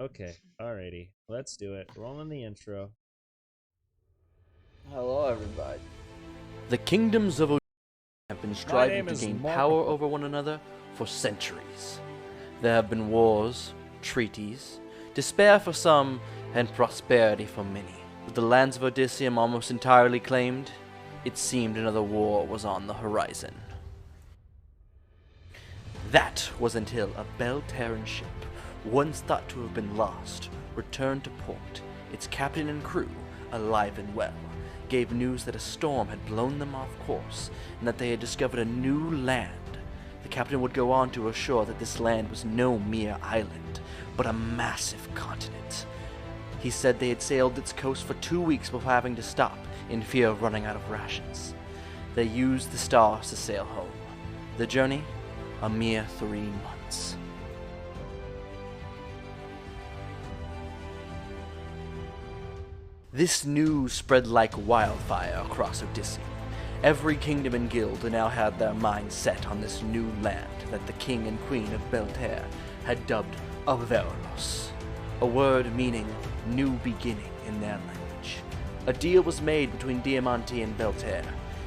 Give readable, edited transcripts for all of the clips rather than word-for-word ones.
Okay, alrighty. Let's do it. Rolling the intro. Hello, everybody. The kingdoms of Odysseum have been striving name to is gain Marco. power over one another for centuries. There have been wars, treaties, despair for some, and prosperity for many. With the lands of Odysseum almost entirely claimed, it seemed another war was on the horizon. That was until a Belle ship, once thought to have been lost, returned to port. Its captain and crew, alive and well, gave news that a storm had blown them off course and that they had discovered a new land. The captain would go on to assure that this land was no mere island, but a massive continent. He said they had sailed its coast for 2 weeks before having to stop in fear of running out of rations. They used the stars to sail home. The journey? A mere 3 months. This news spread like wildfire across Odysseum. Every kingdom and guild now had their minds set on this new land that the king and queen of Belle had dubbed Avaralos, a word meaning new beginning in their language. A deal was made between Diamante and Belle.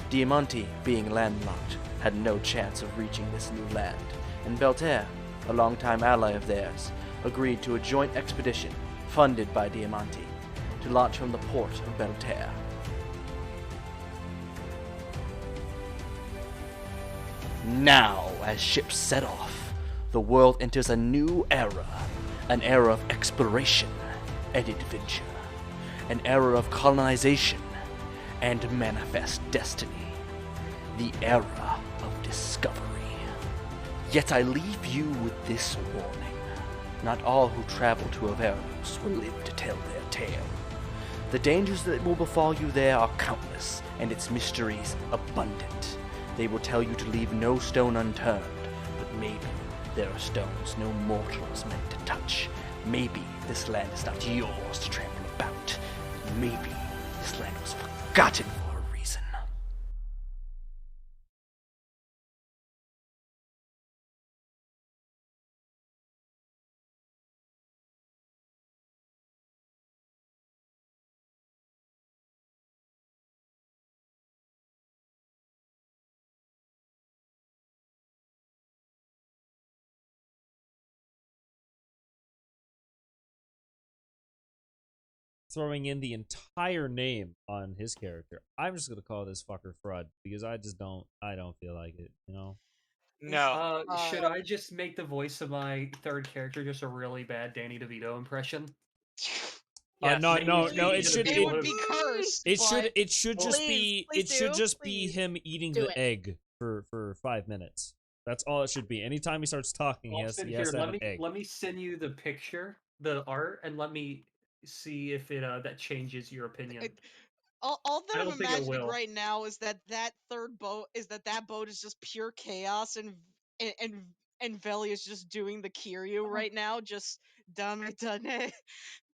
Diamante, being landlocked, had no chance of reaching this new land, and Belle, a longtime ally of theirs, agreed to a joint expedition funded by Diamante to launch from the port of Belle. Now, as ships set off, the world enters a new era, an era of exploration and adventure, an era of colonization and manifest destiny, the era of discovery. Yet I leave you with this warning. Not all who travel to Avaralos will live to tell their tale. The dangers that will befall you there are countless, and its mysteries abundant. They will tell you to leave no stone unturned, but maybe there are stones no mortal is meant to touch. Maybe this land is not yours to trample about. Maybe this land was forgotten for a reason. Throwing in the entire name on his character. I'm just gonna call this fucker Frud because I don't feel like it, you know? No. Should I just make the voice of my third character just a really bad Danny DeVito impression? Yes. No, no, Maybe no. to It the should people be. who- It would be cursed. It should just Please, be. please It should do, just be please. him eating Do the it. egg for 5 minutes. That's all it should be. Anytime he starts talking, he has Austin, to here, have an egg. let me send you the picture, the art, and let me see if it that changes your opinion. All that I I'm don't think it imagining will. right now is that third boat is that boat is just pure chaos and Veli is just doing the Kiryu right now, just dame dane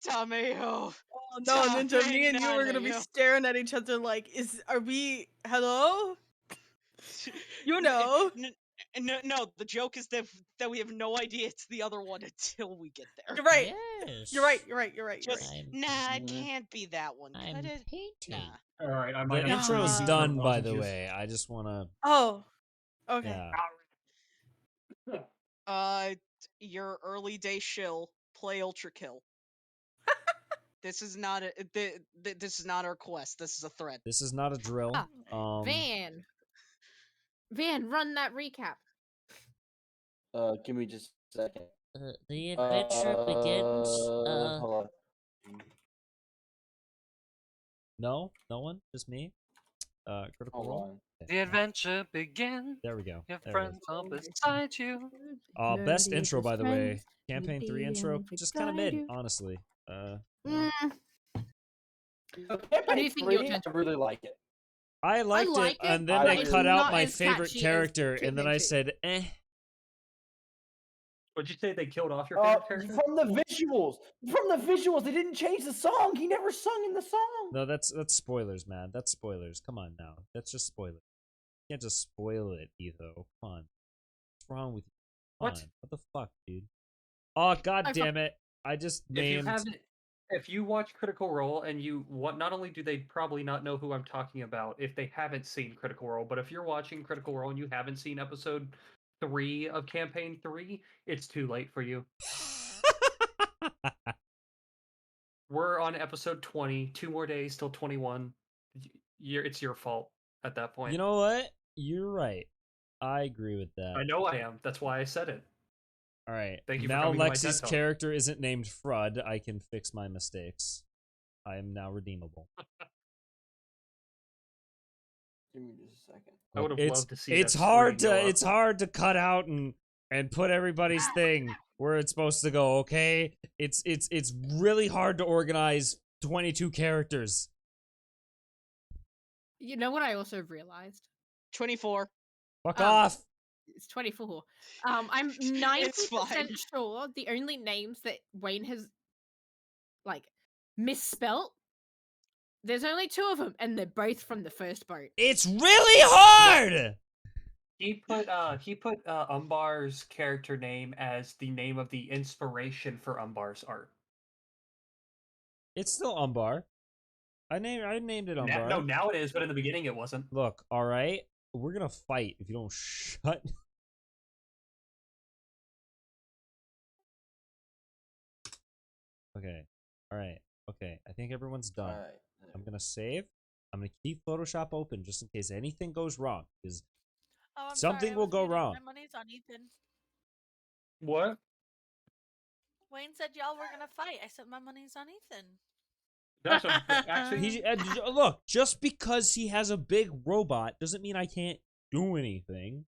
tameo. Oh no, Ninja, me and you are gonna be Nanayo. staring at each other like, are we, hello? You know. No, the joke is that we have no idea it's the other one until we get there. You're right. Yes. You're right. You're right. You're right. You're Just right. nah, it can't be that one. I'm Could it? painting. Nah. All right, I The might have to intro's remove these done, by the lozenges. way. I just wanna. Oh. Okay. Yeah. Your early day shill, play Ultra Kill. This is not a this is not our quest. This is a threat. This is not a drill. Van, run that recap. Give me just a second. The adventure begins. Hold on. No one, just me. Critical Hold roll. on. Okay. The adventure begins. There we go. Your There it friends is. all beside you. Best intro, by the way. Campaign 3 intro, just kind of mid, honestly. What do you think, Three, Yoten? I really like it. I liked like it, and then but they it's cut out not my as favorite catchy as character, and then I Campaign said, eh. What'd you say? They killed off your favorite character? From the visuals, they didn't change the song. He never sung in the song. No, that's spoilers, man. That's spoilers. Come on now. That's just spoilers. You can't just spoil it, Etho. Come on. What's wrong with you? Come What? on. What the fuck, dude? Oh, god damn it. I just If you named. haven't, if you watch Critical Role and you what, not only do they probably not know who I'm talking about if they haven't seen Critical Role, but if you're watching Critical Role and you haven't seen episode 3 of Campaign 3, it's too late for you. We're on episode 20. 2 more days till 21. It's your fault at that point. You know what? You're right. I agree with that. I know I am. That's why I said it. All right. Thank you for now coming to my Lex's TED Talk. character isn't named Frud. I can fix my mistakes. I am now redeemable. Give me just a second. I would have It's loved to see it's that hard screen to go up. it's hard to cut out and put everybody's thing where it's supposed to go. Okay, it's really hard to organize 22 characters. You know what I also realized? 24. Fuck off. It's 24. I'm 90% fine. sure the only names that Wayne has like misspelt. There's only 2 of them, and they're both from the first boat. It's really hard. He put Umbar's character name as the name of the inspiration for Umbar's art. It's still Umbar. I named it Umbar. No, now it is, but in the beginning it wasn't. Look, all right, we're gonna fight if you don't shut. Okay. All right. Okay. I think everyone's done. All right. I'm gonna save. I'm gonna keep Photoshop open just in case anything goes wrong, because Oh, I'm something sorry, I will was go muted. wrong. My money's on Ethan. What? Wayne said y'all were gonna fight. I said my money's on Ethan. That's actually. Look, just because he has a big robot doesn't mean I can't do anything.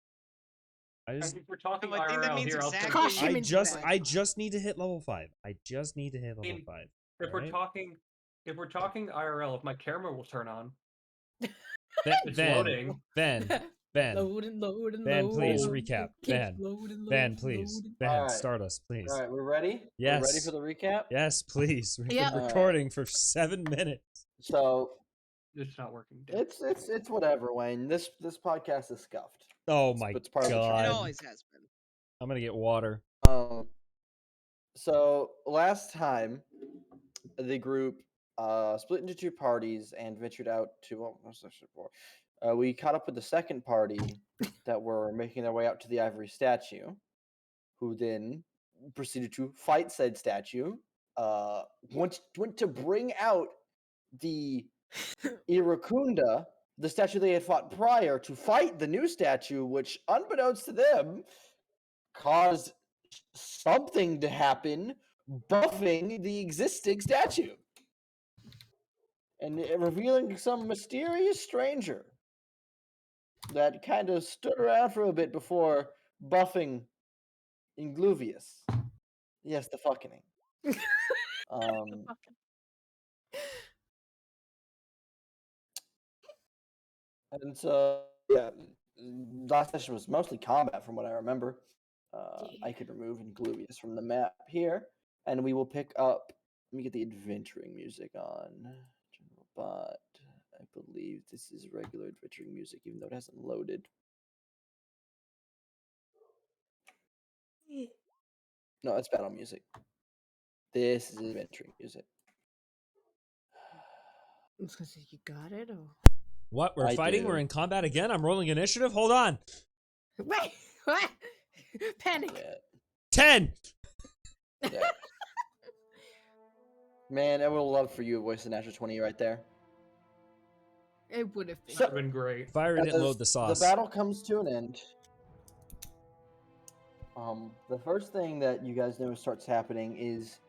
If we're talking I think that IRL means here, exactly I'll Gosh, him into that. I just need to hit level 5. I just need to hit level 5. If we're alright? talking IRL, if my camera will turn on, Then, it's loading. Ben, Loading, loading, Ben, please loading. recap. Keeps Ben, loading, Ben, loading, please. loading. Ben, Alright. start us, please. All right, we're ready. Yes. We're ready for the recap. Yes, please. We've Yeah. been recording for 7 minutes. So It's not working. it's whatever, Wayne. This podcast is scuffed. Oh It's- my it's part of the It god. always has been. I'm gonna get water. So last time, the group split into 2 parties and ventured out to what was this for? We caught up with the second party that were making their way out to the ivory statue, who then proceeded to fight said statue. Went to bring out the Iracunda, the statue they had fought prior, to fight the new statue, which, unbeknownst to them, caused something to happen, buffing the existing statue. And revealing some mysterious stranger that kind of stood around for a bit before buffing Ingluvius. Yes, the fucking. And so, yeah, last session was mostly combat from what I remember. I could remove Ingluvius from the map here, and we will pick up. Let me get the adventuring music on. General bot. I believe this is regular adventuring music, even though it hasn't loaded. No, it's battle music. This is adventuring music. I was gonna say, you got it? Or... What? We're I fighting? do. We're in combat again? I'm rolling initiative? Hold on. Wait! What? Panic! Yeah. 10! Yeah. Man, I would have loved for you to voice the natural 20 right there. It would have been. So- That's been great. Fire didn't As load the sauce. The battle comes to an end. The first thing that you guys know starts happening is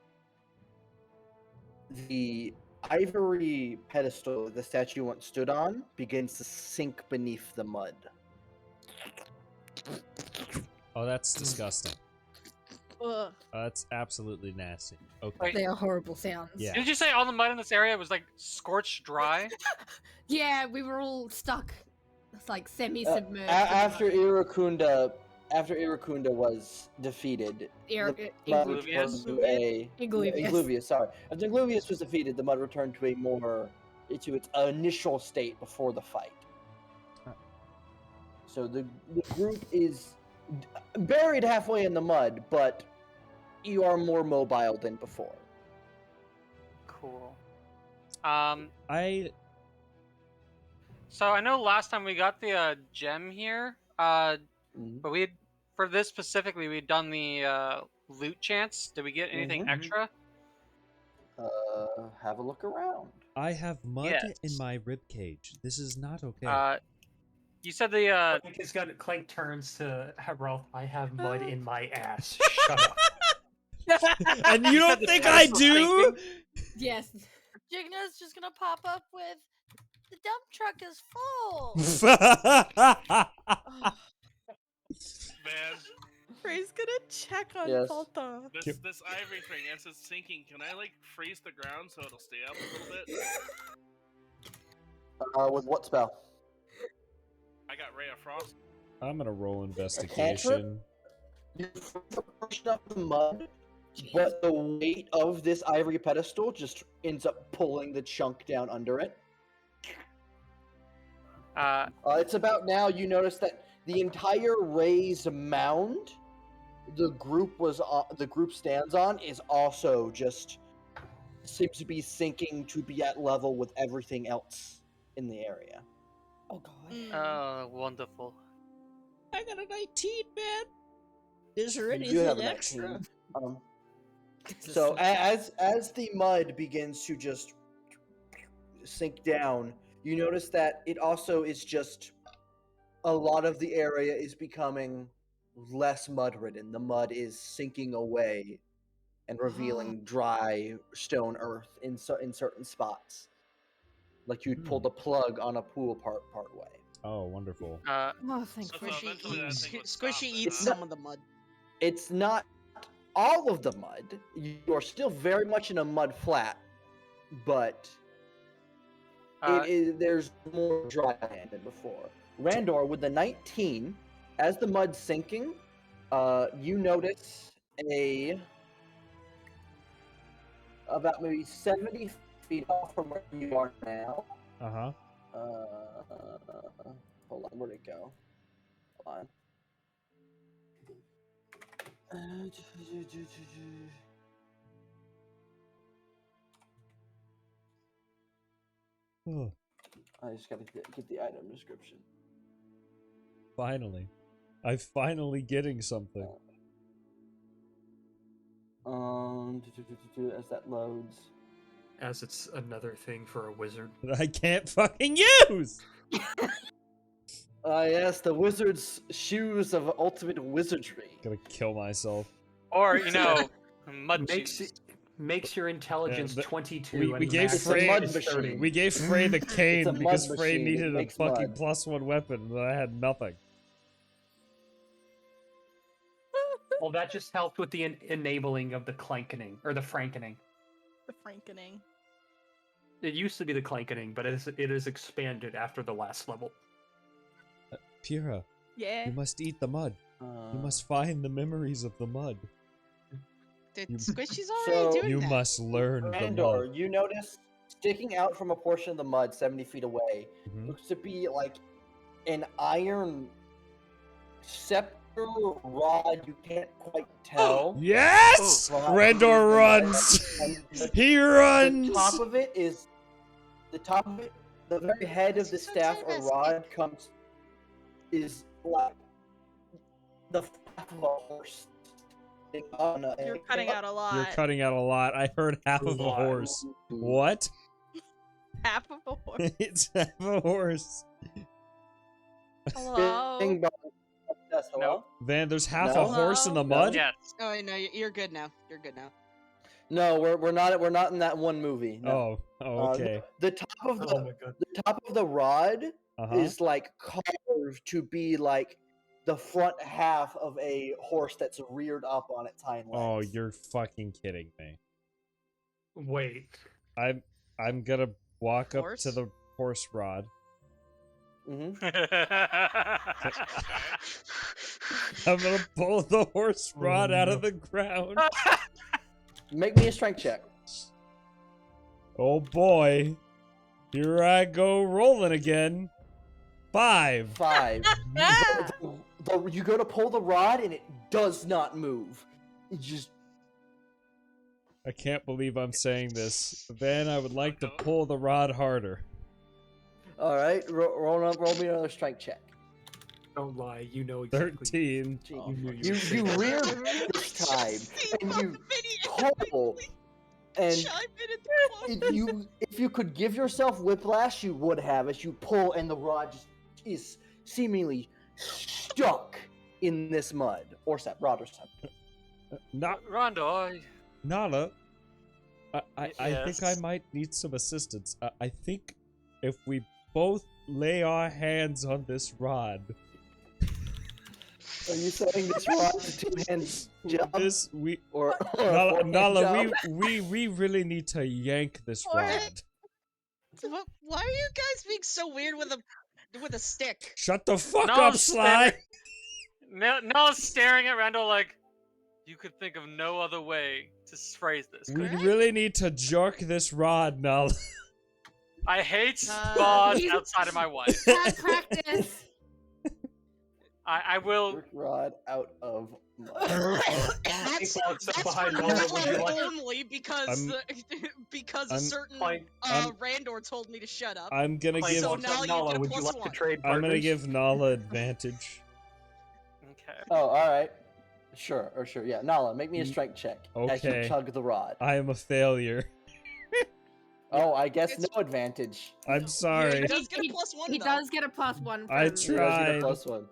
the ivory pedestal that the statue once stood on begins to sink beneath the mud. Oh, that's disgusting. Ugh, That's absolutely nasty. Okay. Wait. they are horrible sounds. Yeah. Did you say all the mud in this area was like scorched dry? Yeah, we were all stuck. It's like semi-submerged. After Iracunda was defeated, the mud returned to a Ingluvius. Sorry, after Ingluvius was defeated, the mud returned to to its initial state before the fight. So the group is buried halfway in the mud, but you are more mobile than before. Cool. I So I know last time we got the gem here, but we had, for this specifically, we'd done the loot chance. Did we get anything Mhm. extra? Have a look around. I have mud in Yes. my rib cage. This is not okay. You said the Clank has got Clank turns to Ralph. I have mud in my ass. Shut up. And you don't the think I pedestal do? Yes. Jigna's just gonna pop up with the dump truck is full. Man, Frey's gonna check on Yes. Falta. this ivory thing, as it's sinking, can I like freeze the ground so it'll stay up a little bit? With what spell? I got Ray of Frost. I'm gonna roll investigation. You push up the mud, but the weight of this ivory pedestal just ends up pulling the chunk down under it. It's about now you notice that the entire raised mound the group stands on is also just seems to be sinking to be at level with everything else in the area. Oh god. Oh, wonderful. I got a 19, man. Is there You do have anything a extra? 19. So as the mud begins to just sink down, you notice that it also is just a lot of the area is becoming less mud-ridden. The mud is sinking away and revealing dry stone earth in certain spots, like you'd pull the plug on a pool part way. Oh, wonderful. Oh, thank So God. eventually that thing would Squishy stop it, eats huh? some of the mud. It's not all of the mud. You are still very much in a mud flat, but there's more dry land than before. Randor, with the 19, as the mud's sinking, you notice about maybe 70 feet off from where you are now. Uh-huh. Hold on, where'd it go? Hold on. Oh, I just gotta get the item description. finally. I'm finally getting something. As that loads. As it's another thing for a wizard. That I can't fucking use! Yes, the wizard's shoes of ultimate wizardry. Gonna kill myself. Or, you know, mud Makes your intelligence but 22 we and gave max Frey mud is machine. 30. we gave Frey the cane a mud because Frey machine, it needed a makes fucking mud. +1 weapon, but I had nothing. Well, that just helped with the enabling of the clankening, or the frankening. The frankening. It used to be the clankening, but it is expanded after the last level. Pyrrha, Yeah. you must eat the mud. You must find the memories of the mud. Did You- Squishy's already So- doing You that? must learn the Randor, mud. you notice sticking out from a portion of the mud 70 feet away Mhm. looks to be like an iron scepter rod. You can't quite tell. Yes! Rod Randor is runs! and the- He The runs! top of it, the very head of the staff or rod is like the half of a horse. You're cutting out a lot. You're cutting out a lot. I heard half of a lot. horse. What? half of a horse. It's half a horse. Hello. Bing bong. Yes, hello? No. Van, there's half No. a horse in the No. mud? Yes. Oh no, you're good now. You're good now. No, we're not in that one movie. No. Oh, okay. The top of Oh my god. the top of the rod Uh-huh. is like carved to be like the front half of a horse that's reared up on its hind legs. Oh, you're fucking kidding me. Wait. I'm gonna walk up Horse? to the horse rod. hmm I'm gonna pull the horse rod out of the ground. Make me a strength check. Oh boy. Here I go rolling again. 5. 5. You go to pull the rod and it does not move. It just I can't believe I'm saying this. Van, I would like to pull the rod harder. All right, roll me another strength check. Don't lie, you know exactly. 13. You knew You rear this time, and you pull, and if you could give yourself whiplash, you would have, as you pull, and the rod just is seemingly stuck in this mud or rod or something. Rondo, Nala, I think I Yes. might need some assistance. I think if we both lay our hands on this rod, Are you saying this rod is a two-hand job? Or a Nala, four-hand Nala, job? we really need to yank this rod. Why are you guys being so weird with a stick? Shut the fuck Nala's up, Sly! Nala's staring at Randall like, you could think of no other way to phrase this. We correct? really need to jerk this rod, Nala. I hate gods outside of my wife. Bad practice. I will. Rod out of mud. That's behind for Nola, Nola would you like- only because a I'm- certain Randor told me to shut up. I'm gonna give. So now you Nala, get a would you plus like one. to trade I'm gonna partners? give Nala advantage. Okay. Oh, all right. Sure. Yeah, Nala, make me a strength check as you Okay. tug the rod. I am a failure. Oh, I guess no advantage. I'm sorry. He does get a plus one. He though. does get a +1. I He does get a tried. +1.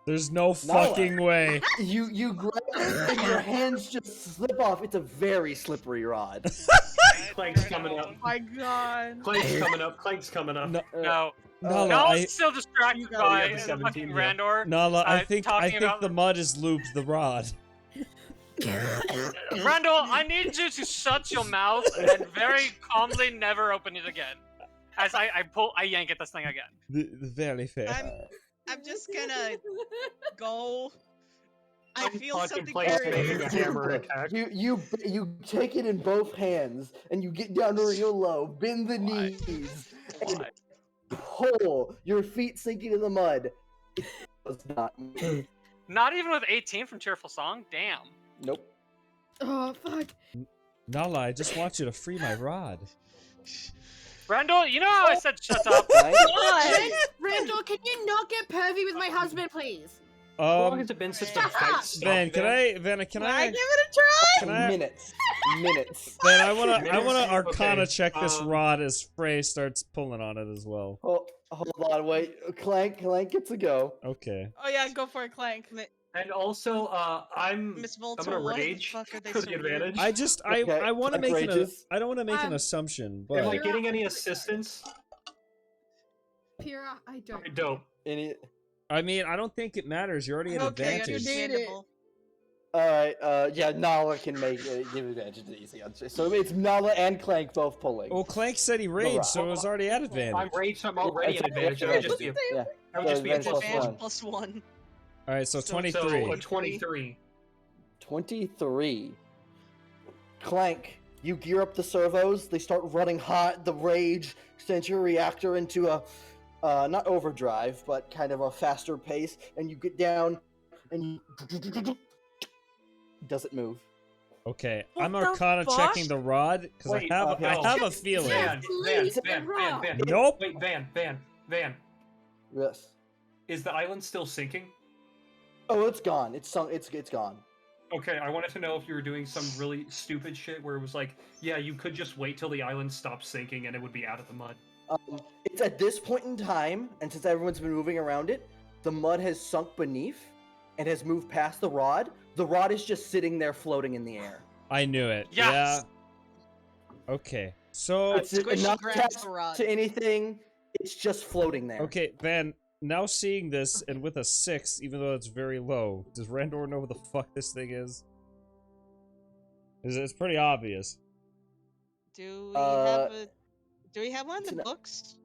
There's no Nala. fucking way. You grab it and your hands just slip off. It's a very slippery rod. Clank's coming up. Oh my god. Clank's coming up. Clank's coming up. No. Nala, Nala's still distracted You by have the 17, fucking yeah. Randor. Nala, I think talking about- the mud has lubed the rod. Randall, I need you to shut your mouth and very calmly never open it again. As I yank at this thing again. Very fair. I'm just gonna go. I feel something contemplating very. making a hammer attack. You take it in both hands and you get down real low, bend the knees, and pull. Your feet sinking in the mud. It does not move. Not even with 18 from Cheerful Song? Damn. Nope. Oh, fuck. Nala, I just want you to free my rod. Randall, you know how I said shut up? Randall, can you not get pervy with my husband, please? How long has it been since the fight stopped? Van, can I Can I give it a try? Can I? Minutes. Van, I wanna Okay. Arcana check this rod as Frey starts pulling on it as well. Hold on, wait. Clank gets a go. Okay. Oh yeah, go for it, Clank. And also, I'm Miss Volta, gonna why the rage fuck are they for so the weird? advantage. I want to Clank make rages. I don't want to make an Um, assumption, Am I but getting any assistance? Pyrrha, I don't. I don't. I mean, I don't think it matters. You're already at Okay, advantage. understandable. Alright, yeah, Nala can give advantage to these answers. So it's Nala and Clank both pulling. Well, Clank said he raged, so it was already at I'm advantage. raged, I'm already at advantage. It would just be a, Yeah. that would just be a Advantage plus plus one. Plus one. All right, so So- 23. So a 23. 23. Clank, you gear up the servos, they start running hot, the rage sends your reactor into a, not overdrive, but kind of a faster pace, and you get down, and you... Doesn't move. Okay, What I'm the Arcana fuck? checking the rod because Wait, I no. have a feeling. Van. Nope. Wait, Van. Yes. Is the island still sinking? Oh, it's gone. It's sunk. It's gone. Okay, I wanted to know if you were doing some really stupid shit where it was like, yeah, you could just wait till the island stops sinking and it would be out of the mud. It's at this point in time, and since everyone's been moving around it, the mud has sunk beneath and has moved past the rod. The rod is just sitting there floating in the air. I knew it. Yes! Yeah. Okay. So It's Squishy not grabs attached the rod. to anything. It's just floating there. okay, Van. Now seeing this and with a 6, even though it's very low, does Randor know what the fuck this thing is? It's pretty obvious. Do Uh, we have one in it's the an- books?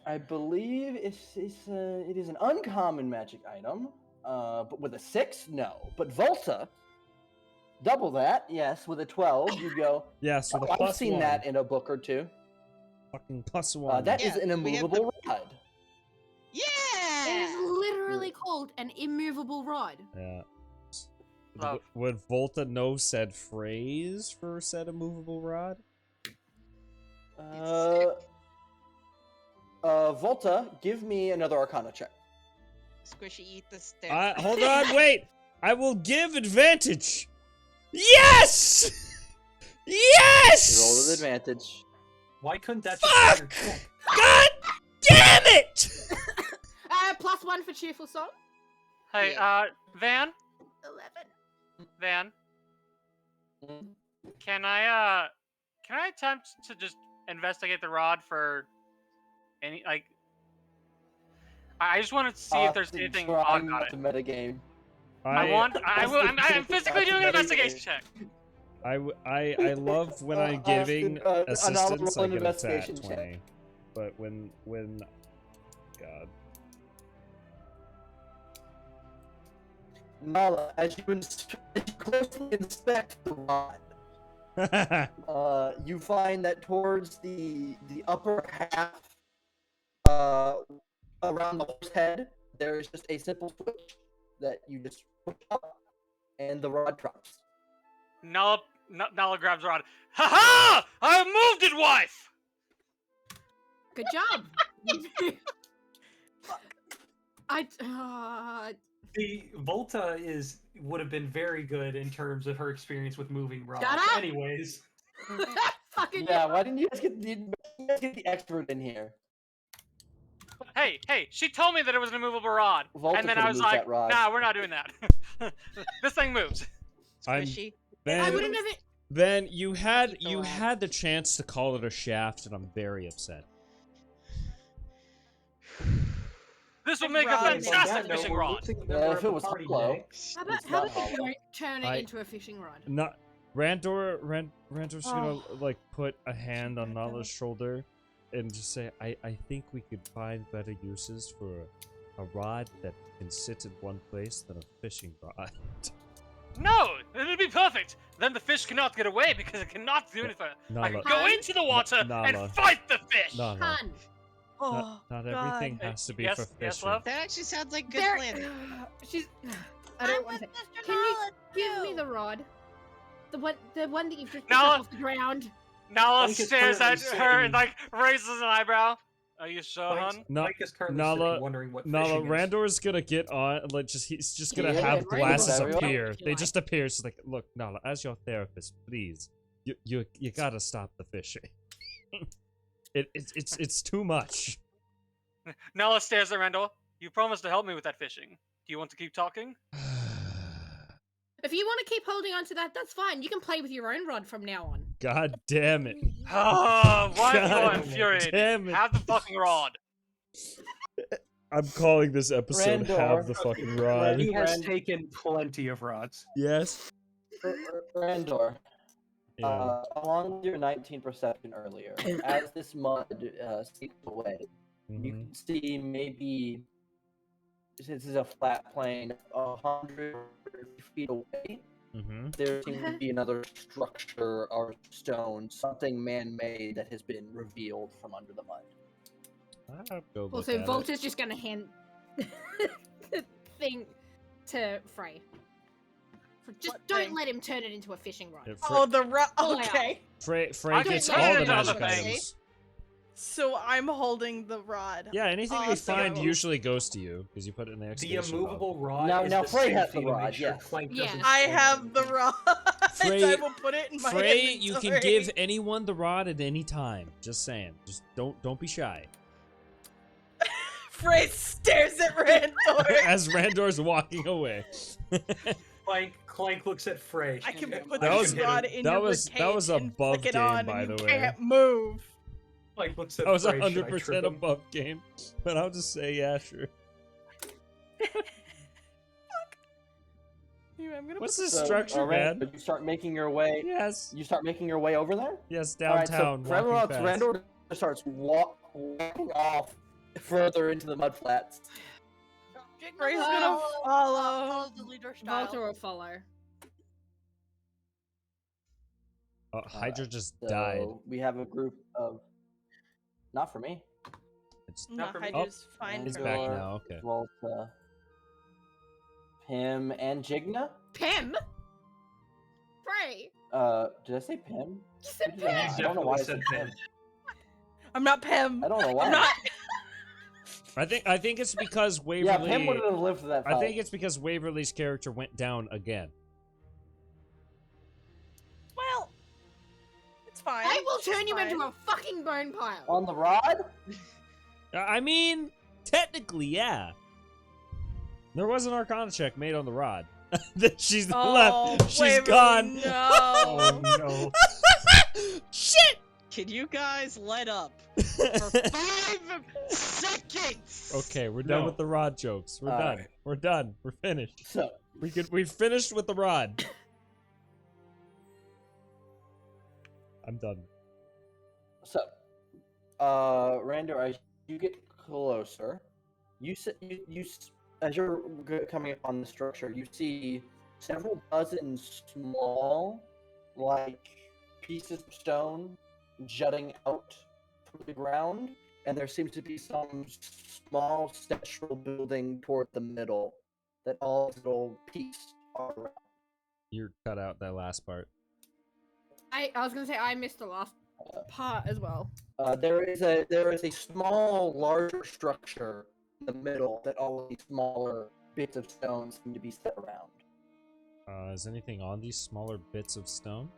I believe it is an uncommon magic item, but with a 6, no. But Volta, double that, yes. With a 12, you go. Yeah, so the I've plus seen 1. that in a book or two. Fucking +1. That is Yeah, an we have immovable rod. It is Yeah. literally called an immovable rod. Yeah. Love. Would Volta know said phrase for said immovable rod? Volta, give me another Arcana check. Squishy, eat the stick. Hold on, wait! I will give advantage! Yes! Yes! You roll with advantage. Why couldn't that Fuck! just be your check? God damn it! +1 for cheerful song. Hey, Van? 11. Van? Can I attempt to just investigate the rod for any, like... I just want to see if there's anything odd about it. To metagame. I'm physically doing an investigation check. I love when I'm giving assistance, I get a fat 20. Check. But when... God. Nala, as you closely inspect the rod, you find that towards the upper half, around the horse head, there is just a simple switch that you just push up, and the rod drops. Nala grabs the rod. Ha ha! I have moved it, wife! Good job. The Volta would have been very good in terms of her experience with moving rods. Shut up! Anyways. Fucking Yeah, why didn't you guys get the expert in here? Hey, she told me that it was an immovable rod. Volta And then I could've was moved like, that rod. nah, we're not doing that. This thing moves. Squishy. I wouldn't have it. Ben, you had the chance to call it a shaft, and I'm very upset. This will make a Rod. fantastic fishing rod. If it was hollow. How about hollow. you turn it into a fishing rod? Not Randor's gonna like put a hand on Nala's shoulder and just say, I think we could find better uses for a rod that can sit in one place than a fishing rod. No, it'll be perfect. Then the fish cannot get away because it cannot do anything. I can go into the water and fight the fish. Nala, Hun. not everything has to be for fishing. Yes, love? That actually sounds like a good There- plan. She's. I I'm don't with want to. Mr. Can you Nala, give me too. the rod? The one that you've just picked Nala- up off the ground. Nala Mike is stares at currently her and saying- like raises an eyebrow. Are you sure, hun? Mike is currently Nala- sitting wondering what Nala, fishing is. Randor's gonna get on, like, he's just gonna Yeah, have right. glasses Everyone. appear. They just appear. It's like, look, Nala, as your therapist, please, you gotta stop the fishing. It's too much. Nala stares at Randall. You promised to help me with that fishing. Do you want to keep talking? If you want to keep holding on to that, that's fine. You can play with your own rod from now on. God damn it! Oh, why are God you infuriated? damn it. Have the fucking rod. I'm calling this episode Randor. "Have the Fucking Rod." He has taken plenty of rods. Yes. Randor, Yeah. along with your 19 perception earlier, as this mud seeps away, you Mhm. can see maybe, since this is a flat plane, 100 feet away, Mm-hmm. there seems to be another structure or stone, something man-made that has been revealed from under the mud. I'll go look Also, at it. Volta's just gonna hand the thing to Frey. Just What don't thing? let him turn it into a fishing rod. Yeah, Oh, the rod. Oh, yeah. Okay. Frey I gets can all turn the it into magic other things. items. So I'm holding the rod. Yeah, anything we Awesome. find usually goes to you because you put it in the The excavation immovable rod Now- is now the Frey has the safety to make rod, sure yes. Clank Yeah. doesn't I steal have it. the rod. Frey- I will put it in my Frey, you can inventory. give anyone the rod at any time. Just saying. Just don't be shy. Frey stares at Randor. As Randor's walking away. Clank looks at Frey. I can put That this was- rod in that your was retained and above flick it game, on, by and the you way. can't move. Clank looks at That was Frey. Should I 100% trip him? above game. But I'll just say, yeah, sure. Here, I'm gonna What's put this this structure, in. man? You start making your way. Yes. You start making your way over there. Yes, All right, downtown. so for everyone else, walking fast. Randor starts walking off further into the mud flats. Frey's Follow- gonna follow. follow the leader style. Volta will follow. Hydra just So died. we have a group of. Not for me. It's, No, for me. Hydra's fine it's for back me. Randor, now, okay. Volta, Pim, and Jigna. Pem? Frey? Did I say Pim? You said Who did I Pem. say? I don't know why I Definitely said said Pim. I'm not Pem. I don't know why. I'm not. I think it's because Yeah, Waverly. Pim wouldn't have lived for that fight. I think it's because Waverly's character went down again. Well, it's fine. I will It's turn you fine. into a fucking bone pile. On the rod? I mean, technically, yeah. There was an Arcana check made on the rod. She's Oh, left. She's Waverly, gone. No. Oh no. Shit. Can you guys let up for 5 seconds? Okay, we're done No. with the rod jokes. We're All done. right. We're done. We're finished. So, We've finished with the rod. I'm done. So, Randor, as you get closer, as you're coming up on the structure, you see several dozen small, like, pieces of stone jutting out from the ground, and there seems to be some small central building toward the middle that all little pieces are around. You cut out that last part. I was gonna say I missed the last part as well. There is a small, larger structure in the middle that all these smaller bits of stone seem to be set around. Is anything on these smaller bits of stone?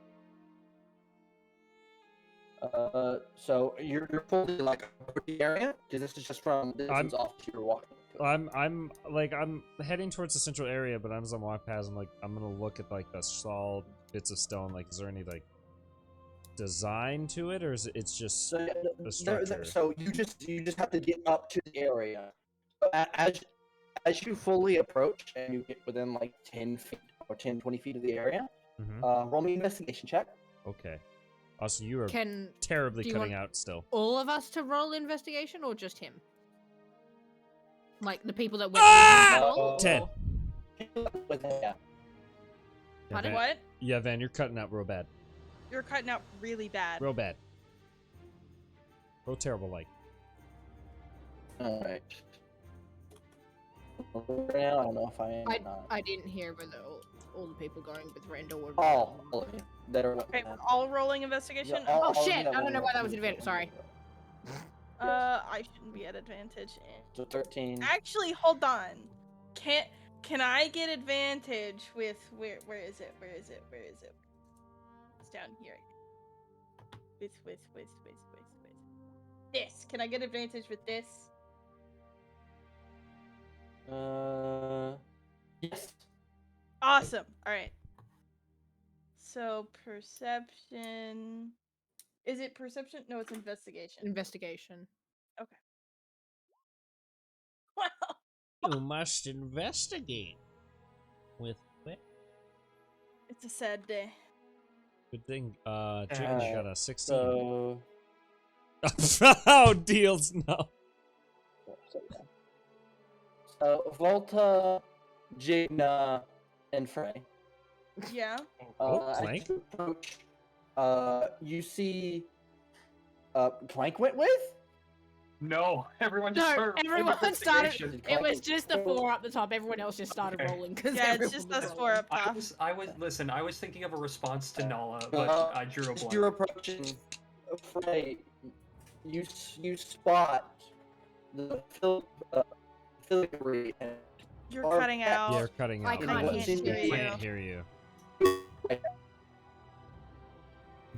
So you're fully like over the area? Because this is just from this is off to your walking. I'm heading towards the central area, but as I'm walking past, I'm gonna look at like the small bits of stone. Like, is there any like design to it, or is it's just So, the structure? so you just have to get up to the area. As you fully approach and you get within like 10 feet or 20 feet of the area, roll me an investigation check. Okay. Also, you are Can terribly do you cutting want out still. all of us to roll investigation or just him? Like the people that went Ah! roll? 10. Yeah. Pardon? Van, What? yeah, Van, you're cutting out real bad. You're cutting out really bad. Real bad. Real terrible, like. Alright. Now, I don't know if I am or not. I didn't hear whether all the people going with Randall were. All of you that are Okay, we're all rolling investigation. Yeah, all Oh of you shit! that I don't were know why that was investigation. advantage. Sorry. I shouldn't be at advantage. So 13. Actually, hold on. Can I get advantage with where is it? It's down here. With this. Can I get advantage with this? Yes. Awesome. All right. So perception. Is it perception? No, it's investigation. Investigation. Okay. Well, You must investigate. With what? it's a sad day. Good thing, Jim got a 16. So, Oh, deals, no. so Volta, Jigna, and Frey. Yeah. As Clank? you approach, you see, Clank went with? No, everyone just No, started. everyone started. investigation. It was just the 4 up the top. Everyone else just started Okay. rolling because Yeah, it's just us 4 up top. Listen, I was thinking of a response to Nala, but I drew a As blank. you're approaching, Frey, you spot the filigree and You're Or cutting back- out. Yeah, you're cutting I out. can't what's hear in you. the I you. can't hear you.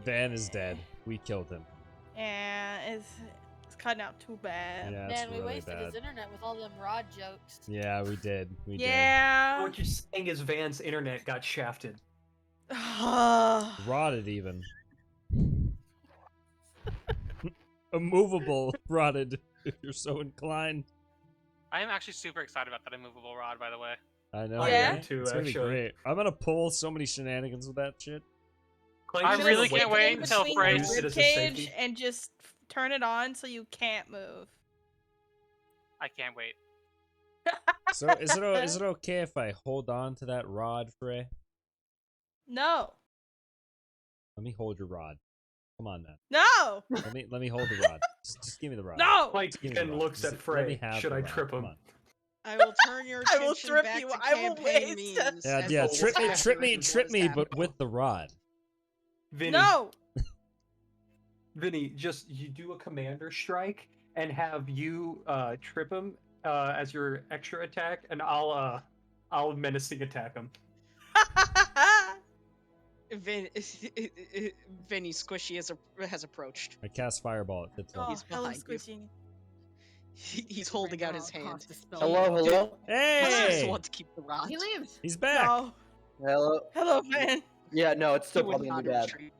Van is dead. We killed him. And it's cutting out too bad. Yeah, Man, it's we really wasted bad. his internet with all them rod jokes. Yeah, we did. We Yeah. What you're saying is Van's internet got shafted. did. Rotted even. Immovable rotted, if you're so inclined. I am actually super excited about that immovable rod, by the way. I know. I Yeah? am too, It's gonna be actually. great. I'm gonna pull so many shenanigans with that shit. Clank, I you really should can't wait wait in until between Frey your uses it as a ribcage safety. and just turn it on so you can't move. I can't wait. So is it okay if I hold on to that rod, Frey? No. Let me hold your rod. Come on now. No. Let me hold the rod. Just give me the rod. No. Clank Just give me the then rod. looks Just at let me Frey. have Should the I rod. trip Come him? on. I will turn your I attention will trip back you. to I will campaign wait. memes. Yeah, as yeah. to Trip me, exactly trip me, what trip is me, but happening. with the rod. Vinny, No. Vinny, just you do a commander strike and have you trip him as your extra attack, and I'll menacing attack him. Vinny Squishy has approached. I cast fireball at fifth level. Oh, He's hello, behind you. Squishy. He's holding out his hand. Hello, hello. He just Hey, wants to keep the rod. He lives. he's back. No. Hello. Hello, man. Yeah, no, it's He still would probably gonna not be bad. retreat.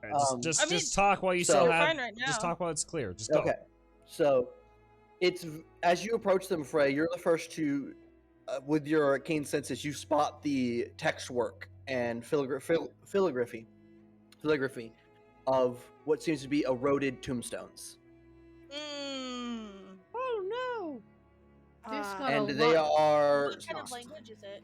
Alright, just, I mean, just talk while you so- still You're have. fine right Just now. talk while it's clear. Just go. Okay, so it's as you approach them, Frey. You're the first to, with your arcane senses, you spot the text work and filigraphy of what seems to be eroded tombstones, Mm. Oh no! There's Ah. not and a they lot. are What kind of language is it?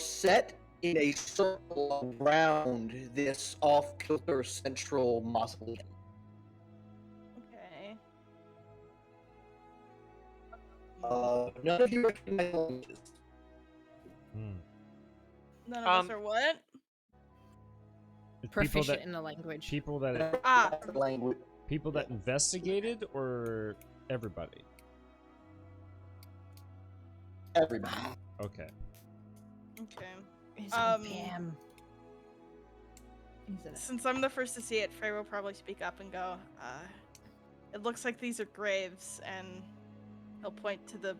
set in a circle around this off-kilter central mausoleum. Okay. None of you recognize the languages. Hmm. None of us Um, are what? People Proficient that in the language. people that Ah. Language. people that investigated or everybody. Everybody. Okay. Okay. Is Um, Pam. Isn't it? Since I'm the first to see it, Frey will probably speak up and go, it looks like these are graves, and he'll point to the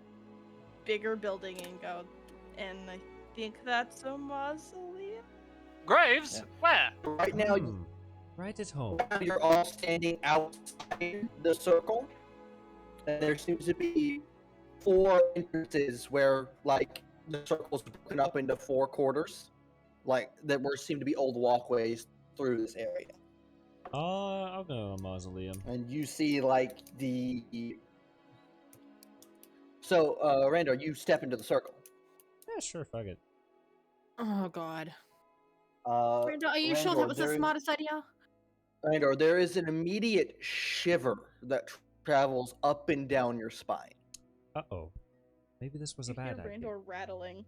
bigger building and go, and I think that's a mausoleum? Graves? Yeah. Where? Right now, Hmm. Right at home. you're all standing outside the circle, and there seems to be 4 entrances where, like, the circle's broken up into 4 quarters, like that were seem to be old walkways through this area. I'll go to a mausoleum. And you see, like, the. So, Randor, you step into the circle. Yeah, sure. Fuck it. Oh god. Randall, Are you sure that was the there is- smartest idea? Randor, there is an immediate shiver that travels up and down your spine. Uh-oh. Maybe this was a You hear bad idea. Randall rattling.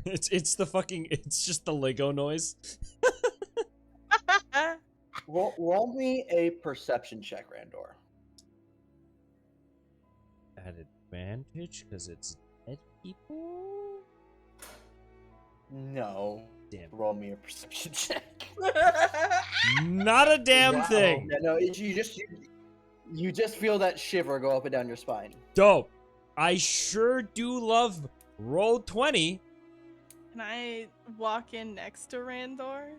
It's just the Lego noise. Roll me a perception check, Randor. At advantage because it's dead people. No. Damn. Roll me a perception check. Not a damn Wow. thing. Yeah, no, you just feel that shiver go up and down your spine. Dope. I sure do love roll 20. Can I walk in next to Randor?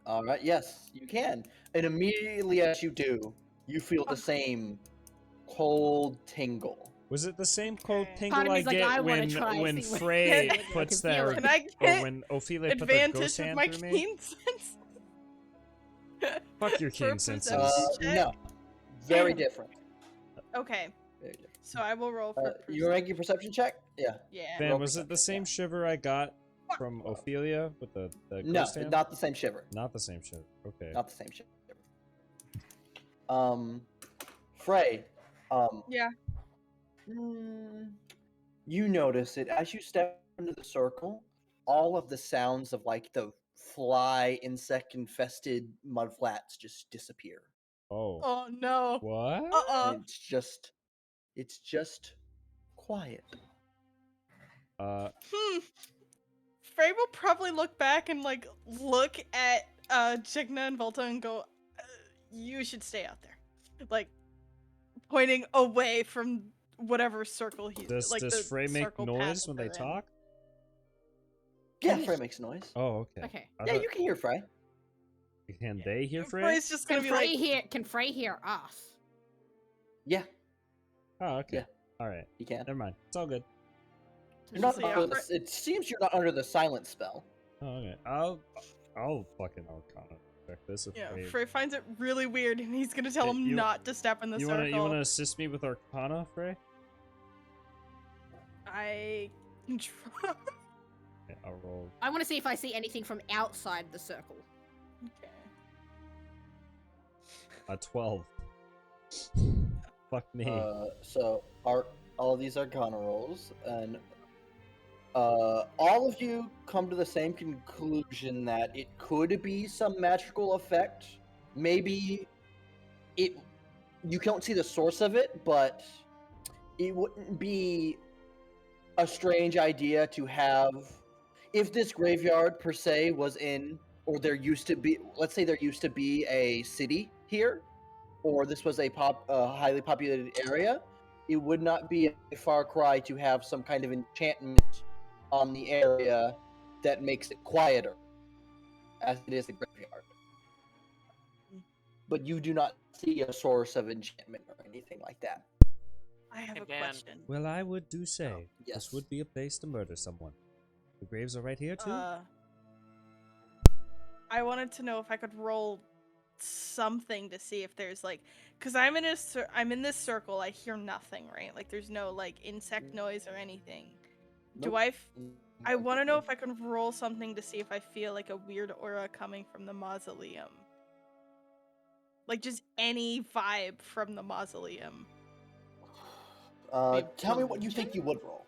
All right, yes, you can. And immediately as you do, you feel the same cold tingle. Was it the same cold Okay. tingle Part of I me's like, get I wanna when try, when see what- Frey I can puts feel their it. Can I or get when Ophelia put the advantage ghost with hand my through me? keen sense? Fuck your For a keen senses. perception check? No. Very different. Okay, Very different. so I will roll for You making a perception check? Yeah. Yeah. Van, roll was it the perception, same yeah. shiver I got from Ophelia with the No, ghost hand? not the same shiver. Not the same shiver. Okay. Not the same shiver. Frey. Yeah. You notice it as you step into the circle. All of the sounds of like the fly insect infested mud flats just disappear. Oh. Oh no. What? Uh-uh. It's just quiet. Frey will probably look back and like look at Jigna and Volta and go, you should stay out there. Like pointing away from whatever circle he's Does like the Frey make circle noise path when that they they're in. talk? Yeah, Frey makes noise. Oh, okay. Okay. I Yeah, thought- you can hear Frey. Can they hear Frey? Frey's just gonna Can be Frey like, hear? Can Frey hear us? Yeah, Oh, okay. Yeah. All right. you can. Never mind. It's all good. You're not Yeah, under Frey- it seems you're not under the silence spell. Oh, okay. I'll fucking Arcana check this. If yeah, Frey... Frey finds it really weird and he's gonna tell Hey, him you- not to step in the you circle. wanna assist me with Arcana, Frey? I can try. Okay, I'll roll. I want to see if I see anything from outside the circle. Okay. A 12. Fuck me. So all of these Arcana rolls, and all of you come to the same conclusion that it could be some magical effect. Maybe you can't see the source of it, but it wouldn't be a strange idea to have, if this graveyard per se was in, or there used to be, let's say there used to be a city here, or this was a highly populated area, it would not be a far cry to have some kind of enchantment on the area that makes it quieter, as it is the graveyard. But you do not see a source of enchantment or anything like that. I have a Dan. question. Well, I would do say yes. this would be a place to murder someone. The graves are right here too. I wanted to know if I could roll something to see if there's like, because I'm in this circle. I hear nothing, right? Like there's no like insect noise or anything. Nope. I want to know if I can roll something to see if I feel like a weird aura coming from the mausoleum. Like just any vibe from the mausoleum. Tell me what you think you would roll.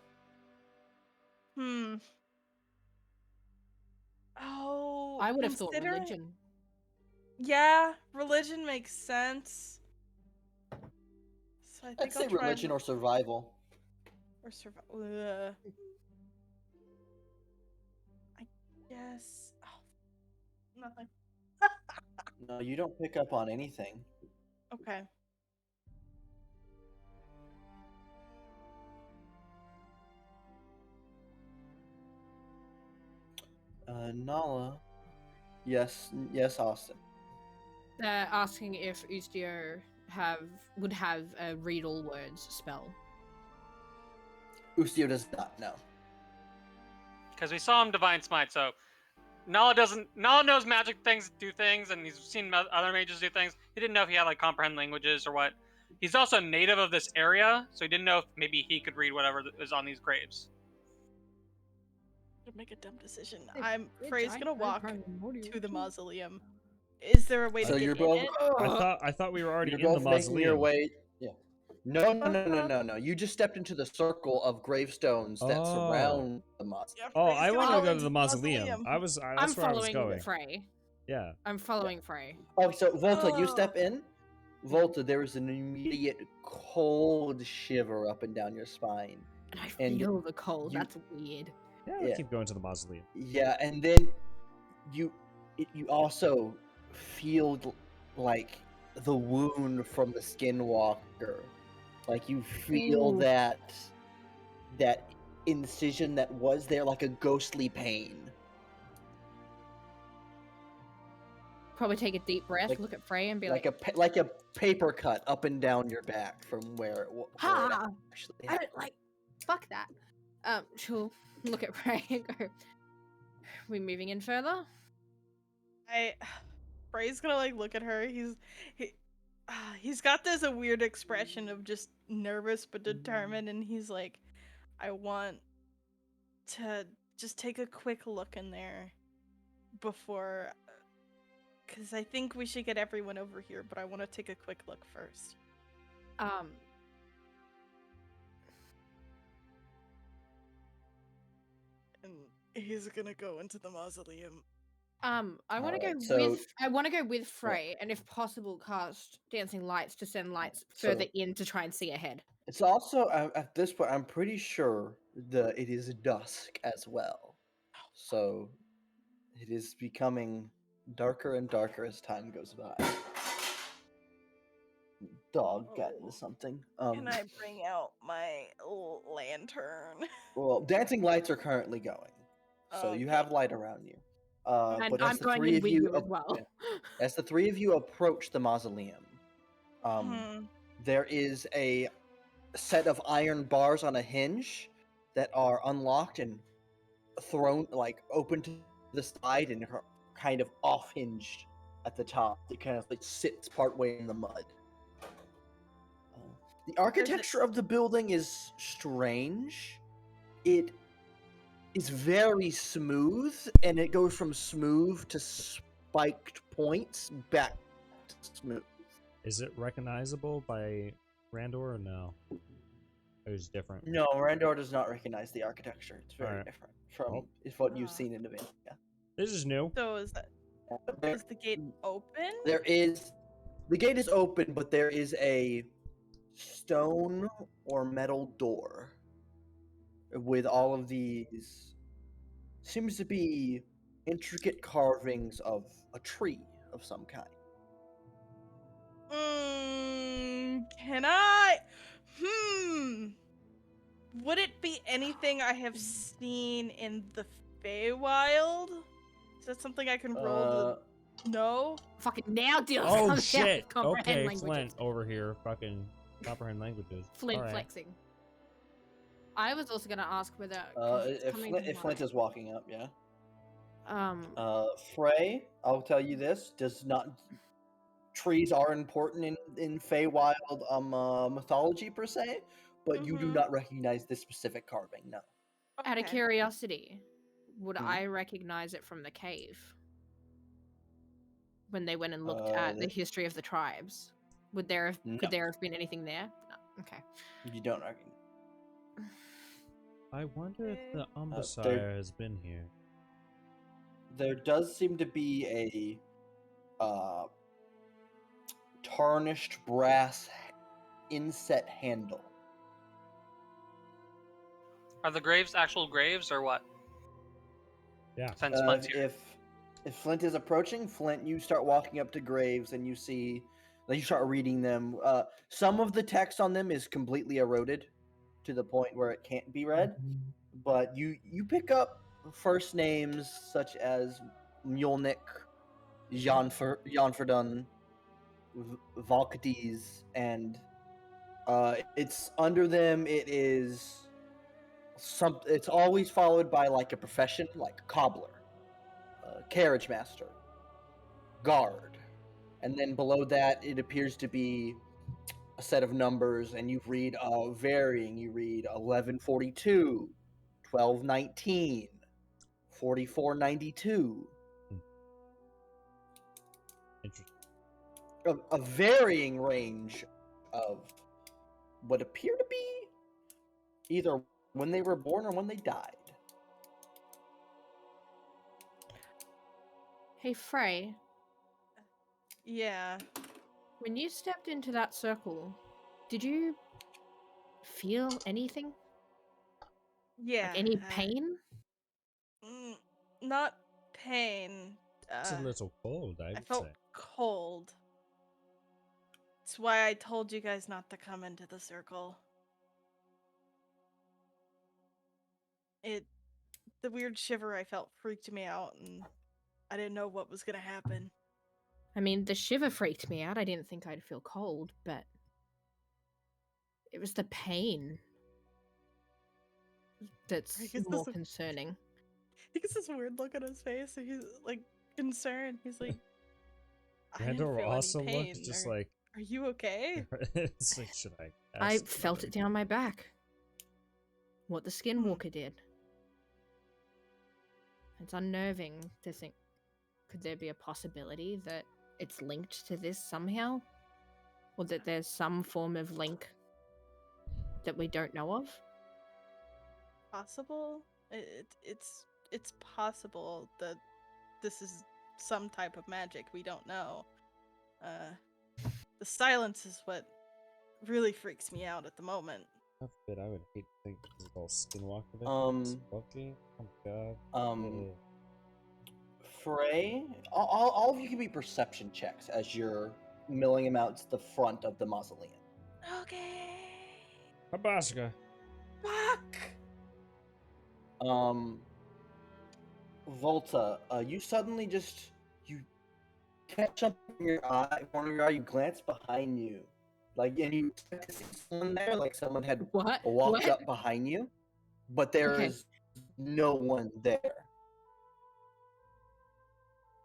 Oh, I would have thought religion. Yeah, religion makes sense. So I think I'd say I'll try religion or survival. or survival. I guess. Oh, nothing. No, you don't pick up on anything. Okay. Nala. Yes, Austin. They're asking if Ustio would have a read all words spell. Ustio does not know. Because we saw him Divine Smite, so Knoll knows magic things do things, and he's seen other mages do things. He didn't know if he had like comprehend languages or what. He's also native of this area, so he didn't know if maybe he could read whatever is on these graves. Make a dumb decision. Frey's gonna walk to the mausoleum. Is there a way So to you're get in both. it? I thought we were already You're in the both making mausoleum. your way. Yeah. No. You just stepped into the circle of gravestones that surround the mausoleum. Oh, I Frey's want to gonna go go to the into mausoleum. mausoleum. That's I'm where I was following going. Frey. Yeah. I'm following Frey. Oh, so Volta, you Oh. step in. Volta, there is an immediate cold shiver up and down your spine. And I And feel the cold. you- That's weird. Yeah, Yeah. keep going to the mausoleum. Yeah, and then you also feel like the wound from the skinwalker. Like you feel Ooh. that incision that was there, like a ghostly pain. Probably take a deep breath, Like- look at Frey, and be Like like, a paper cut up and down your back from where it "Ha! actually I happened. don't like. Fuck that." She'll look at Frey and go, "We moving in further?" Frey's gonna like look at her. He's got this a weird expression of just nervous but determined, and he's like, I want to just take a quick look in there before, because I think we should get everyone over here, but I want to take a quick look first. And he's gonna go into the mausoleum. I want to Alright, go with. I want to go with Frey, and if possible, cast dancing lights to send lights further So- in to try and see ahead. It's also at this point, I'm pretty sure that it is dusk as well. So it is becoming darker and darker as time goes by. Dog got into something. Can I bring out my lantern? Well, dancing lights are currently going, so you have light around you. And But I'm as the going three in of with you, you as well. as the three of you approach the mausoleum, there is a set of iron bars on a hinge that are unlocked and thrown like open to the side and are kind of off hinged at the top. It kind of like sits partway in the mud. The architecture of the building is strange. It is very smooth, and it goes from smooth to spiked points back to smooth. Is it recognizable by Randor or no? It was different. No, Randor does not recognize the architecture. It's very Alright. different from Oh. what you've seen in the video. This is new. So is that There, is the gate open? the gate is open, but there is a stone or metal door with all of these. Seems to be intricate carvings of a tree of some kind. Can I? Would it be anything I have seen in the Feywild? Is that something I can roll to know? Fucking now deal. Oh somehow shit! comprehend Okay, languages. Flint over here, fucking comprehend languages. Flint Alright. flexing. I was also gonna ask whether 'cause it's coming If Flint is walking up, yeah. light. Frey, I'll tell you this: does not. Trees are important in Feywild mythology per se, but you do not recognize this specific carving. No. Out of Okay. curiosity, would Mhm. I recognize it from the cave? When they went and looked Uh, at the the- history of the tribes, could there have been anything there? No. Okay. You don't recognize. I wonder if the there- Umbasire has been here. There does seem to be a tarnished brass inset handle. Are the graves actual graves or what? Yeah. Since Flint's here. If Flint is approaching, Flint, you start walking up to graves and you see, like, you start reading them. Some of the text on them is completely eroded to the point where it can't be read, but you pick up first names such as Mjolnir, Janferdun, Valkades, and it's under them. It is it's always followed by like a profession, like cobbler, carriage master, guard, and then below that it appears to be a set of numbers, and you read varying. You read 1142, 1219, 4492. Interesting. A varying range of what appear to be either when they were born or when they died. Hey Frey, Yeah. when you stepped into that circle, did you feel anything? Yeah. Like any pain? Not pain. It's a little cold, I I would felt say. cold. That's why I told you guys not to come into the circle. The weird shiver I felt freaked me out, and I didn't know what was gonna happen. I mean, the shiver freaked me out. I didn't think I'd feel cold, but it was the pain that's more concerning. He gets this weird look on his face, and he's like concerned. He's like, I didn't Randor feel also any pain. looks just Are like. you okay? It's like, should I? I ask felt another- it down my back. What the skinwalker did. It's unnerving to think, could there be a possibility that it's linked to this somehow? Or that there's some form of link that we don't know of? Possible. It's possible that this is some type of magic we don't know. The silence is what really freaks me out at the moment. God forbid, I would hate to think this is all skinwalker. Okay. Oh my god. Frey, all of you can be perception checks as you're milling him out to the front of the mausoleum. Okay. Habaska. Fuck. Volta, you suddenly you catch something in your eye, corner of your eye, you glance behind you. Like, and you expect to see someone there, like someone had walked up behind you, but there is no one there.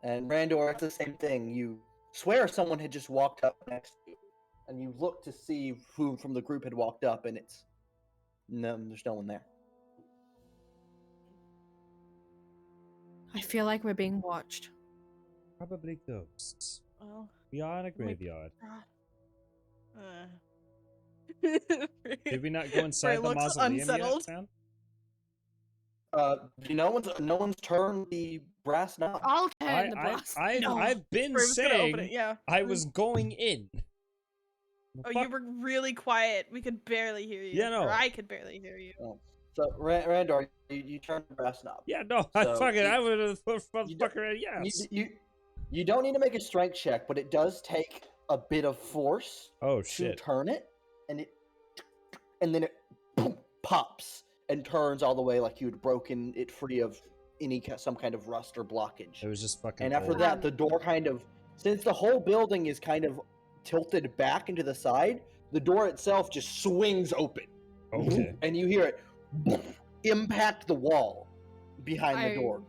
And Randor, it's the same thing. You swear someone had just walked up next to you, and you look to see who from the group had walked up, and there's no one there. I feel like we're being watched. Probably ghosts. Well, We are in a graveyard. Did we not go inside the looks mausoleum unsettled. yet, man? No one's turned the brass knob. I'll turn the brass. I've been Frey was gonna open saying it, yeah. I was going in. Oh, you were really quiet. We could barely hear you. Yeah, no. Or I could barely hear you. Oh. So, Randor, you turned the brass knob. Yeah, no, So I would have you fucker yes. You don't need to make a strength check, but it does take a bit of force Oh to shit. turn it, and then it boom, pops and turns all the way like you'd broken it free of some kind of rust or blockage. It was just fucking And after old. that, the door kind of, since the whole building is kind of tilted back into the side, the door itself just swings open. Okay. And you hear it impact the wall behind the door,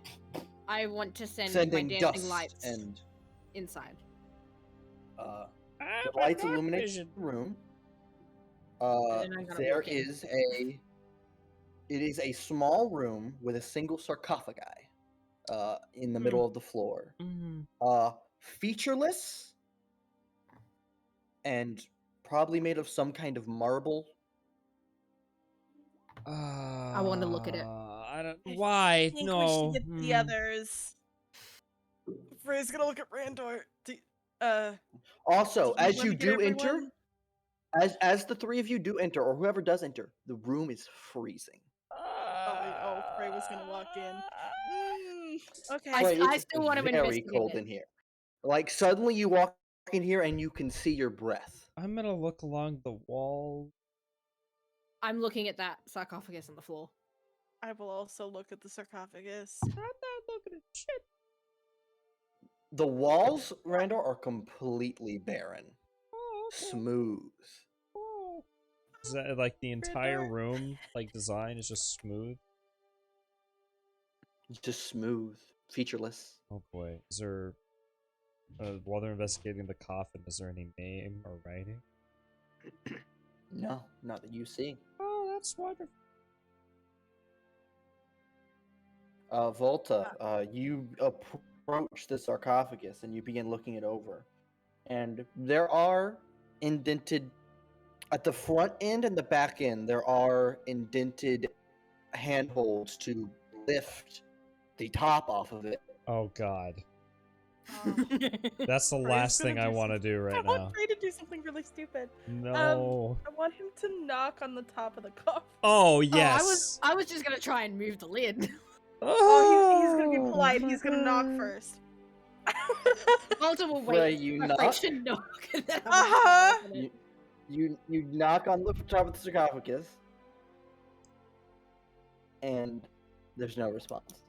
I want to send my sending dancing dust lights and inside. the lights illuminate the room. And I gotta There walk in. is it is a small room with a single sarcophagi in the middle of the floor. Featureless and probably made of some kind of marble. I want to look at it. I don't. Why? I think No. we should get the others. Frey's gonna look at Randor. Also, Do you as wanna you get do enter, everyone? as the three of you do enter, or whoever does enter, the room is freezing. Oh, Frey was gonna walk in. Okay. Frey, I it's still want to very investigate cold it. in here. Like suddenly you walk in here and you can see your breath. I'm gonna look along the wall. I'm looking at that sarcophagus on the floor. I will also look at the sarcophagus. I'm not looking at shit. The walls, Randor, are completely barren. Oh, okay. Smooth. Oh. Is that like the entire Randor. room, like design, is just smooth? Just smooth. Featureless. Oh boy. Is there, while they're investigating the coffin, is there any name or writing? No, not that you see. Oh, that's wonderful. Volta, you approach the sarcophagus and you begin looking it over. And there are indented, at the front end and the back end, there are indented handholds to lift the top off of it. Oh god. Oh. That's the Frey's last gonna thing do I want to do I right want now. Frey to do something really stupid. No. I want him to knock on the top of the coffin. Oh, Oh, yes. I was just gonna try and move the lid. Oh, he's gonna be polite. He's gonna knock first. Walter will wait. Frey, you for knock. Frey to knock, and then Uh-huh. I'm gonna open it. You knock on the top of the sarcophagus, and there's no response.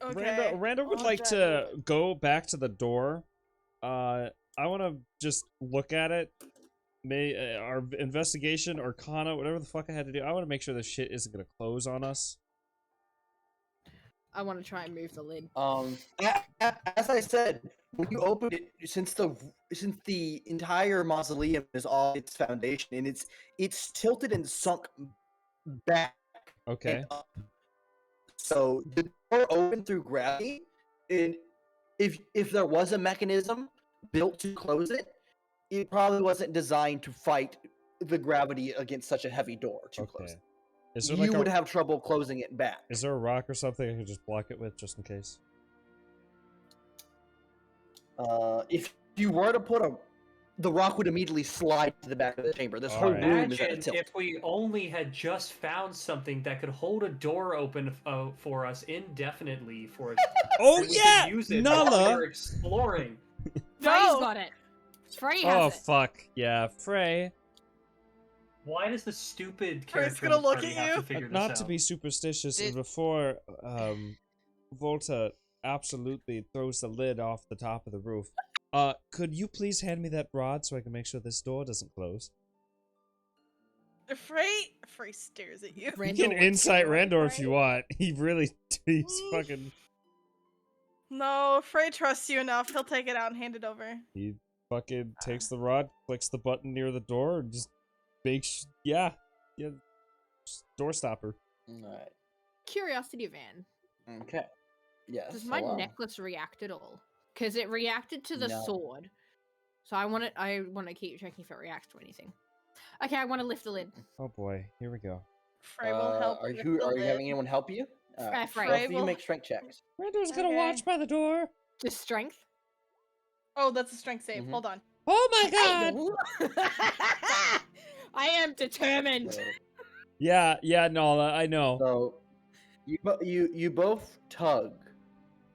Okay. Randall would All like done. to go back to the door. I want to just look at it. Our investigation, Arcana, whatever the fuck I had to do. I want to make sure this shit isn't gonna close on us. I want to try and move the lid. As I said, when you open it, since the entire mausoleum is on its foundation and it's tilted and sunk back. Okay. And up. So the door opened through gravity, and if there was a mechanism built to close it, it probably wasn't designed to fight the gravity against such a heavy door to close it. Is there You like would have trouble closing it back. Is there a rock or something I can just block it with, just in case? If you were to put the rock would immediately slide to the back of the chamber. This whole Alright. room is at a Imagine tilt. if we only had just found something that could hold a door open for us indefinitely for us. Oh and we yeah, could use it while we Nala. were exploring. Frey's got it. Frey has Oh it. fuck yeah, Frey. Why does the stupid Frey's character gonna in the look party at have you. to figure Not this to out? be superstitious, Did- before Volta absolutely throws the lid off the top of the roof. Could you please hand me that rod so I can make sure this door doesn't close? Frey stares at you. You Randall can would insight stare at Randor if Frey. you want. He really, he's fucking. No, Frey trusts you enough. He'll take it out and hand it over. He fucking takes the rod, clicks the button near the door, and just makes yeah, just door stopper. Alright. Curiosity van. Okay. Yes. Does my hello. necklace react at all? Because it reacted to the No. sword. So I want to keep checking if it reacts to anything. Okay, I want to lift the lid. Oh boy, here we go. Frey will help. Are lift you the are you having lid. anyone help you? Frey. Both of will- you make strength checks. Rando's gonna Okay. watch by the door. Just strength. Oh, that's a strength save. Mhm. Hold on. Oh my god! I am determined. So, Yeah, Nala, I know. so you both tug,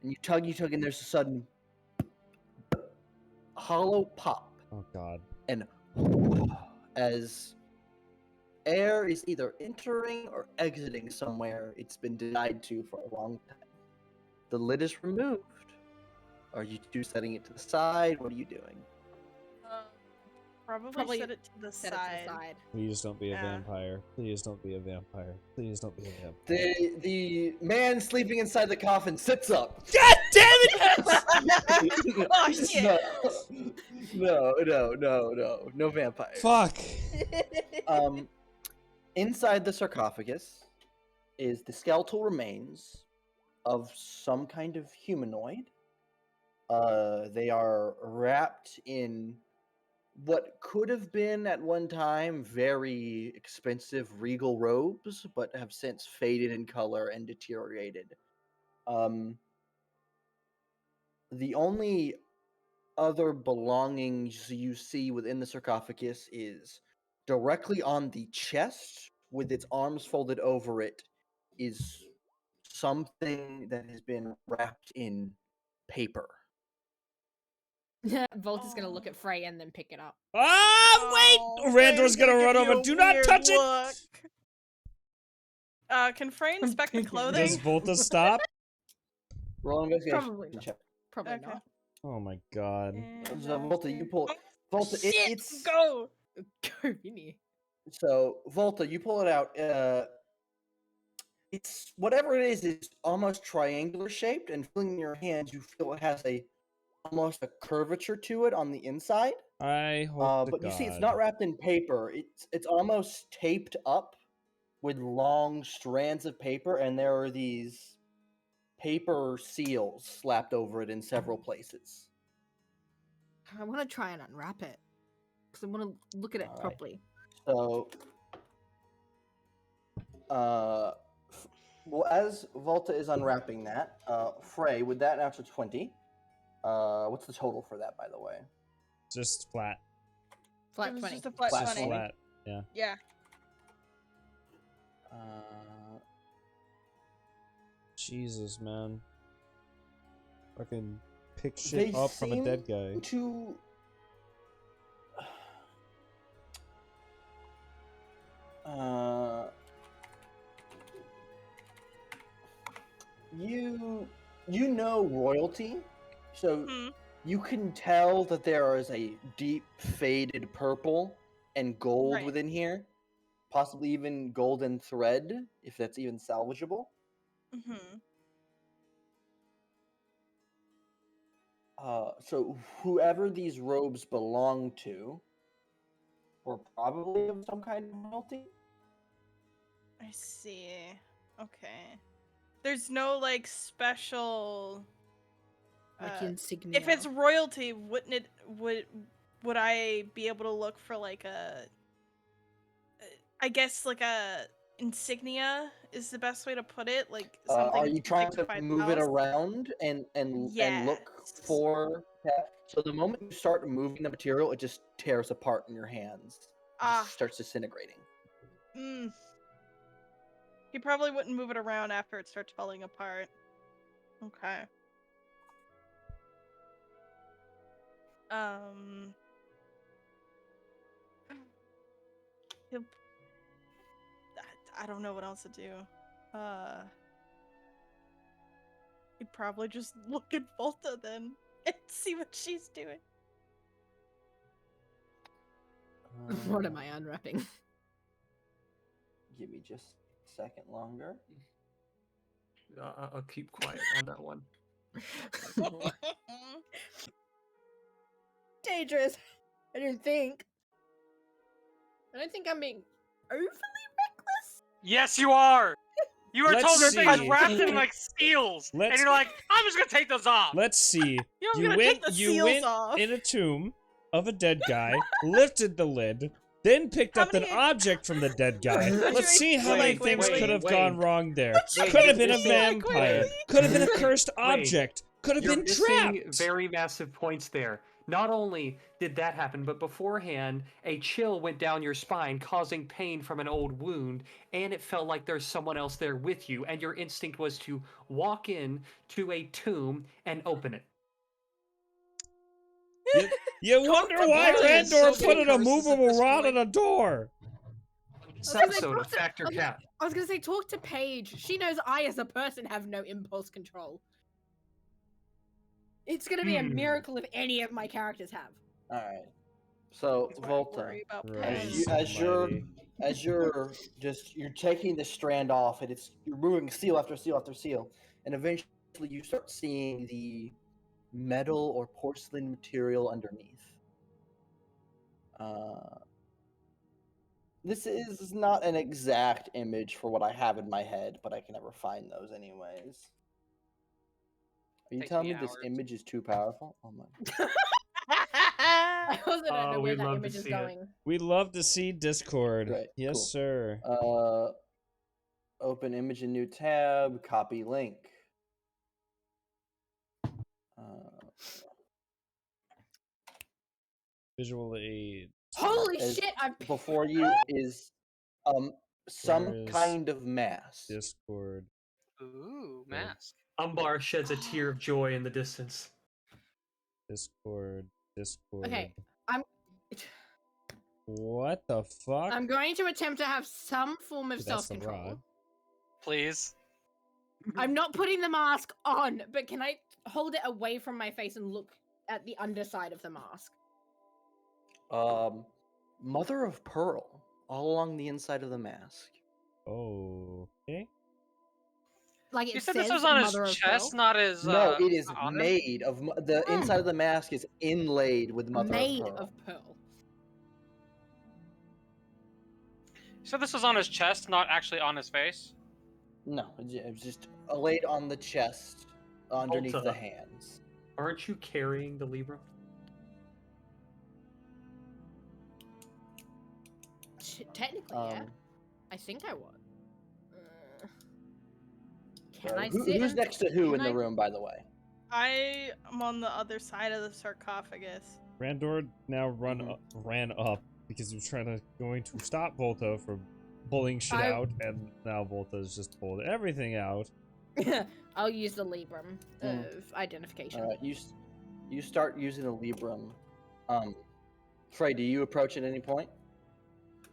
and you tug, and there's a sudden hollow pop, Oh god. and as air is either entering or exiting somewhere it's been denied to for a long time. The lid is removed. Are you two setting it to the side? What are you doing? Probably set it to the Set side. it to the side. Please don't be a Yeah. vampire. Please don't be a vampire. Please don't be a vampire. The man sleeping inside the coffin sits up. God damn it! Oh shit! No vampires. Fuck. Inside the sarcophagus is the skeletal remains of some kind of humanoid. They are wrapped in what could have been at one time very expensive regal robes, but have since faded in color and deteriorated. The only other belongings you see within the sarcophagus is directly on the chest, with its arms folded over it, is something that has been wrapped in paper. Volta's gonna look at Frey and then pick it up. Ah, wait! Randor's gonna run over. Do not touch it! Can Frey inspect the Does clothing? Volta stop? Roll an investigation Probably not. check. Probably Okay. not. Oh my god. So Volta, you pull. Volta, Shit, it's go. Go, Vinny. so Volta, you pull it out. It's whatever it is almost triangular shaped, and feeling in your hands, you feel it has almost a curvature to it on the inside. I hope to But you see, it's God. not wrapped in paper. It's almost taped up with long strands of paper, and there are these paper seals slapped over it in several places. I want to try and unwrap it because I want to look at it Alright. properly. So, well, as Volta is unwrapping that, Frey, with that natural 20, what's the total for that, by the way? Just flat. Flat It was 20. just a flat Flat Just 20. flat. Yeah. Yeah. Jesus, man. Fucking pick They shit up from a seem dead guy. to you know royalty, so Hmm. you can tell that there is a deep faded purple and gold Right. within here, possibly even golden thread, if that's even salvageable. Mm-hmm. So whoever these robes belong to were probably of some kind of royalty. I see. Okay. There's no like special. Like uh, insignia. If it's royalty, wouldn't it would I be able to look for like I guess like a insignia is the best way to put it, like something Are you trying to signify the move it house? around and look Yes. for that? So the moment you start moving the material, it just tears apart in your hands. It Ah. just starts disintegrating. Mm. He probably wouldn't move it around after it starts falling apart. Okay. He'll- I don't know what else to do. He'd probably just look at Volta then and see what she's doing. What am I unwrapping? Give me just a second longer. I'll keep quiet on that one. Dangerous. I don't think I'm being overly reckless. Yes, you are. You were Let's told your things see. wrapped in like seals, and Let's- you're like, I'm just gonna take those off. Let's see. You're You gonna went take the you seals went off. in a tomb of a dead guy, lifted the lid, then picked How up an many- object from the dead guy. Let's see how many Wait, things wait, could have wait. gone wrong there. Wait, Could have been a you're missing- vampire. Could have been a cursed object. Could have You're been missing trapped. very massive points there. Not only did that happen, but beforehand, a chill went down your spine, causing pain from an old wound, and it felt like there's someone else there with you, and your instinct was to walk in to a tomb and open it. You wonder why Paige, Randor so put many an curses at immovable this rod point. on a door. This I was episode gonna of say, Factor talk to- Cap. I was gonna say, talk to Paige. She knows I, as a person, have no impulse control. It's gonna be a miracle if any of my characters have. All right. So That's why I Volta, worry about Right. Paige. as you're taking the strand off, and you're removing seal after seal after seal, and eventually you start seeing the metal or porcelain material underneath. This is not an exact image for what I have in my head, but I can never find those anyways. Are you Takes telling me me this hours. image is too powerful? Oh my. I also don't know where we'd that love to image is see it. going. We love to see Discord. Great, Yes, cool. sir. Open image in new tab, copy link. Visual aid. Holy As shit! I'm Before you is some Where is kind of mask. Discord. Ooh, mask. Umbar sheds a tear of joy in the distance. Discord. okay. I'm. What the fuck? I'm going to attempt to have some form of Dude, that's the self-control. rod. Please. I'm not putting the mask on, but can I hold it away from my face and look at the underside of the mask? Mother of pearl all along the inside of the mask. Oh, okay. Like it You said says this was on his Mother of chest, Pearl? not his. No, it is on him? made of the inside of the mask is inlaid with mother Made of pearl. of pearl. You said this was on his chest, not actually on his face. No, it's just laid on the chest underneath Volta. the hands. Aren't you carrying the Libra? Technically, yeah. I think I was. Can I who's sit? next to who in can the I- room, by the way? I am on the other side of the sarcophagus. Randor now ran up because he was going to stop Volta from pulling shit I- out, and now Volta's just pulled everything out. I'll use the Librum Mm. of identification. All right, you start using the Librum. Frey, do you approach at any point?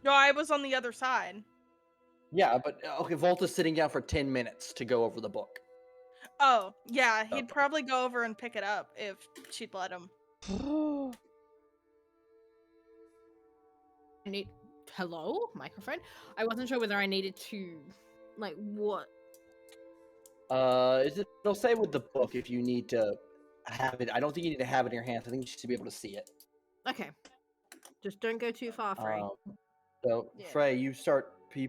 No, I was on the other side. Yeah, but okay, Volta's sitting down for 10 minutes to go over the book. Oh, yeah, he'd Okay. probably go over and pick it up if she'd let him. I need hello microphone. I wasn't sure whether I needed to, like, what. It'll say with the book if you need to have it. I don't think you need to have it in your hands. I think you should be able to see it. Okay, just don't go too far, Frey. So Yeah. Frey, you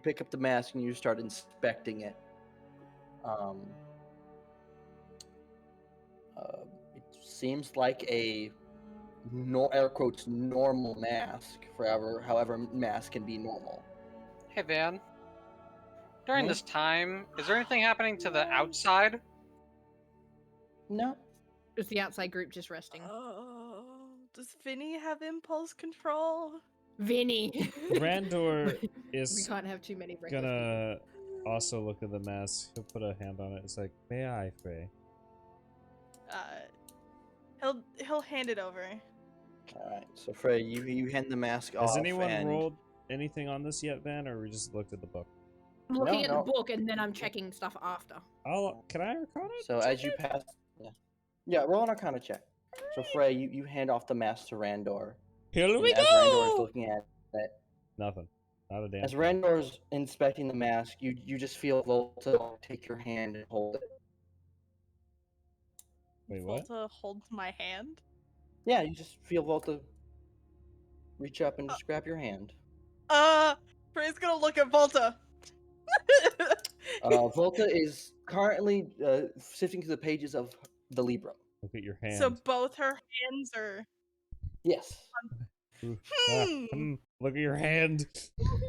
pick up the mask and you start inspecting it. It seems like a air quotes normal mask. However, mask can be normal. Hey, Van. During Hmm? this time, is there anything happening to the outside? No. Is the outside group just resting? Oh, does Vinny have impulse control? Vinny. Randor we is can't have too many reckless gonna also look at the mask. He'll put a hand on it. It's like, may I, Frey? He'll hand it over. All right. So Frey, you hand the mask off. Has anyone and... rolled anything on this yet, Van, or we just looked at the book? I'm looking at No. the book and then I'm checking stuff after. Can I Arcana? So as you pass, yeah, roll an Arcana check. So Frey, you hand off the mask to Randor. Here and we as Randor is go! looking at it, Nothing. Not a damn as thing. Randor's inspecting the mask, you just feel Volta take your hand and hold it. Wait, what? Volta holds my hand. Yeah, you just feel Volta reach up and just grab your hand. Frey's gonna look at Volta. Volta is currently sifting through the pages of the Libra. Look at your hand. So both her hands are. Yes. Ooh, Hmm. Look at your hand.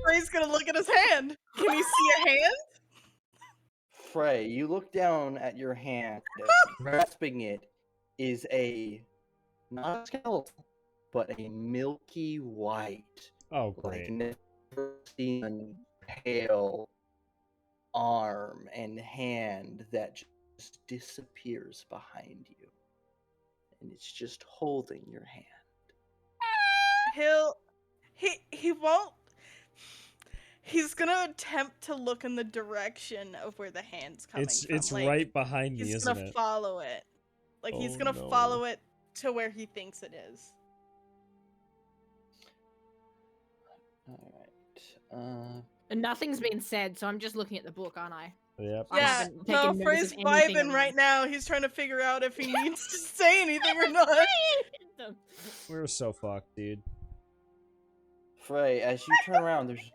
Frey's gonna look at his hand. Can he see a hand? Frey, you look down at your hand. Grasping it is not a skeleton, but a milky white, Oh, great. like never seen pale arm and hand that just disappears behind you, and it's just holding your hand. He won't. He's gonna attempt to look in the direction of where the hand's coming from. It's like, right behind me, he's isn't gonna it? follow it. Like he's Oh, gonna no. follow it to where he thinks it is. Alright. And nothing's been said, so I'm just looking at the book, aren't I? Yep. I Yeah, haven't no, taken notice Frey's of anything vibing right now. He's trying to figure out if he needs to say anything or not. We're so fucked, dude. Frey, as you turn around, there's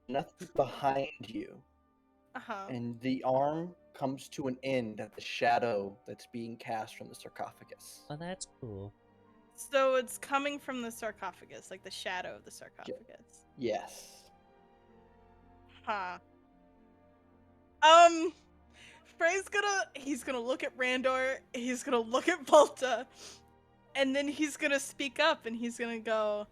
nothing behind you, Uh-huh. and the arm comes to an end at the shadow that's being cast from the sarcophagus. Oh, that's cool. So it's coming from the sarcophagus, like the shadow of the sarcophagus. Yes. Huh. He's gonna look at Randor, he's gonna look at Volta, and then he's gonna speak up and he's gonna go,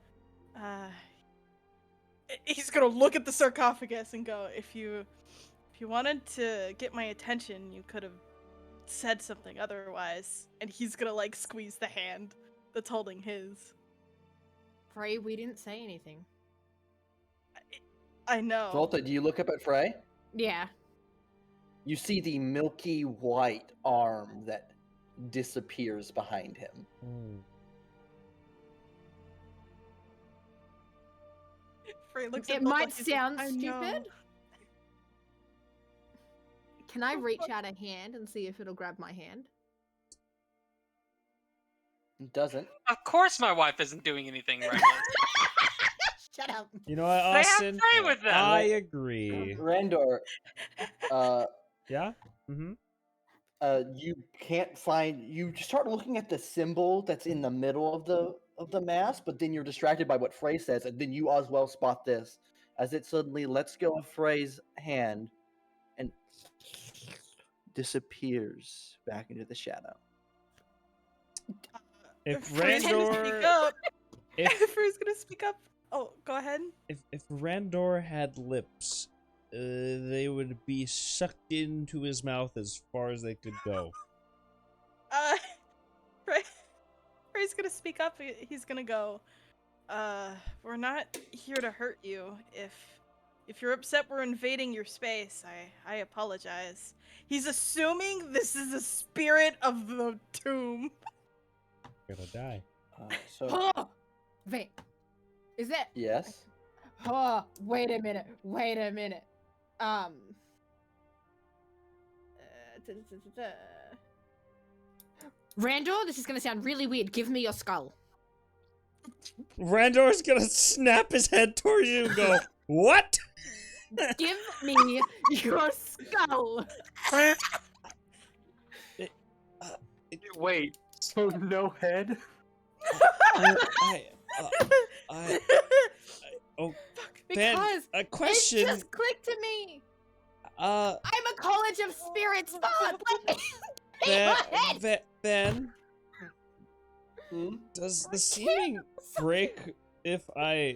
he's gonna look at the sarcophagus and go, if you wanted to get my attention, you could have said something otherwise. And he's gonna like squeeze the hand that's holding his. Frey, we didn't say anything. I know. Volta, do you look up at Frey? Yeah. You see the milky white arm that disappears behind him. Frey looks at It Volta, might he's like, sound "I know." stupid. Can I reach out a hand and see if it'll grab my hand? It doesn't. Of course, my wife isn't doing anything right now. Shut up. You know what, They have Austin? Frey with them. I agree. Randor, Yeah? Mm-hmm. you can't find. You start looking at the symbol that's in the middle of the mass, but then you're distracted by what Frey says, and then you as well spot this as it suddenly lets go of Frey's hand and disappears back into the shadow. If Frey's gonna speak Randor, up. if Frey's gonna speak up. Oh, go ahead. if Randor had lips, they would be sucked into his mouth as far as they could go. Frey's gonna speak up. He's gonna go, we're not here to hurt you. If you're upset we're invading your space, I apologize. He's assuming this is a spirit of the tomb. Gonna die. So Oh! Wait. Is that... yes, Oh, wait a minute. Randor, this is gonna sound really weird. Give me your skull. Randor's gonna snap his head towards you and go, "What?" Give me your skull. Wait, so no head? Because a question. it just clicked to me. I'm a college of spirits. Fuck. Let me pay my head. Ben, does the ceiling break if I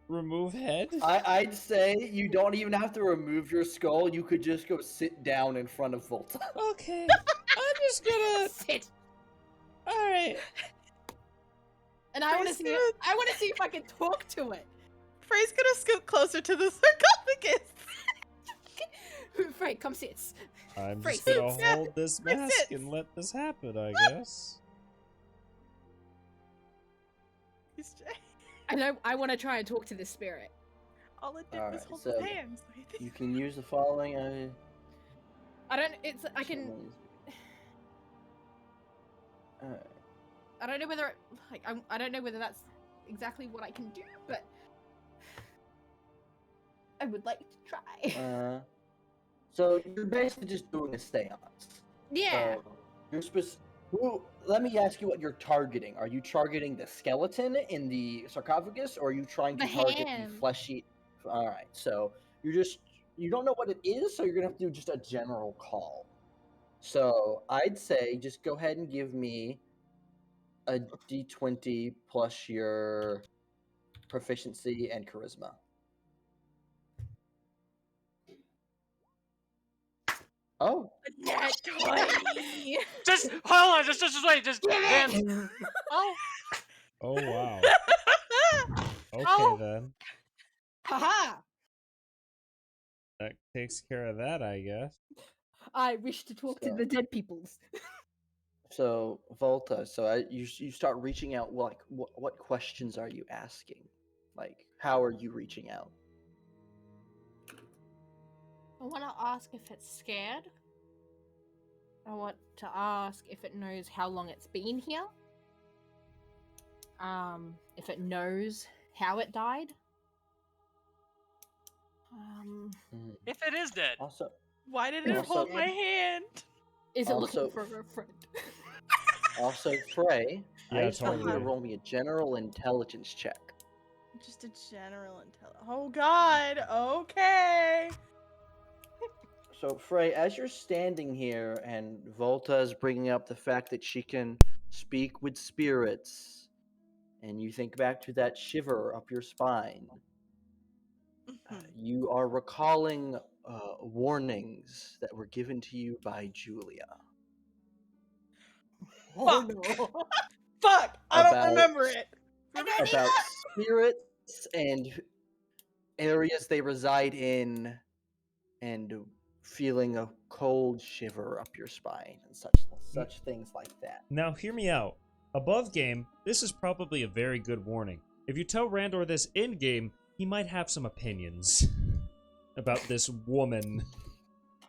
remove head? I'd say you don't even have to remove your skull. You could just go sit down in front of Volta. Okay, I'm just gonna sit. All right. And I want to see. I want to see if I can talk to it. Frey's gonna scoot closer to the sarcophagus. Frey, come sit. I'm Frey, just gonna sit. hold this Frey, mask sit. and let this happen, I guess. I know. I want to try and talk to this spirit. All it did was Alright, hold so his hands. you can use the following. I don't. It's. I can. I don't know whether. I don't know whether that's exactly what I can do, but I would like to try. So you're basically just doing a seance. Yeah. You're Well, let me ask you what you're targeting. Are you targeting the skeleton in the sarcophagus, or are you trying to The target hand. the fleshy? All right, so you don't know what it is, so you're gonna have to do just a general call. So I'd say just go ahead and give me a d20 plus your proficiency and charisma. Oh, Nat 20. Just hold on. Just wait. Just Vance. Oh, Oh wow. Okay Oh. then. Haha! That takes care of that, I guess. I wish to talk to So- the dead peoples. so Volta, you start reaching out. Like, what questions are you asking? Like, how are you reaching out? I want to ask if it's scared. I want to ask if it knows how long it's been here. If it knows how it died. if it is dead. Also, Why did it Also- hold my hand? Is it Also- looking for a friend? also Frey, I Yeah, just want you to totally. roll me a general intelligence check. Just a general intelligence. Oh God. Okay. So, Frey, as you're standing here and Volta is bringing up the fact that she can speak with spirits, and you think back to that shiver up your spine, you are recalling warnings that were given to you by Julia. Oh Fuck. no. Fuck. I don't About- remember it. About spirits and areas they reside in, and feeling a cold shiver up your spine and such things like that. Now hear me out. Above game, this is probably a very good warning. If you tell Randor this in game, he might have some opinions about this woman.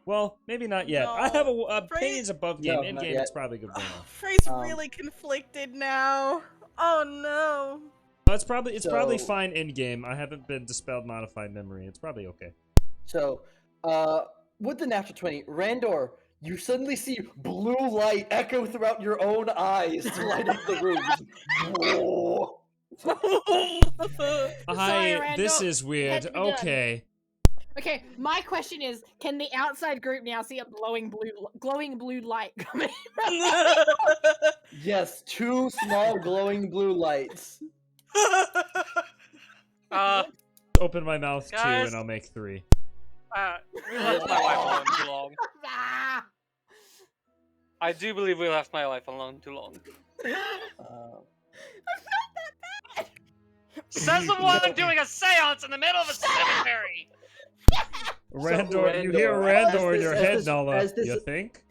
Well, maybe not yet. I have opinions above game. No, In not game, yet. it's probably a good warning. Frey's Um, really conflicted now. Oh no. But it's probably So- fine in game. I haven't been dispelled modified memory. It's probably okay. So, with the natural 20, Randor, you suddenly see blue light echo throughout your own eyes to light up the room. Whoa. Sorry, This Randall. is weird. Had to be done. Okay. Okay, my question is, can the outside group now see a glowing blue light coming? Yes, 2 small glowing blue lights. Open my mouth too, Guys. and I'll make 3. We left my wife alone too long. Ah! I do believe we left my wife alone too long. Says the one doing a seance in the middle of a cemetery. Randor, you hear Randor in your head, Nala. as this- You think?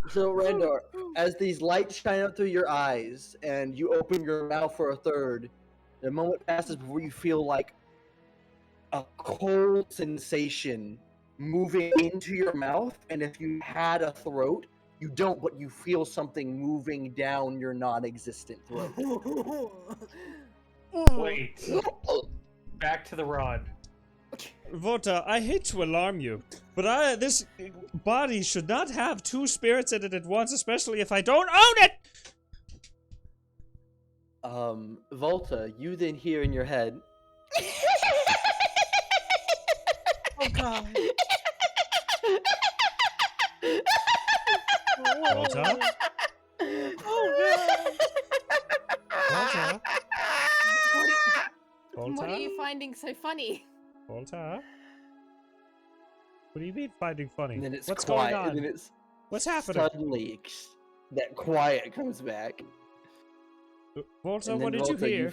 So, Randor, as these lights shine out through your eyes and you open your mouth for a third, the moment passes before you feel like a cold sensation moving into your mouth. And if you had a throat, you don't, but you feel something moving down your non existent throat. Wait. Back to the rod. Vota, I hate to alarm you, but this body should not have 2 spirits in it at once, especially if I don't own it! Volta, you then hear in your head, Oh God. Volta? Oh Volta? What are you Volta? finding so funny? Volta? What do you mean finding funny? and then it's What's quiet, going on? and then it's What's happening? suddenly that quiet comes back. Volta, And what then did you Volta, hear? You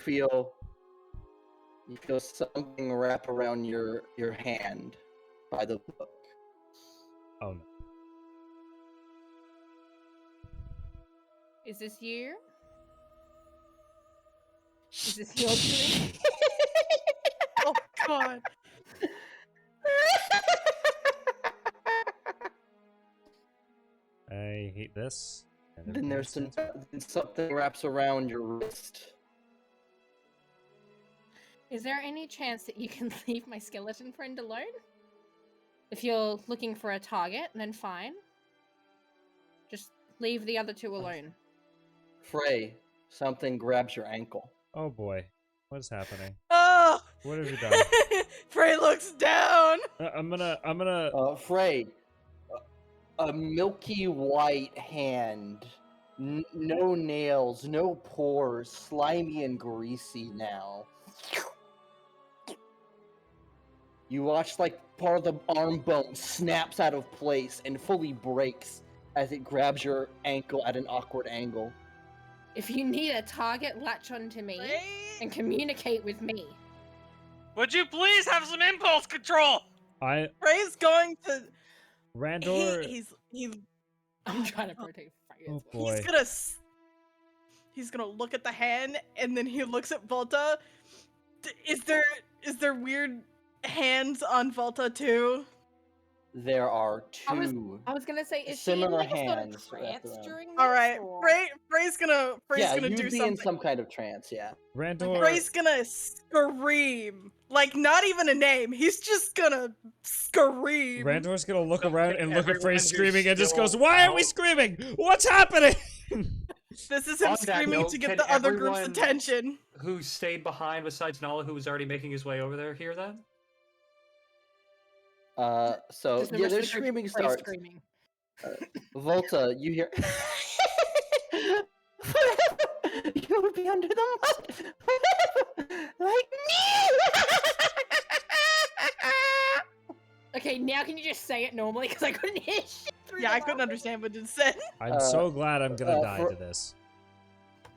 feel something wrap around your hand by the book. Oh no. Is this you? Is this your doing? Oh God. I hate this. and Then there's something wraps around your wrist. Is there any chance that you can leave my skeleton friend alone? If you're looking for a target, then fine. Just leave the other 2 alone. Frey, something grabs your ankle. Oh boy, what is happening? Oh! What have you done? Frey looks down. I'm gonna. Frey, a milky white hand, no nails, no pores, slimy and greasy now. You watch like part of the arm bone snaps out of place and fully breaks as it grabs your ankle at an awkward angle. If you need a target, latch onto me and communicate with me. Would you please have some impulse control? Frey's going to. Randor. I'm trying to protect Frey. Oh boy. He's gonna look at the hand and then he looks at Volta. Is there weird hands on Volta too? There are two. I was gonna say, is similar she in like hands a sort of wrapped trance around. during this? All right, or- Frey's gonna you'd do be something. in some kind of trance, yeah. Randor. Frey's gonna scream, like not even a name. He's just gonna scream. Randor's gonna look So around and look at Frey everyone who's screaming and just still goes, "Why are we out- screaming? What's happening?" This is him On that screaming note, to get can the other group's everyone- attention. Who stayed behind besides Nala, who was already making his way over there, hear that? So Does the yeah, rest their of the group screaming Frey starts. screaming? Volta, you hear? You would be under the mud, like me. Okay, now can you just say it normally? Because I couldn't hear shit through Yeah, the I couldn't mouth. understand what it said. I'm so glad I'm gonna die for- to this.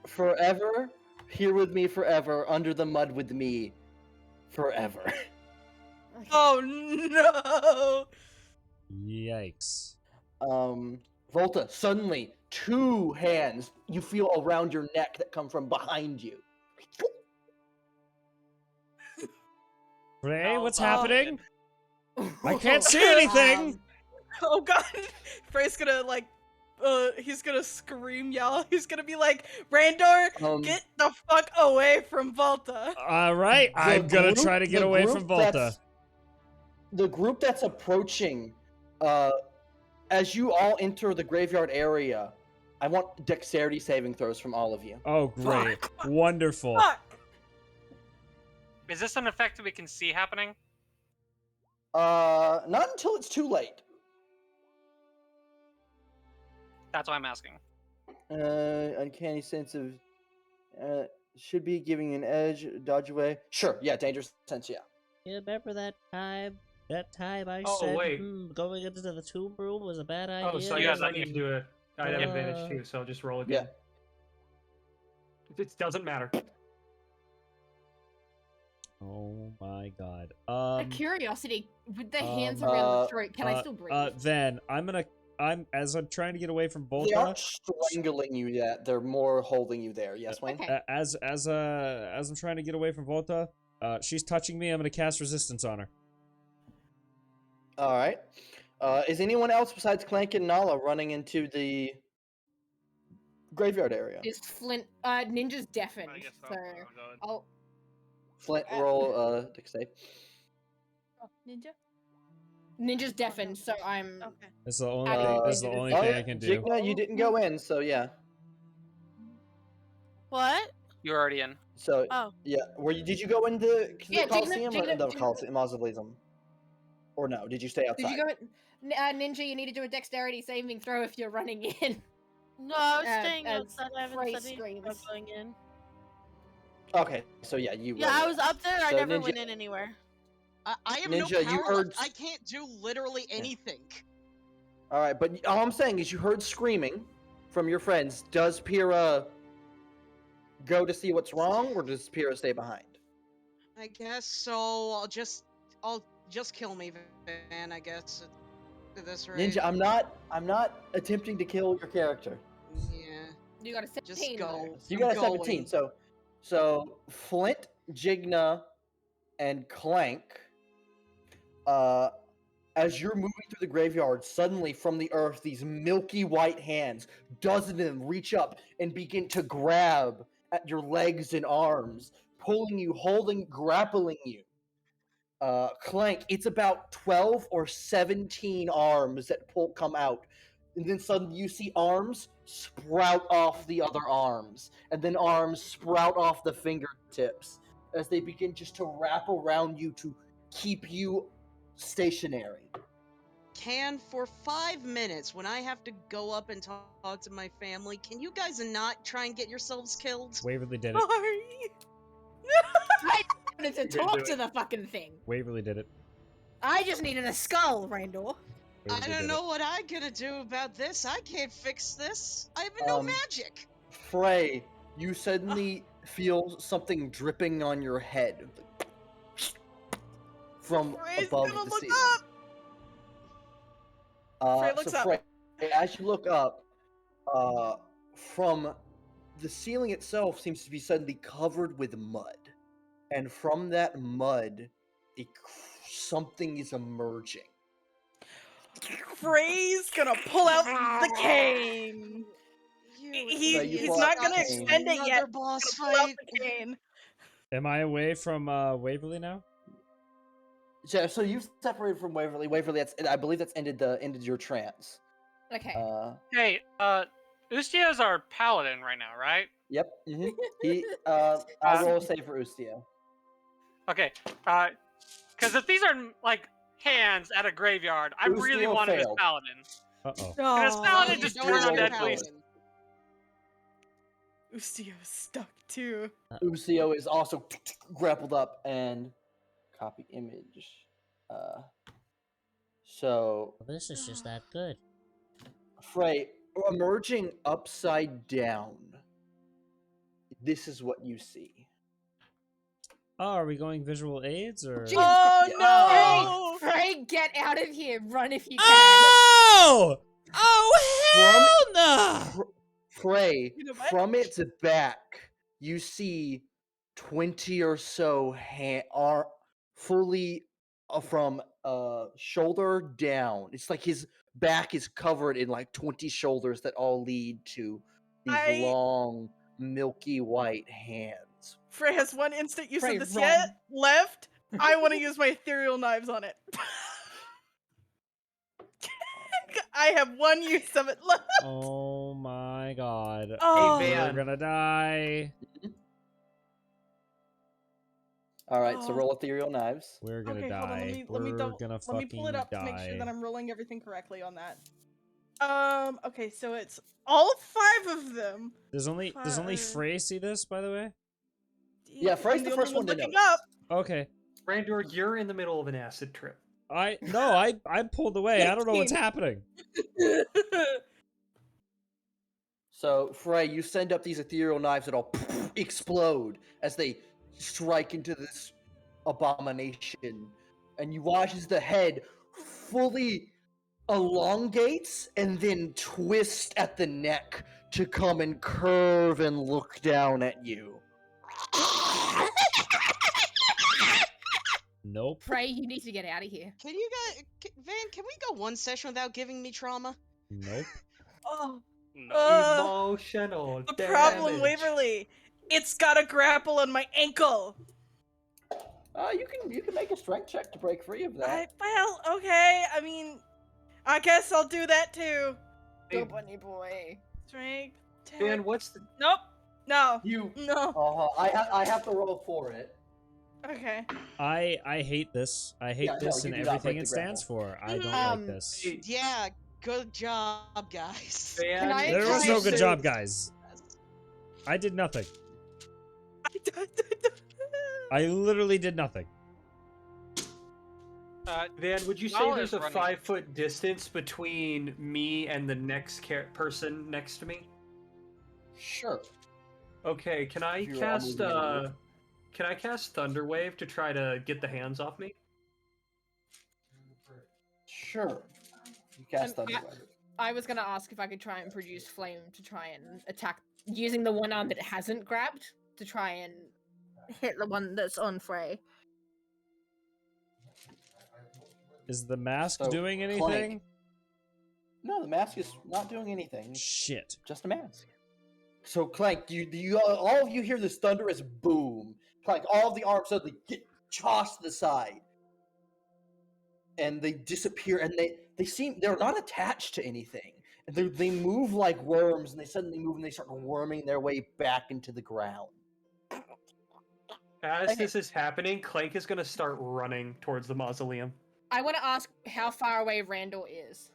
Forever, here with me forever, under the mud with me, forever. Okay. Oh no! Yikes. Volta, suddenly, two hands you feel around your neck that come from behind you. Frey, what's Oh, happening? I can't see anything. Oh god! Frey's gonna like, he's gonna scream, y'all. He's gonna be like, Randor, get the fuck away from Volta. All right, The I'm gonna group- try to get the away group from Volta. that's- The group that's approaching, as you all enter the graveyard area, I want dexterity saving throws from all of you. Oh, great. Wonderful. Fuck! Is this an effect that we can see happening? Not until it's too late. That's why I'm asking. Uncanny sense of, should be giving an edge, dodge away. Sure, yeah, dangerous sense, yeah. You remember that time? That time I Oh, said wait. going into the tomb room was a bad idea? Oh, so You I guys guess I don't need to do it. I have advantage too, so I'll just roll again. It doesn't matter. Oh my god. A curiosity, with the hands around the throat, can I still breathe? Then as I'm trying to get away from They Volta, aren't strangling you yet. They're more holding you there. Yes, Wayne. Okay. as I'm trying to get away from Volta, she's touching me. I'm gonna cast resistance on her. All right. Is anyone else besides Clank and Nala running into the graveyard area? Is Flint, Ninja's deafened, I guess so I'll go ahead. I'll... Flint, roll dex save. Oh, Ninja? Ninja's deafened, so I'm... Okay. That's the only Adding that's the into only this. thing I can do. Jigna, you didn't go in, so yeah. What? You're already in. So Oh. yeah, did you go into the Yeah, Coliseum or Jigna- the Jigna- Mausoleum? Or no? Did you stay outside? Did you go... Ninja, you need to do a dexterity saving throw if you're running in. No, I was staying as outside. I haven't Frey said anything about screams. going in. Okay, so yeah, you. Yeah, I was up there. I So never Ninja- went in anywhere. I have Ninja, no you power. heard- I can't do literally anything. All right, but all I'm saying is you heard screaming from your friends. Does Pyrrha go to see what's wrong, or does Pyrrha stay behind? I guess so. I'll just kill me, Van. I guess at this rate. Ninja, I'm not attempting to kill your character. Yeah. You got a 17. Just go. You I'm got a 17. going. So Flint, Jigna, and Clank, as you're moving through the graveyard, suddenly from the earth, these milky white hands, dozens of them reach up and begin to grab at your legs and arms, pulling you, holding, grappling you. Clank, it's about 12 or 17 arms that come out, and then suddenly you see arms sprout off the other arms, and then arms sprout off the fingertips as they begin just to wrap around you to keep you stationary. Can for 5 minutes, when I have to go up and talk to my family, can you guys not try and get yourselves killed? Waverly did it. Sorry. I wanted to You can talk do to it. the fucking thing. Waverly did it. I just needed a skull, Randor. I Waverly don't did know what I'm gonna do about this. I can't fix this. I have no magic. Frey, you suddenly feel something dripping on your head from Frey's above gonna the look ceiling. up. Frey looks up. Frey, as you look up, from the ceiling itself seems to be suddenly covered with mud, and from that mud, something is emerging. Frey's gonna pull out the cane. So you He's pull not out gonna the cane. extend it yet. Another boss He's gonna pull out fight. the cane. Am I away from Waverly now? Yeah, so you've separated from Waverly. Waverly, I believe that's ended your trance. Okay. Hey, Ustio's our paladin right now, right? Yep. Mm-hmm. I'll roll a save for Ustio. Okay, because if these are like hands at a graveyard, I really Ustio wanted his failed. paladin. Uh-oh. And his Oh, paladin you just don't turn have a undead, paladin. please. Ustio's stuck too. Ustio is also grappled up and copy image. So This is just that good. Frey, emerging upside down. This is what you see. Oh, are we going visual aids or? Jesus Oh no! Frey, get out of here! Run if you can. Oh! Oh, hell no! Frey, You know what? from its back, you see 20 or so are fully from shoulder down. It's like his back is covered in like 20 shoulders that all lead to these long, milky white hands. Frey has one instant use Frey, of this run. yet left. I want to use my ethereal knives on it. I have one use of it left. Oh my god. Oh. Hey, We're Van. gonna die. All right, so Oh. roll ethereal knives. We're gonna Okay, die. hold on. Let me We're double, gonna let me fucking pull it up die. to make sure that I'm rolling everything correctly on that. Okay, so it's all 5 of them. Does only Fire. Frey see this, by the way? Yeah, Frey's I'm the only first one to looking notice. up. Okay. Randor, you're in the middle of an acid trip. I pulled away. I don't know what's 15. happening. So, Frey, you send up these ethereal knives that all explode as they strike into this abomination. And you watch as the head fully elongates and then twist at the neck to come and curve and look down at you. Nope. Frey, you need to get out of here. Can you guys, Van? Can we go one session without giving me trauma? Nope. Oh, No. Emotional the damage. problem, Waverly. It's got a grapple on my ankle. You can make a strength check to break free of that. Well, okay. I mean, I guess I'll do that too. Hey, bunny boy. Strength. Van, what's the... Nope. No. You. No. I have to roll for it. Okay. I hate this. I hate Yeah, no, this you and do not everything break it the stands for. I don't Um, like this. Hey, Yeah, good job, guys. Van, Can I- There was no good say- job, guys. I did nothing. I literally did nothing. Van, would you say Knoll there's is a running. 5-foot distance between me and the next person next to me? Sure. Okay, can I If you're cast unmoving at all. can I cast Thunderwave to try to get the hands off me? Sure. You cast And I- Thunderwave. I was gonna ask if I could try and produce flame to try and attack using the one arm that it hasn't grabbed to try and hit the one that's on Frey. Is the mask So, doing Clank. anything? No, the mask is not doing anything. Shit. Just a mask. So Clank, all of you hear this thunderous boom. Clank, all of the arms suddenly get tossed to the side, and they disappear. And they're not attached to anything. They move like worms, and they suddenly move, and they start worming their way back into the ground. As this is happening, Clank is going to start running towards the mausoleum. I want to ask how far away Randall is.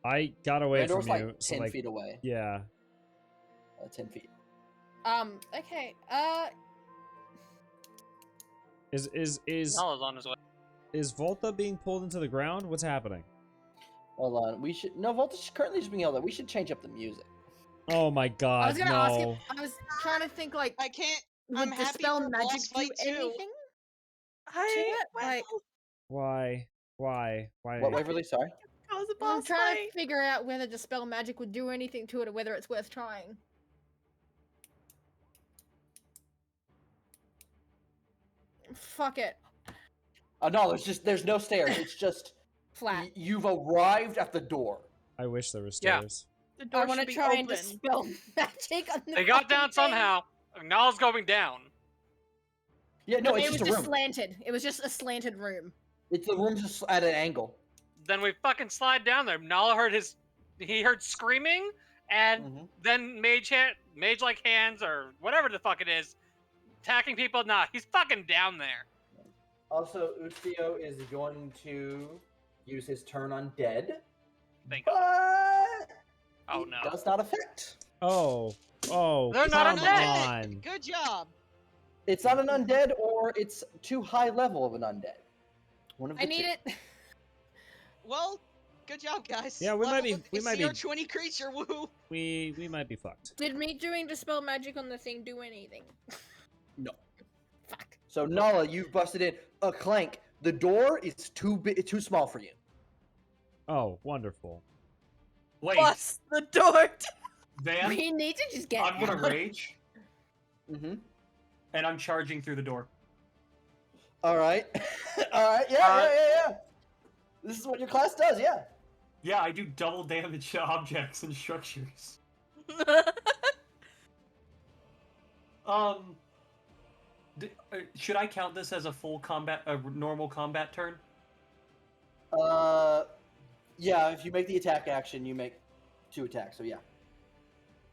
I got away Randall's from you. like so 10 like, feet away. Yeah. 10 feet. Okay. Is Nolla's on his way. Is Volta being pulled into the ground? What's happening? Hold on. We should. No, Volta's currently just being held up. We should change up the music. Oh my god, I was gonna ask him. no. I was trying to think like, I can't. would I'm happy dispel for a magic boss do fight too. anything? Well, Why? What, Waverly? Sorry? that was a I'm boss trying fight. to figure out whether dispel magic would do anything to it or whether it's worth trying. Fuck it. No, there's no stairs. It's just Flat. you've arrived at the door. I wish there was Yeah. stairs. The door I want should to be try and open. dispel magic on the They got fucking down thing. somehow. Nolla's going down. Yeah, no, it it's was just a room. slanted. It was just a slanted room. It's the room's just at an angle. Then we fucking slide down there. Nalla heard he heard screaming, and Mhm. then mage-like hands or whatever the fuck it is, attacking people. Nah, he's fucking down there. Also, Utsio is going to use his turn on dead, Thank but Oh it no. does not affect. Oh, They're not come undead. on. Good job. It's not an undead, or it's too high level of an undead. One of the I need two. it. Well, good job, guys. Yeah, we might be- Level we with might be- CR20 creature. Woo. We might be fucked. Did me doing dispel magic on the thing do anything? No. Fuck. So Nala, you've busted in. Clank, the door is too small for you. Oh, wonderful. Wait, Bust the door. Van, We need to just get I'm gonna out. rage, Mm-hmm. and I'm charging through the door. All right. All right. Yeah. This is what your class does. Yeah. Yeah, I do double damage to objects and structures. Should I count this as a normal combat turn? Yeah. If you make the attack action, you make 2 attacks. So yeah.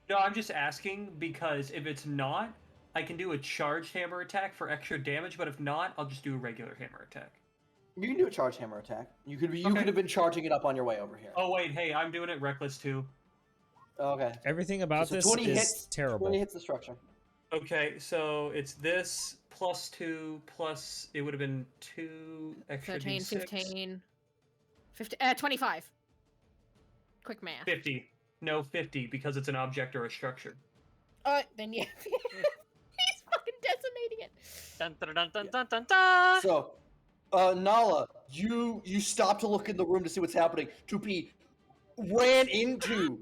No, I'm just asking because if it's not, I can do a charged hammer attack for extra damage, but if not, I'll just do a regular hammer attack. You can do a charge hammer attack. You could Okay. have been charging it up on your way over here. Oh wait, hey, I'm doing it reckless too. Okay. Everything about So this 20 is hits. terrible. 20 hits the structure. Okay, so it's this plus 2 plus it would have been 2 extra 13, d6. 15, 25. Quick math. 50. No, 50 because it's an object or a structure. Then yeah. He's fucking decimating it. Dun, dun, dun, dun, dun, dun, dun. So, Nala, you stop to look in the room to see what's happening. To be ran into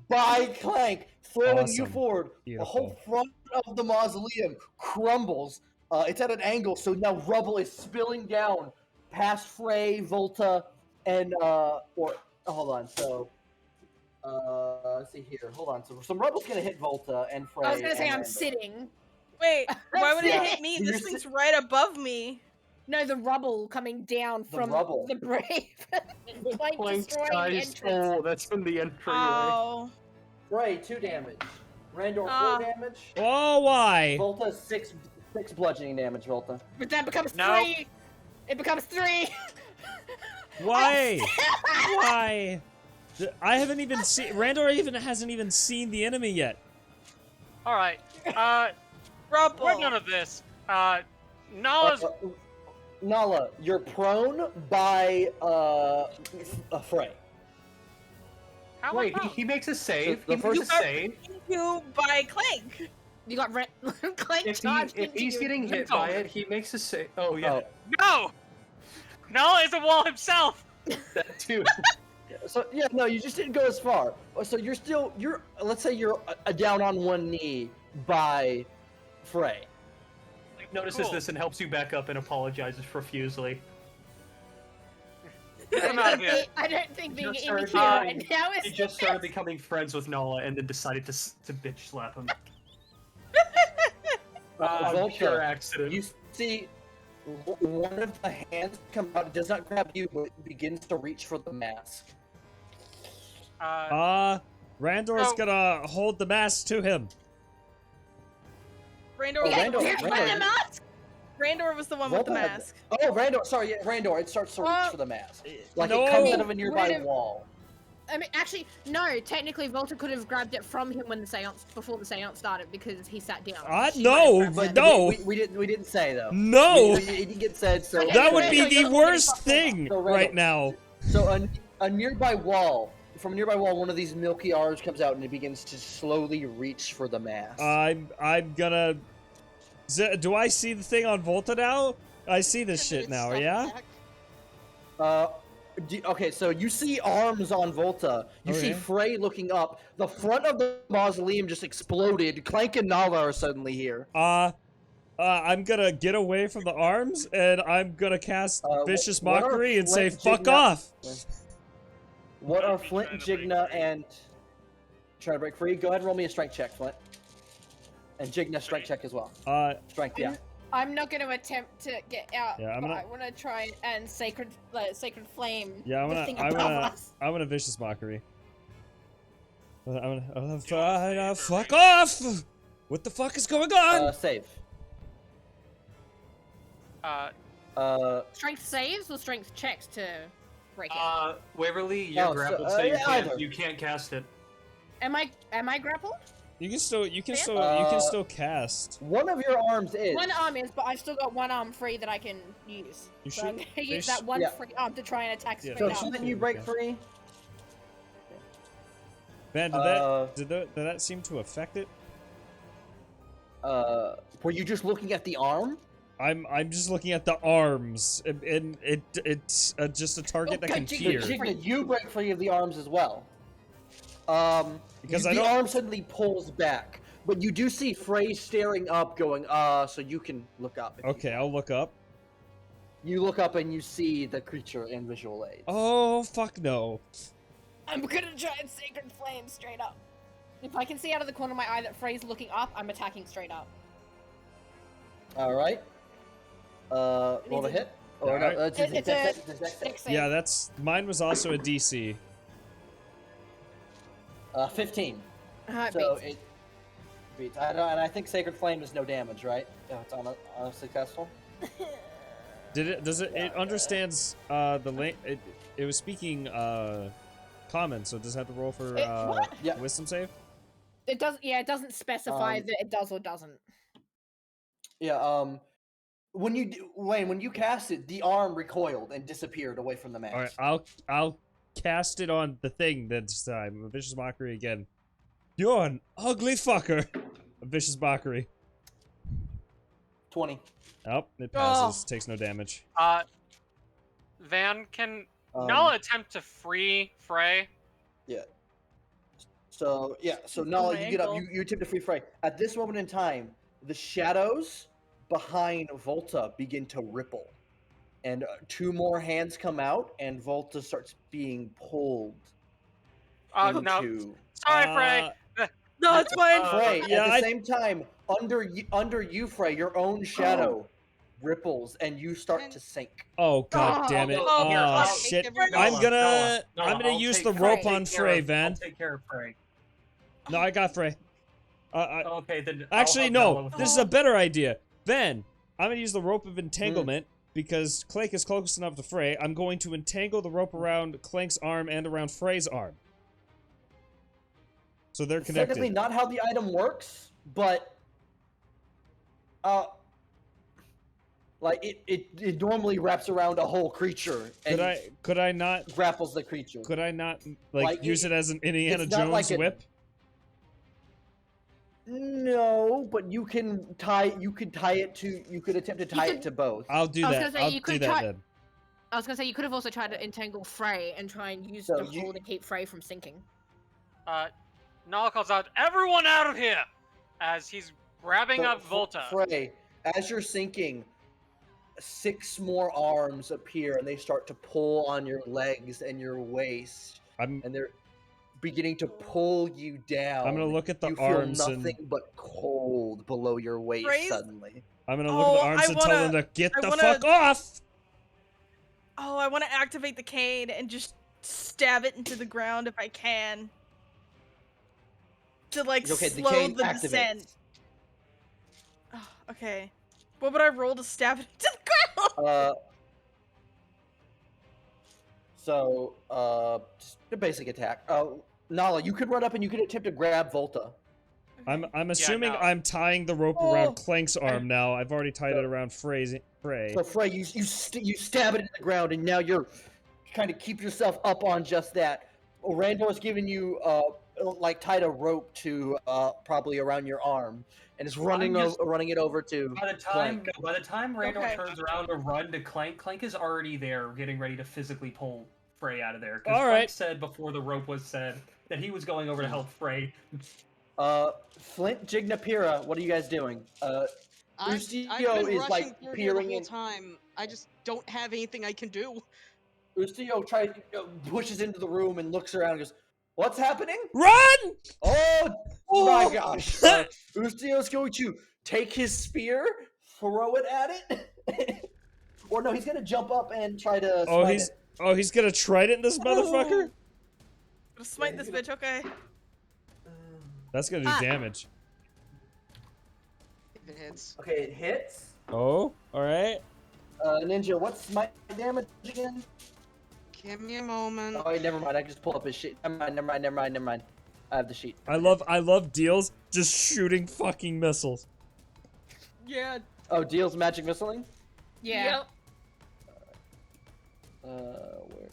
by Clank, throwing you Awesome. forward. The whole Beautiful. front of the mausoleum crumbles. It's at an angle, so now rubble is spilling down past Frey, Volta, and hold on. So, let's see here. Hold on. So some rubble's gonna hit Volta and Frey. I was gonna say and I'm Randall. sitting. Wait, why would Yeah. it hit me? You're This si- thing's right above me. No, the rubble coming down The from rubble. the brave. Like destroying the entrance. that's from the entryway. Oh. Frey, 2 damage. Randall, 4 Ah. damage. Oh, why? Volta, 6 bludgeoning damage, Volta. But that becomes No. 3. It becomes 3. Why? Why? I haven't even seen. Randall hasn't even seen the enemy yet. All right. Rubble. We're none of this. Nalla's. Nala, you're prone by a Frey. How am I Wait, prone? he makes a save. The He first- makes a save. You by Clank. You got Clank charged If into he's you. getting hit by it, he makes a save. Oh yeah, No! Nalla is a wall himself! that too. So yeah, no, you just didn't go as far. So you're let's say you're down on one knee by Frey. Notices Cool. this and helps you back up and apologizes profusely. I'm out of here. I don't think being Just immature started right now is He the just started best. becoming friends with Nala and then decided to bitch slap him. Volta, Pure accident. you see one of the hands come out. It does not grab you, but it begins to reach for the mask. Randor's So- gonna hold the mask to him. Randor, Oh, Randor- Randor, Randor- Randor was the one with the Volta had- mask. Oh, Randor. Sorry, yeah, Randor. It starts to reach for the mask. Like No. it comes I out of a nearby would've- wall. I mean, actually, no. Technically, Volta could have grabbed it from him when the seance before the seance started because he sat down. She no, might have But grabbed it. no. we didn't say though. No! it didn't get said. So Okay, That so would be Randor, the you're the one who worst fucked thing So right Randor- now. So a nearby wall, from a nearby wall, one of these milky arms comes out and it begins to slowly reach for the mask. I'm gonna. Do I see the thing on Volta now? I see this And shit it's now, stuck yeah? back. Okay, so you see arms on Volta. You see Okay. Frey looking up. The front of the mausoleum just exploded. Clank and Nala are suddenly here. I'm gonna get away from the arms and I'm gonna cast Vicious what are Mockery and say, Flint, fuck Jigna- off! What are Might be Flint trying and to break Jigna free. and trying to break free? Go ahead and roll me a strength check, Flint. And Jigna strength check as well. Strength, yeah. I'm not going to attempt to get out. Yeah, I'm but gonna- I want to try and sacred flame. Yeah, the thing I'm above gonna us. Vicious Mockery. Fuck off! What the fuck is going on? Save. Strength saves or strength checks to break it? Waverly, you're Oh, so- grappled, so, yeah, either. you can't cast it. Am I grappled? You can still cast. One of your arms is. One arm is, but I've still got one arm free that I can use. You so I'm should- gonna use they that one yeah. free arm to try and attack Yeah, straight So up. shouldn't you break Okay. free? Man, did that seem to affect it? Were you just looking at the arm? I'm just looking at the arms, and it's just a target that can Okay, peer. Jigna, you break free of the arms as well. Because the I don't- arm suddenly pulls back, but you do see Frey staring up, going, so you can look up. if you Okay, can. I'll look up. You look up and you see the creature in visual aids. Oh fuck no! I'm gonna try and sacred flame straight up. If I can see out of the corner of my eye that Frey's looking up, I'm attacking straight up. All right. Roll a hit. Or Alright. no, It's a dex save. 6 save. Yeah, mine was also a DC. 15. It So beats. it beats. And I think Sacred Flame is no damage, right? Yeah, it's on a successful. It understands the link. It was speaking common, so does it have to roll for what? Yeah. wisdom save? It doesn't. Yeah, it doesn't specify Um, that it does or doesn't. Yeah. When you cast it, the arm recoiled and disappeared away from the mask. All right, I'll cast it on the thing this time. A Vicious Mockery again. You're an ugly fucker. A Vicious Mockery. 20. Oh, it passes. Takes no damage. Van, can Um, Nala attempt to free Frey? Yeah. So Nala, you get up, you attempt to free Frey. At this moment in time, the shadows behind Volta begin to ripple, and 2 more hands come out, and Volta starts being pulled into. No. Sorry, Frey. No, it's fine. Frey, yeah, at the same time, under you, Frey, your own shadow ripples, and you start to sink. Oh god damn it! oh, here, Oh I'll shit! take everyone. I'm gonna I'll use take the Frey. rope on Frey, Van. I'll take care of Frey. No, I got Frey. Okay, then. I'll Actually, help Bella no. with This is the- a better idea. Van, I'm gonna use the rope of entanglement because Clank is close enough to Frey. I'm going to entangle the rope around Clank's arm and around Frey's arm, so they're It's technically connected. not how the item works, but like it normally wraps around a whole creature and Could I not? grapples the creature. Could I not Like, use it as an Indiana it's not Jones like a- whip? No, but you can tie. You could tie it to. You could attempt to tie it to both. I'll do I was that. gonna say, I'll you do could that try- then. I was gonna say you could have also tried to entangle Frey and try and use So the you- hole to keep Frey from sinking. Nala calls out, "Everyone out of here!" as he's grabbing So, up Volta. Frey, as you're sinking, 6 more arms appear and they start to pull on your legs and your waist, and they're beginning to pull you down. I'm gonna look at the you arms feel and nothing but cold below your waist Frey's- suddenly. I'm gonna look at the arms and tell them to get the fuck off. Oh, I want to activate the cane and just stab it into the ground if I can. To like Okay, the slow cane the activates. descent. Oh, okay. What would I roll to stab it into the ground? Just a basic attack. Nala, you could run up and you could attempt to grab Volta. I'm assuming no. I'm tying the rope Oh. around Clank's arm now. I've already tied it around Frey. So Frey, you stab it in the ground, and now you're trying to keep yourself up on just that. Randor's giving you like tied a rope to probably around your arm, and is running it over to By the time Randor Okay. turns around to run to Clank, Clank is already there, getting ready to physically pull Frey out of there. All Because right. Clank said before the rope was said that he was going over to help Frey. Flint, Jignapira, what are you guys doing? I've Ustio been is rushing like through here the peering whole in. time. I just don't have anything I can do. Ustio pushes into the room and looks around and goes, "What's happening?" Run! Oh my gosh! Ustio's going to take his spear, throw it at it. Or no, he's gonna jump up and try to. He's gonna trident this motherfucker? Smite this bitch, okay. That's gonna do damage. If it hits. Okay, it hits. Oh, alright. Ninja, what's smite damage again? Give me a moment. Oh, wait, never mind. I can just pull up his sheet. Never mind. I have the sheet. I love Deals just shooting fucking missiles. Yeah. Oh, Deal's magic missiling? Yeah. Where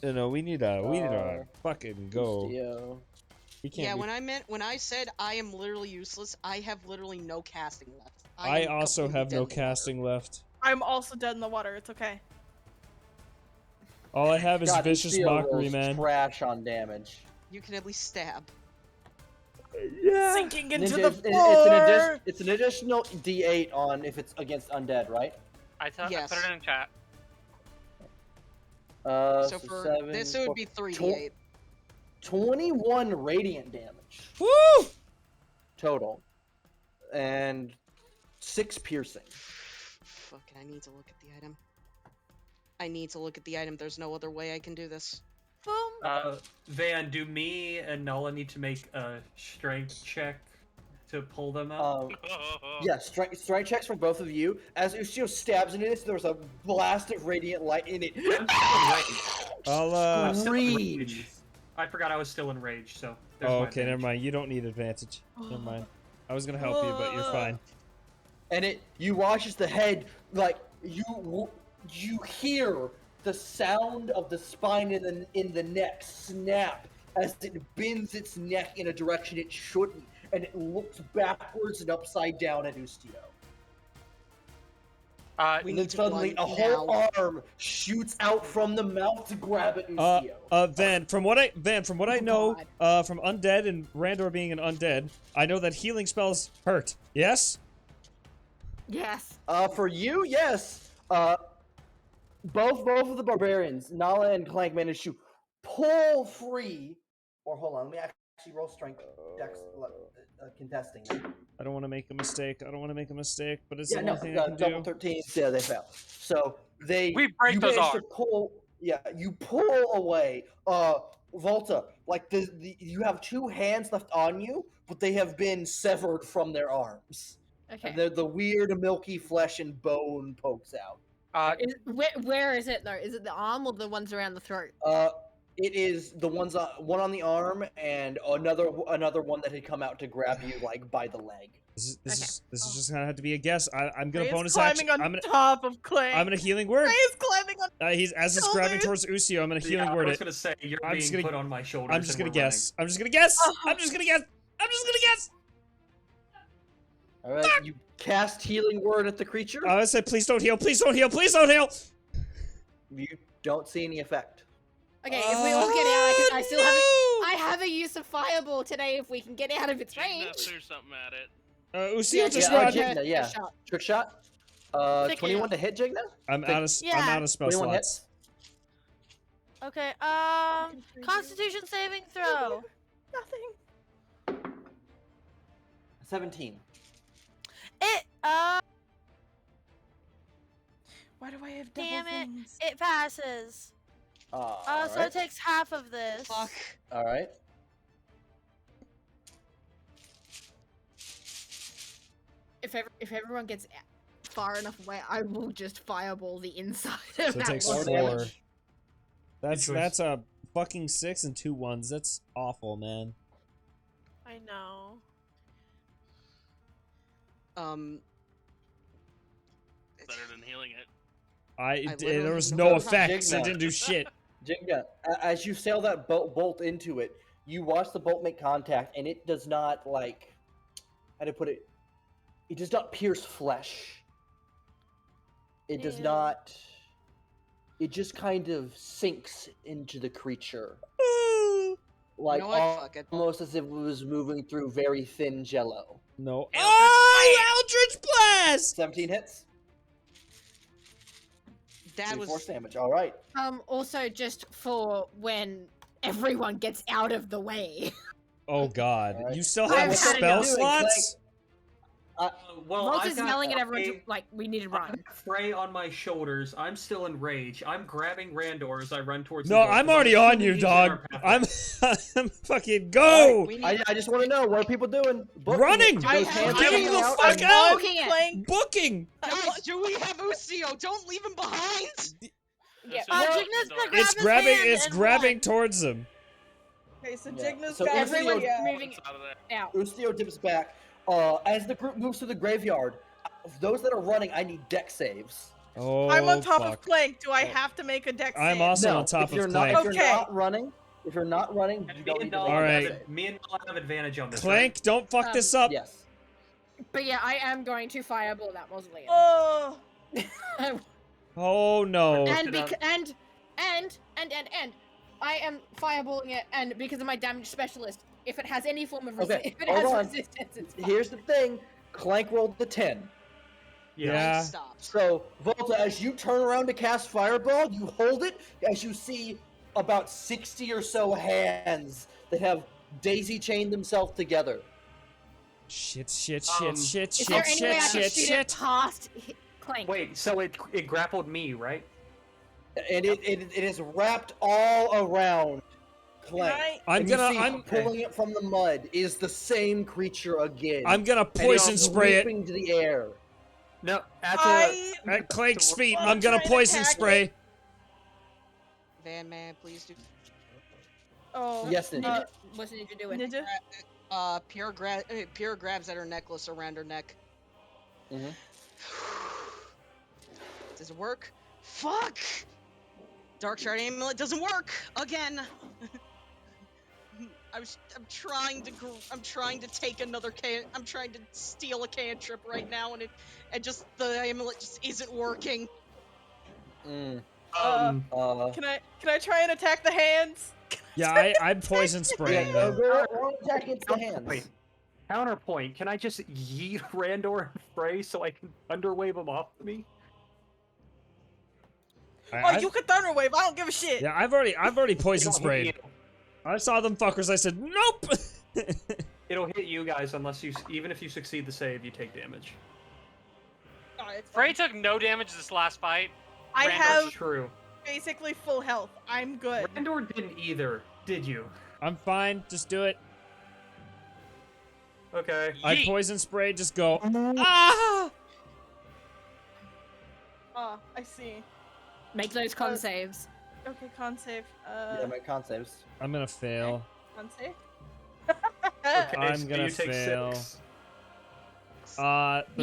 is? No, we need a fucking go. Ustio. We can't. When I said I am literally useless, I have literally no casting left. I am also completely have dead no in the water. casting left. I'm also dead in the water. It's okay. All I have is vicious Ustio mockery, rolls man. trash on damage. You can at least stab. Yeah. Sinking into Ninja, the floor. it's an additional D8 on if it's against undead, right? I Yes. put it in chat. So for 7, this, it would be 3d8. 21 radiant damage Woo! total, and 6 piercing. Fucking, I need to look at the item. There's no other way I can do this. Boom. Van, do me and Nala need to make a strength check to pull them up? Yeah, strike checks for both of you. As Ustio stabs into this, there's a blast of radiant light in it. I'll I'm still in Screech. rage. I forgot I was still in rage, so. Oh, there's my okay, advantage. never mind. You don't need advantage. Never mind. I was gonna help you, but you're fine. And you watch as the head, like you hear the sound of the spine in the neck snap as it bends its neck in a direction it shouldn't, and it looks backwards and upside down at Ustio. We And need then to suddenly a run whole now. arm shoots out from the mouth to grab at Ustio. Van, from what I know, from undead and Randor being an undead, I know that healing spells hurt. Yes? Yes. For you, yes. Both of the barbarians, Nala and Clank, managed to pull free. Or hold on, let me actually roll strength dex contesting. I don't want to make a mistake. But it's Yeah, the no, only thing I can double do. 13s, yeah, they fail. So We break you those managed to arms. pull. Yeah, you pull away. Volta, like you have 2 hands left on you, but they have been severed from their arms. Okay. And the weird milky flesh and bone pokes out. Where is it though? Is it the arm or the ones around the throat? It is the one on the arm and another one that had come out to grab you like by the leg. This is just gonna have to be a guess. I'm gonna Ray is bonus action. climbing on top of Clank. I'm gonna healing word. Ray is climbing on. He's as it's grabbing towards Usio. I'm gonna healing word I it. was gonna say you're I'm just being gonna- put on my shoulders. I'm just and gonna we're guess. I'm just gonna guess. All right, you cast healing word at the creature. I said, please don't heal. Please don't heal. Please don't heal. You don't see any effect. Okay, if we all get out, I still have. I have a use of fireball today. If we can get out of its Jigna range. threw something at it. Usio just yeah, run. Jigna, yeah. Shot. Trick shot. 21 to hit Jigna. I'm out of spell 21 slots. hits. Okay. Constitution saving throw. Nothing. 17. Why do I have double Damn it! things? It passes. So it takes half of this. Fuck. All right. If everyone gets far enough away, I will just fireball the inside of So it that takes one. 4. choice. That's a fucking 6 and 2 1s. That's awful, man. I know. Better than healing it. There literally was don't no know. effects. It Jigna. didn't do shit. Jigna, as you sail that bolt into it, you watch the bolt make contact, and it does not, like, how to put it, it does not pierce flesh. It does Ew. not, it just kind of sinks into the creature. Like, know what? Fuck it. almost as if it was moving through very thin jello. No. Eldritch Oh, Eldritch Blast! 17 hits. That was Force damage, alright. Also, just for when everyone gets out of the way. Oh god. Alright. You still I've have had spell enough. slots? Well, Rolt I've is got yelling at everyone a- to, like, we need to I've run. got Frey on my shoulders. I'm still in rage. I'm grabbing Randor as I run towards No, the door, I'm 'cause already on assuming you, he's in our dog. path. I'm fucking go! we need- I just want to know, what are people doing? Booking Running! it. I Those have- hands Get I him hanging the out fuck and- out! Booking it. Clank. Booking! Guys, do we have Usio? Don't leave him behind! Yeah. Jigna's gonna grab It's his grabbing hand it's and grabbing run. towards him. Okay, so Yeah. Jigna's So got Everyone Usio- moving Out of there. out. Ustio dips back. As the group moves to the graveyard, those that are running, I need deck saves. Oh, I'm on top fuck. of Clank. Do I have to make a dex I'm save? also No, on top if you're of not, Clank. if you're Okay. not running, you And don't need to Noll make a Alright. deck save. Me and Noll have advantage on this. Clank, don't fuck this up. Yes. But yeah, I am going to fireball that mausoleum. Oh, Oh no. and Look it up. I am fireballing it, and because of my damage specialist, if it has any form of Okay, if it hold has on. resistance, it's fine. Here's the thing. Clank rolled the 10. Yeah. Stop. So, Volta, as you turn around to cast Fireball, you hold it as you see about 60 or so hands that have daisy-chained themselves together. Shit, shit, Um, shit, Is shit, there shit, any way I shit, can shit, shoot it shit. past Clank? Wait, so it grappled me, right? And it is wrapped all around Clank. I? I'm And you gonna see I'm pulling it from the mud is the same creature again. gonna And it's poison spray it leaping to the air. No, I at Clank's feet. Well, I'm gonna try and poison attack spray. Van Man, please do. Oh, Yes, Ninja. What's the ninja doing? Ninja? Pure grabs at her necklace around her neck. Mhm. Does it work? Fuck! Dark Shard Amulet doesn't work again. I'm trying to take another I'm trying to steal a cantrip right now, and the amulet just isn't working. Mm. Can I try and attack the hands? Yeah, I'm poison spraying Yeah, them. go attack against the hands. Wait. Counterpoint, can I just yeet Randor and Frey so I can Thunderwave them off me? Oh, you can Thunderwave. I don't give a shit. Yeah, I've already poison It'll hit sprayed. you. I saw them fuckers. I said nope. It'll hit you guys unless even if you succeed the save, you take damage. Alright, it's Frey fine. took no damage this last fight. I Randor have That's true. basically full health. I'm good. Randor didn't either, did you? I'm fine. Just do it. Okay. I Yeet. poison spray. Just go. Ah! Ah, I see. Make those con saves. Okay, con save. Yeah, my con saves. I'm gonna fail. Con save. Okay, I'm so gonna you take fail. 6. You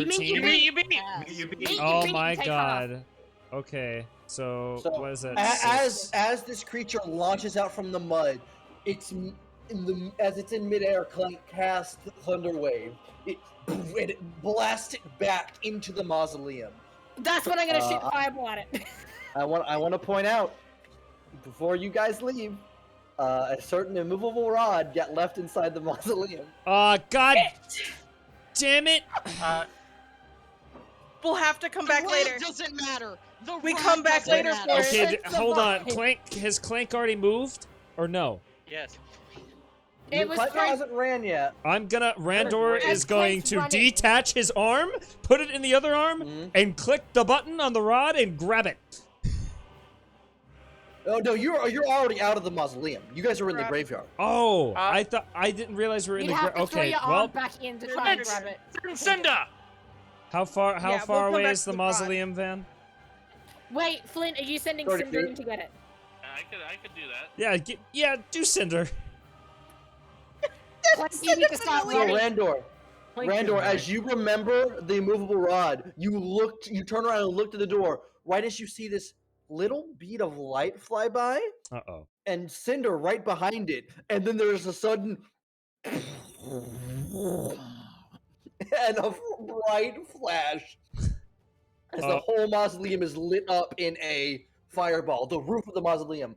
mean 13. you You beat. You beat. Me? Oh beat, my take god. Okay, so what is that? As this creature launches out from the mud, as it's in midair, Clank casts Thunder Wave. It blasts it back into the mausoleum. That's when I'm gonna shoot I- fireball at it. I want to point out before you guys leave, a certain immovable rod got left inside the mausoleum. God damn it! We'll have to come The back rod later. doesn't matter. The We rod come back doesn't later matter. for it. Okay, It's hold on. fine. Clank has Clank already moved or no? Yes. It was Clank Frank- hasn't ran yet. I'm gonna. Randor As is going Clank's to running. detach his arm, put it in the other arm, Mhm. and click the button on the rod and grab it. Oh no, you're already out of the mausoleum. You guys are in the Grab- graveyard. Oh, I didn't realize we were in You'd the have to throw okay. your Well, arm back in to try and Let's- grab it. Cinda! how far Yeah, we'll come away back is to the the rod. mausoleum, Van? Wait, Flint, are you sending 30 Cinder feet. in to get it? I could do that. Yeah, do Cinder. Like, you need to start So running. Randor, as you remember the immovable rod, you turn around and looked at the door. Right as you see this little bead of light fly by, Uh-oh. and Cinder right behind it, and then there's a sudden and a bright flash as the whole mausoleum is lit up in a fireball. The roof of the mausoleum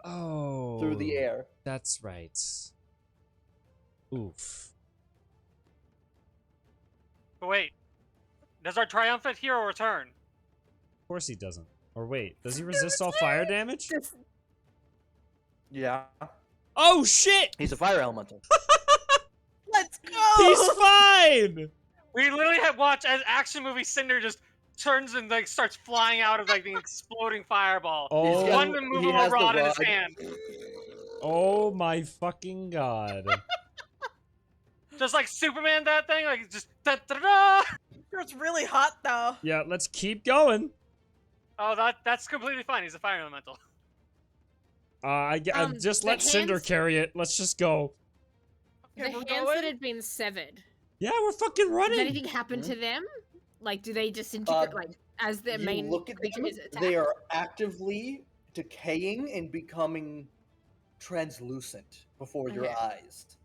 Oh. through the air. That's right. Oof. But wait, does our triumphant hero return? Of course he doesn't. Or wait, does he resist all fire damage? Yeah, Oh shit! he's a fire elemental. Let's go. He's fine! We literally have watched as action movie Cinder just turns and like starts flying out of like the exploding fireball. Oh, got- One he removable has the rod in his rod. hand. oh my fucking god. Just like Superman, that thing, like just da da da. It's really hot though. Yeah, let's keep going. Oh, that's completely fine. He's a fire elemental. Just the let Cinder hands- carry it. Let's just go. The Okay, we're hands going. that had been severed. Yeah, we're fucking Does running. anything happen to them? Like, do they disintegrate, like, as their You main look at creature them, is attacked? they are actively decaying and becoming translucent before your Okay. eyes.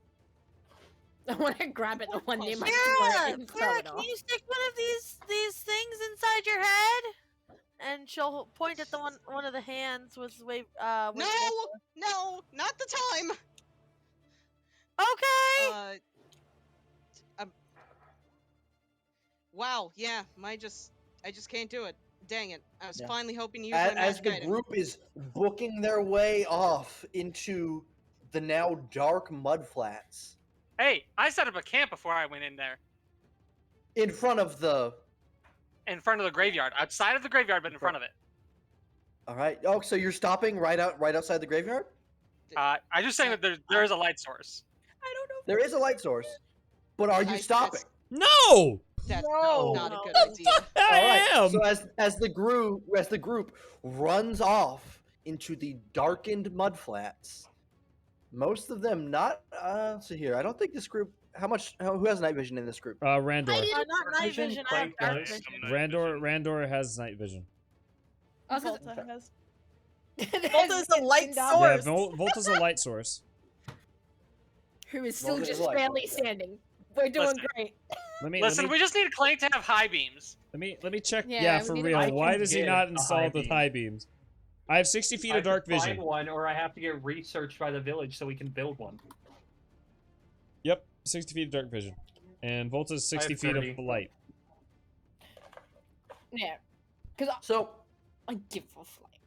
I want to grab it, the one near my Kara, throat, and throw Kara, it can off. you stick one of these things inside your head? And she'll point at the one of the hands with wave. With No, not the time. Okay. Wow, yeah, I just can't do it. Dang it! I was Yeah. finally hoping to use my As magic the item. group is booking their way off into the now dark mud flats Hey, I set up a camp before I went in there, in front of the. in front of the graveyard, outside of the graveyard, but in front of it. All right. Oh, so you're stopping right outside the graveyard? I'm just saying that there is a light source. I don't know. There is a light source, but are you stopping? No! That's No. not a good What idea. the hell I am? So as the group runs off into the darkened mud flats, most of them not. Let's see here. I don't think this group. Who has night vision in this group? Randor. not night Vision, vision. I have Clank dark does. vision. Randor has night vision. I was Volta gonna- has. There's Volta's a light Cinder, source. Yeah, Volta's a light source. who is still Volta is just a light barely source, yeah. standing. We're doing Listen. great. Listen, we just need Clank to have high beams. let me check. Yeah, Yeah, we for need to- real. I Why can does he get not a install high the beam. high beams? I have 60 feet I of dark can vision. find one, or I have to get researched by the village so we can build one. Yep, 60 feet of dark vision. And Volta's 60 have feet 30. of light. Yeah, because So I give off light.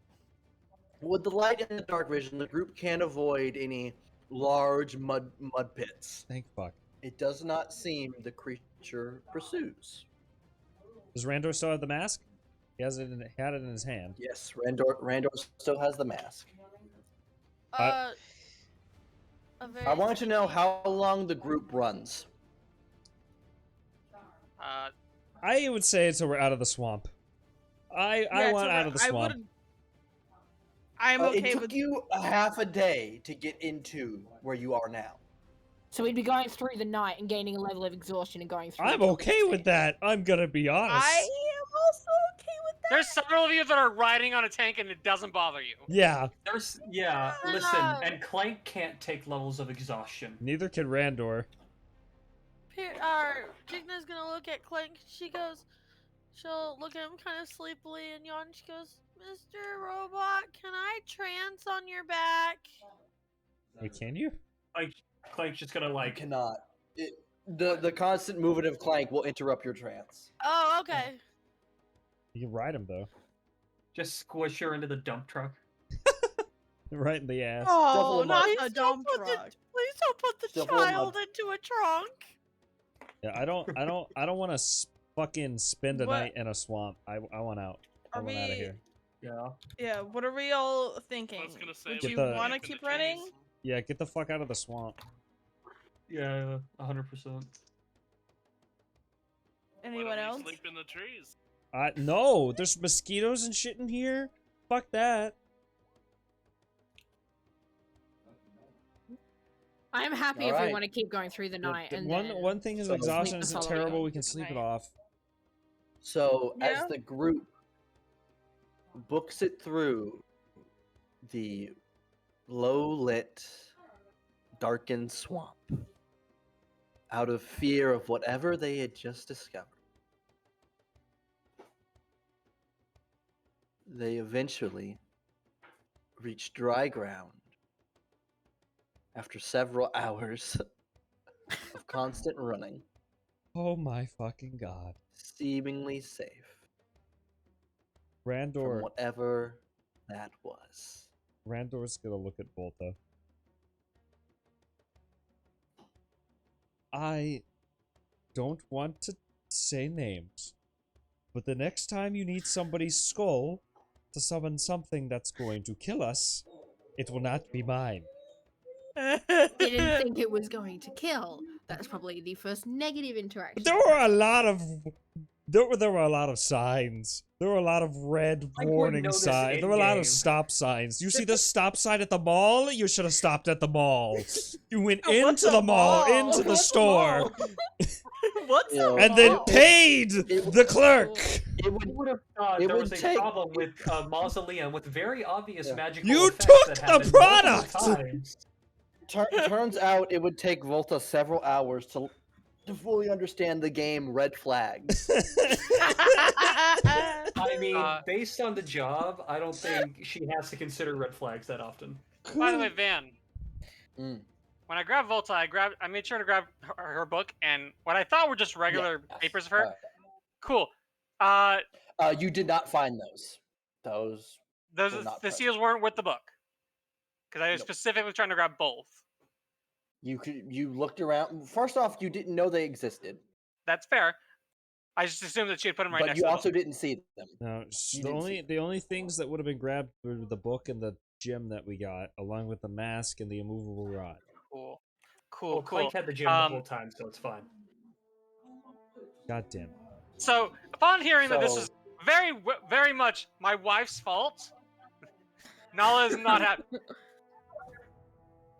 with the light and the dark vision, the group can't avoid any large mud pits. Thank fuck. It does not seem the creature pursues. Does Randor still have the mask? He has it. Had it in his hand. Yes, Randor still has the mask. A I very want to know how long the group runs. I would say until we're out of the swamp. I want out of the swamp. I'm It okay took with. you a half a day to get into where you are now. So we'd be going through the night and gaining a level of exhaustion and going through. I'm until the okay next with day. that. I'm gonna be honest. I am also okay with that. There's several of you that are riding on a tank and it doesn't bother you. Yeah. Listen, and Clank can't take levels of exhaustion. Neither can Randor. Jigna's gonna look at Clank. She'll look at him kind of sleepily and yawn. She goes, "Mr. Robot, can I trance on your back?" Wait, can you? Clank's just gonna You like. cannot. The constant movement of Clank will interrupt your trance. Oh, okay. You can ride him though. Just squish her into the dump truck. Right in the ass. Oh, him not up. a Please dump don't put the- truck. Please don't put the Shuffle 'em child up. into a trunk. Yeah, I don't want to fucking spend a What? night in a swamp. I want out. I Are want out of we- here. Yeah. Yeah, what are we all thinking? I was gonna say, Would Get you the- want to in the keep trees. running? Yeah, get the fuck out of the swamp. Yeah, 100%. Why Anyone don't we else? sleep in the trees? No, there's mosquitoes and shit in here. Fuck that. I'm happy if we Alright. want to keep going through the night. And one then one thing is So- exhaustion Sleep the isn't following terrible. night. We can sleep it Night. off. So Yeah. as the group books it through the low-lit, darkened swamp, out of fear of whatever they had just discovered, they eventually reach dry ground after several hours of constant running, Oh my fucking god. seemingly safe from Randor. whatever that was. Randor's gonna look at Volta. I don't want to say names, but the next time you need somebody's skull to summon something that's going to kill us, it will not be mine. didn't think it was going to kill. That's probably the first negative interaction. There were a lot of there were a lot of signs. There were a lot of red I wouldn't warning know this signs. There were a lot of in-game. stop signs. You see the stop sign at the mall? You should have stopped at the mall. You went What's into a the mall, mall? into the What's a store, mall? What's Yeah. a and then mall? paid It- the clerk. It would Who would have thought It there would was a take- problem with Mausoleum with very obvious Yeah. magical You effects took that the happened product! multiple times. turns out it would take Volta several hours to fully understand the game red flags. I mean, Uh, based on the job, I don't think she has to consider red flags that often. By the way, Van, Mm. when I grabbed Volta, I made sure to grab her book and what I thought were just regular Yes. papers of her. Cool. You did not find those. Those Those Were not the present. seals weren't with the book because I was Nope. specifically trying to grab both. you looked around. First off, you didn't know they existed, That's fair. I just assumed that she had put them right but next you to the also book. didn't see them. No, You the didn't only see. the only things that would have been grabbed were the book and the gem that we got, along with the mask and the immovable rod. Cool. Cool. Well, Cool. Clank had the gem the whole time, so it's fine. God damn. So, upon hearing that this So- is very much my wife's fault, Nala is not happy.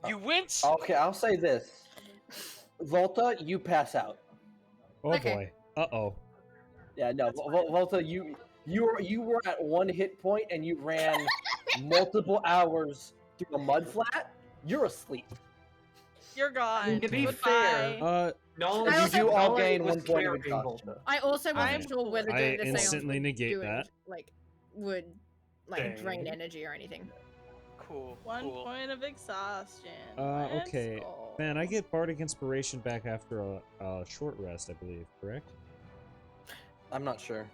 You went. Okay, I'll say this. Volta, you pass out. Oh Okay. boy. Uh-oh. Yeah, no, Volta, you were at one hit point and you ran multiple hours through a mud flat. You're asleep. You're gone. To be Goodbye. fair, No, I You also- do all Nala gain was 1 point of carrying exhaustion. Volta. I also wasn't I'm sure whether I doing the seance instantly would negate do that. would drain Dang. energy or anything. Cool. 1 Cool. point of exhaustion. Okay. Let's go. Man, I get bardic inspiration back after a short rest, I believe, correct? I'm not sure.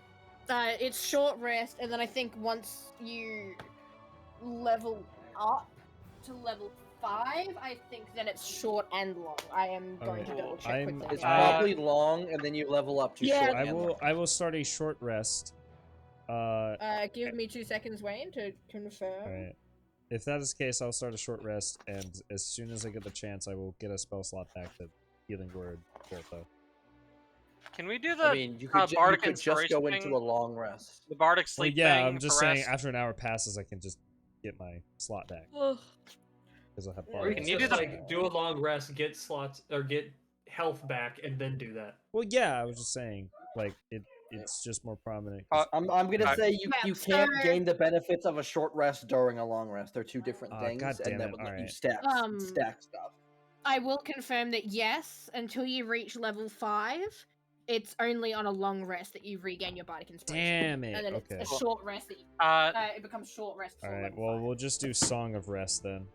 It's short rest, and then I think once you level up to level 5, I think then it's short and long. I am going to Okay. double check I'm- quickly. It's Uh, probably long, and then you level up to Yeah. short. I and will long. I will start a short rest. Give me 2 seconds, Wayne, to confirm. Alright. If that is the case, I'll start a short rest, and as soon as I get the chance, I will get a spell slot back to Healing Word Volta. Can we do the I mean, you could, you bardic could just inspiration go into thing? a long rest. the bardic Well, sleep yeah, thing I'm just for saying, rest? after an hour passes, I can just get my slot back, Ugh. because I'll have Or you bardic can you do just the- like do a long rest, get slots or get health back, and then do that. Well, yeah, I was just saying, like, it's just more prominent. 'cause- I'm gonna say you Yeah, can't so- gain the benefits of a short rest during a long rest. They're two different things, God damn and that it, would let you alright. stack stuff. I will confirm that yes, until you reach level 5, it's only on a long rest that you regain your bardic inspiration. Damn it, And then okay. it's a short rest that you, it becomes short rest. before Alright, level well, 5. we'll just do Song of Rest then.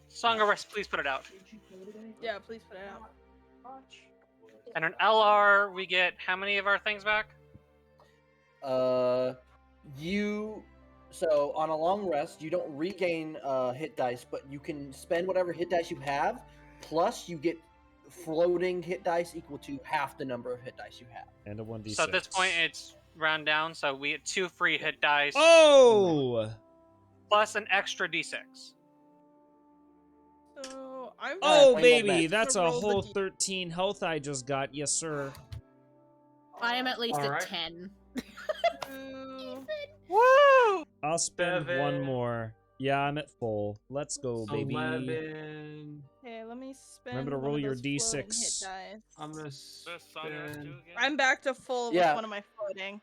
Song of Rest, please put it out. Yeah, please put it out. And an LR, we get how many of our things back? So on a long rest, you don't regain hit dice, but you can spend whatever hit dice you have, plus you get floating hit dice equal to half the number of hit dice you have. And a 1d6. So at this point, it's round down, so we get 2 free hit dice Oh! plus an extra d6. So I'm Oh, Rainbow baby, Back. that's a Roll the whole D- 13 health I just got. Yes, sir. I am at least at Alright. 10. Woo! I'll spend one 7. more. Yeah, I'm at full. Let's go, baby. 11. Okay, let me spend. Remember to one roll of your those floating D6. hit dice. I'm gonna Does Sandra have to spend. again? I'm back to full Yeah. with one of my floating.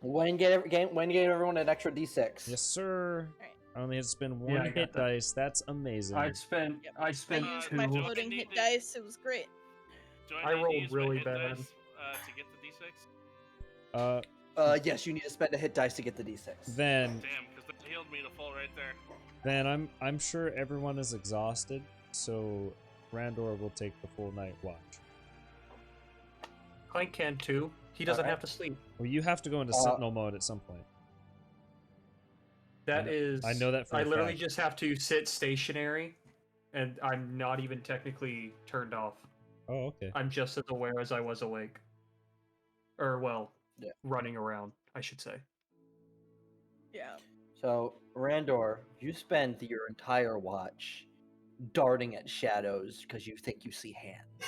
When get everyone an extra d6. Yes, sir. Alright. I only have to spend Yeah, I one got hit that. dice. That's amazing. I spent. Yep. I I spent used 2. my do I floating need hit to- dice. It was great. Do I need to rolled use my really hit bad. dice, to get the d6? Yes, you need to spend a hit dice to get the d6. Then, Damn, because that healed me to full right there. I'm sure everyone is exhausted, so Randor will take the full night watch. Clank can too. He doesn't Alright. have to sleep. Well, you have to go into Sentinel mode at some point. That know- is. I know that for I a literally fact. just have to sit stationary, and I'm not even technically turned off. Oh, okay. I'm just as aware as I was awake. Or well, Yeah. running around, I should say. Yeah. So, Randor, you spend your entire watch darting at shadows because you think you see hands.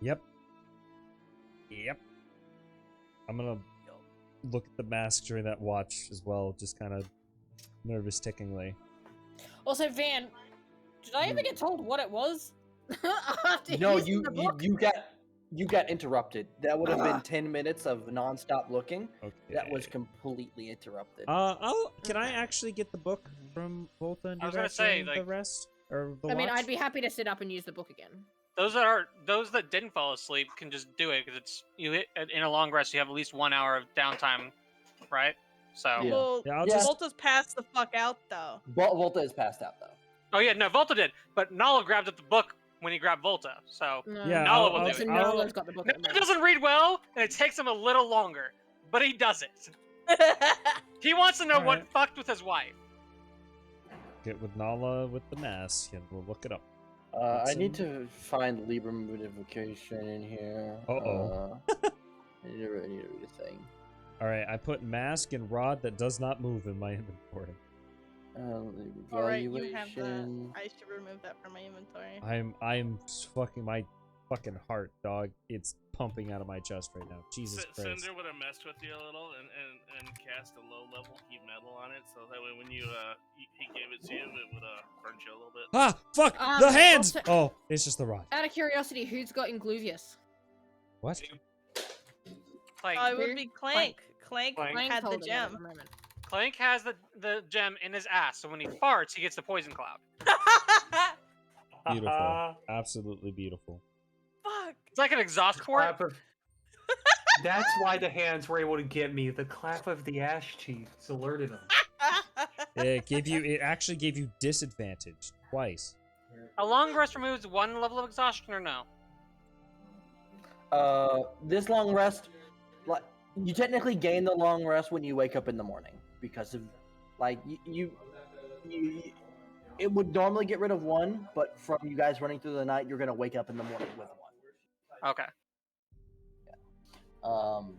Yep. Yep. I'm gonna look at the mask during that watch as well, just kind of nervous tickingly. Also, Van, did I ever get told what it was? After No, using the book? you got interrupted. That would have been 10 minutes of nonstop looking. Okay. That was completely interrupted. Can I actually get the book from Volta and do I was that gonna say, during the like- rest or the I mean, watch? I'd be happy to sit up and use the book again. Those that didn't fall asleep can just do it because it's in a long rest. You have at least 1 hour of downtime, right? So. Yeah. Well, Yeah, I'll Yeah. just Volta's passed the fuck out though. Volta is passed out though. Oh yeah, no, Volta did, but Knoll grabbed at the book when he grabbed Volta. So No. Yeah, Nala will I'll- do So it. I'll- Nala's got the book. Knoll at the moment. doesn't read well, and it takes him a little longer, but he does it. He wants to know what Alright. fucked with his wife. get with Nala with the mask and we'll look it up. I need to find Libra modification in here. Uh-oh. I need to read a thing. All right, I put mask and rod that does not move in my inventory. All right, you have that. Evaluation. I should remove that from my inventory. I'm fucking my fucking heart, dog. It's pumping out of my chest right now. Jesus Christ. Cinder would have messed with you a little and cast a low level heat metal on it, so that way when you he gave it to you, it would burn you a little bit. Ah, fuck! The hands! also- Oh, it's just the rod. Out of curiosity, who's got Ingluvius? What? Like It would be Clank. Clank Clank had the holding it at gem. the moment. Clank has the gem in his ass, so when he farts, he gets the poison cloud. Beautiful. Absolutely beautiful. Fuck. It's like an exhaust port. Clap of... That's why the hands were able to get me. The clap of the ash cheeks alerted them. It actually gave you disadvantage twice. A long rest removes 1 level of exhaustion, or no? This long rest, like you technically gain the long rest when you wake up in the morning because of, like you it would normally get rid of 1, but from you guys running through the night, you're gonna wake up in the morning with 1. Okay. All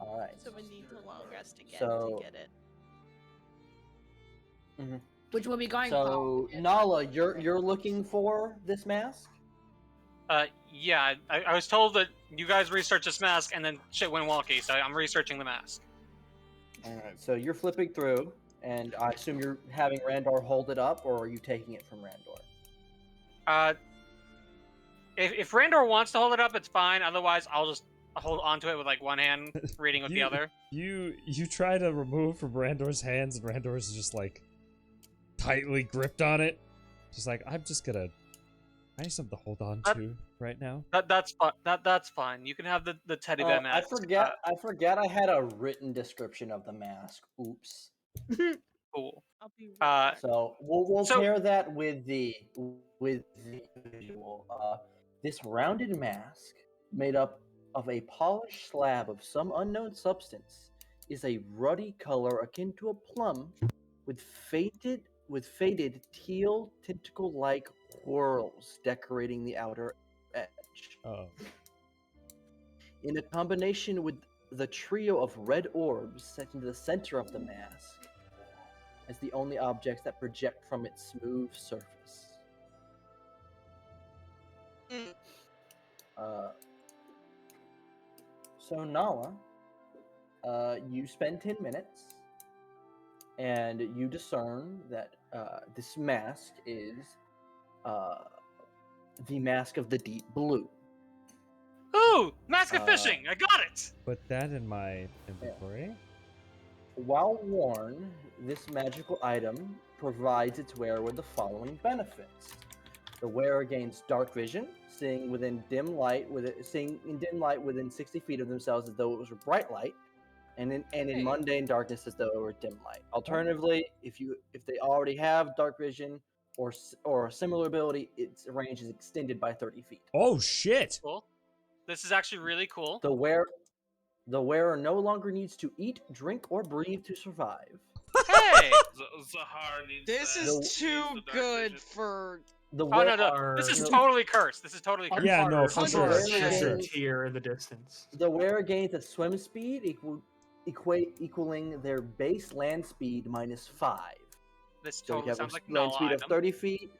right. So we need to long rest again So- to get it. Which will be going So Nala, you're looking for this mask? Yeah, I was told that you guys research this mask and then shit went wonky, so I'm researching the mask. All right. So you're flipping through, and I assume you're having Randor hold it up, or are you taking it from Randor? If Randor wants to hold it up, it's fine. Otherwise, I'll just hold onto it with like one hand, reading with the other. You try to remove from Randor's hands, and Randor's just like tightly gripped on it. Just like, I need something to hold on to right now. That's fine. That's fine. You can have the teddy bear I mask. forget I had a written description of the mask. Oops. Cool. I'll be So we'll So- pair that with the visual. This rounded mask, made up of a polished slab of some unknown substance, is a ruddy color akin to a plum, with faded teal tentacle-like whorls decorating the outer edge. Oh. In a combination with the trio of red orbs set into the center of the mask as the only objects that project from its smooth surface. Mm. So Nala, you spend 10 minutes, and you discern that this mask is the mask of the deep blue. Ooh, mask of fishing! I got it! Put that in my inventory. While worn, this magical item provides its wearer with the following benefits. The wearer gains dark vision, seeing in dim light within 60 feet of themselves as though it was bright light, and in Hey. mundane darkness as though it were dim light. Alternatively, if they already have dark vision or a similar ability, its range is extended by 30 feet. Oh shit! Cool. This is actually really cool. The wearer no longer needs to eat, drink, or breathe to survive. Hey! Zahar needs This that. is Needs too the dark good vision. for. The Oh no, no, Are- this is no. totally cursed. This is totally cursed. Yeah, no, for sure, for 100%. sure. Tear in the distance. The wearer gains a swim speed equaling their base land speed minus 5. This So you totally have sounds a like land Knoll speed item. of 30 feet.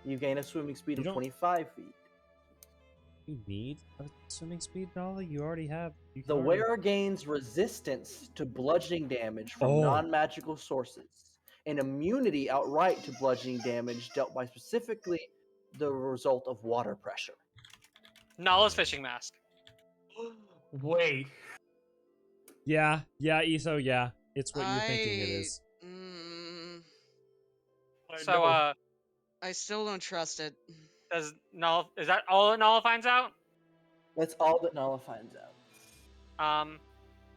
You gain a swimming speed You of don't- 25 feet. You need a swimming speed, Nala? You already have. You The can already- wearer gains resistance to bludgeoning damage from Oh. non-magical sources, and immunity outright to bludgeoning damage dealt by specifically the result of water pressure. Nala's fishing mask. Wait. Yeah, Etho, yeah. It's what you're thinking it is. So, I still don't trust it. does Nala, is that all that Nala finds out? That's all that Nala finds out.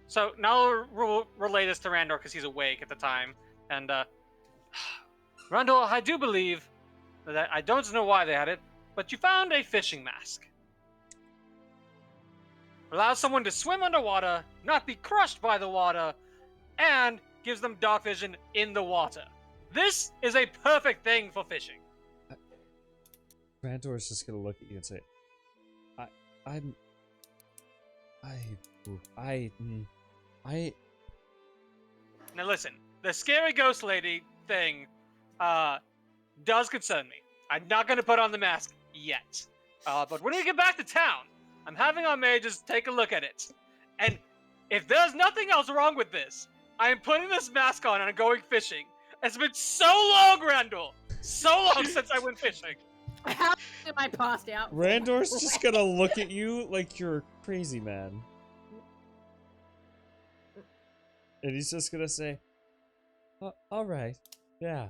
So Nala will relay this to Randor because he's awake at the time. And, Randor, I do believe that I don't know why they had it, but you found a fishing mask. Allows someone to swim underwater, not be crushed by the water, and gives them dark vision in the water. This is a perfect thing for fishing. Randor's just gonna look at you and say, Now listen, the scary ghost lady thing does concern me. I'm not going to put on the mask yet. But when we get back to town, I'm having our mages take a look at it. And if there's nothing else wrong with this, I am putting this mask on and I'm going fishing. It's been so long, Randall! So long since I went fishing. How am I passed out? Randor's just gonna look at you like you're a crazy man. And he's just gonna say, alright, yeah.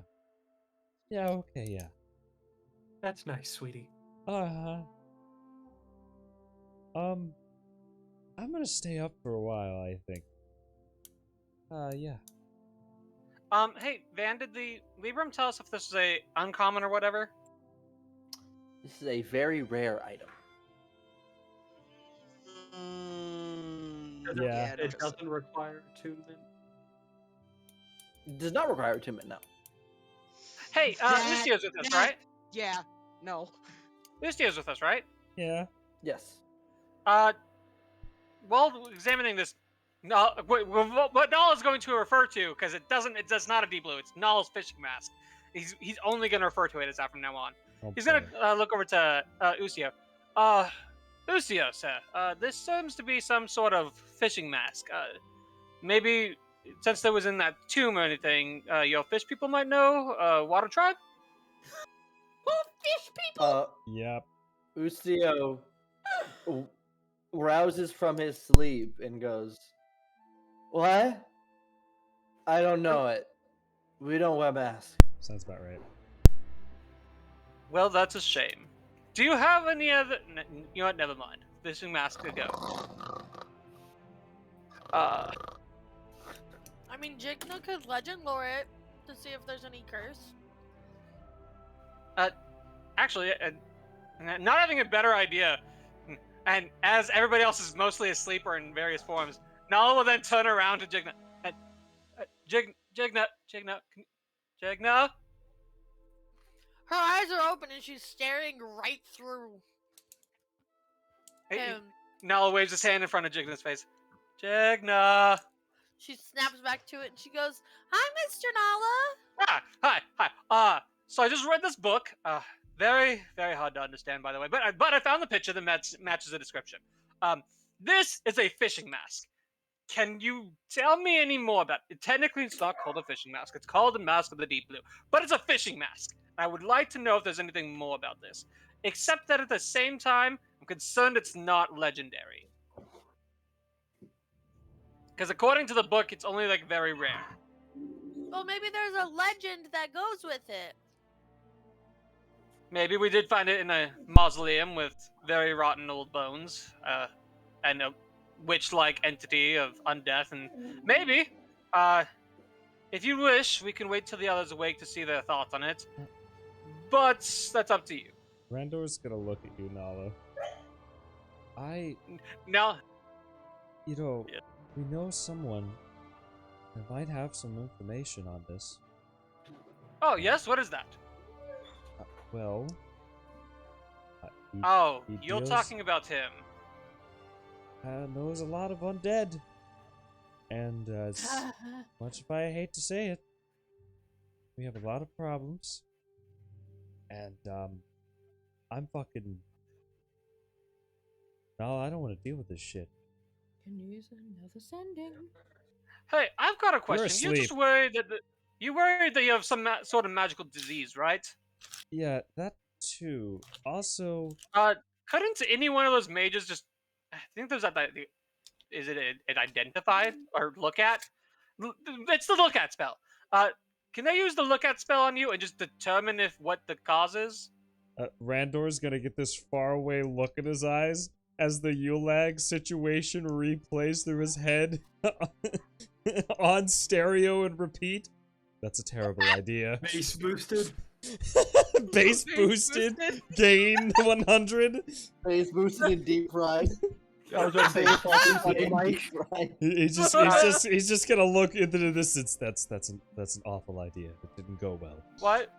Yeah, okay, yeah. That's nice, sweetie. I'm gonna stay up for a while, I think. Yeah. Hey, Van, did the Libram tell us if this was a uncommon or whatever? This is a very rare item. Yeah. It doesn't require attunement. It does not require attunement, no. Hey, Ustio's with us, right? Yeah, no. Ustio's with us, right? Yeah. Yes. While examining this, what Knoll is going to refer to, because it's not a deep blue, it's Knoll's fishing mask. He's only going to refer to it as that from now on. He's going to look over to Ustio. Ustio, sir, this seems to be some sort of fishing mask. Maybe since there was in that tomb or anything, your fish people might know, Water Tribe? Fish people! Yep. Ustio rouses from his sleep and goes, "What? I don't know it. We don't wear masks." Sounds about right. Well, that's a shame. Do you have any other... You know what? Never mind. Fishing mask to go. I mean, Jigna could legend lore it to see if there's any curse. Actually, not having a better idea, and as everybody else is mostly asleep or in various forms, Nala will then turn around to Jigna. Jigna? Her eyes are open and she's staring right through him. Nala waves his hand in front of Jigna's face. Jegna. She snaps back to it and she goes, "Hi, Mr. Nala." Hi. So I just read this book. Very, very hard to understand, by the way. But I found the picture that matches the description. This is a fishing mask. Can you tell me any more about it? Technically, it's not called a fishing mask. It's called a mask of the deep blue. But it's a fishing mask. I would like to know if there's anything more about this. Except that at the same time, I'm concerned it's not legendary. Because according to the book, it's only like very rare. Well, maybe there's a legend that goes with it. Maybe we did find it in a mausoleum with very rotten old bones, and a witch-like entity of undeath, and maybe, if you wish, we can wait till the others awake to see their thoughts on it. But that's up to you. Randor's gonna look at you, Nala. Now, You know, Yeah. we know someone that might have some information on this. oh yes, what is that? Well, he Oh, he you're deals- talking about him. knows a lot of undead. And as much as I hate to say it, we have a lot of problems. And I'm fucking... No, I don't want to deal with this shit. Can use another sending. Hey, I've got a question. You're asleep. just worried that you have some sort of magical disease, right? Yeah, that too. Also, Couldn't any one of those mages just? I think there's that. Is it an identify or look at? It's the look at spell. Can they use the look at spell on you and just determine if what the cause is? Randor's gonna get this faraway look in his eyes as the Ulag situation replays through his head on stereo and repeat. That's a terrible idea. Base boosted. Base boosted. Gain 100. Face boosted and deep fried. I was gonna say fucking Mike fried. He's just gonna look into the distance. That's an awful idea. It didn't go well. What?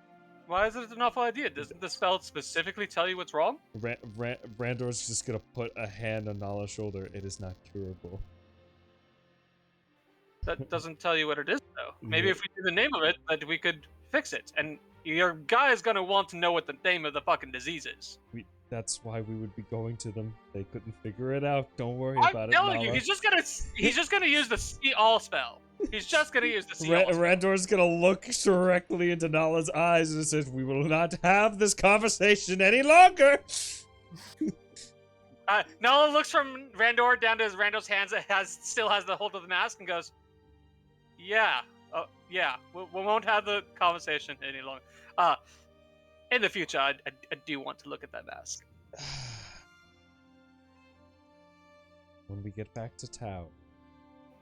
Why is it an awful idea? Doesn't the spell specifically tell you what's wrong? Randor's just gonna put a hand on Nala's shoulder. It is not curable. That doesn't tell you what it is, though. Maybe Yeah. if we knew the name of it, that we could fix it. And your guy is gonna want to know what the name of the fucking disease is. That's why we would be going to them. They couldn't figure it out. Don't worry I'm about it, telling you, Nala. he's just gonna use the see all spell. He's just gonna use the see all spell. Randor's gonna look directly into Nala's eyes and says, "We will not have this conversation any longer." Nala looks from Randor down to Randor's hands that still has the hold of the mask and goes, "Yeah, we won't have the conversation any longer. In the future, I do want to look at that mask." When we get back to town.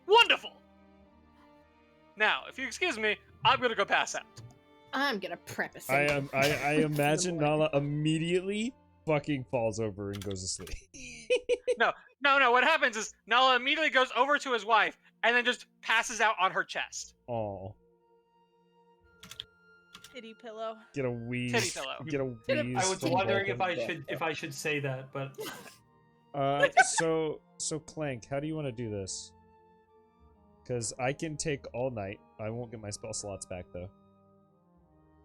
Wonderful. Now, if you excuse me, I'm gonna go pass out. I'm gonna prep a I sending. I imagine Nala immediately fucking falls over and goes to sleep. No. What happens is Nala immediately goes over to his wife and then just passes out on her chest. Oh, Titty pillow. get a wheeze. Titty pillow. Get a wheeze. I was from wondering both of if I should say that, but So Clank, how do you want to do this? Because I can take all night. I won't get my spell slots back though.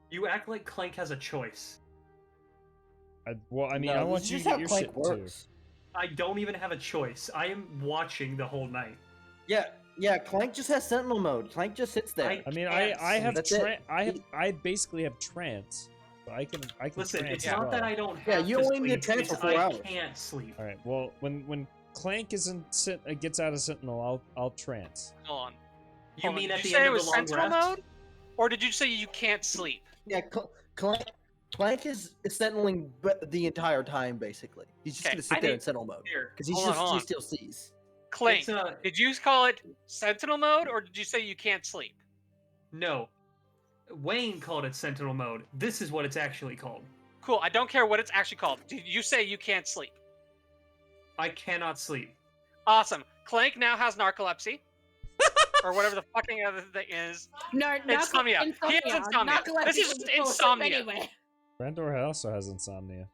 you act like Clank has a choice. I No, want this you is to how get your Clank shit works. I don't even have a choice. I am watching the whole night. Yeah, Clank just has sentinel mode. Clank just sits there. too. I mean, Can't I have sleep. I basically have trance, but I can Listen, trance it's as not well. that I don't have Yeah, you to only need sleep, trance it's for 4 I hours. can't sleep. All right. Well, when Clank gets out of Sentinel, I'll trance. Hold on. You Hold on, mean did at you the say end it of was the long Sentinel rest? mode? Or did you say you can't sleep? Yeah, Clank is sentineling the entire time, basically. He's just Okay, gonna sit I there need- in sentinel mode. Here, Because hold on. he still sees. Clank, It's, did you call it Sentinel mode or did you say you can't sleep? no. Wayne called it Sentinel mode. This is what it's actually called. Cool, I don't care what it's actually called. Did you say you can't sleep? I cannot sleep. Awesome. Clank now has narcolepsy. Or whatever the fucking other thing is. No, Insomnia. He has insomnia. This is just insomnia. Anyway. Randor also has insomnia.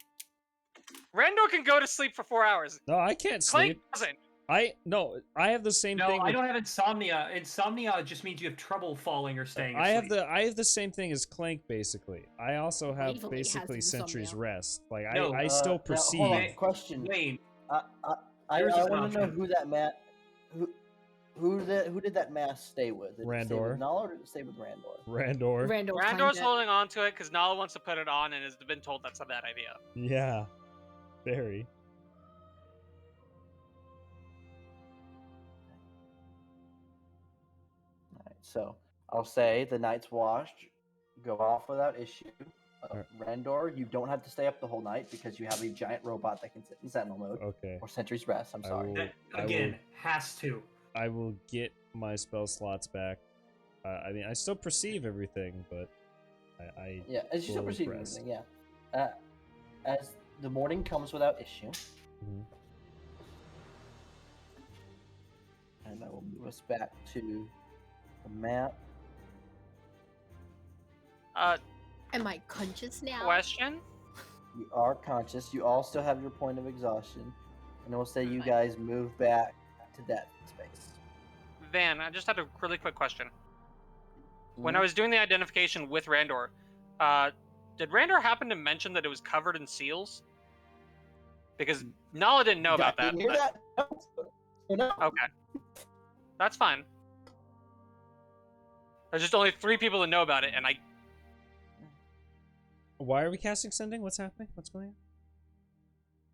Randor can go to sleep for 4 hours. No, I can't Clank sleep. doesn't. I have the same No, thing. I with- don't have insomnia. Insomnia just means you have trouble falling or staying I asleep. have the same thing as Clank basically. I also have Waverly has basically Sentry's insomnia. Rest. Like No, I Now, still perceive. hold on, question. Wayne, I Yours is an want to know option. who that who did that mask stay with? Did it stay with Randor. Knoll or did it stay with Randor? Randor. Randor's holding on to it because Nala wants to put it on and has been told that's a bad idea. Yeah, very. Alright, so I'll say the night's washed. Go off without issue. Randor, you don't have to stay up the whole night because you have a giant robot that can sit in Sentinel mode. Okay. Or Sentry's Rest, I'm sorry. Again, has to. I will get my spell slots back. I mean, I still perceive everything, but I Yeah, as you still will perceive rest. everything, yeah. As the morning comes without issue. Mhm. And I will move us back to the map. Am I conscious now? Question? You are conscious. You all still have your point of exhaustion. And I will say you guys move back to that space. Van, I just had a really quick question. When Mhm. I was doing the identification with Randor, did Randor happen to mention that it was covered in seals? Because Nala didn't know about that. Didn't hear but- that? No. Okay. That's fine. There's just only 3 people that know about it, and I... Why are we casting Sending? What's happening? What's going on?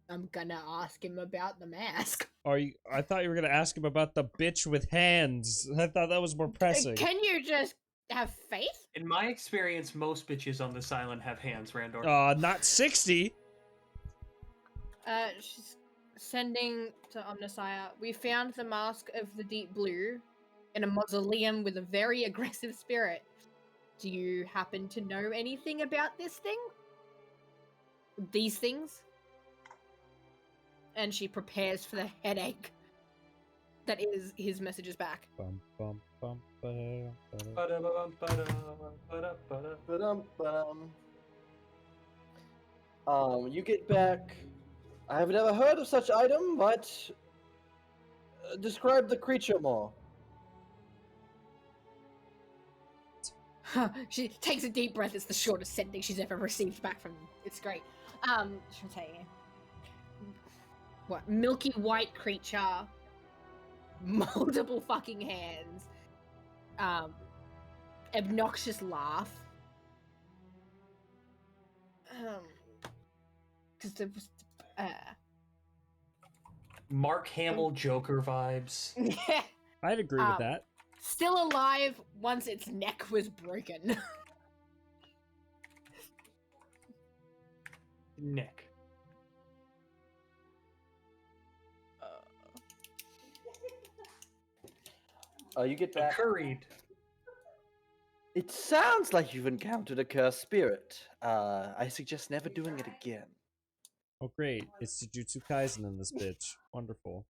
I'm gonna ask him about the mask. Are you? I thought you were gonna ask him about the bitch with hands. I thought that was more pressing. Can you just have faith? In my experience, most bitches on this island have hands, Randor. Not 60. She's sending to Omnissiah. We found the mask of the deep blue in a mausoleum with a very aggressive spirit. Do you happen to know anything about this thing? These things? And she prepares for the headache that is his messages back. Bum, bum, bum, ba-da, ba-da. You get back. I have never heard of such item, but describe the creature more. She takes a deep breath. It's the shortest sending she's ever received back from them. It's great. She'll say, what? Milky white creature, multiple fucking hands, obnoxious laugh. Because there was, Mark Hamill Joker vibes. yeah. I'd agree with that. Still alive once its neck was broken. Nick. You get back. Curried. It sounds like you've encountered a cursed spirit. I suggest never doing it again. Oh great, it's Jujutsu Kaisen in this bitch. Wonderful.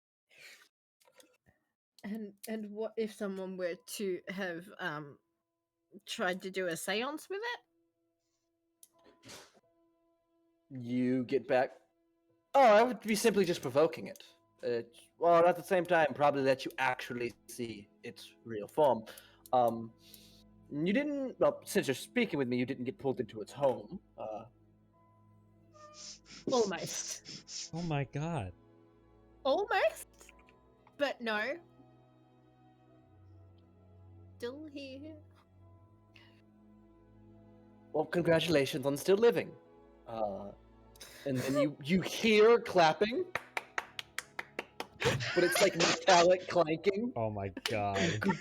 And what if someone were to have tried to do a seance with it? You get back. Oh, I would be simply just provoking it. Well, at the same time, probably let you actually see its real form. You didn't. Well, since you're speaking with me, you didn't get pulled into its home. Almost. Oh my god. Almost? But no. Still here. Well, congratulations on still living. And then you hear clapping, but it's like metallic clanking. Oh my god. God,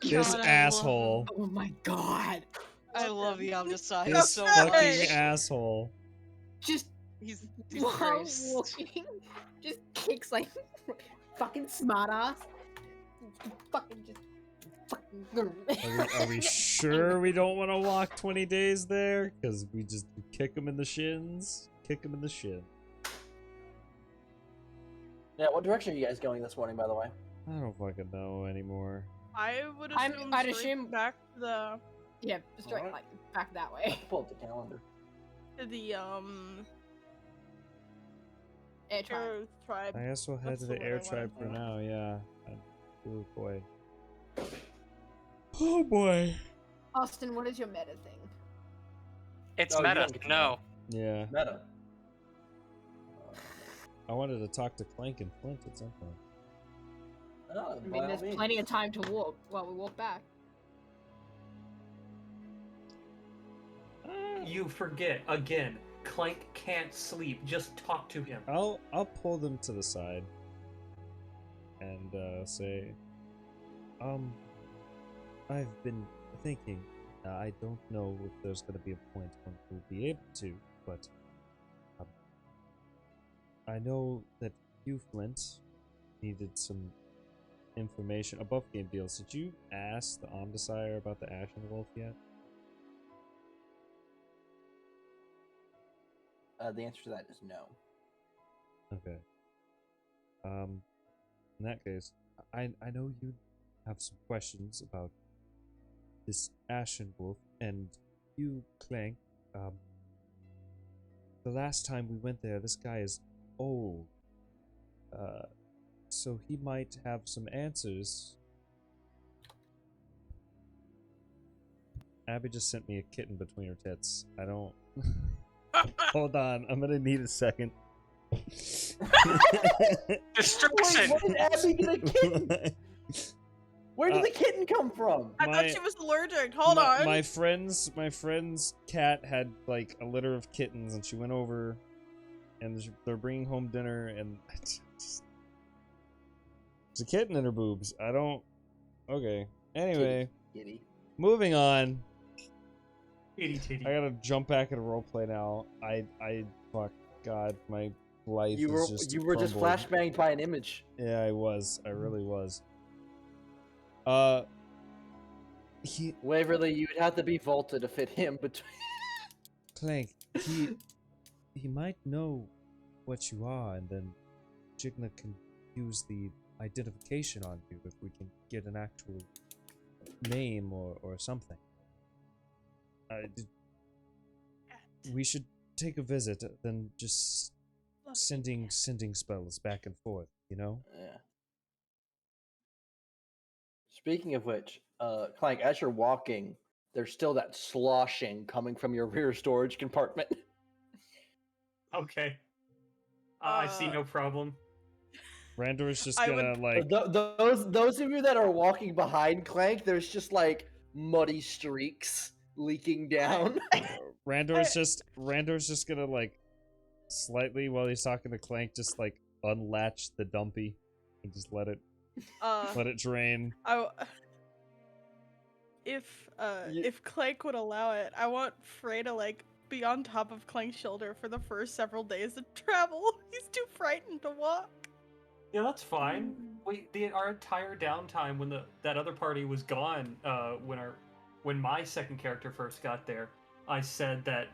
This I love asshole. Oh my god. I love the Omnissiah This so fucking much. asshole. Just He's while Christ. walking, just kicks like fucking smartass. Fucking just fucking. Are we sure we don't want to walk 20 days there? Because we just kick him in the shins. Kick him in the shin. Yeah, what direction are you guys going this morning, by the way? I don't fucking know anymore. I would assume I'd straight assume- back to the Yeah, straight Alright. like back that way. Pull up the calendar. Air tribe. Air tribe. I guess we'll head That's to the the word air I wanted. tribe for now, yeah. Oh boy. Oh boy. Austin, what is your meta thing? It's No, you meta. don't get to No. Yeah. Meta. I wanted to talk to Clank and Flint at some point. Oh, I by mean, all there's means. plenty of time to walk while we walk back. You forget again. Clank can't sleep. Just talk to him. I'll pull them to the side and say, I've been thinking. I don't know if there's going to be a point when we'll be able to, but I know that you, Flint, needed some information above game deals. Did you ask the Omnisire about the Ashen Wolf yet? The answer to that is no. Okay. In that case, I know you have some questions about this Ashen Wolf, and you, Clank, the last time we went there, this guy is old. So he might have some answers. Abby just sent me a kitten between her tits. I don't... Hold on, I'm gonna need a second. Destruction! Wait, what did Abby get a kitten? Where did the kitten come from? I thought she was allergic. Hold on. My friend's cat had like a litter of kittens, and she went over, and they're bringing home dinner, and there's a kitten in her boobs. I don't. Okay. Anyway, Kitty. moving on. Itty titty. I gotta jump back into roleplay now. Fuck, God, my life You is just were just crumbled. flashbanged by an image. Yeah, I was. I really was. Waverly, you'd have to be Volta to fit him between. Clank, he might know what you are, and then Jigna can use the identification on you if we can get an actual name or something. We should take a visit, then just sending spells back and forth, you know? Yeah. Speaking of which, Clank, as you're walking, there's still that sloshing coming from your rear storage compartment. Okay. I see no problem. Randor is just I gonna like. Those of you that are walking behind Clank, there's just like muddy streaks leaking down. Randor's just gonna like slightly while he's talking to Clank, just like unlatch the dumpy and just let it drain. If Clank would allow it, I want Frey to like be on top of Clank's shoulder for the first several days of travel. He's too frightened to walk. Yeah, that's fine. Our entire downtime when that other party was gone, when my second character first got there, I said that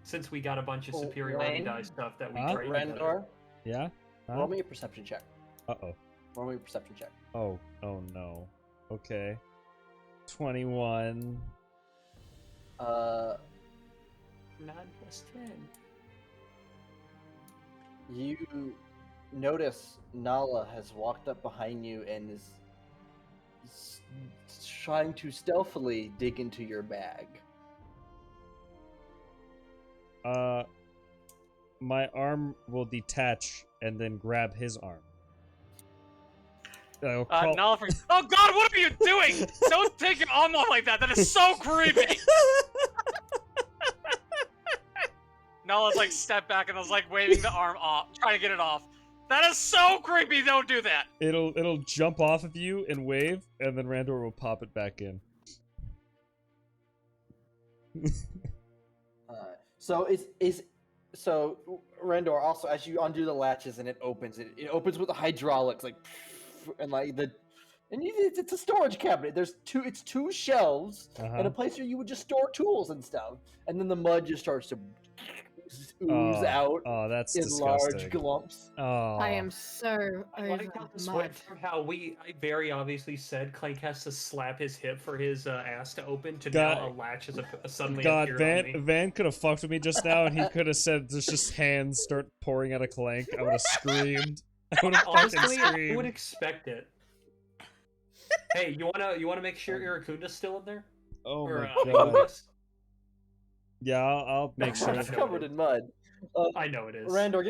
since we got a bunch of superiority die stuff that we traded. Randor, Yeah? roll me a perception check. Uh-oh. Roll me a perception check. Oh no. Okay. 21. 9 plus 10. You notice Nalla has walked up behind you and is trying to stealthily dig into your bag. My arm will detach and then grab his arm. Oh God, what are you doing? Don't take your arm off like that. That is so creepy. Nala's like step back and I was like waving the arm off, trying to get it off. That is so creepy. Don't do that. It'll jump off of you and wave, and then Randor will pop it back in. So Randor, also as you undo the latches and it opens with the hydraulics it's a storage cabinet. It's two shelves and a place where you would just store tools and stuff, and then the mud just starts to ooze out Oh, that's in disgusting. large glumps. Oh, I am so I over like how this mud. went from how I very obviously said Clank has to slap his hip for his ass to open to now God- a latch has suddenly God, appeared on me. Van could have fucked with me just now, and he could have said, "There's just hands start pouring out of Clank." I would have screamed. I would have fucking Honestly, I would screamed. expect it. Hey, you wanna make sure Irakunda's still in there? Oh Or, my god. Lucas? Yeah, I'll make sure. It's covered in mud. I know it is. Randor,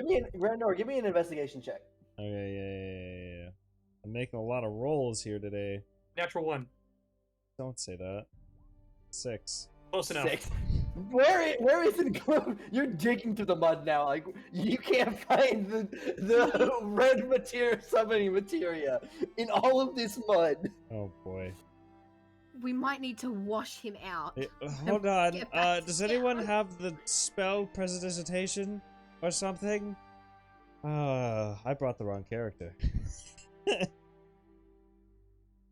give me an investigation check. Okay, yeah. I'm making a lot of rolls here today. Natural 1. Don't say that. 6. Close enough. 6. Where is it going? You're digging through the mud now. Like you can't find the red materia, summoning materia in all of this mud. Oh boy. We might need to wash him out. Hold on. Get back Does down. anyone have the spell prestidigitation or something? I brought the wrong character.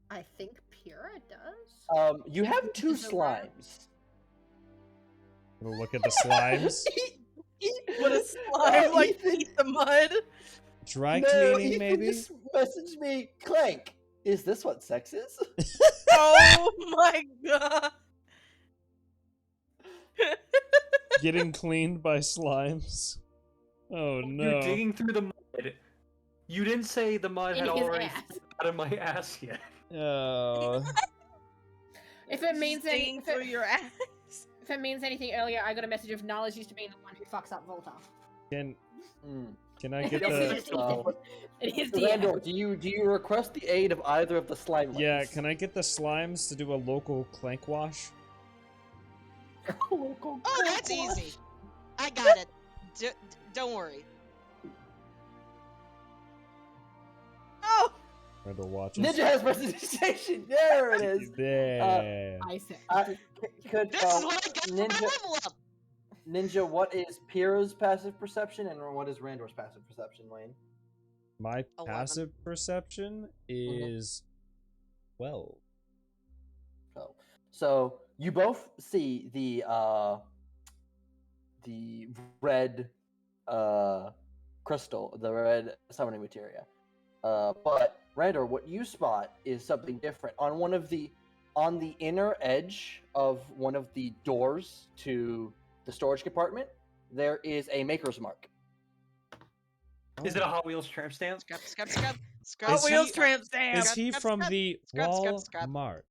I think Pura does. You have 2 Is it rare? slimes. We'll look at the slimes. What a slime! Like Ethan- eat the mud. Dry No, cleaning, Ethan maybe? just messaged me, Clank. Is this what sex is? Oh my god! Getting cleaned by slimes. Oh no. You're digging through the mud. You didn't say the mud In had his already ass. fallen out of my ass yet. Oh. If it means Digging through your ass. if it means anything earlier, I got a message of Knowledge used to be the one who fucks up Volta. Can I get This the? is it is DM. Randor, do you request the aid of either of the slime? Yeah, can I get the slimes to do a local clank wash? Local Oh, that's easy. I got it. Don't worry. Oh! Randall watches. Ninja has prestidigitation. There it is. Yeah. I said. Could This is what I got for my Ninja, level up. Ninja, what is Pyrrha's passive perception and what is Randor's passive perception, Wayne? My 11. passive perception is 12. So you both see the red crystal, the red summoning materia. But Randor, what you spot is something different. On the inner edge of one of the doors to the storage compartment, there is a maker's mark. Is it a Hot Wheels tramp stamp? Scrub. Hot Wheels tramp stamp. Is he from the scrub. Walmart?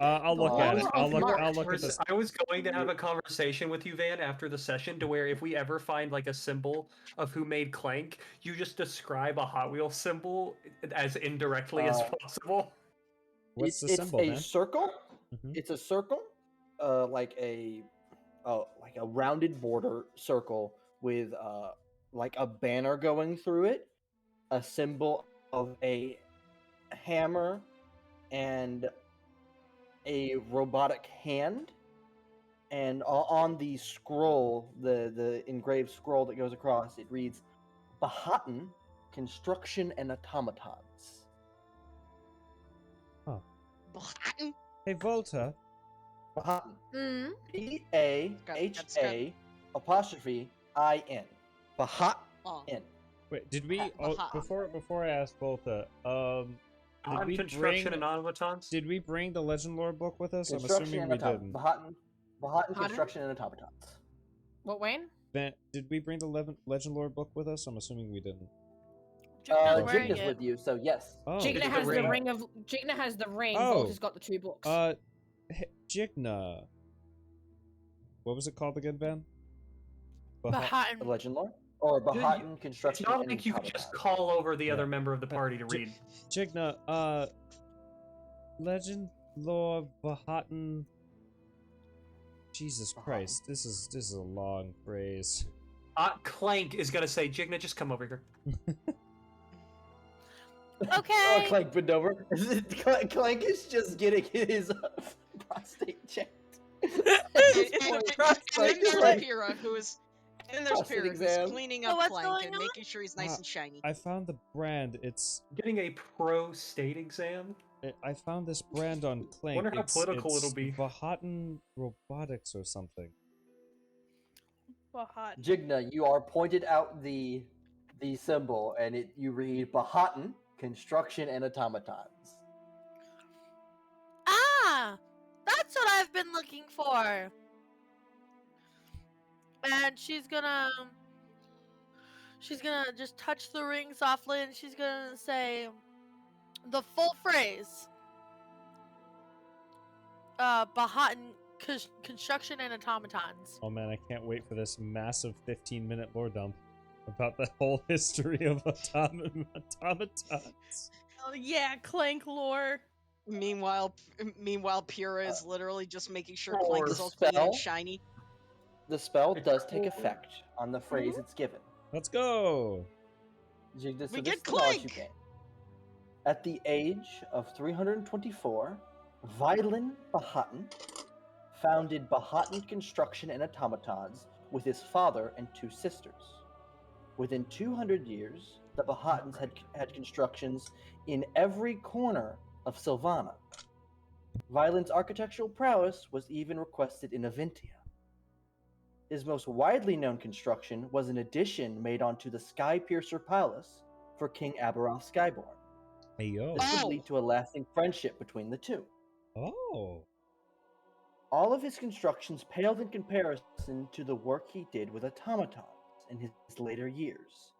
I'll look at it. I'll look at this. I was going to have a conversation with you, Van, after the session, to where if we ever find like a symbol of who made Clank, you just describe a Hot Wheels symbol as indirectly as possible. What's the It's symbol, a man? circle. Mhm. It's a circle, like a rounded border circle with like a banner going through it, a symbol of a hammer, and a robotic hand. And on the scroll, the engraved scroll that goes across, it reads, "Bahatan Construction and Automatons." Bahatan? Hey, Volta. Bahatan. Mm. P-A-H-A apostrophe I-N. Bahatan. Oh. Wait, did we? Bahatan. Before I ask Volta, did we Construction bring? and automatons? Did we bring the Legend Lore book with us? I'm Construction assuming and we Automatons. didn't. Bahatan Pardon? Construction and Automatons. What, Wayne? Did we bring the Legend Lore book with us? I'm assuming we didn't. Jigna's wearing Jigna's it. with you, so yes. Oh, Jigna the has the ring. ring of Jigna has the ring. Oh. Volta's got the 2 books. Jigna. What was it called again, Ben? Bahatan. Legend Lore? Or Bahatan It's Construction not and like you could just Automatons. call over the other Yeah. member of the party to read. Jigna, Legend Lore Bahatan. Jesus Christ, this is a long phrase. Clank is gonna say, Jigna, just come over here. Okay. Oh, Clank bent over. Clank is just getting his prostate checked. And Clank is there's like, Pyrrha, who's prostate Pyrrha, exam. who's cleaning So up what's Clank going and on? making sure he's nice and shiny. I found the brand. It's Getting a pro state exam? I found this brand on Clank. Wonder how It's political it'll be. Bahatan Robotics or something. Bahatan. Jigna, you are pointed out the symbol, and you read Bahatan, construction and automatons. Ah, that's what I've been looking for. And she's gonna just touch the ring softly, and she's gonna say the full phrase. Bahatan construction and automatons. Oh man, I can't wait for this massive 15-minute lore dump about the whole history of automatons. Oh yeah, Clank lore. Meanwhile, Pura is literally just making sure or Clank the is all clean and spell? shiny. The spell does take effect on the phrase it's given. Let's go! Jigna, so We this get is the knowledge you Clank! gain. At the age of 324, Violin Bahatan founded Bahatan Construction and Automatons with his father and 2 sisters. Within 200 years, the Bahatans had constructions in every corner of Sylvana. Violin's architectural prowess was even requested in Avintia. His most widely known construction was an addition made onto the Skypiercer Palace for King Aberoth Skyborn. Hey yo. This would Oh. lead to a lasting friendship between the two. Oh. All of his constructions paled in comparison to the work he did with automatons in his later years.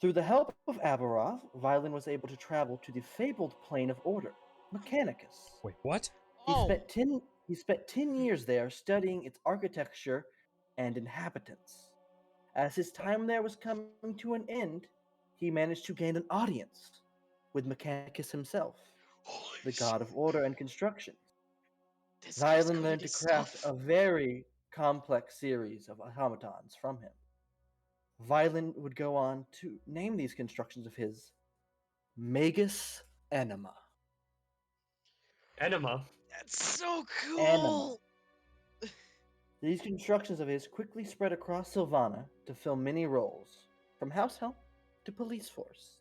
Through the help of Aberoth, Violin was able to travel to the fabled plane of order, Mechanicus. Wait, what? He spent 10 years there studying its architecture and inhabitants. As his time there was coming to an end, he managed to gain an audience with Mechanicus himself, the god of order and construction. This guy's Violin good learned at to craft stuff. a very complex series of automatons from him. Violin would go on to name these constructions of his Magus Enema. Enema. That's so Enema. cool! These constructions of his quickly spread across Sylvana to fill many roles, from house help to police force.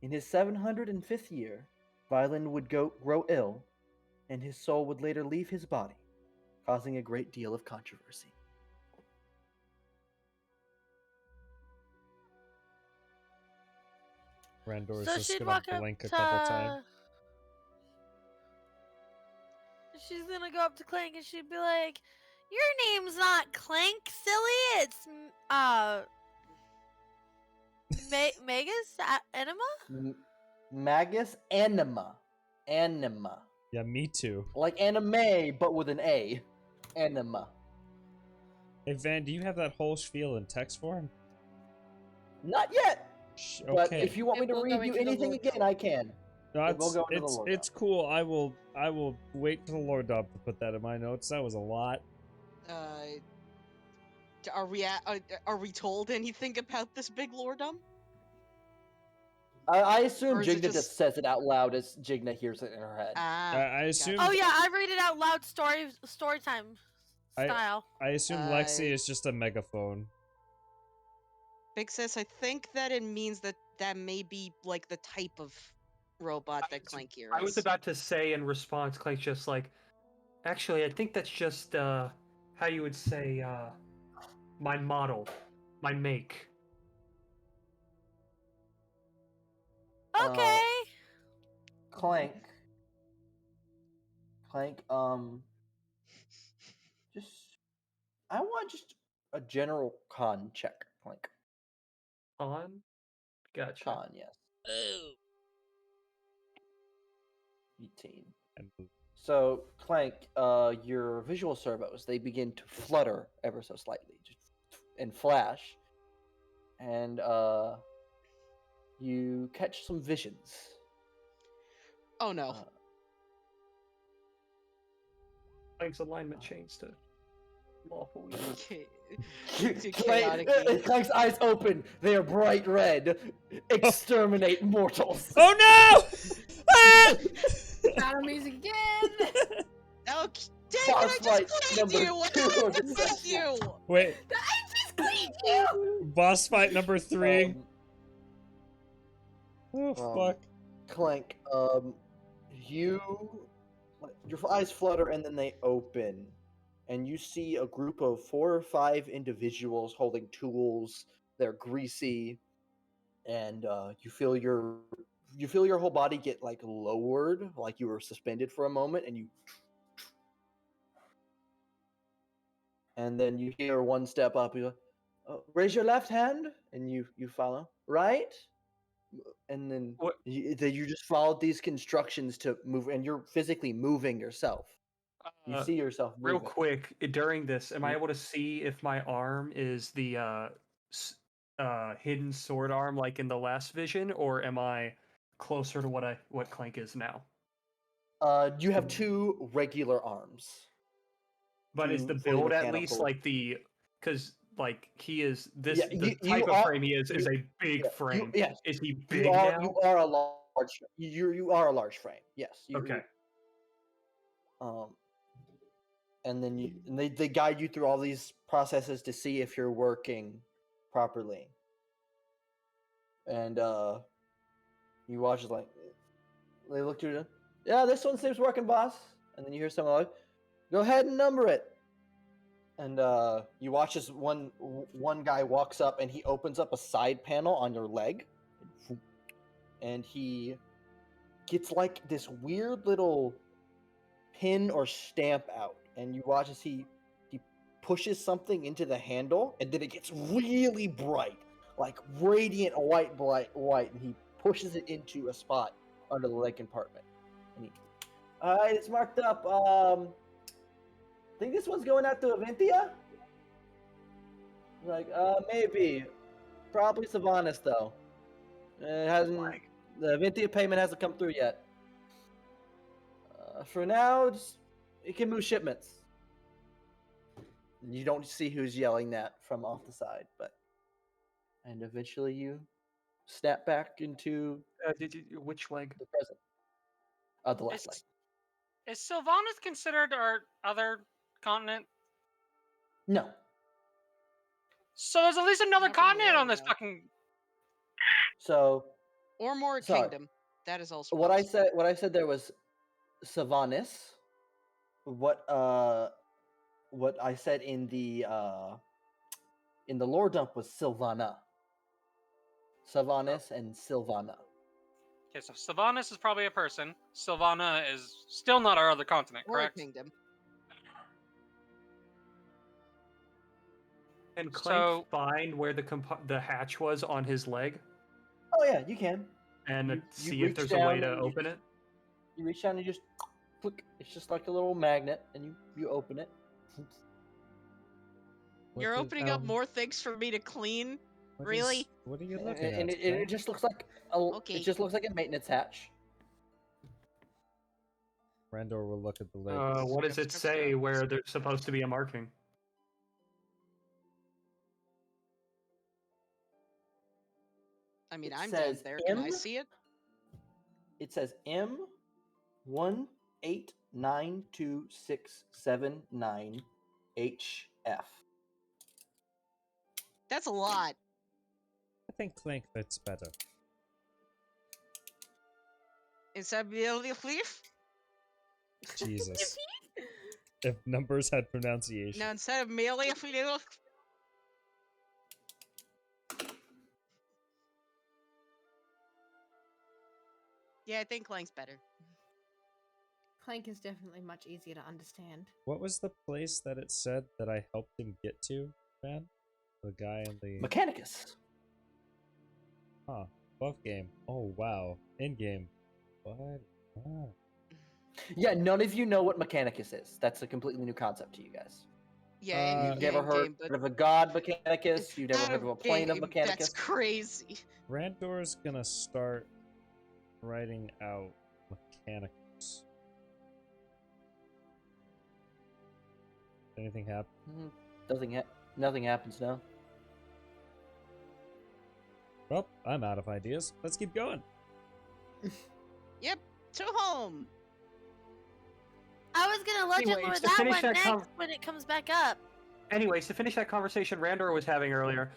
In his 705th year, Violin would grow ill, and his soul would later leave his body, causing a great deal of controversy. Randor is So just she'd gonna walk up blink a couple times. She's gonna go up to Clank and she'd be like, "Your name's not Clank, silly. It's Magus Enema." Magus Enema. Enema. Yeah, me too. Like anime, but with an A. Enema. Hey Van, do you have that whole spiel in text form? Not yet! But Okay. if you want me It to will read go you into the anything lore again, dump. I can. No, It will go into the lore it's dump. cool. I will wait for the lore dump to put that in my notes. That was a lot. Are we told anything about this big lore dump? I assume Or is it Jigna just says it out loud as Jigna hears it in her head. I assume. Oh yeah, I read it out loud, story time style. I assume Lexi is just a megaphone. Big Sis, I think that it means that may be like the type of robot that Clank here is. I was about to say in response, Clank's just like, actually, I think that's just how you would say my model, my make. Okay. Clank, just I want just a general con check, Clank. On? Gotcha. Con, yes. Ooh. 18. So, Clank, your visual servos, they begin to flutter ever so slightly, just and flash. And you catch some visions. Oh no. Clank's alignment changed to lawful. Clank's eyes open. They are bright red. Exterminate mortals. Oh no! Ah! Battle music again. Oh, dang it! Boss I fight just cleaned number you. What 2 happened of the with session. you? Wait, I just cleaned you. boss fight number 3. Oh fuck. Clank, your eyes flutter and then they open, and you see a group of 4 or 5 individuals holding tools. They're greasy, and you feel your whole body get like lowered, like you were suspended for a moment, and then you hear one step up. You go, raise your left hand, and you follow right, and then What? you just followed these instructions to move, and you're physically moving yourself. You see yourself moving. Real quick, during this, am I Mhm. able to see if my arm is the hidden sword arm like in the last vision, or am I closer to what Clank is now? You have 2 regular arms. But is 2 the fully build at least mechanical. like the because like he is this Yeah, the you type of are- frame he is you- a big yeah, frame. yes, Is he you big are now? you are a large you are a large frame. Yes. Okay. And then they guide you through all these processes to see if you're working properly. And you watch it like they look through it. Yeah, this one seems working, boss. And then you hear someone like, "Go ahead and number it." And you watch as one guy walks up and he opens up a side panel on your leg, and he gets like this weird little pin or stamp out, and you watch as he pushes something into the handle, and then it gets really bright, like radiant bright white, and he pushes it into a spot under the leg compartment. And he, all right, it's marked up. Think this one's going out to Aventia? Like, maybe. Probably Sylvanas, though. It hasn't. The Aventia payment hasn't come through yet. For now, it can move shipments. You don't see who's yelling that from off the side, and eventually you snap back into Which leg? the present. The left leg. Is Sylvanas considered our other continent? No. So there's at least another Not from continent where on we this are. fucking. So Or more Sorry. kingdom. That is also what I possible. said there was Sylvanas. What I said in the lore dump was Sylvana. Sylvanas and Sylvana. Okay, so Sylvanas is probably a person. Sylvana is still not our other continent, Or a correct? kingdom. Can Clank So- find where the hatch was on his leg Oh yeah, you can. and You see if reach there's a way down to and you open just- it? You reach down and you just click. It's just like a little magnet, and you open it. You're opening up more things for me to clean? Really? What are you And, looking at? and it Frank? just looks like Okay. it just looks like a maintenance hatch. Randor will look at the label. What does it say where there's supposed to be a marking? I mean, It I'm down says there. Can I M. see it? It says M189269 HF. That's a lot. I think Clank fits better. Instead of the leaf? Jesus. If numbers had pronunciation. No, instead of melee, yeah, I think Clank's better. Clank is definitely much easier to understand. What was the place that it said that I helped him get to, man? The guy in the Mechanicus. above game. Oh wow. In game. What? Ah. Yeah, none of you know what Mechanicus is. That's a completely new concept to you guys. Yeah, You've never heard but of a god Mechanicus. You've never out heard of a plane of game, Mechanicus. That's crazy. Randor's gonna start writing out Mechanicus. Anything happen? Nothing happens now. Well, I'm out of ideas. Let's keep going. Yep, to home. I was gonna let you Anyways, where to that finish went that next when it comes back up. Anyways, to finish that conversation Randor was having earlier,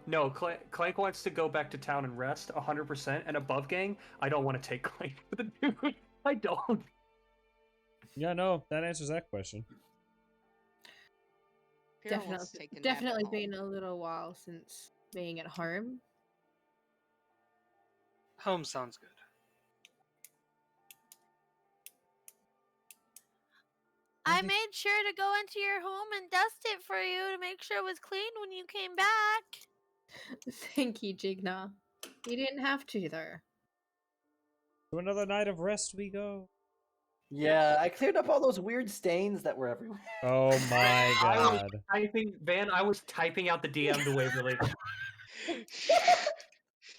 no, Clank wants to go back to town and rest 100%, and above gang, I don't want to take Clank with the dude. I don't. Yeah, no, that answers that question. Kira wants to take a nap at Definitely home. been a little while since being at home. Home sounds good. I made sure to go into your home and dust it for you to make sure it was clean when you came back. Thank you, Jigna. You didn't have to, though. To another night of rest we go. Yeah, I cleared up all those weird stains that were everywhere. Oh my I was typing out the DM to Waverly.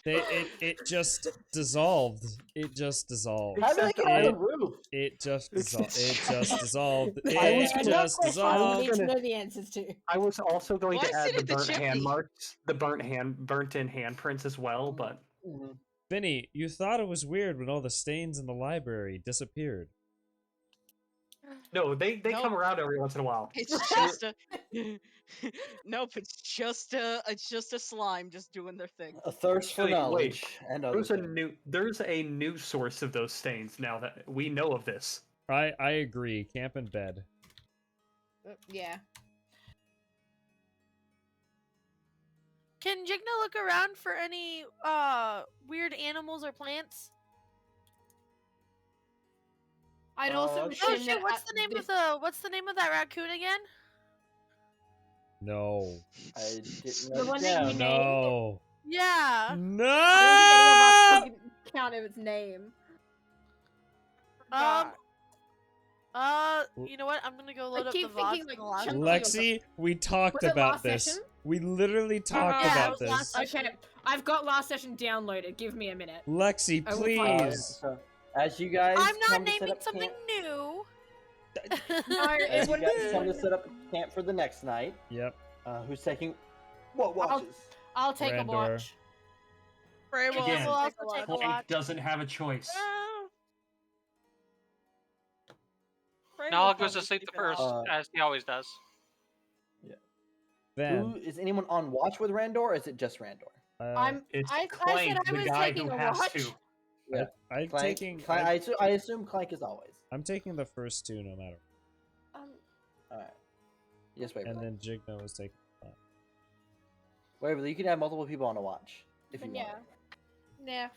It just dissolved. It just dissolved. How did I get on the roof? It just dissolved. It just dissolved. I It was Yeah, just no question I dissolved. need to know the answers to. I was also going Why to add sit the at the burnt hand chimney? marks, the burnt-in handprints as well, but Vinny, you thought it was weird when all the stains in the library disappeared. no, they Nope. come around every once in a while. It's just a nope. It's just a slime just doing their thing. A thirst for Wait, wait. knowledge and other There's a new source of those stains now that we know of this. I agree. Camp in bed. Yeah. Can Jigna look around for any weird animals or plants? I'd also Oh, Oh assume shit! that What's the name of that raccoon again? No. I didn't The know one it that you down. named? No. Yeah. No. I don't think any of us could count of its name. You know what? I'm gonna go load up keep the VODs thinking, from like, the last chunky one. Lexi, we talked Was it about last this. session? We literally talked Yeah, about it was last this. session. Okay, I've got last session downloaded. Give me a minute. Lexi, I will find it. please. So, as you guys I'm not come to set naming up something camp, new. No, as it you wouldn't. guys come to set up camp for the next night, Yep. who's taking what watches? I'll take a Randor. watch. Frey will Again, also take a take a Clank watch. doesn't have a choice. Frey will Nala goes to probably sleep the sleep it first, off. as he always does. Then Who is anyone on watch with Randor, or is it just Randor? It's I Clank, said I the was guy taking who a has watch. to. Yeah. I'm Clank, taking. I assume Clank is always. I'm taking the first two, no matter. Alright. Yes, Waverly. And then Jigna was taking. Waverly, you can have multiple people on a watch if you Yeah. want. Yeah.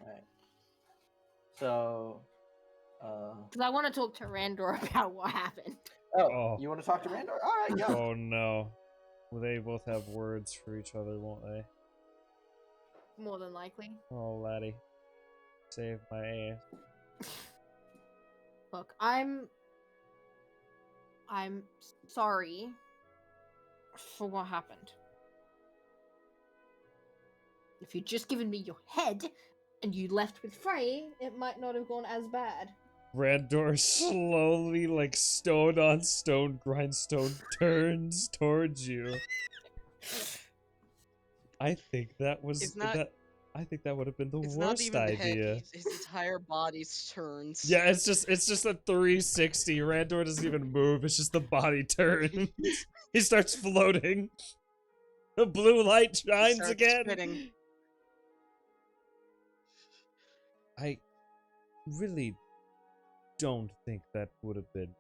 Alright. So, Because I want to talk to Randor about what happened. Oh. You want to talk to Randor? Alright, go. Oh no. Well, they both have words for each other, won't they? More than likely. Oh, laddie. Save my ass. Look, I'm sorry for what happened. If you'd just given me your head and you left with Frey, it might not have gone as bad. Randor slowly, like stone on stone grindstone, turns towards you. I think that was It's not- that. I think that would have been the It's not worst even the head. idea. His entire body turns. Yeah, it's just a 360. Randor doesn't even move. It's just the body turns. He starts floating. The blue light shines starts again. spinning. I really don't think that would have been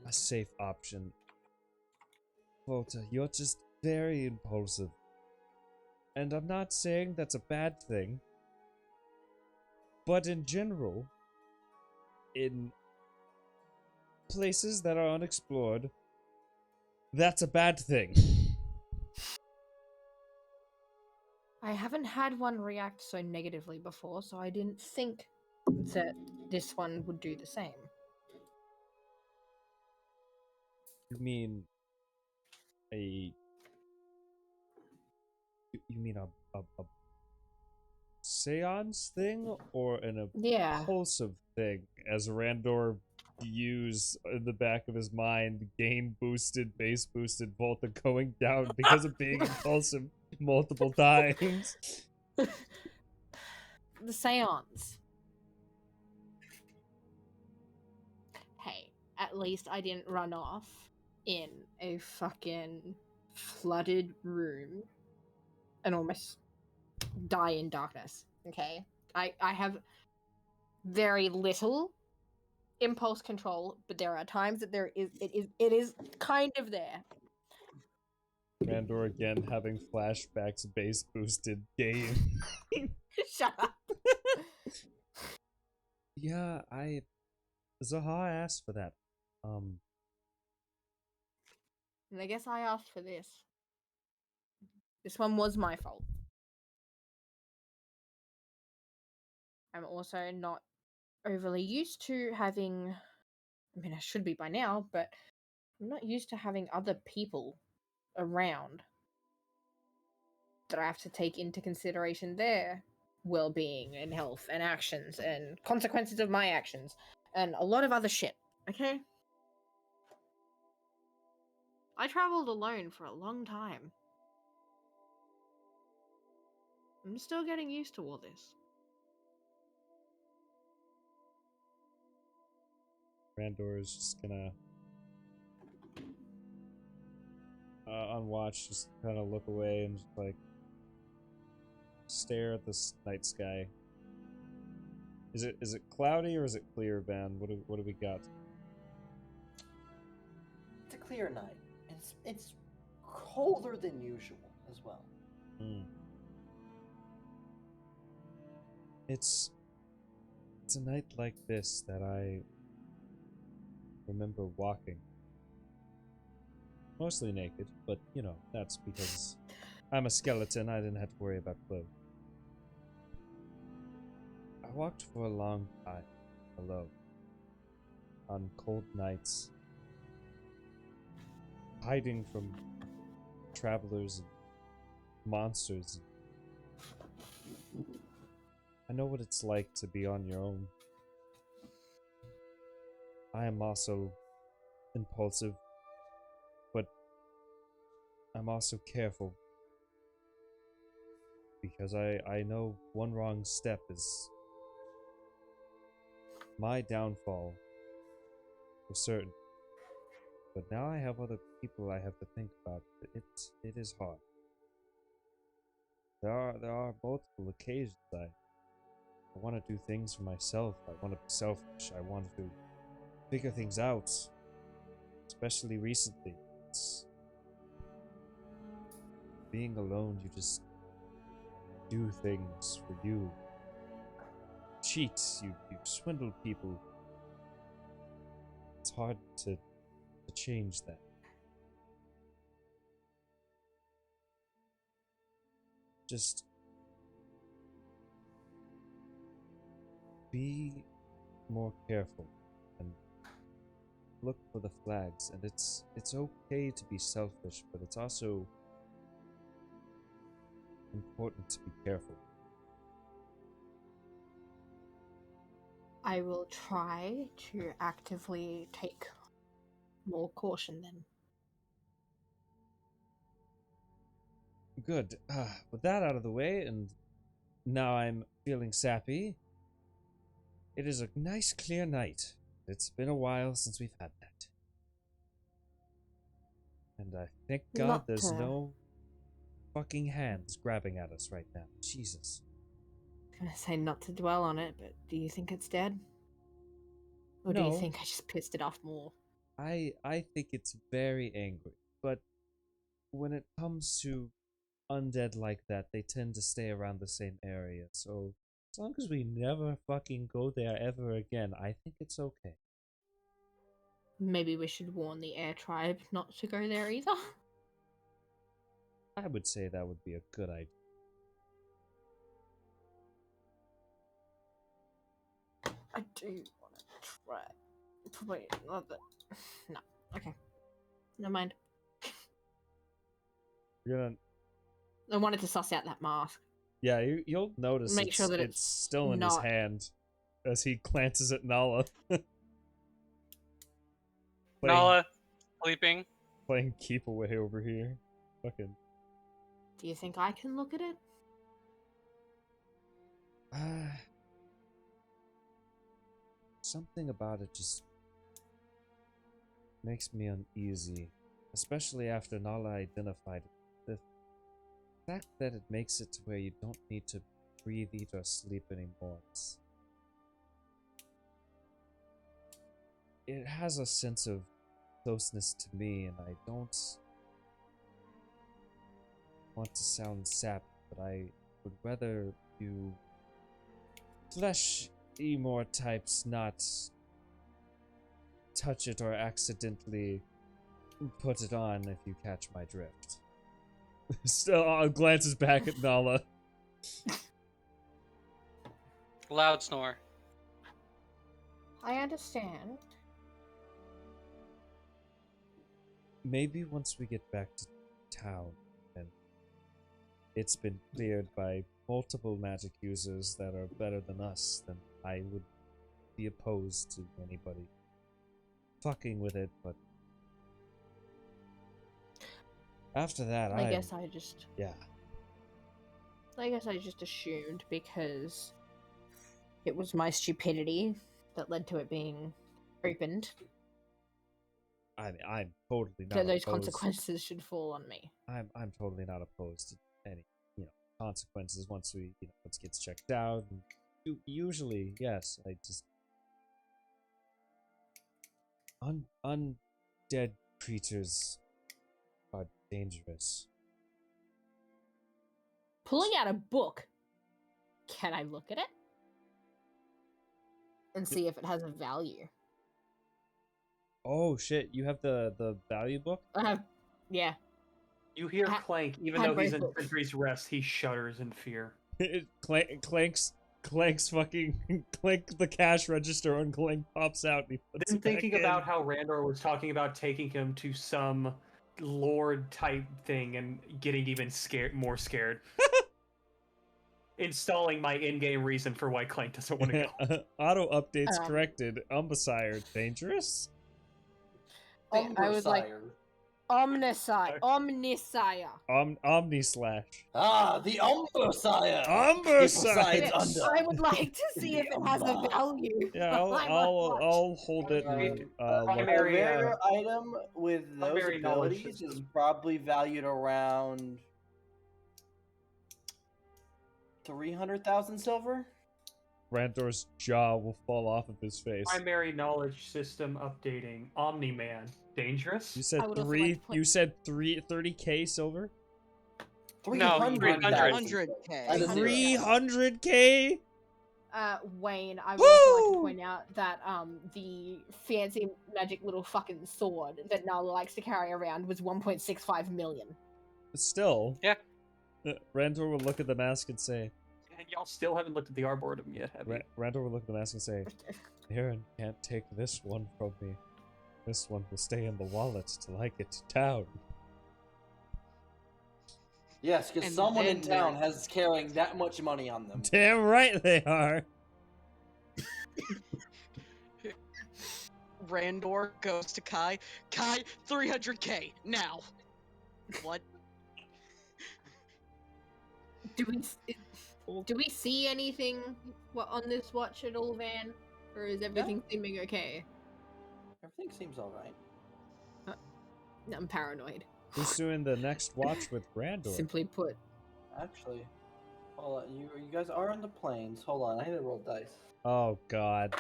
a safe option. Volta, you're just very impulsive. And I'm not saying that's a bad thing. But in general, in places that are unexplored, that's a bad thing. I haven't had one react so negatively before, so I didn't think that this one would do the same. You mean a... You mean a seance thing? Or an Yeah. impulsive thing? As Randor views in the back of his mind, gain boosted, base boosted, Volta going down because of being impulsive multiple times. The seance. Hey, at least I didn't run off in a fucking flooded room and almost die in darkness. Okay? I have very little impulse control, but there are times that it is kind of there. Randor again having flashbacks base boosted game. Shut up. Yeah, Zaha asked for that. And I guess I asked for this. This one was my fault. I'm also not overly used to having. I mean, I should be by now, but I'm not used to having other people around that I have to take into consideration their well-being and health and actions and consequences of my actions and a lot of other shit. Okay? I traveled alone for a long time. I'm still getting used to all this. Randor is just gonna on watch, just kind of look away and just like stare at this night sky. Is it cloudy or is it clear, Van? What do we got? It's a clear night. It's colder than usual as well. It's a night like this that I remember walking. Mostly naked, but you know, that's because I'm a skeleton, I didn't have to worry about clothes. I walked for a long time, alone, on cold nights, hiding from travelers and monsters. I know what it's like to be on your own. I am also impulsive, but I'm also careful. Because I know one wrong step is my downfall, for certain. But now I have other people I have to think about. It is hard. There are multiple occasions I want to do things for myself. I want to be selfish. I want to figure things out. Especially recently. It's being alone, you just do things for you. Cheat, you swindle people. It's hard to change that. Just be more careful and look for the flags. And it's okay to be selfish, but it's also important to be careful. I will try to actively take more caution then. Good. With that out of the way, and now I'm feeling sappy, it is a nice clear night. It's been a while since we've had that. And I thank God there's no fucking hands grabbing at us right now. Jesus. I was gonna say not to dwell on it, but do you think it's dead? Or do No. you think I just pissed it off more? I think it's very angry, but when it comes to undead like that, they tend to stay around the same area. So as long as we never fucking go there ever again, I think it's okay. Maybe we should warn the air tribe not to go there either. I would say that would be a good idea. I do want to try. Probably not that. No. Okay. Never mind. You're gonna... I wanted to suss out that mask. Yeah, you'll notice Make sure that it's still in his not... hand as he glances at Nala. Nala, sleeping. Playing keep away over here. Fucking. Do you think I can look at it? Something about it just makes me uneasy, especially after Nala identified it. The fact that it makes it to where you don't need to breathe, eat, or sleep anymore. It has a sense of closeness to me, and I don't want to sound sappy, but I would rather you flesh Emor types not touch it or accidentally put it on, if you catch my drift. Still glances back at Nala. Loud snore. I understand. Maybe once we get back to town and it's been cleared by multiple magic users that are better than us, then I would be opposed to anybody fucking with it, but after that, I guess I just assumed because it was my stupidity that led to it being opened. I'm totally not So those opposed. consequences should fall on me. I'm totally not opposed to any, consequences once we, once it gets checked out. And usually, yes, I just undead creatures are dangerous. Pulling out a book, can I look at it and see if it has a value? Oh shit! You have the value book. I have, yeah. You hear Clank, even had though he's both in books. Sentry's Rest, he shudders in fear. Clank's fucking Clank the cash register and Clank pops out. And he puts Then it back thinking in. about how Randor was talking about taking him to some lord type thing and getting even more scared. Installing my in-game reason for why Clank doesn't want to go. Auto updates corrected. Umbasire dangerous. I was like, Omnisire. Omnislash. Ah, the Umbasire. Umbasire. I would like to see if it has a value. Yeah, I'll hold it. And, A look. rare item with those very knowledge abilities is system. probably valued around 300,000 silver. Randor's jaw will fall off of his face. Primary knowledge system updating. Omni-Man. Dangerous? You said I would also three. like to point- You said 30k silver. 300,000. 300K. 300k. Wayne, I would also like to point out that the fancy magic little fucking sword that Nala likes to carry around was 1.65 million. But still. Yeah. Randor will look at the mask and say. And y'all still haven't looked at the Arboretum yet, have you? Randor will look at the mask and say, Aaron can't take this one from me. This one will stay in the wallet till I get to town. Yes, because And someone in then town has carrying that much money on them. Damn right they are. Randor goes to Kai. Kai, 300K now. What? Do we see anything on this watch at all, Van? Or is everything seeming okay? Everything seems alright. I'm paranoid. Who's doing the next watch with Randor? Simply put. Actually, hold on. You guys are on the plains. Hold on, I need to roll dice. Oh god.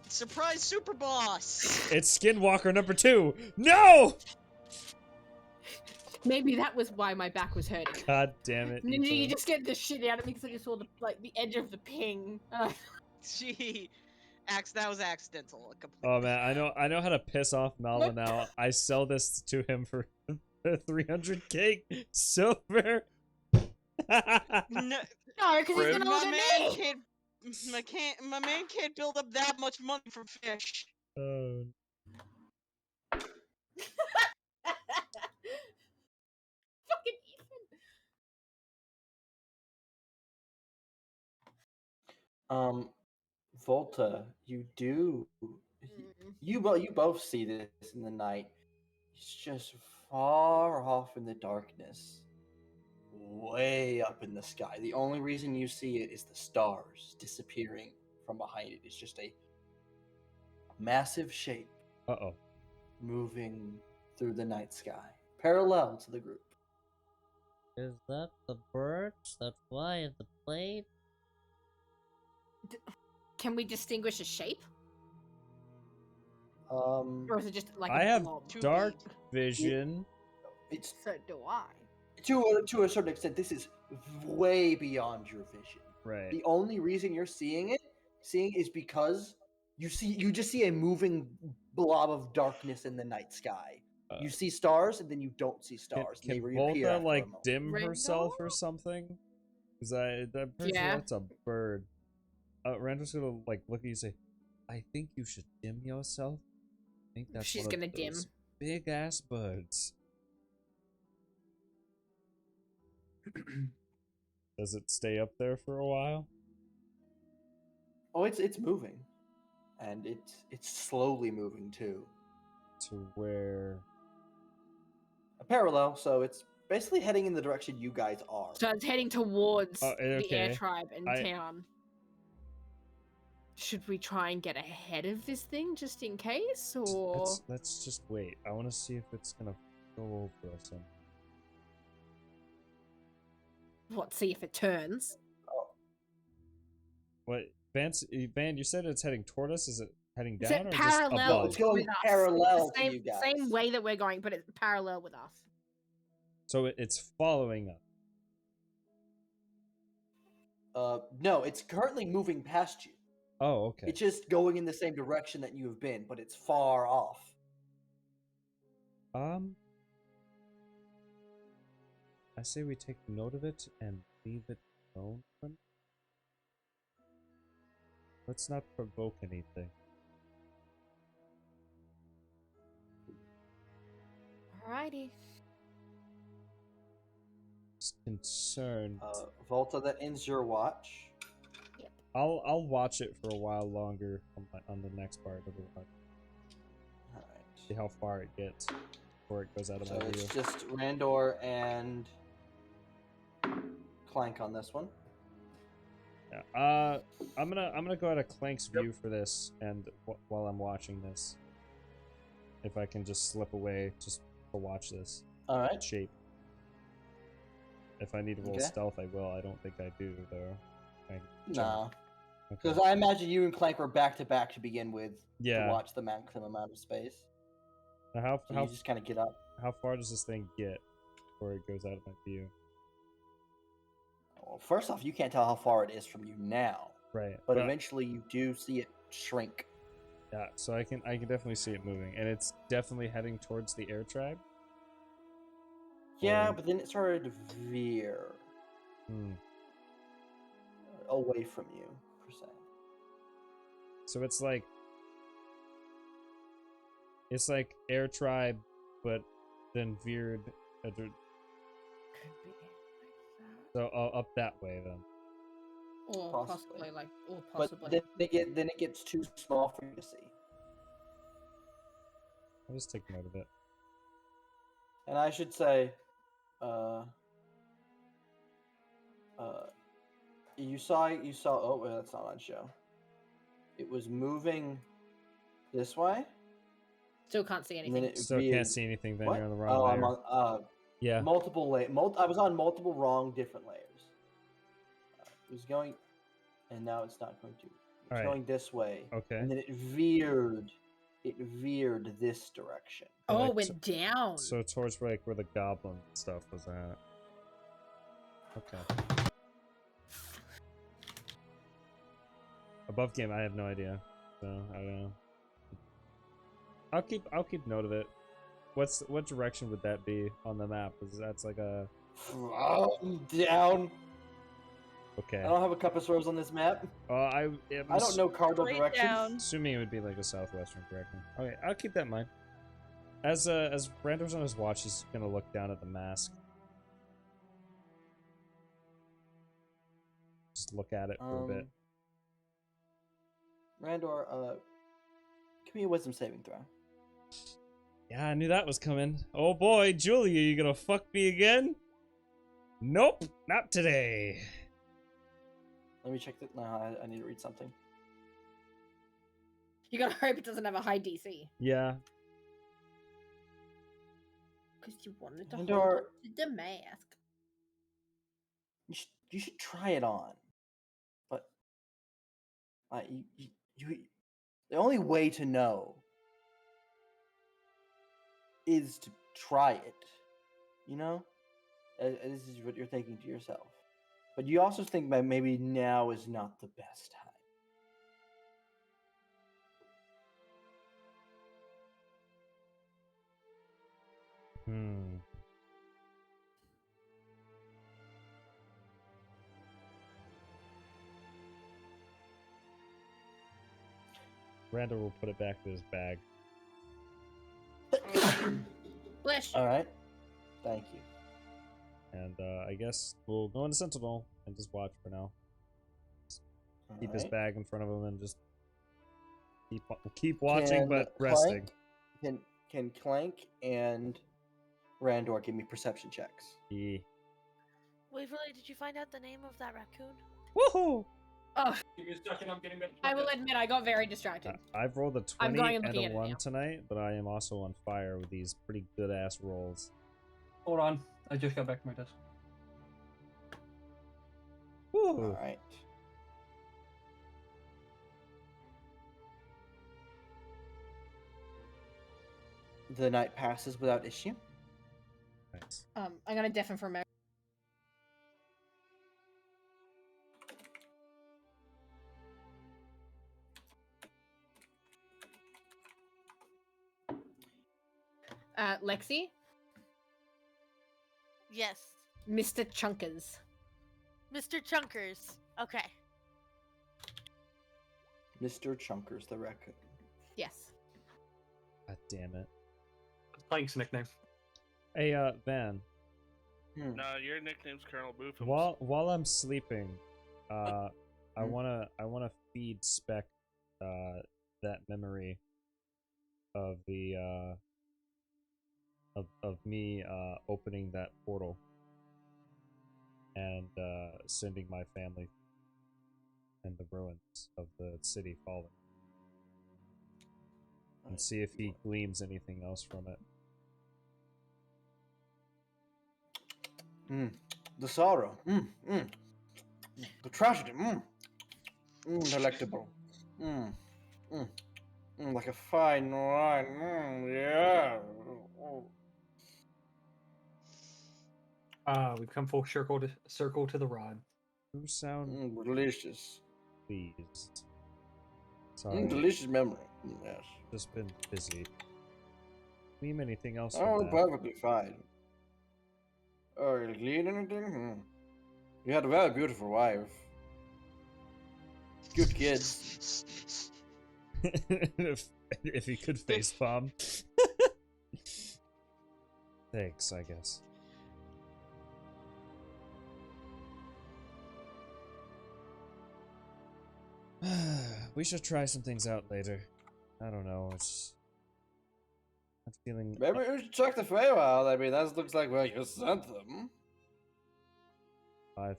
Surprise super boss! It's Skinwalker number 2. No! Maybe that was why my back was hurting. God damn it. You just get the shit out of me because I just saw the edge of the ping. Gee, that was accidental. Oh man, I know how to piss off Nala now. I sell this to him for 300k silver. No, because he's gonna look at me. My man can't build up that much money from fish. Oh. Fucking Ethan. Volta, you both see this in the night. It's just far off in the darkness, way up in the sky. The only reason you see it is the stars disappearing from behind it. It's just a massive shape moving through the night sky, parallel to the group. Is that the birds that fly in the plane? Can we distinguish a shape? Or is it just like I a have blob? Too dark big. vision. It's So do I. to a certain extent. This is way beyond your vision. Right. The only reason you're seeing is because you just see a moving blob of darkness in the night sky. You see stars, and then you don't see stars. and they Can reappear Volta after like a moment. dim Randall? herself or something? Because I'm pretty sure Yeah. that's a bird. Randall's gonna like look at you and say, "I think you should dim yourself." I think that's She's one of gonna dim. those big ass birds. Does it stay up there for a while? Oh, it's moving, and it's slowly moving too. To where? A parallel, so it's basically heading in the direction you guys are. So it's heading towards Oh, the air okay. tribe in town. Should we try and get ahead of this thing just in case, or Let's just wait. I want to see if it's gonna go over us. what? See if it turns. What, Van? You said it's heading toward us. Is it heading Is down it or parallel just above? It's going with us? parallel It's to the you guys. same way that we're going, but it's parallel with us. So it's following us. No, it's currently moving past you. Oh, okay. It's just going in the same direction that you have been, but it's far off. I say we take note of it and leave it alone. Let's not provoke anything. Alrighty. Just concerned. Volta, that ends your watch. I'll watch it for a while longer on the next part of the watch. Alright. See how far it gets before it goes out of So my view. it's just Randor and Clank on this one. Yeah. I'm gonna go out of Clank's view for this, and while I'm watching this, if I can just slip away just to watch this. All right. Shape. If I need to roll Okay. stealth, I will. I don't think I do though. Nah. Okay. Because I imagine you and Clank were back to back to begin with Yeah. to watch the maximum amount of space. Now So you just kind of get up. how far does this thing get before it goes out of my view? Well, first off, you can't tell how far it is from you now, Right. but eventually you do see it shrink. Yeah, so I can definitely see it moving, and it's definitely heading towards the air tribe. Yeah, Or- but then it started to veer away from you, per se. So it's like air tribe, but then veered. So up that way then. Or Possibly. possibly. But then it gets too small for you to see. I'll just take note of it. And I should say, you saw. Oh, wait, that's not on show. It was moving this way. Still can't see And then anything. it Still veered. can't see anything. Then What? you're on the wrong Oh, layer. I'm on. Yeah. Multiple I was on multiple wrong different layers. It was going, and now it's not going to. It's Alright. going this way. Okay. And then it veered. It veered this direction. So, Oh, like, it went down. So towards where the goblin stuff was at. Okay. Above game, I have no idea. So I don't know. I'll keep note of it. What direction would that be on the map? Because that's like a Down. okay. I don't have a compass rose on this map. I don't know cardinal Straight directions. down. Assuming it would be like a southwestern direction. Okay, I'll keep that in mind. As Brando's on his watch, he's gonna look down at the mask. Just look at it for a bit. Randor, give me a wisdom saving throw. Yeah, I knew that was coming. Oh boy, Julia, you gonna fuck me again? Nope, not today. Let me check that. No, I need to read something. You gotta hope it doesn't have a high DC. Yeah. Because you wanted to And hold our- on to the mask. You should try it on, but you the only way to know is to try it. You know, this is what you're thinking to yourself. But you also think that maybe now is not the best time. Hmm. Randall will put it back in his bag. Bless All right. Thank you. And I guess we'll go into Sentinel and just watch for now. Keep his bag in front of him and just keep watching, but resting. Can Clank and Randor give me perception checks? Yeah. Waverly, did you find out the name of that raccoon? Woohoo! Oh, Give me a second, I'm getting back to I my will desk. admit I got very distracted. I've rolled a I'm 20 going and and looking a at it 1 now. tonight, but I am also on fire with these pretty good ass rolls. Hold on, I just got back to my desk. Woo! All right. The night passes without issue. Nice. I'm gonna deafen for a moment. Lexi, Yes. Mr. Chunkers. Mr. Chunkers. Okay. Mr. Chunkers the raccoon. Yes. God damn it. Clank's nickname. Hey, Van. No, your nickname's Colonel Boofums. While I'm sleeping, I wanna feed Spec that memory of the of me opening that portal and sending my family and the ruins of the city falling, and see if he gleams anything else from it. The sorrow. The tragedy. Delectable. Like a fine wine. Yeah. We've come full circle to the rod. You sound Delicious. pleased. Sorry, Delicious memory. Yes. just been busy. Gleam anything else Oh, from that? perfectly fine. Oh, you glean anything? You had a very beautiful wife. Good kids. if he could facepalm. Thanks, I guess. We should try some things out later. I don't know, it's... I'm feeling... Maybe we should check the Feywild. I mean, that looks like where you sent them. If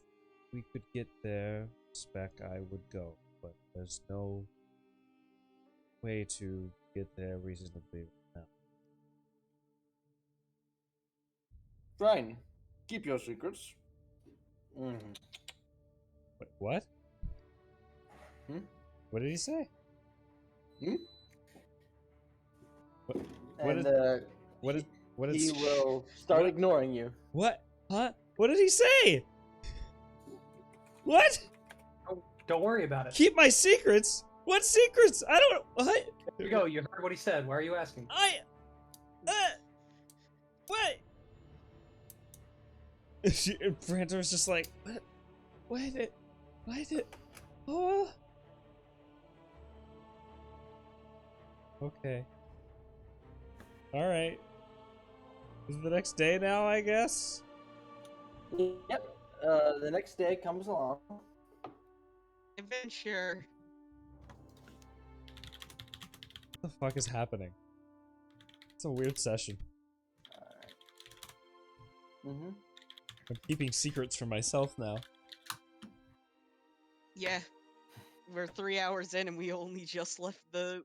we could get there, Spec, I would go. But there's no way to get there reasonably now. Fine. Keep your secrets. Wait, what? What did he say? What He is... will start what? ignoring you. What? Huh? What did he say? What? Don't worry about it. Keep my secrets? What secrets? I don't... What? There you go. You heard what he said. Why are you asking? What? Brantor's just like, what? Why did... Oh... Okay. Alright. Is it the next day now, I guess? Yep. The next day comes along. Adventure. What the fuck is happening? It's a weird session. Alright. I'm keeping secrets for myself now. Yeah. We're 3 hours in and we only just left the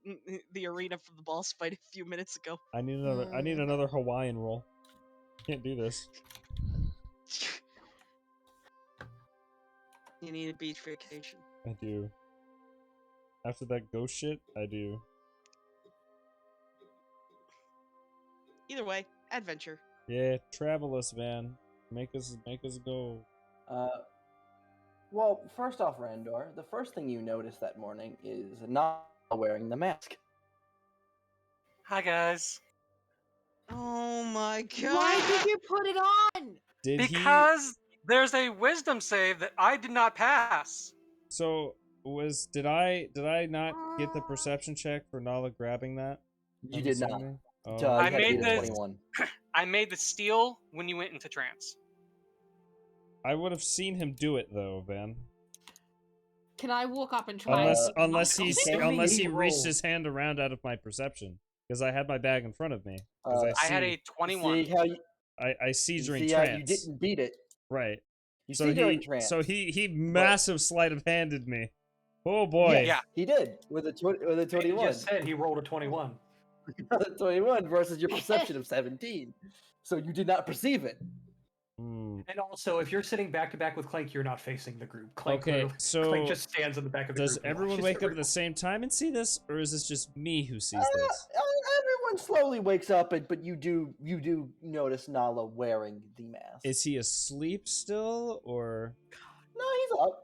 arena for the boss fight a few minutes ago. I need another Hawaiian roll. Can't do this. You need a beach vacation. I do. After that ghost shit, I do. Either way, adventure. Yeah, travel us, man. Make us go. Well, first off, Randor, the first thing you notice that morning is not wearing the mask. Hi guys. Oh my god. Why did you put it on? Did Because there's a wisdom save that I did not pass. So did I not get the perception check for Nala grabbing that? You I'm did not. assuming? Oh. You I had to made beat a this- 21. I made the steal when you went into trance. I would have seen him do it though, Van. Can I walk up and try? Unless and- he reached roll. his hand around out of my perception, because I had my bag in front of me. 'Cause Uh, I had a 21. See how you, I see during see how you trance. didn't beat it. Right. You So see during he trance. so he massive sleight of handed me. Oh boy. Yes, Yeah. he did with a He 21. just said he rolled a 21. 21 versus your perception of 17. So you did not perceive it. Hmm. And also, if you're sitting back to back with Clank, you're not facing the group. Clank, Okay, literally- so Clank just stands in the back of the Does group. and everyone watches wake up at everyone. the same time and see this, or is this just me who sees Uh, this? Everyone slowly wakes up, but you do notice Nala wearing the mask. Is he asleep still, or No, he's up.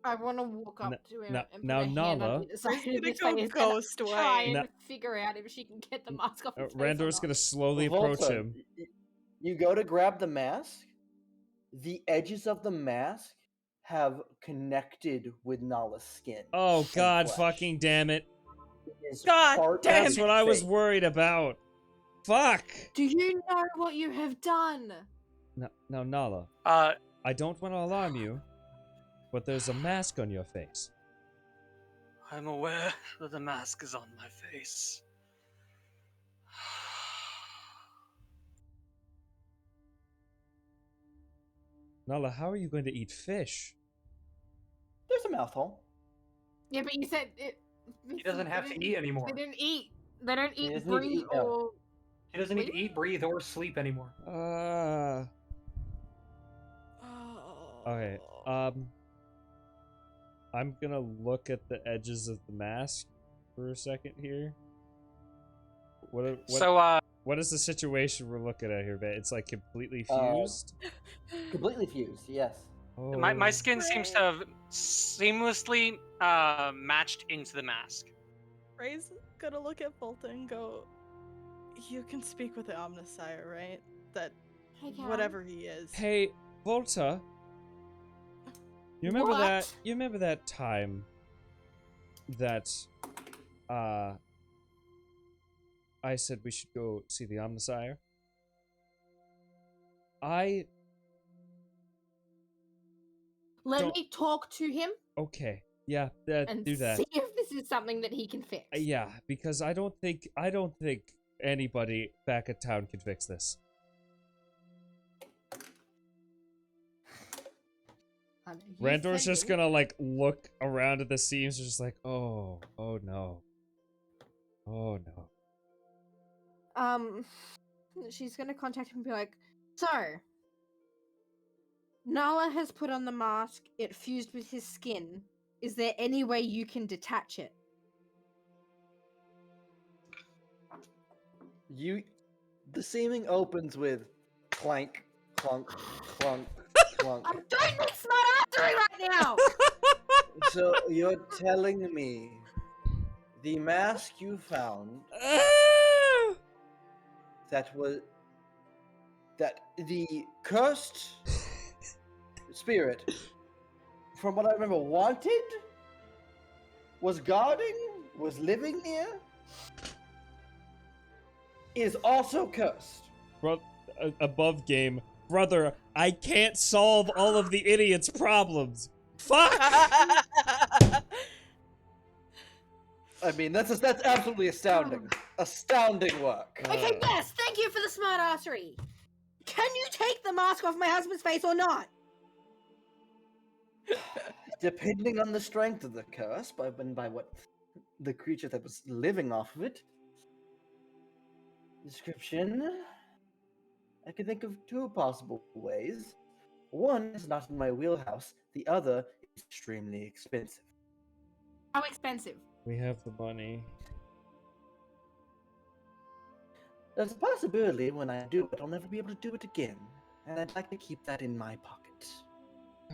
I want to walk up N- to him now- and put now, a hand Nala- on the side of gonna his go face ghost and way. try and Na- figure out if she can get the mask off his face. Randor's gonna slowly approach Volta, him? You go to grab the mask. The edges of the mask have connected with Nala's skin. Oh and god, flesh. fucking damn it! It is God part of damn That's his what I was face. worried about. Fuck! Do you know what you have done? Now, Nala, Uh, I don't want to alarm you, but there's a mask on your face. I'm aware that the mask is on my face. Nala, how are you going to eat fish? There's a mouth hole. Yeah, but you said it. He doesn't have to eat anymore. They didn't eat. They don't He eat, doesn't need to breathe, eat now. or. He doesn't need to eat, breathe, or sleep anymore. Okay. I'm gonna look at the edges of the mask for a second here. What is the situation we're looking at here, man? It's like completely fused. Completely fused, yes. Oh. My skin seems to have seamlessly matched into the mask. Ray's gonna look at Volta and go, "You can speak with the Omnisire, right? That Hey, Karen. whatever he is." Hey, Volta. You remember What? that? You remember that time that I said we should go see the Omnisire? Let Don't- me talk to him Okay. Yeah, and do that. see if this is something that he can fix. Yeah, because I don't think anybody back at town can fix this. Randor's just gonna like look around at the seams, just like, oh no, oh no. She's gonna contact him and be like, so, Nala has put on the mask, it fused with his skin. Is there any way you can detach it? The seaming opens with clank, clunk, clunk, clunk. I'm doing this smart answering right now! So you're telling me the mask you found that the cursed spirit, from what I remember, wanted, was guarding, was living near, is also cursed. Bro, above game, brother, I can't solve all of the idiot's problems. Fuck! I mean, that's absolutely astounding. Astounding work. Okay, yes, thank you for the smart assery. Can you take the mask off my husband's face or not? Depending on the strength of the curse, by what the creature that was living off of it. Description. I can think of two possible ways. One is not in my wheelhouse. The other is extremely expensive. How expensive? We have the money. There's a possibility when I do it, I'll never be able to do it again, and I'd like to keep that in my pocket.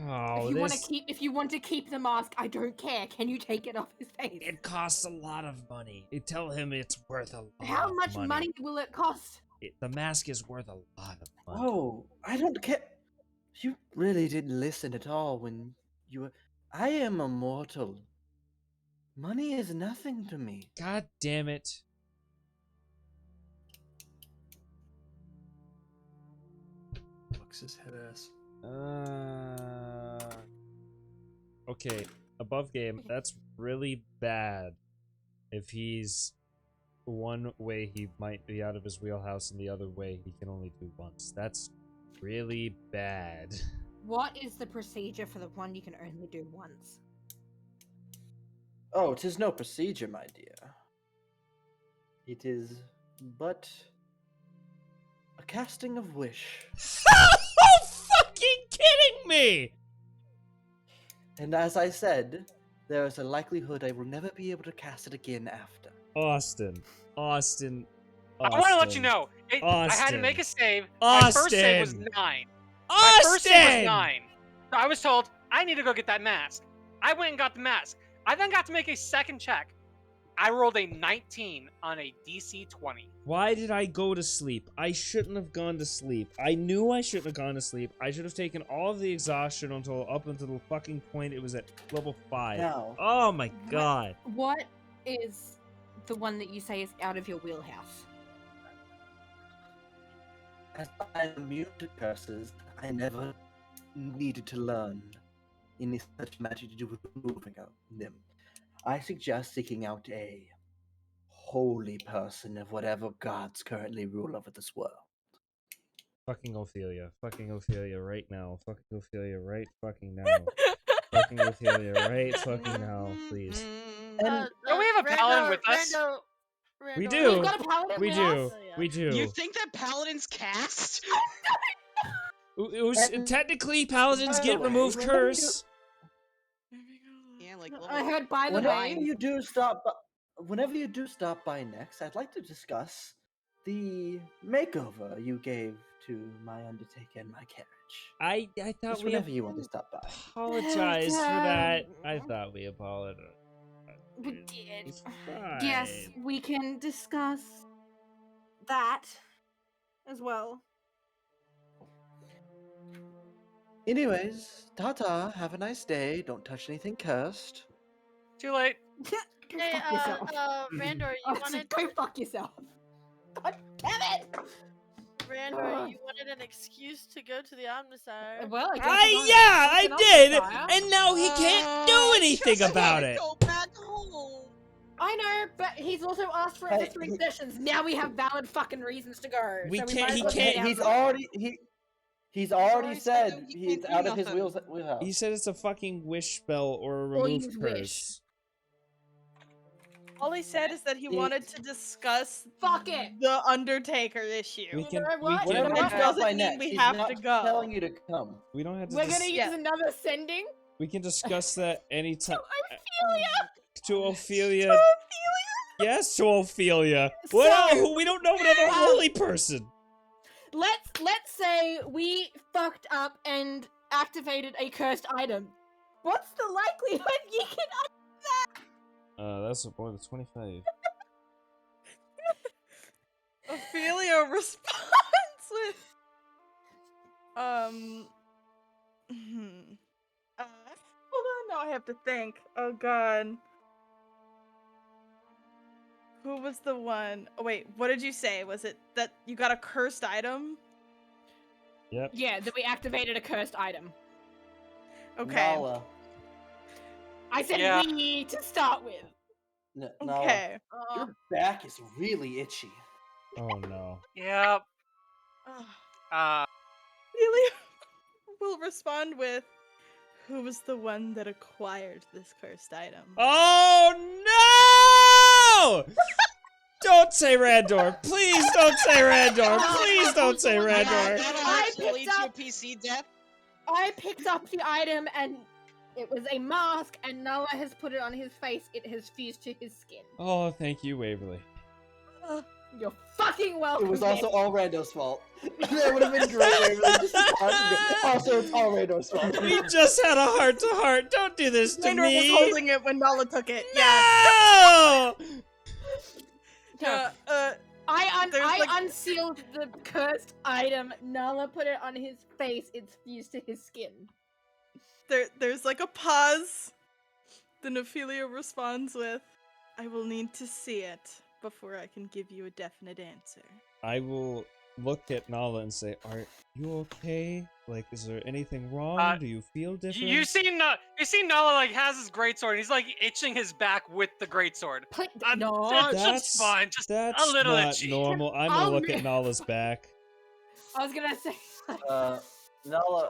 Oh, If you want to keep the mask, I don't care. Can you take it off his face? It costs a lot of money. You tell him it's worth a lot How of much money will it cost? The mask is worth a lot of money. Oh, I don't care. You really didn't listen at all when you were. I am a mortal. Money is nothing to me. God damn it. Fucks his head ass. Okay, above game, that's really bad. If he's one way, he might be out of his wheelhouse, and the other way, he can only do once. That's really bad. What is the procedure for the one you can only do once? Oh, 'tis no procedure, my dear. It is but a casting of wish. Oh, fucking kidding me! And as I said, there is a likelihood I will never be able to cast it again after. Austin. I want to let you know, I had to make a save. My first save was 9. My first save was 9. So I was told I need to go get that mask. I went and got the mask. I then got to make a second check. I rolled a 19 on a DC 20. Why did I go to sleep? I shouldn't have gone to sleep. I knew I shouldn't have gone to sleep. I should have taken all of the exhaustion up until the fucking point it was at level 5. Now, Oh my god. What is the one that you say is out of your wheelhouse? as I am immune to curses, I never needed to learn any such magic to do with removing them. I suggest seeking out a holy person of whatever gods currently rule over this world. Fucking Ophelia. Fucking Ophelia right now. Fucking Ophelia right fucking now. Fucking Ophelia right fucking now, please. And Don't we have a paladin with us? We do. We've got a paladin We with do. us? We do. You think that paladins cast? It was technically paladins By get the way, remove whenever curse. Yeah, like I heard by the Whenever way. whenever you do stop by next, I'd like to discuss the makeover you gave to my undertaker and my carriage. I thought Just we whenever you want to stop by. apologized for that. I thought we apologized. We did. It's Yes, fine. we can discuss that as well. Anyways, ta-ta, have a nice day. Don't touch anything cursed. Too late. Go Hey, fuck yourself. Randor, you I said, wanted go fuck yourself. God damn it! Randor, you wanted an excuse to go to the Omnissiah. Well, I guess I did, and now he can't do anything just about wanna it. Go back home. I know, but he's also asked for it Hey, for 3 sessions. Now we have valid fucking reasons to go. We so can't- might as he well can't- get out He's of already he's already already said said that he he's can't do out of his nothing. wheelhouse. He said it's a fucking wish spell or a Or remove use curse. wish. All he said is that he Yeah. wanted to discuss Fuck it. the Undertaker issue. We can. know We what? can. Whenever It we doesn't stop by mean next, we he's have not to go. telling you to come. We don't have to. We're gonna use Yeah. another sending. We can discuss that anytime. Ophelia! To Ophelia. Yes, to Ophelia. What? So- We don't know another holy person. Let's say we fucked up and activated a cursed item. What's the likelihood you can That's more than 25. Ophelia responds with, hold on, now I have to think. Oh god. Who was the one? Oh wait, what did you say? Was it that you got a cursed item? Yep. Yeah, that we activated a cursed item. Okay. Nala. I said Yeah. we to start with. Nala, Okay. your back is really itchy. Oh no. Yep. Ophelia will respond with, who was the one that acquired this cursed item? Oh no! Don't say Randor. Please don't say Randor. Please don't say Yeah, Randor. that'll I actually picked lead to a up- PC death. I picked up the item and it was a mask, and Noah has put it on his face. It has fused to his skin. Oh, thank you, Waverly. You're fucking welcome. It was also bitch. all Rando's fault. That would have been great. Waverly, just to go, also, it's all Rando's fault. We just had a heart-to-heart. Don't do this to Raynor me. was holding it when Nala took it. Yeah. No! There's, I unsealed the cursed item. Nala put it on his face. It's fused to his skin. There's like a pause. Then Ophelia responds with, "I will need to see it before I can give you a definite answer." I will look at Nala and say, "Are you okay? Like, is there anything wrong? Do you feel different?" You see Nala like has his greatsword. And he's like itching his back with the greatsword. No, It's just fine. Just That's a little not itchy. normal. I'm gonna look at Nala's back. I was gonna say. Nala.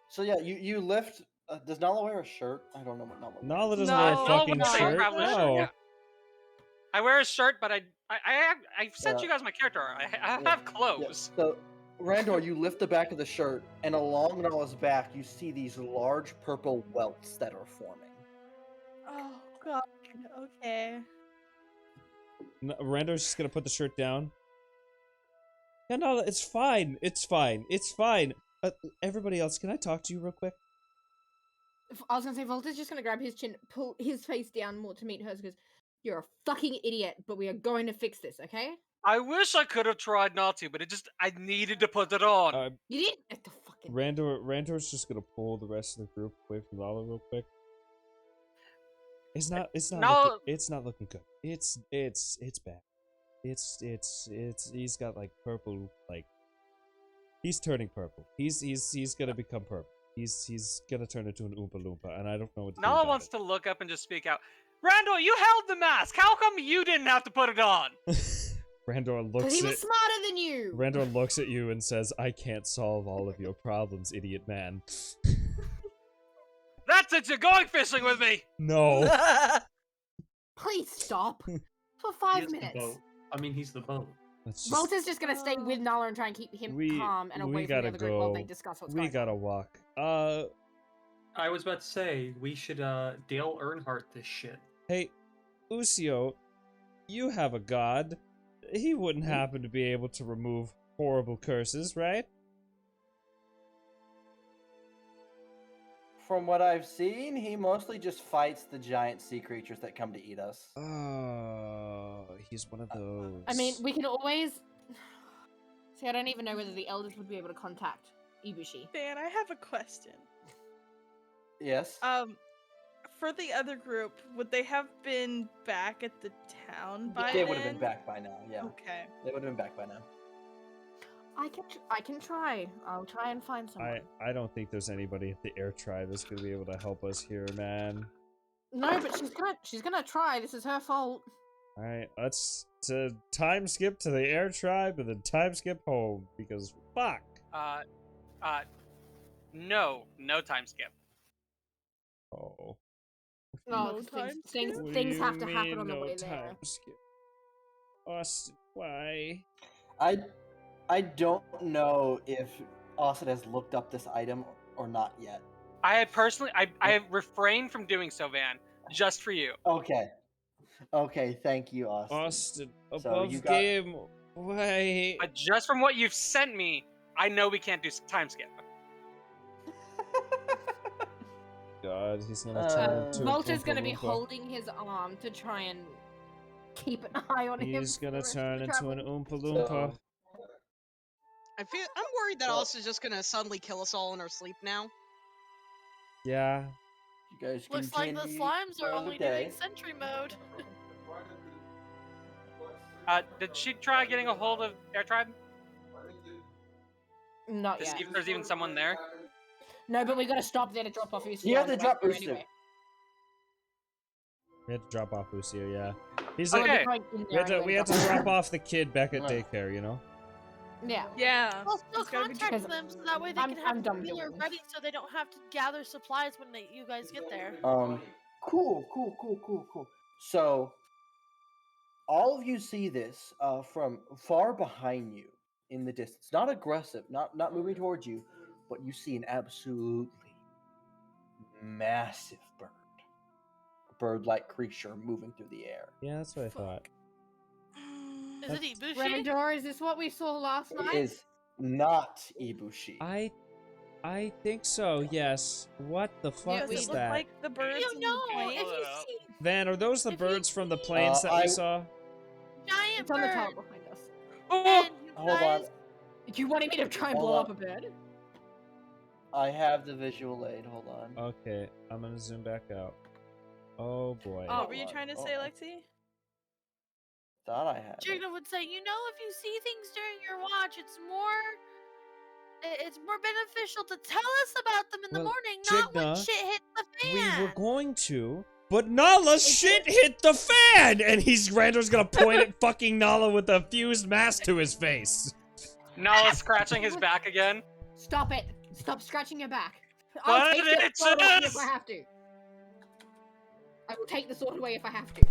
So yeah, you lift. Does Nala wear a shirt? I don't know what Nala wears. Nala doesn't wear a No, fucking no, shirt. traveler shirt, No. yeah. I wear a shirt, but I sent Yeah. you guys my character art. I Yeah. have clothes. Yeah. So, Randor, you lift the back of the shirt, and along Nala's back, you see these large purple welts that are forming. Oh god. Okay. Rando's just gonna put the shirt down. Yeah, Nala, it's fine. It's fine. It's fine. Everybody else, can I talk to you real quick? I was gonna say Volta's just gonna grab his chin, pull his face down more to meet hers, because you're a fucking idiot, but we are going to fix this, okay? I wish I could have tried not to, but I needed to put it on. You didn't have to fucking. Randor's just gonna pull the rest of the group away from Nala real quick. It's not Nala- looking good. It's bad. He's got like purple, like he's turning purple. He's gonna become purple. He's gonna turn into an Oompa Loompa, and I don't know what to do Nala about wants it. to look up and just speak out. Randall, you held the mask. How come you didn't have to put it on? Randor Because looks he was at smarter than you. Randor looks at you and says, "I can't solve all of your problems, idiot man." That's it. You're going fishing with me. No. Please stop. For He 5 is the minutes. boat. I mean, he's the boat. Let's just, Volta's just gonna stay with Nala and try and keep him calm and we away from gotta the other group while go. they discuss what's We going gotta on. walk. I was about to say, we should Dale Earnhardt this shit. Hey, Usio, you have a god. He wouldn't happen to be able to remove horrible curses, right? From what I've seen, he mostly just fights the giant sea creatures that come to eat us. Oh, he's one of those. I mean, we can always. See, I don't even know whether the elders would be able to contact Ibushi. Dan, I have a question. Yes. For the other group, would they have been back at the town by They then? would have been back by now. Yeah. Okay. They would have been back by now. I can try. I'll try and find someone. I don't think there's anybody at the air tribe that's gonna be able to help us here, man. No, but she's gonna try. This is her fault. All right, let's time skip to the air tribe and then time skip home because fuck. No time skip. Oh. No, things have to happen on the way there. Time skip. Austin, why? I don't know if Austin has looked up this item or not yet. I have refrained from doing so, Van, just for you. Okay. Okay, thank you, Austin. Austin, So above you got- game. Why? But just from what you've sent me, I know we can't do time skip. God, he's gonna turn into Volta's a gonna be Oompa Loompa. holding his arm to try and keep an eye on him. He's for the gonna rest of turn the into travel. an Oompa Loompa. I'm worried that Austin's just gonna suddenly kill us all in our sleep now. Yeah. You guys Looks like the continue slimes are on the only day. doing sentry mode. Did she try getting a hold of Air Tribe? Not To yet. see if there's even someone there? No, but we gotta stop there to drop off Ucio. You have on the to way drop through Ucio. anyway. We had to drop off Lucio, yeah. He's Oh, like, we're Okay. going in we there had to, and we then had to drop off the kid back at No. daycare, you know? Yeah. Yeah. I'll still it's gotta be contact Because them so that way they I'm can have done the healer doing ready so they don't have to gather supplies when you guys get there. Cool. So, all of you see this from far behind you in the distance. Not aggressive, not moving towards you, but you see an absolutely massive bird. A bird-like creature moving through the air. Yeah, that's what I thought. Is it Ibushi? Randor, is this what we saw last It night? is not Ibushi. I think so. Yes. What the fuck Does is it look that? like the birds You in the know, plane? if you out. see Van, are those the If you birds from the see- planes that we I- saw? giant It's on the tower bird, behind us. and you Hold guys, on. Do you want me to try and Hold blow on. up a bird? I have the visual aid. Hold on. Okay, I'm gonna zoom back out. Oh boy. What were you Hold on. trying to Oh, say, I Lexi? thought I had it. Jigna would say, you know, if you see things during your watch, it's more beneficial to tell us about them in the Well, morning, not when Jigna, shit hits the We fan. were going to, but Nala's shit hit the fan, and Randor's gonna point at fucking Nala with a fused mask to his face. Nala's scratching his back again. Stop it! Stop scratching your back. I'll But take your sword away if bitches! I have to. I will take the sword away if I have to.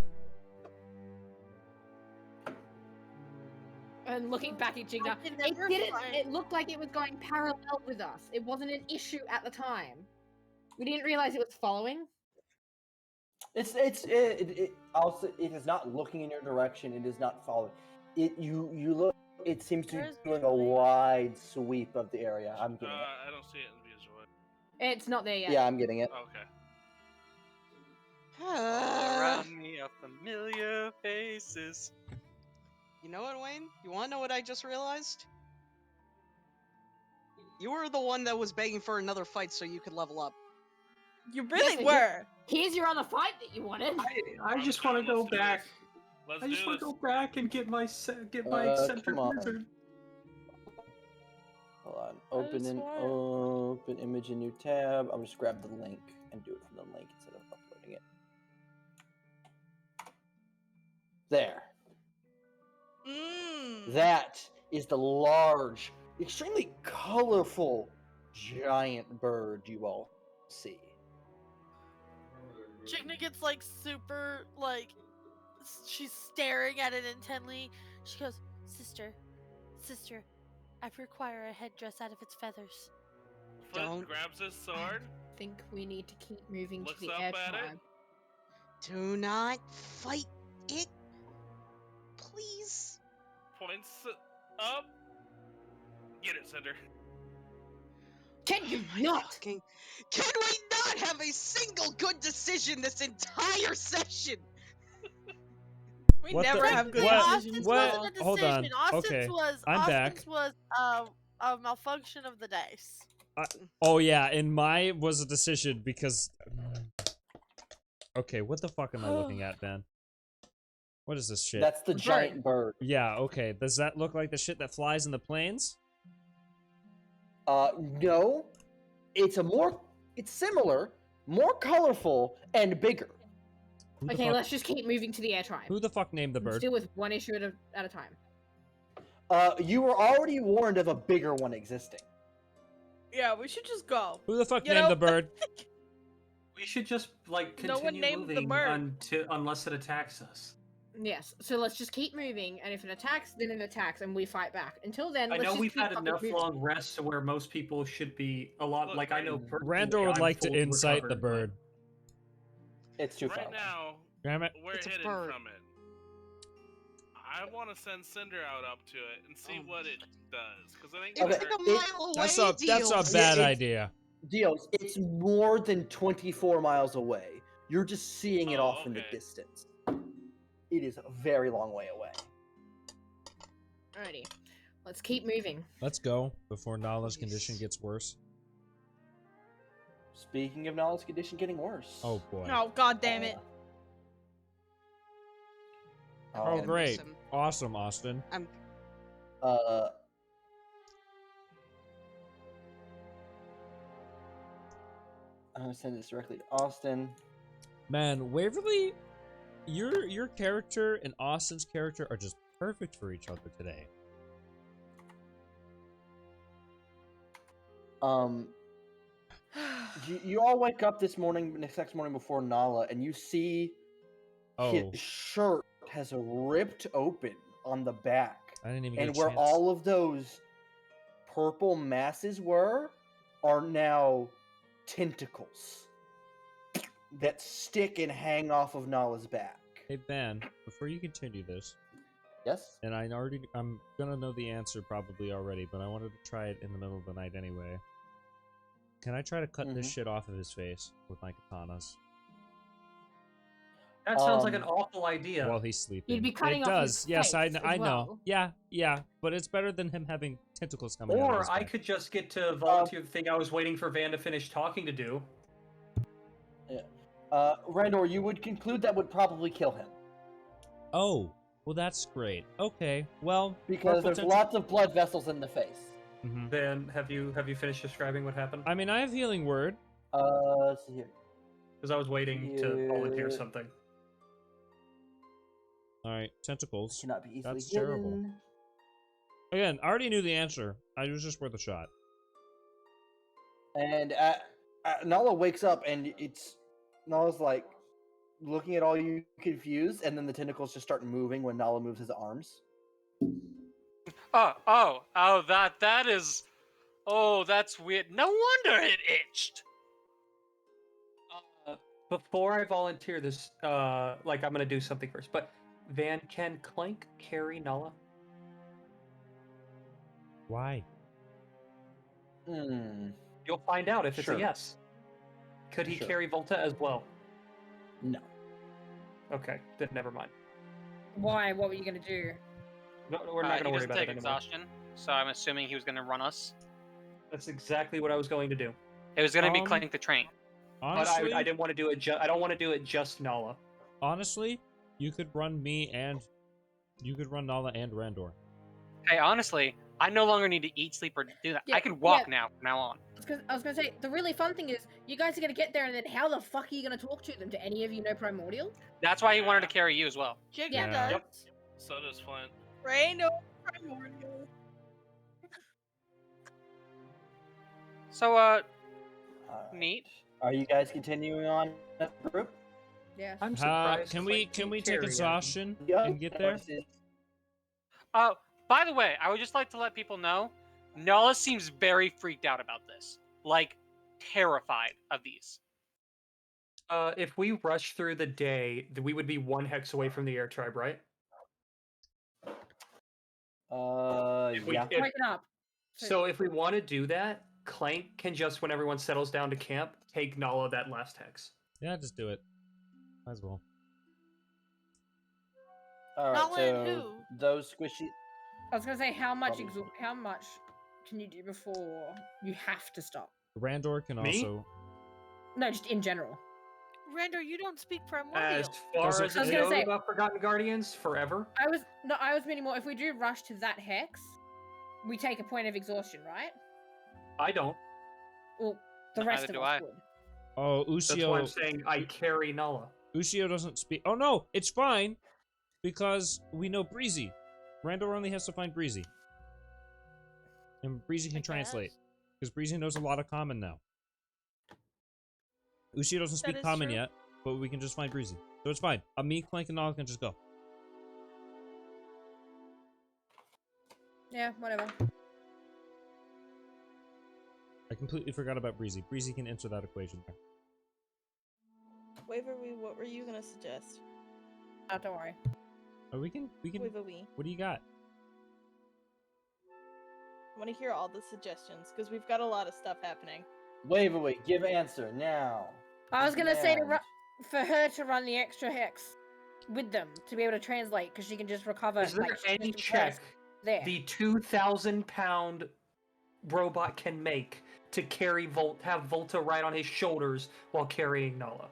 And looking back at Jigna, can it never didn't. find- It looked like it was going parallel with us. It wasn't an issue at the time. We didn't realize it was following. I'll say it is not looking in your direction. It is not following. You look. It seems to be Where's doing the a link? wide sweep of the area. I'm getting it. I don't see it in visual. It's not there yet. Yeah, I'm getting it. Okay. All around me are familiar faces. You know what, Wayne? You want to know what I just realized? You were the one that was begging for another fight so you could level up. You really but were. Here's your other fight that you wanted. I just want to go Let's do back. this. Let's I just do want to this. go back and get my eccentric Come on. wizard. Hold on. I just Open image in new tab. I'll just grab the link and do it from the link instead of uploading it. There. That is the large, extremely colorful giant bird you all see. Jigna gets like super like she's staring at it intently. She goes, sister, I require a headdress out of its feathers. Foot Don't- grabs his sword. I think we need to keep moving Looks to the up air at it. tribe. Do not fight it, please. Points up. Get it, Cinder. Can you My not? fucking- Can we not have a single good decision this entire session? We What never the- have good what- decisions. what- Wasn't a hold on. decision. Austin's Okay, was I'm back. Austin's was a malfunction of the dice. Oh yeah, and my was a decision because. Okay, what the fuck am I looking at, Ben? What is this shit? That's the giant bird. Yeah, okay. Does that look like the shit that flies in the planes? No. It's similar, more colorful, and bigger. Who the Okay, fuck, let's just keep moving to the air tribe. who the fuck named the Let's bird? deal with one issue at a time. You were already warned of a bigger one existing. Yeah, we should just go. Who the fuck You named know, the bird? We should just like No one continue named the moving bird. unless it attacks us. Yes, so let's just keep moving, and if it attacks, then it attacks, and we fight back. Until then, I let's know just we've keep had fucking enough moving. long rests to where most people should be a lot. Look, Like I know. personally, Randor would I'm like to fully incite the recovered, bird. It's too far. Right now, Damn it. we're It's a hidden bird. from it. I want to send Cinder out up to it and see what it does. Because I think It was Okay, like a it- mile away. That's a Deals. bad it's- idea. Dios, it's more than 24 miles away. You're just seeing it Oh, off in the okay. distance. It is a very long way away. Alrighty, let's keep moving. Let's go before Nala's condition Please. gets worse. Speaking of knowledge condition getting worse. Oh boy. Oh, god damn it. Oh Yeah, great. listen. Awesome, Austin. I'm gonna send this directly to Austin. Man, Waverly, your character and Austin's character are just perfect for each other today. You all wake up this morning, next morning before Nala, and you see Oh, his shirt has ripped open on the back, I didn't even get and a where chance. all of those purple masses were are now tentacles that stick and hang off of Nala's back. Hey Ben, before you continue this, Yes. And I'm gonna know the answer probably already, but I wanted to try it in the middle of the night anyway. Can I try to cut this shit off of his face with my katanas That sounds like an awful idea. while he's sleeping? You'd be cutting it off does. his Yes, I face I as know. well. Yeah, but it's better than him having tentacles coming out of Or his I back. could just get to volunteer the thing I was waiting for Van to finish talking to do. Randor, you would conclude that would probably kill him. Oh, well that's great. Okay, well Because there's purple lots of blood vessels in the face. Van, have you finished describing what happened? I mean, I have healing word. Let's see here. Because I was waiting to volunteer something. All right, tentacles. Cannot be easily That's terrible. given. Again, I already knew the answer. I was just worth a shot. And Nala wakes up and Nala's like looking at all you confused, and then the tentacles just start moving when Nala moves his arms. That is. Oh, that's weird. No wonder it itched. Before I volunteer this, I'm gonna do something first. But Van, can Clank carry Nala? Why? You'll find out if it's Sure. a yes. Could he Sure. carry Volta as well? No. Okay, then never mind. Why? What were you gonna do? No, we're not He gonna worry doesn't about take it anymore. exhaustion, so I'm assuming he was gonna run us. That's exactly what I was going to do. It was gonna be Clank the Train. Honestly, But I didn't want to do it. I don't want to do it just Nala. honestly, you could run me and you could run Nala and Randor. Hey, honestly, I no longer need to eat, sleep, or do that. Yeah, I can walk yeah. now from now on. I was gonna say, the really fun thing is, you guys are gonna get there, and then how the fuck are you gonna talk to them? Do any of you know Primordial? That's why he wanted to carry you as well. Jacob Yeah. does. Yep. So does Flint. Ray, no primordial. So, neat. Are you guys continuing on as a group? Yeah. I'm surprised. Can we take carry exhaustion Yeah. and get there? Oh, by the way, I would just like to let people know, Nala seems very freaked out about this. Like, terrified of these. If we rush through the day, we would be 1 hex away from the air tribe, right? Yeah. Waking up. So if we want to do that, Clank can just, when everyone settles down to camp, take Nala that last hex. Yeah, just do it. Might as well. All right. Nala and So who? those squishy. I was gonna say, how much Probably. how much can you do before you have to stop? Randor can Me? also. No, just in general. Randor, you don't speak As primordial. far Does it- as I was I gonna know say- about Forgotten Guardians, forever. I was meaning more. If we do rush to that hex, we take a point of exhaustion, right? I don't. Well, the Neither rest of do us I. would. Oh, That's why I'm Usio. saying I carry Nala. Usio doesn't speak. Oh no, it's fine, because we know Breezy. Randor only has to find Breezy, and Breezy can translate, guess. because Breezy knows a lot of Common now. Usio doesn't That speak is Common true. yet, but we can just find Breezy, so it's fine. Me, Clank, and Nala can just go. Yeah, whatever. I completely forgot about Breezy. Breezy can answer that equation. Waverly, what were you gonna suggest? Oh, don't worry. Oh, we can. Waverly. What do you got? I want to hear all the suggestions because we've got a lot of stuff happening. Wave away. Give answer now. I was gonna say Command. for her to run the extra hex with them to be able to translate, because she can just recover. Is there like, any just in case check there? the 2,000-pound robot can make to carry have Volta right on his shoulders while carrying Nala?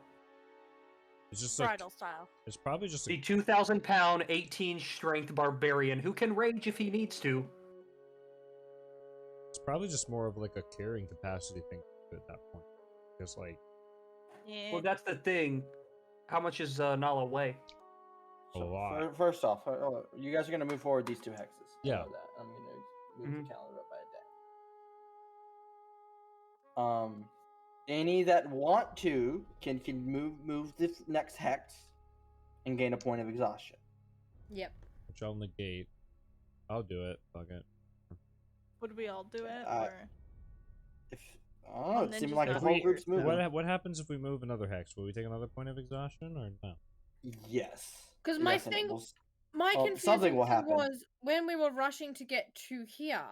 It's just like Bridal style. it's probably just The a, 2,000-pound, 18-strength barbarian who can rage if he needs to. it's probably just more of like a carrying capacity thing at that point. Just like Yeah. Well, that's the thing. How much is Nala weigh? a lot. First off, you guys are gonna move forward these 2 hexes. I Yeah. know that. I'm gonna move Mhm. the calendar up by a day. Any that want to can move this next hex and gain a point of exhaustion. Yep. Which I'll negate. I'll do it. Fuck it. Would we all do it, Uh, or If Well, it then seemed just like go the whole here. group's moving. What happens if we move another hex? Will we take another point of exhaustion or no? Yes. Because my Yes, and it thing, will My Oh, something confusion will happen. was when we were rushing to get to here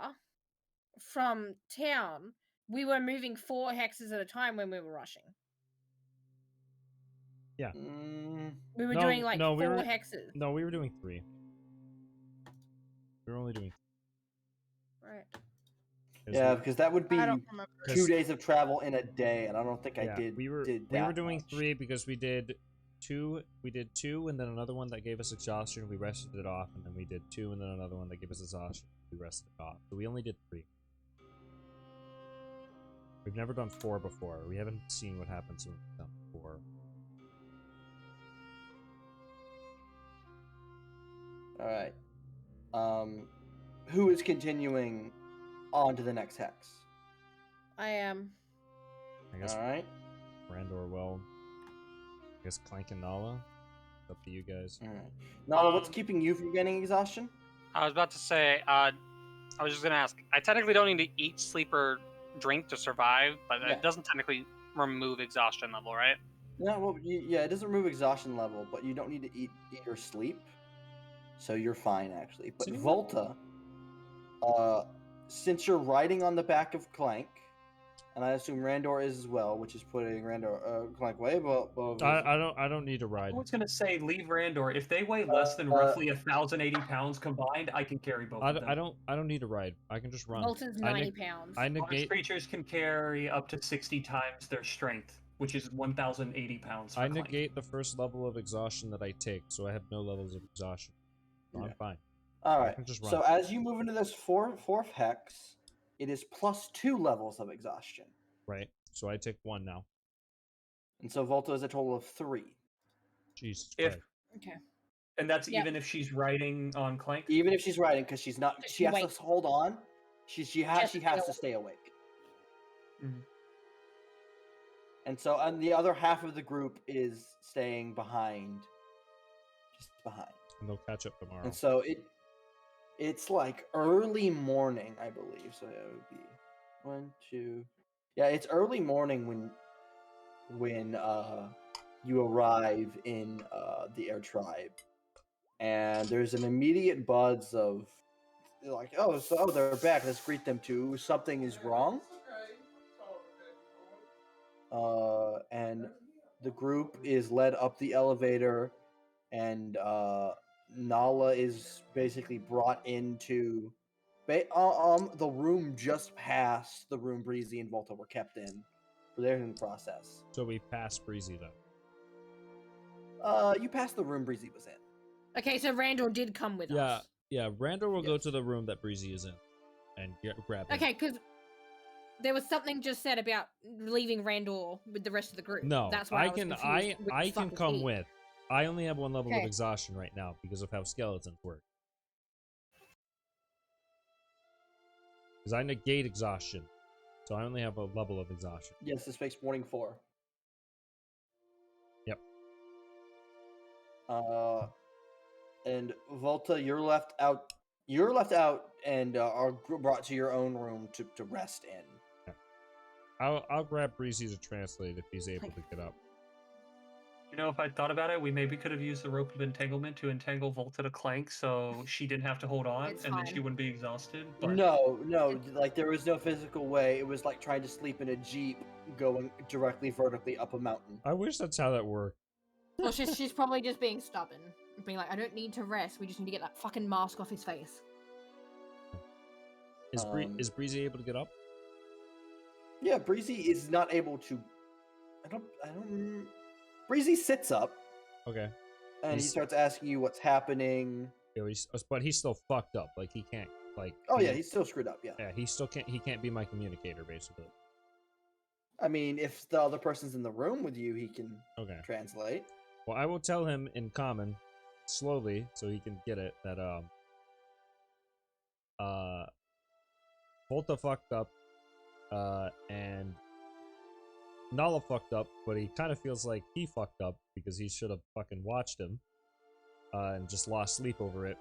from town, we were moving 4 hexes at a time when we were rushing. Mm, We were No, doing like no, 4 we were- hexes. No, we were doing 3. We were only doing Right. 'cause yeah, we- because that would be I don't remember. 2 days of travel in a day, and I don't think I yeah, did. we were did we were that doing much. 3 because we did 2. We did 2, and then another one that gave us exhaustion. We rested it off, and then we did 2, and then another one that gave us exhaustion. We rested it off. So we only did 3. We've never done 4 before. We haven't seen what happens when we've done 4. All right. Who is continuing on to the next hex? I am. I guess All right. Randor will. I guess Clank and Nala. It's up to you guys. All right. Nala, what's keeping you from getting exhaustion? I was about to say, I was just gonna ask. I technically don't need to eat, sleep, or drink to survive, but Yeah. it doesn't technically remove exhaustion level, right? No, well, yeah, it doesn't remove exhaustion level, but you don't need to eat or sleep, so you're fine actually. But So you- Volta, since you're riding on the back of Clank, and I assume Randor is as well, which is putting Randor Clank way above. I don't need to ride. I was gonna say leave Randor. If they weigh less than roughly 1,080 pounds combined, I can carry both of them. I don't need to ride. I can just run. Volta's I 90 neg- pounds. I Large negate creatures can carry up to 60 times their strength, which is 1,080 pounds. For I Clank. negate the first level of exhaustion that I take, so I have no levels of exhaustion. So I'm Okay. fine. All I right. can just So run. as you move into this fourth hex, it is +2 levels of exhaustion, Right. So I take 1 now. and so Volta is a total of 3. Jesus If Christ. Okay. and that's Yep. even if she's riding on Clank. Even if she's riding, because she's not, Just she has wait. to hold on. She has stay to stay awake. Mhm. And so, and the other half of the group is staying behind, just behind. And they'll catch up tomorrow. And so it's like early morning, I believe. So it would be 1, 2. Yeah, it's early morning when you arrive in the air tribe, and there's an immediate buzz of like, oh, so they're back. Let's greet them too. Something is wrong. And the group is led up the elevator, and Nala is basically brought into the room just past the room Breezy and Volta were kept in for their process. So we pass Breezy though. You passed the room Breezy was in. Okay, so Randor did come with us. Yeah, Randor will go Yes. to the room that Breezy is in and grab him. Okay, because there was something just said about leaving Randor with the rest of the group. No, That's why I I was can confused. Which I fuck can is come he? with. I only have 1 level of Okay. exhaustion right now because of how skeletons work. Because I negate exhaustion. So I only have a level of exhaustion. Yes, this makes morning 4. Yep. And Volta, you're left out. You're left out and are brought to your own room to rest in. I'll grab Breezy to translate if he's able to get up. You know, if I thought about it, we maybe could have used the rope of entanglement to entangle Volta to Clank, so she didn't have to hold on, It's and then she fine. wouldn't be exhausted. But No, like there was no physical way. It was like trying to sleep in a jeep going directly vertically up a mountain. I wish that's how that worked. Well, she's probably just being stubborn. Being like, I don't need to rest. We just need to get that fucking mask off his face. Is Breezy able to get up? Yeah, Breezy is not able to. I don't. Breezy sits up Okay. and he He's- starts asking you what's happening. Yeah, but he's still fucked up. Like he can't. Like. Oh yeah, he's still screwed up. Yeah. Yeah, he still can't. He can't be my communicator, basically. I mean, if the other person's in the room with you, he can Okay. translate. Well, I will tell him in common, slowly, so he can get it, that Volta fucked up, and Nala fucked up, but he kind of feels like he fucked up because he should have fucking watched him, and just lost sleep over it,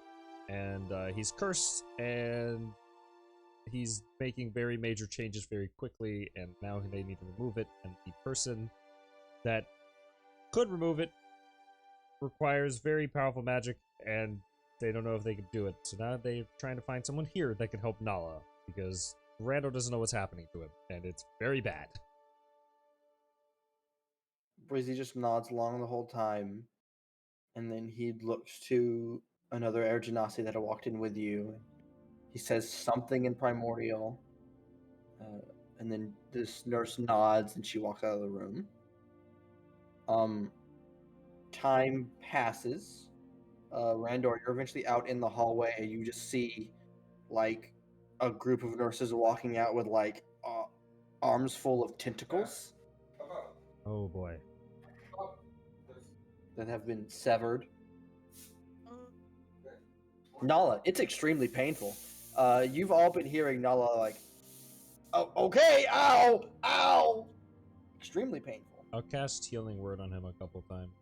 and he's cursed, and he's making very major changes very quickly, and now they need to remove it, and the person that could remove it requires very powerful magic, and they don't know if they can do it. So now they're trying to find someone here that can help Nala, because Randall doesn't know what's happening to him, and it's very bad. Breezy just nods along the whole time, and then he looks to another Air Genasi that had walked in with you. He says something in Primordial, and then this nurse nods and she walks out of the room. Time passes. Randor, you're eventually out in the hallway, and you just see like a group of nurses walking out with like arms full of tentacles Oh boy. that have been severed. Nala, it's extremely painful. You've all been hearing Nala like, "Oh, okay, ow, ow," extremely painful. I'll cast Healing Word on him a couple times.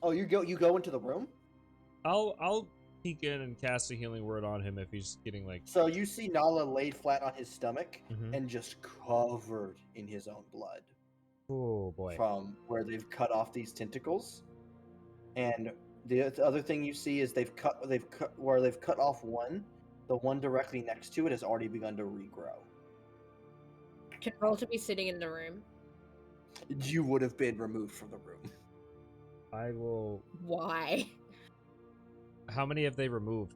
Oh, you go into the room. I'll peek in and cast a Healing Word on him if he's getting like. So you see Nala laid flat on his stomach Mhm. and just covered in his own blood Oh boy. from where they've cut off these tentacles. And the other thing you see is they've cut off one. The one directly next to it has already begun to regrow. Can roll to be sitting in the room. You would have been removed from the room. I will. Why? How many have they removed?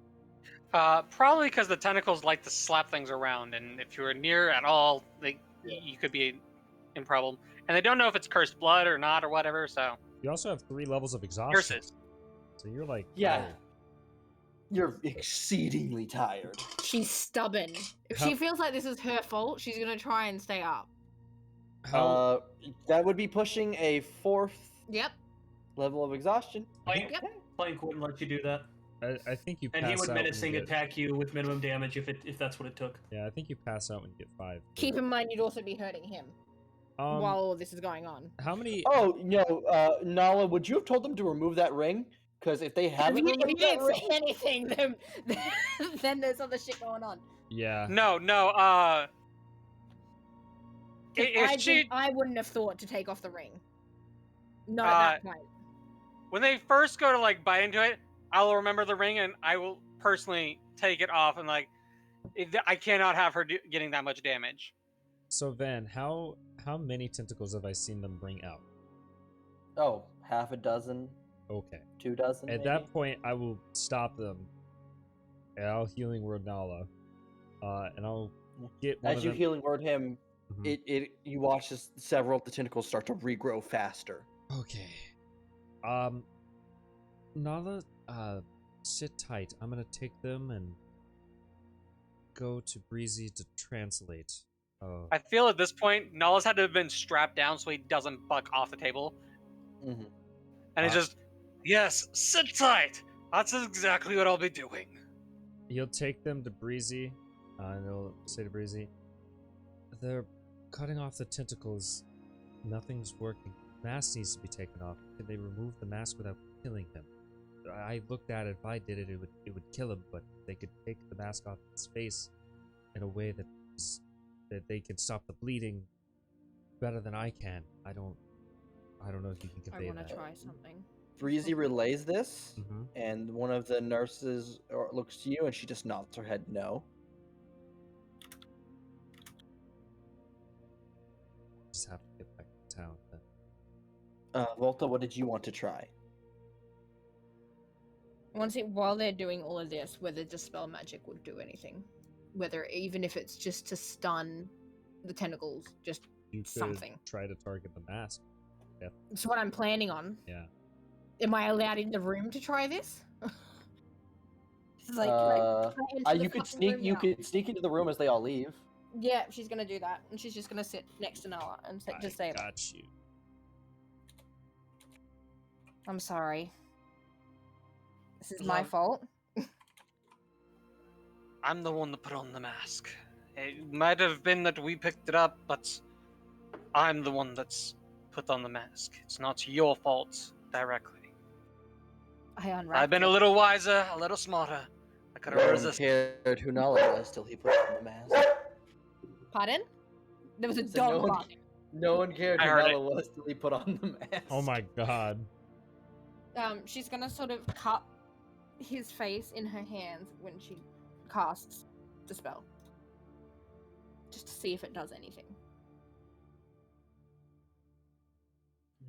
Probably because the tentacles like to slap things around, and if you were near at all, you could be in problem. And they don't know if it's cursed blood or not or whatever. So You also have 3 levels of exhaustion. nurses. So you're like. Yeah. oh. You're exceedingly tired. She's stubborn. If How- she feels like this is her fault, she's gonna try and stay up. How? That would be pushing a 4th Yep. level of exhaustion. Plank, Yep. Plank wouldn't let you do that. I think you. And he pass would out when menacing you get- attack you with minimum damage if that's what it took. Yeah, I think you pass out when you get 5. Keep in mind, you'd also be hurting him while all this is going on. How many? Oh no, Nala, would you have told them to remove that ring? Because if they If haven't you removed that didn't ring, say anything, then there's other shit going on. Yeah. No. 'Cause If she, I wouldn't have thought to take off the ring. Not at that point. when they first go to like bite into it, I will remember the ring and I will personally take it off and like, I cannot have her getting that much damage. So Van, how many tentacles have I seen them bring out? oh, half a dozen, Okay. 2 dozen. At maybe? that point, I will stop them, and I'll Healing Word Nala, and I'll get one As of you them. healing word him, Mhm. you watch as several of the tentacles start to regrow faster. Okay. Nala, sit tight. I'm gonna take them and go to Breezy to translate. Oh. I feel at this point, Nala's had to have been strapped down so he doesn't buck off the table. Mm-hmm. And it's just, yes, sit tight. That's exactly what I'll be doing. He'll take them to Breezy, and he'll say to Breezy, "They're cutting off the tentacles. Nothing's working. Mask needs to be taken off. Can they remove the mask without killing him? I looked at it. If I did it, it would kill him. But they could take the mask off his face in a way that they can stop the bleeding better than I can. I don't know if you can I convey want that." to try something. Breezy relays this, Mhm. and one of the nurses looks to you, and she just nods her head no. Just have to get back to town. Then. Volta, what did you want to try? While they're doing all of this, whether Dispel Magic would do anything. Whether, even if it's just to stun the tentacles, just You could something. try to target the mask. It's what I'm planning on. Yeah. Am I allowed in the room to try this? It's like, You could sneak into the room as they all leave. Yeah, she's gonna do that, and she's just gonna sit next to Nala and just say that. Got you. I'm sorry. This is my fault. I'm the one that put on the mask. It might have been that we picked it up, but I'm the one that's put on the mask. It's not your fault directly. I unwrapped I've been it. a little wiser, a little smarter. I could No have one resisted. cared who Nala was till he put on the mask. Pardon? There was a So no dog one- barking. No one cared I who heard Nala was till he put on the mask. Oh my god. She's gonna sort of cut his face in her hands when she casts the spell. Just to see if it does anything.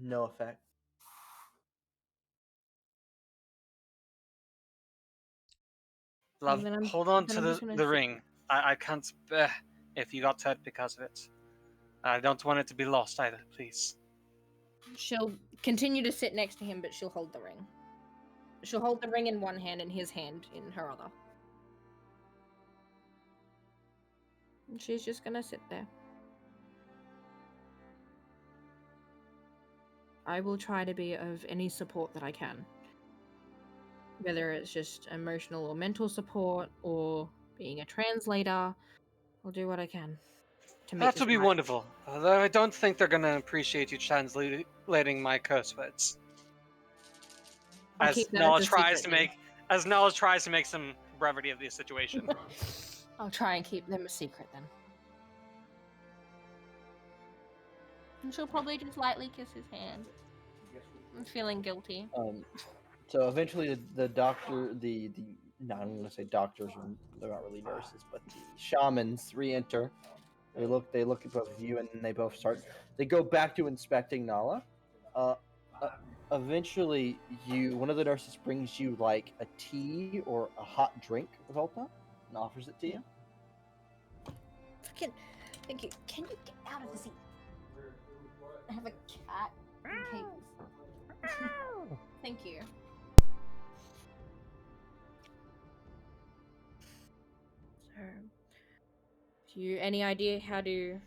No effect. Love, then I'm- hold on then to I'm just gonna the sit- ring. I can't bear if you got hurt because of it. I don't want it to be lost either, please. She'll continue to sit next to him, but she'll hold the ring. She'll hold the ring in one hand and his hand in her other. And she's just gonna sit there. I will try to be of any support that I can. Whether it's just emotional or mental support, or being a translator, I'll do what I can to make That this would be right. wonderful. Although I don't think they're gonna appreciate you translating my curse words. I'll As keep that Knoll as a tries secret to then. make some brevity of the situation. I'll try and keep them a secret then. And she'll probably just lightly kiss his hand. I'm feeling guilty. So eventually the doctor, no, I'm gonna say doctors, they're not really nurses, but the shamans re-enter. They look at both of you, and they both they go back to inspecting Nala. Eventually, one of the nurses brings you like a tea or a hot drink, Volta, and offers it to you. Fucking, thank you. Can you get out of the seat? I have a cat in case. Thank you. So, do you any idea how to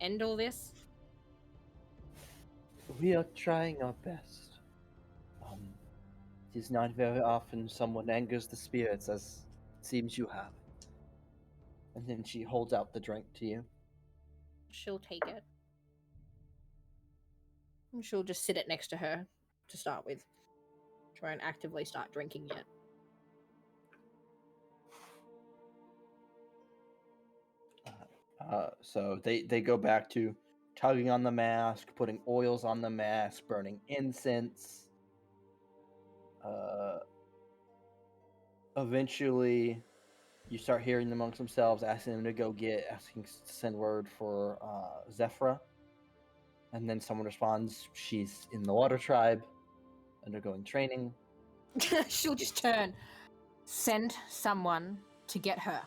end all this? We are trying our best. It is not very often someone angers the spirits as it seems you have. And then she holds out the drink to you. She'll take it. And she'll just sit it next to her to start with. She won't actively start drinking yet. So they go back to tugging on the mask, putting oils on the mask, burning incense. Eventually, you start hearing them amongst themselves, asking them to asking to send word for Zephyra. And then someone responds, she's in the water tribe, undergoing training. She'll just turn. Send someone to get her.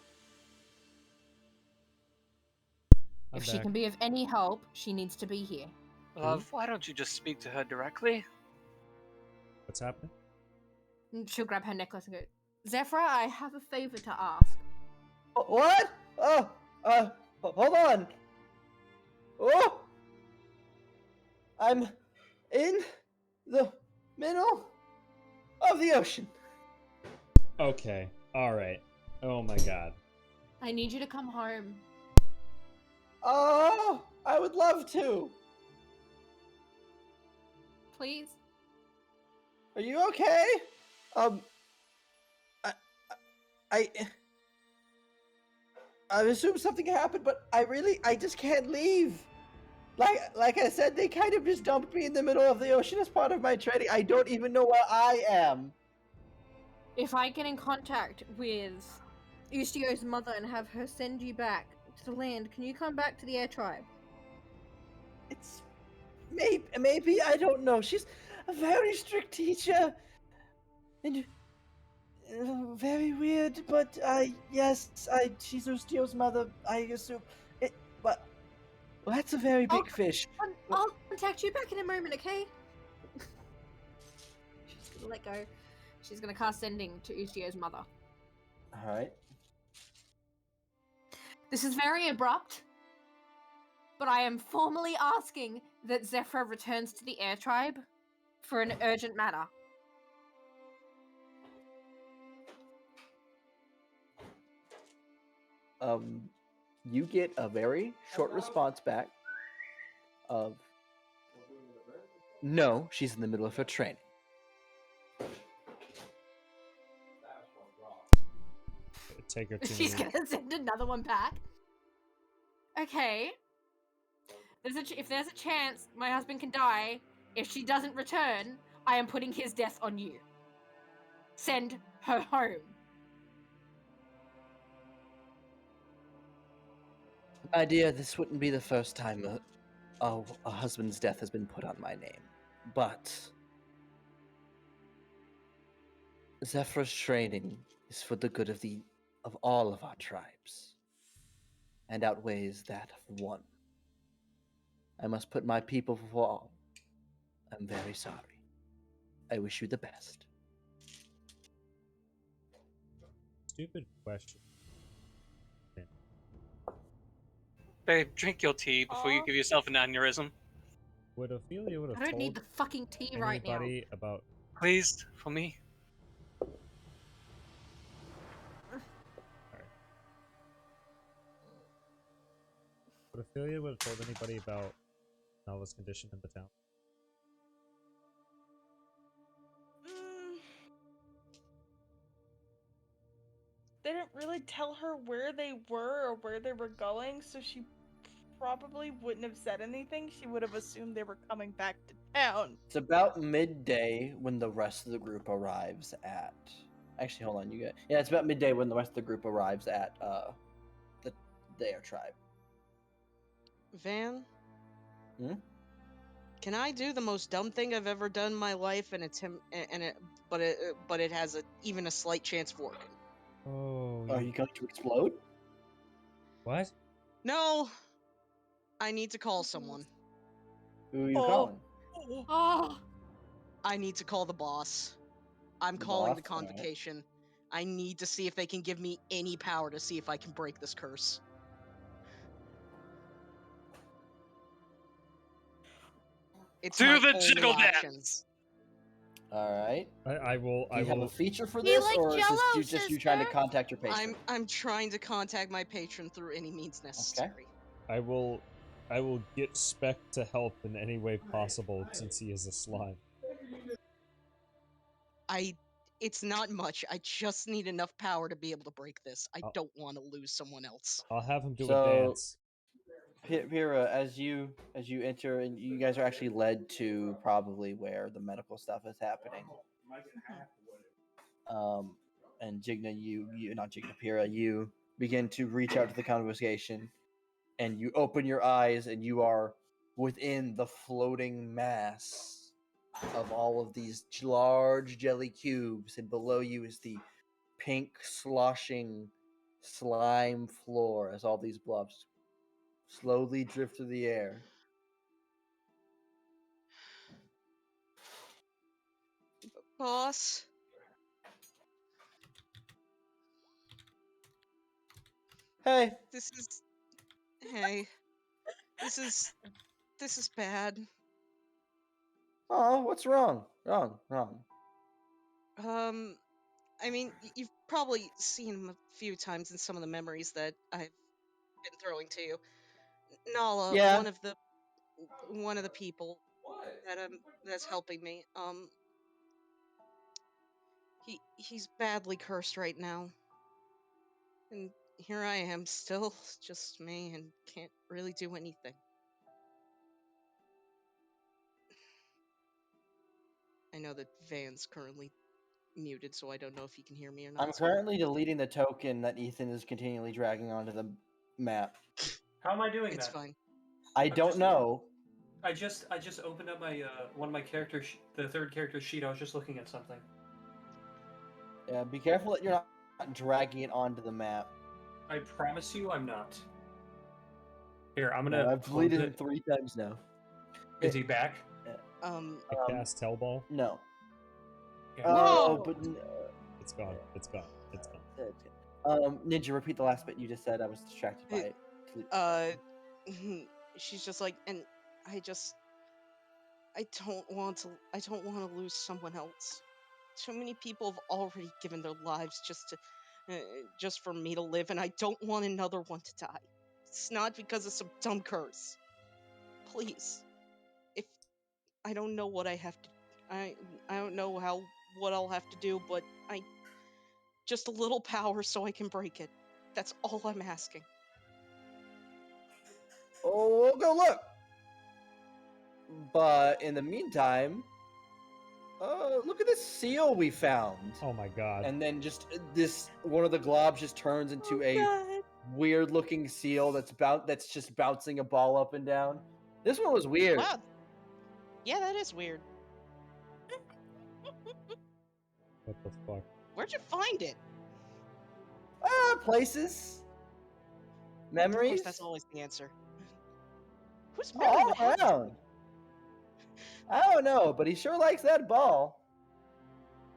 If she can be of any help, she needs to be here. Love, why don't you just speak to her directly? What's happening? And she'll grab her necklace and go, Zephyra, I have a favor to ask. What? Hold on. Oh! I'm in the middle of the ocean. Okay. Alright. Oh my god. I need you to come home. Oh, I would love to. Please? Are you okay? I assume something happened, but I just can't leave. Like I said, they kind of just dumped me in the middle of the ocean as part of my training. I don't even know where I am. If I get in contact with Ustio's mother and have her send you back to the land, can you come back to the air tribe? It's maybe I don't know. She's a very strict teacher, and very weird. But yes, she's Ustio's mother. I assume it, but well, that's a very big fish. I'll contact you back in a moment, okay? She's gonna let go. She's gonna cast sending to Ustio's mother. All right. This is very abrupt, but I am formally asking that Zephyra returns to the air tribe for an urgent matter. You get a very short response back of no, she's in the middle of her training. Take her to She's gonna send another one back. Okay. If there's a chance my husband can die, if she doesn't return, I am putting his death on you. send her home. My dear, this wouldn't be the first time a husband's death has been put on my name. But Zephyr's training is for the good of all of our tribes, and outweighs that of one. I must put my people before all. I'm very sorry. I wish you the best. Stupid question. Babe, drink your tea before you Aw. give yourself an aneurysm. Would Ophelia would have I don't need told the fucking tea right now. anybody about? Please, for me. Would Ophelia would have told anybody about Nalla's condition in the town? They didn't really tell her where they were or where they were going, so she probably wouldn't have said anything. She would have assumed they were coming back to town. It's about midday when the rest of the group arrives at. Actually, hold on, you get. Yeah, it's about midday when the rest of the group arrives at the air tribe. Van? Hmm? Can I do the most dumb thing I've ever done in my life, and but it has even a slight chance of working? Oh, Are you going to explode? What? No, I need to call someone. Who are you Oh. calling? Oh, I need to call the boss. I'm The calling the boss? Alright. convocation. I need to see if they can give me any power to see if I can break this curse. It's Do my the only jiggle option. dance. All right. I will. Do you have a will. feature for Be this, like or is this Jell-O, just you trying to sister. contact your patron? I'm trying to contact my patron through any means necessary. I will get Spec to help in any way possible since he is a slime. It's not much. I just need enough power to be able to break this. I I'll- don't want to lose someone else. I'll have him do a So- dance. Pyrrha, as you enter, and you guys are actually led to probably where the medical stuff is happening. And Jigna, you not Jigna, Pyrrha, you begin to reach out to the convocation, and you open your eyes, and you are within the floating mass of all of these large jelly cubes, and below you is the pink sloshing slime floor as all these blobs slowly drift through the air. Boss? Hey, Hey. This is bad. oh, what's wrong? Wrong. I mean, you've probably seen him a few times in some of the memories that I've been throwing to you. Nalla, Yeah. one of the people that's helping me. He's badly cursed right now. And here I am, still just me, and can't really do anything. I know that Van's currently muted, so I don't know if he can hear me or not. I'm currently deleting the token that Ethan is continually dragging onto the map. How am I doing It's that? fine. I I'm don't just- know. I just opened up my one of my character the third character sheet. I was just looking at something. Yeah, be careful that you're not dragging it onto the map. I promise you, I'm not. Here, I'm No, gonna. I've close deleted him it. 3 times now. Is he back? I cast Hellball. No. Yeah. Oh, Whoa! but It's gone. It's gone. It's gone. Ninja, repeat the last bit you just said. I was distracted by it. She's just like, and I don't want to lose someone else. So many people have already given their lives just for me to live, and I don't want another one to die. It's not because of some dumb curse. Please, if I don't know what I have to, I don't know what I'll have to do, but just a little power so I can break it. That's all I'm asking. Oh, we'll go look. But in the meantime, look at this seal we found. Oh my god. And then just one of the globs just turns into a weird-looking seal that's just bouncing a ball up and down. This one was weird. Wow. Yeah, that is weird. What the fuck? Where'd you find it? Places. Of Memories. course, that's always the answer. Who's All memory would have that? around. I don't know, but he sure likes that ball.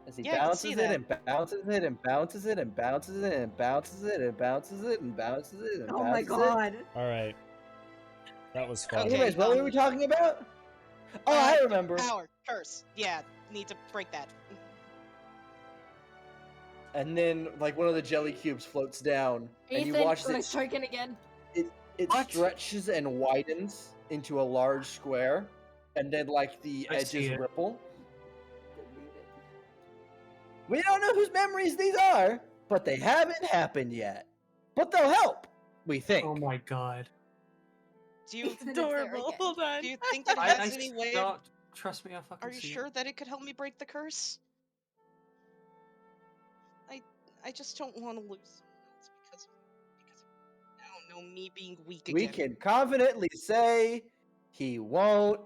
As he Yeah, I can see bounces it that. and bounces it and bounces it and bounces it and bounces it and bounces it and bounces it and Oh my bounces god. All right. That was it. fun. Okay. Anyways, what were we talking about? Oh, I remember. Power. Curse. Yeah, need to break that. And then, like, one of the jelly cubes floats down, and you Ethan, watch got it. token again. It stretches and widens into a large square, and then, like, the I see edges it. ripple. We don't know whose memories these are, but they haven't happened yet. But they'll help, we think. Oh my god. Do you It's adorable. Adorable. Hold on. do you think it I has any way? don't trust me. I fucking Are you see sure it. that it could help me break the curse? I just don't want to lose someone else because I don't know, me being weak again. We can confidently say he won't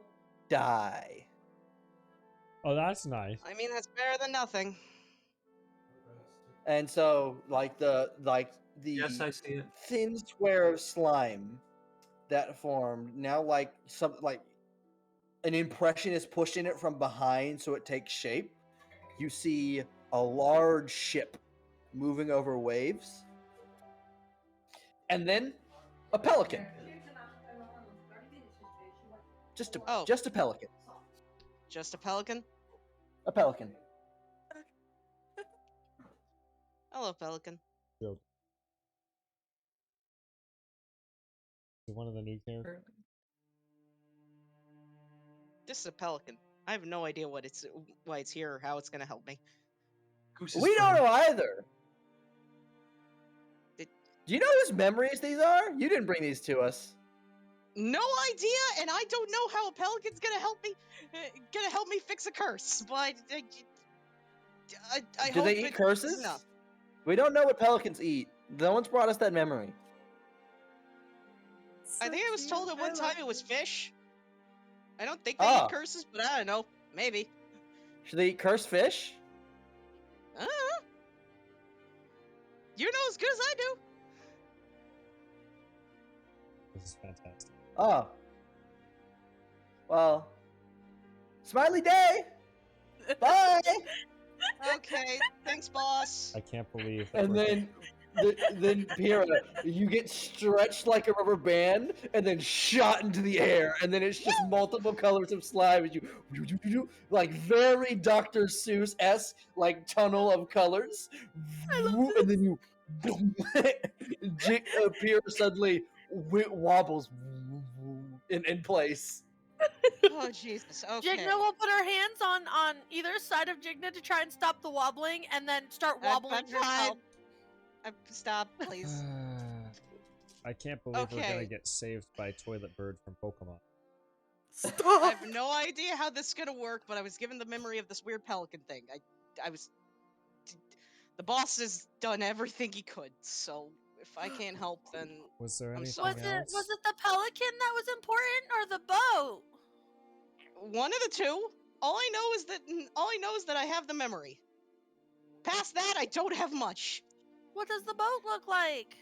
die. Oh, that's nice. I mean, that's better than nothing. And so, the Yes, I see it. thin square of slime that formed now, like an impression is pushed in it from behind, so it takes shape. You see a large ship moving over waves, and then a pelican. Just a Oh. just a pelican. Just a pelican? A pelican. Hello, pelican. Is it one of the new characters? This is a pelican. I have no idea why it's here or how it's gonna help me. Goose's We don't friend. know either. It- Do you know whose memories these are? You didn't bring these to us. No idea, and I don't know how a pelican's gonna help me. Fix a curse, but I Do hope they eat it's curses? enough. We don't know what pelicans eat. No one's brought us that memory. I think I was told at one time it was fish. I don't think they Ah. eat curses, but I don't know. Maybe. Should they eat cursed fish? I don't know. You know as good as I do. This is fantastic. Oh. Well. Smiley day! Bye! Okay, thanks, boss. I can't believe that And we're- then Pira, you get stretched like a rubber band and then shot into the air, and then it's just multiple colors of slime as you like very Dr. Seuss-esque like tunnel of colors. And then you Pira suddenly wobbles in place. Oh Jesus. Okay. Jigna will put her hands on either side of Jigna to try and stop the wobbling, and then start wobbling I'm herself. fine. Stop, please. I can't believe we're gonna Okay. get saved by Toilet Bird from Pokemon. I have no idea how this is gonna work, but I was given the memory of this weird pelican thing. The boss has done everything he could, so if I can't help, then Was there I'm anything sorry. else? Was it the pelican that was important, or the boat? one of the two. All I know is that I have the memory. Past that, I don't have much. What does the boat look like?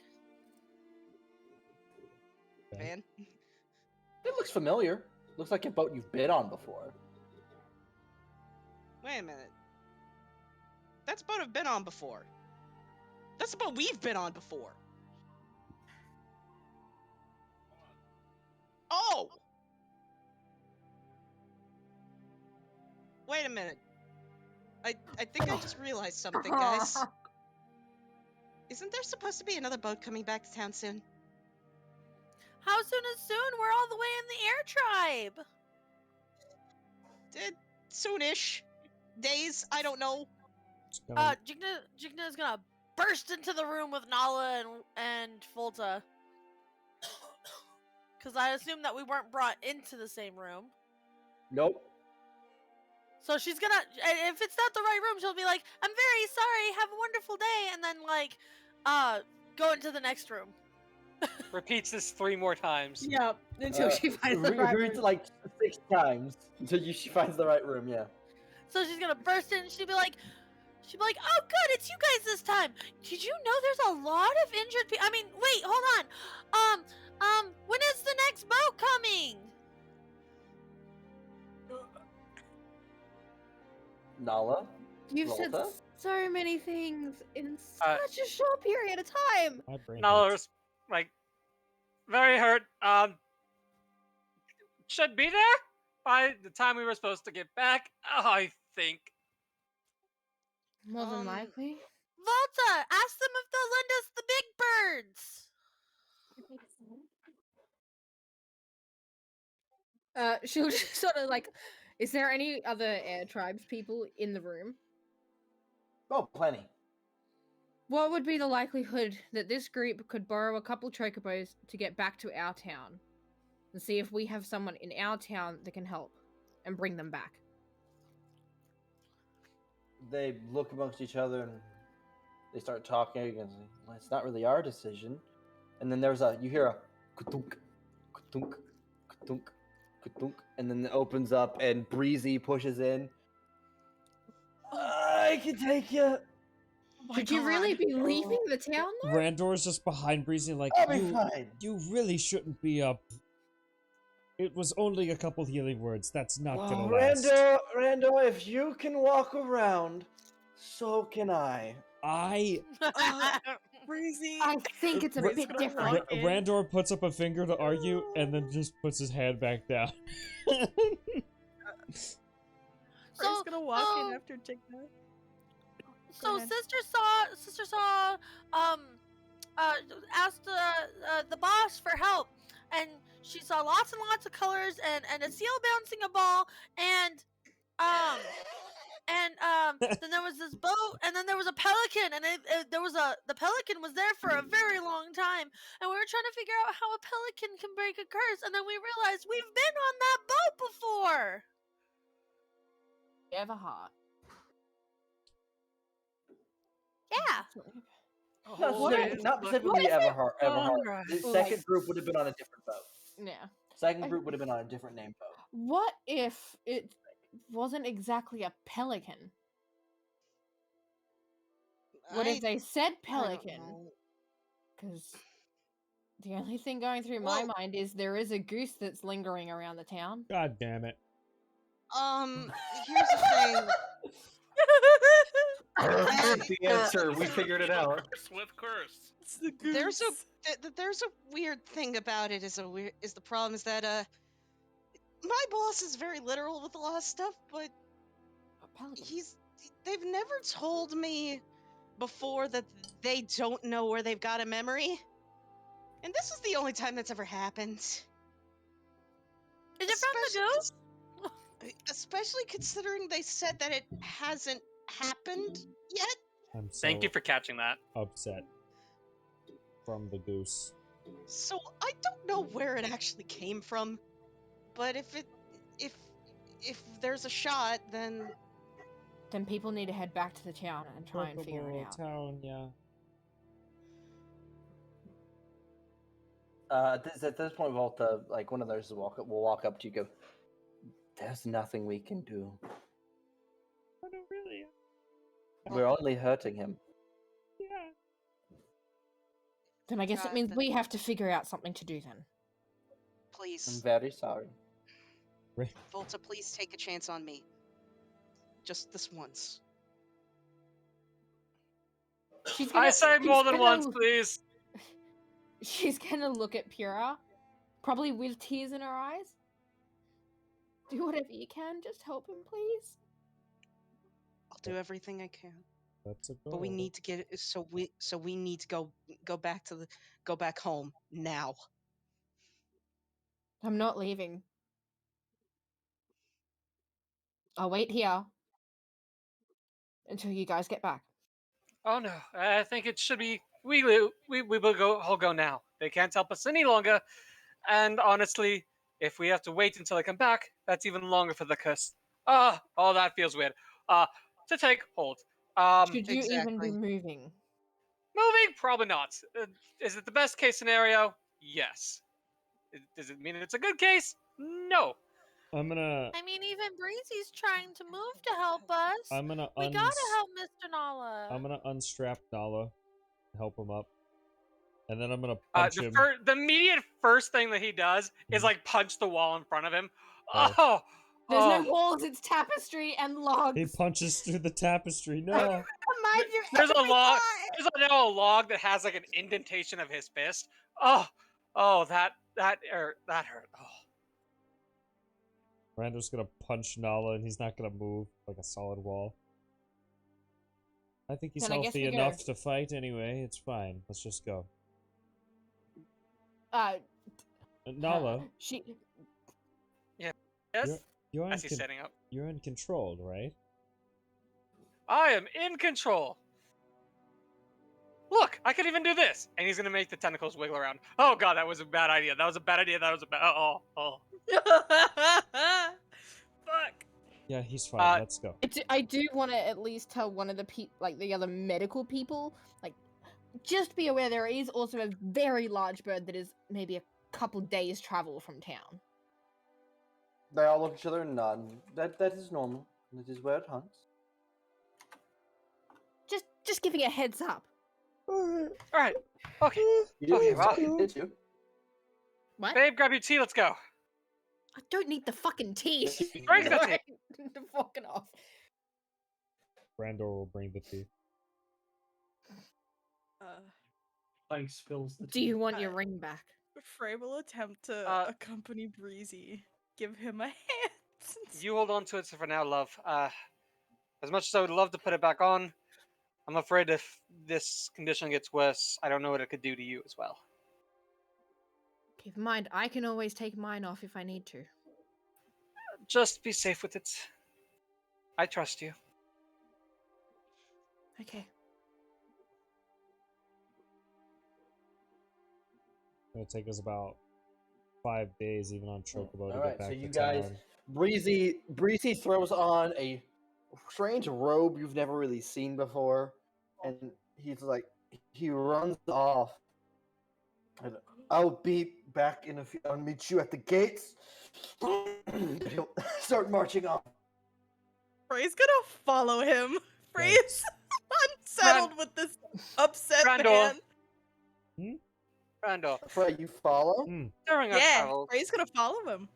Okay. Man, It looks familiar. Looks like a boat you've been on before. wait a minute. That's a boat I've been on before. That's a boat we've been on before. Oh! Wait a minute. I think I just realized something, guys. Isn't there supposed to be another boat coming back to town soon? How soon is soon? We're all the way in the air tribe. Soonish. Days, I don't know. It's gonna- Jigna is gonna burst into the room with Nala and Folta. Because I assume that we weren't brought into the same room. Nope. So she's gonna, if it's not the right room, she'll be like, "I'm very sorry. Have a wonderful day," and then like, go into the next room. Repeats this 3 more times. Yep. Until she finds the right reads room. it like 6 times until she finds the right room. Yeah. So she's gonna burst in. She'll be like, "Oh, good, it's you guys this time. Did you know there's a lot of injured people? I mean, wait, hold on. When is the next boat coming?" Nala. You've said Volta? so many things in Uh, such a short period of time. My brain Nala hurts. was like very hurt. Should be there by the time we were supposed to get back. I think. More than Um, likely. Volta, ask them if they'll lend us the big birds. She'll just sort of like, is there any other air tribes people in the room? Oh, plenty. What would be the likelihood that this group could borrow a couple chocobos to get back to our town? And see if we have someone in our town that can help and bring them back. They look amongst each other and they start talking again. Well, it's not really our decision. And then you hear a kutunk, kutunk, kutunk, kutunk, and then it opens up and Breezy pushes in. I can take you. Could you really be leaving the town though? Randor's just behind Breezy, like, I'll be fine. you really shouldn't be up. It was only a couple healing words. That's not gonna last. Rando, if you can walk around, so can I. Breezy. I think it's a Ra- bit different. Randor puts up a finger to argue and then just puts his hand back down. Ray's So, gonna walk in after taking that. So ahead. sister saw asked the boss for help, and she saw lots and lots of colors and a seal bouncing a ball and then there was this boat, and then there was a pelican, and the pelican was there for a very long time, and we were trying to figure out how a pelican can break a curse, and then we realized we've been on that boat before. Everheart. Yeah. Not specifically Everheart. The second group would have been on a different boat. Yeah. Second group would have been on a different named boat. What if it wasn't exactly a pelican? What if they said pelican? Because the only thing going through my mind is there is a goose that's lingering around the town. God damn it. Here's the thing. The answer, we figured it out. With curse. There's a weird thing about it. Is the problem is that my boss is very literal with a lot of stuff, but they've never told me before that they don't know where they've got a memory, and this is the only time that's ever happened. Is it from the goose? Especially considering they said that it hasn't happened yet. I'm so Thank you for catching that. upset from the goose. So I don't know where it actually came from, but if there's a shot, then people need to head back to the town and try and figure it out. Town, yeah. At this point, Volta, like one of those will walk up to you. Go. There's nothing we can do. Oh, no, really? We're only hurting him. Yeah. Then I guess it means we have to figure out something to do then. I'm please, very sorry. Volta, please take a chance on me. Just this once. I say more than once, please. She's gonna look at Pura, probably with tears in her eyes. Do whatever you can, just help him, please. I'll do everything I can. That's a goal. But we need to get it. So we need to go back home now. I'm not leaving. I'll wait here until you guys get back. Oh no, I think it should be. We will go now. They can't help us any longer, and honestly, if we have to wait until they come back, that's even longer for the curse. Oh, that feels weird. To take hold. Should you even be Exactly. moving? Moving? Probably not. Is it the best case scenario? Yes. Does it mean it's a good case? No. I'm gonna I mean, even Breezy's trying to move to help us. I'm gonna We gotta help Mr. Nala. I'm gonna unstrap Nala, help him up, and then I'm gonna punch him. The immediate first thing that he does is like punch the wall in front of him. Oh. Oh, There's oh. no walls, it's tapestry and logs. He punches through the tapestry. No. Mind your There's a every log. time. There's now a log that has like an indentation of his fist. That hurt. Oh. Rando's gonna punch Nala and he's not gonna move like a solid wall. I think he's Then I guess healthy we go. enough to fight anyway. It's fine. Let's just go. Nala, She. Yes. you're As he's setting up. you're in control, right? I am in control. Look, I can even do this, and he's gonna make the tentacles wiggle around. Oh god, that was a bad idea. That was a bad idea. That was a bad. Oh. Fuck. Yeah, he's fine. Let's go. I do want to at least tell one of the the other medical people, like, just be aware there is also a very large bird that is maybe a couple days travel from town. They all look at each other and nod. That is normal. That is where it hunts. Just giving a heads up. All right. Okay. You didn't Okay, even well- say it, did you? What? Babe, grab your tea. Let's go. I don't need the fucking tea. Drink the tea. Fucking off. Brando will bring the tea. Like spills the Do you tea. want your ring back? Frey will attempt to accompany Breezy. Give him a hand. You hold on to it for now, love. As much as I would love to put it back on, I'm afraid if this condition gets worse, I don't know what it could do to you as well. Keep in mind, I can always take mine off if I need to. Just be safe with it. I trust you. Okay. It's gonna take us about 5 days, even on Chocobo, to All get right, back so to you guys, town. Breezy throws on a strange robe you've never really seen before, and he's like, he runs off. And I'll be back in a few. I'll meet you at the gates. He'll start marching off. Frey's gonna follow him. Frey's unsettled with this upset Brando. man. Brando, Frey, you follow? during our Yeah, travels, Frey's gonna follow him.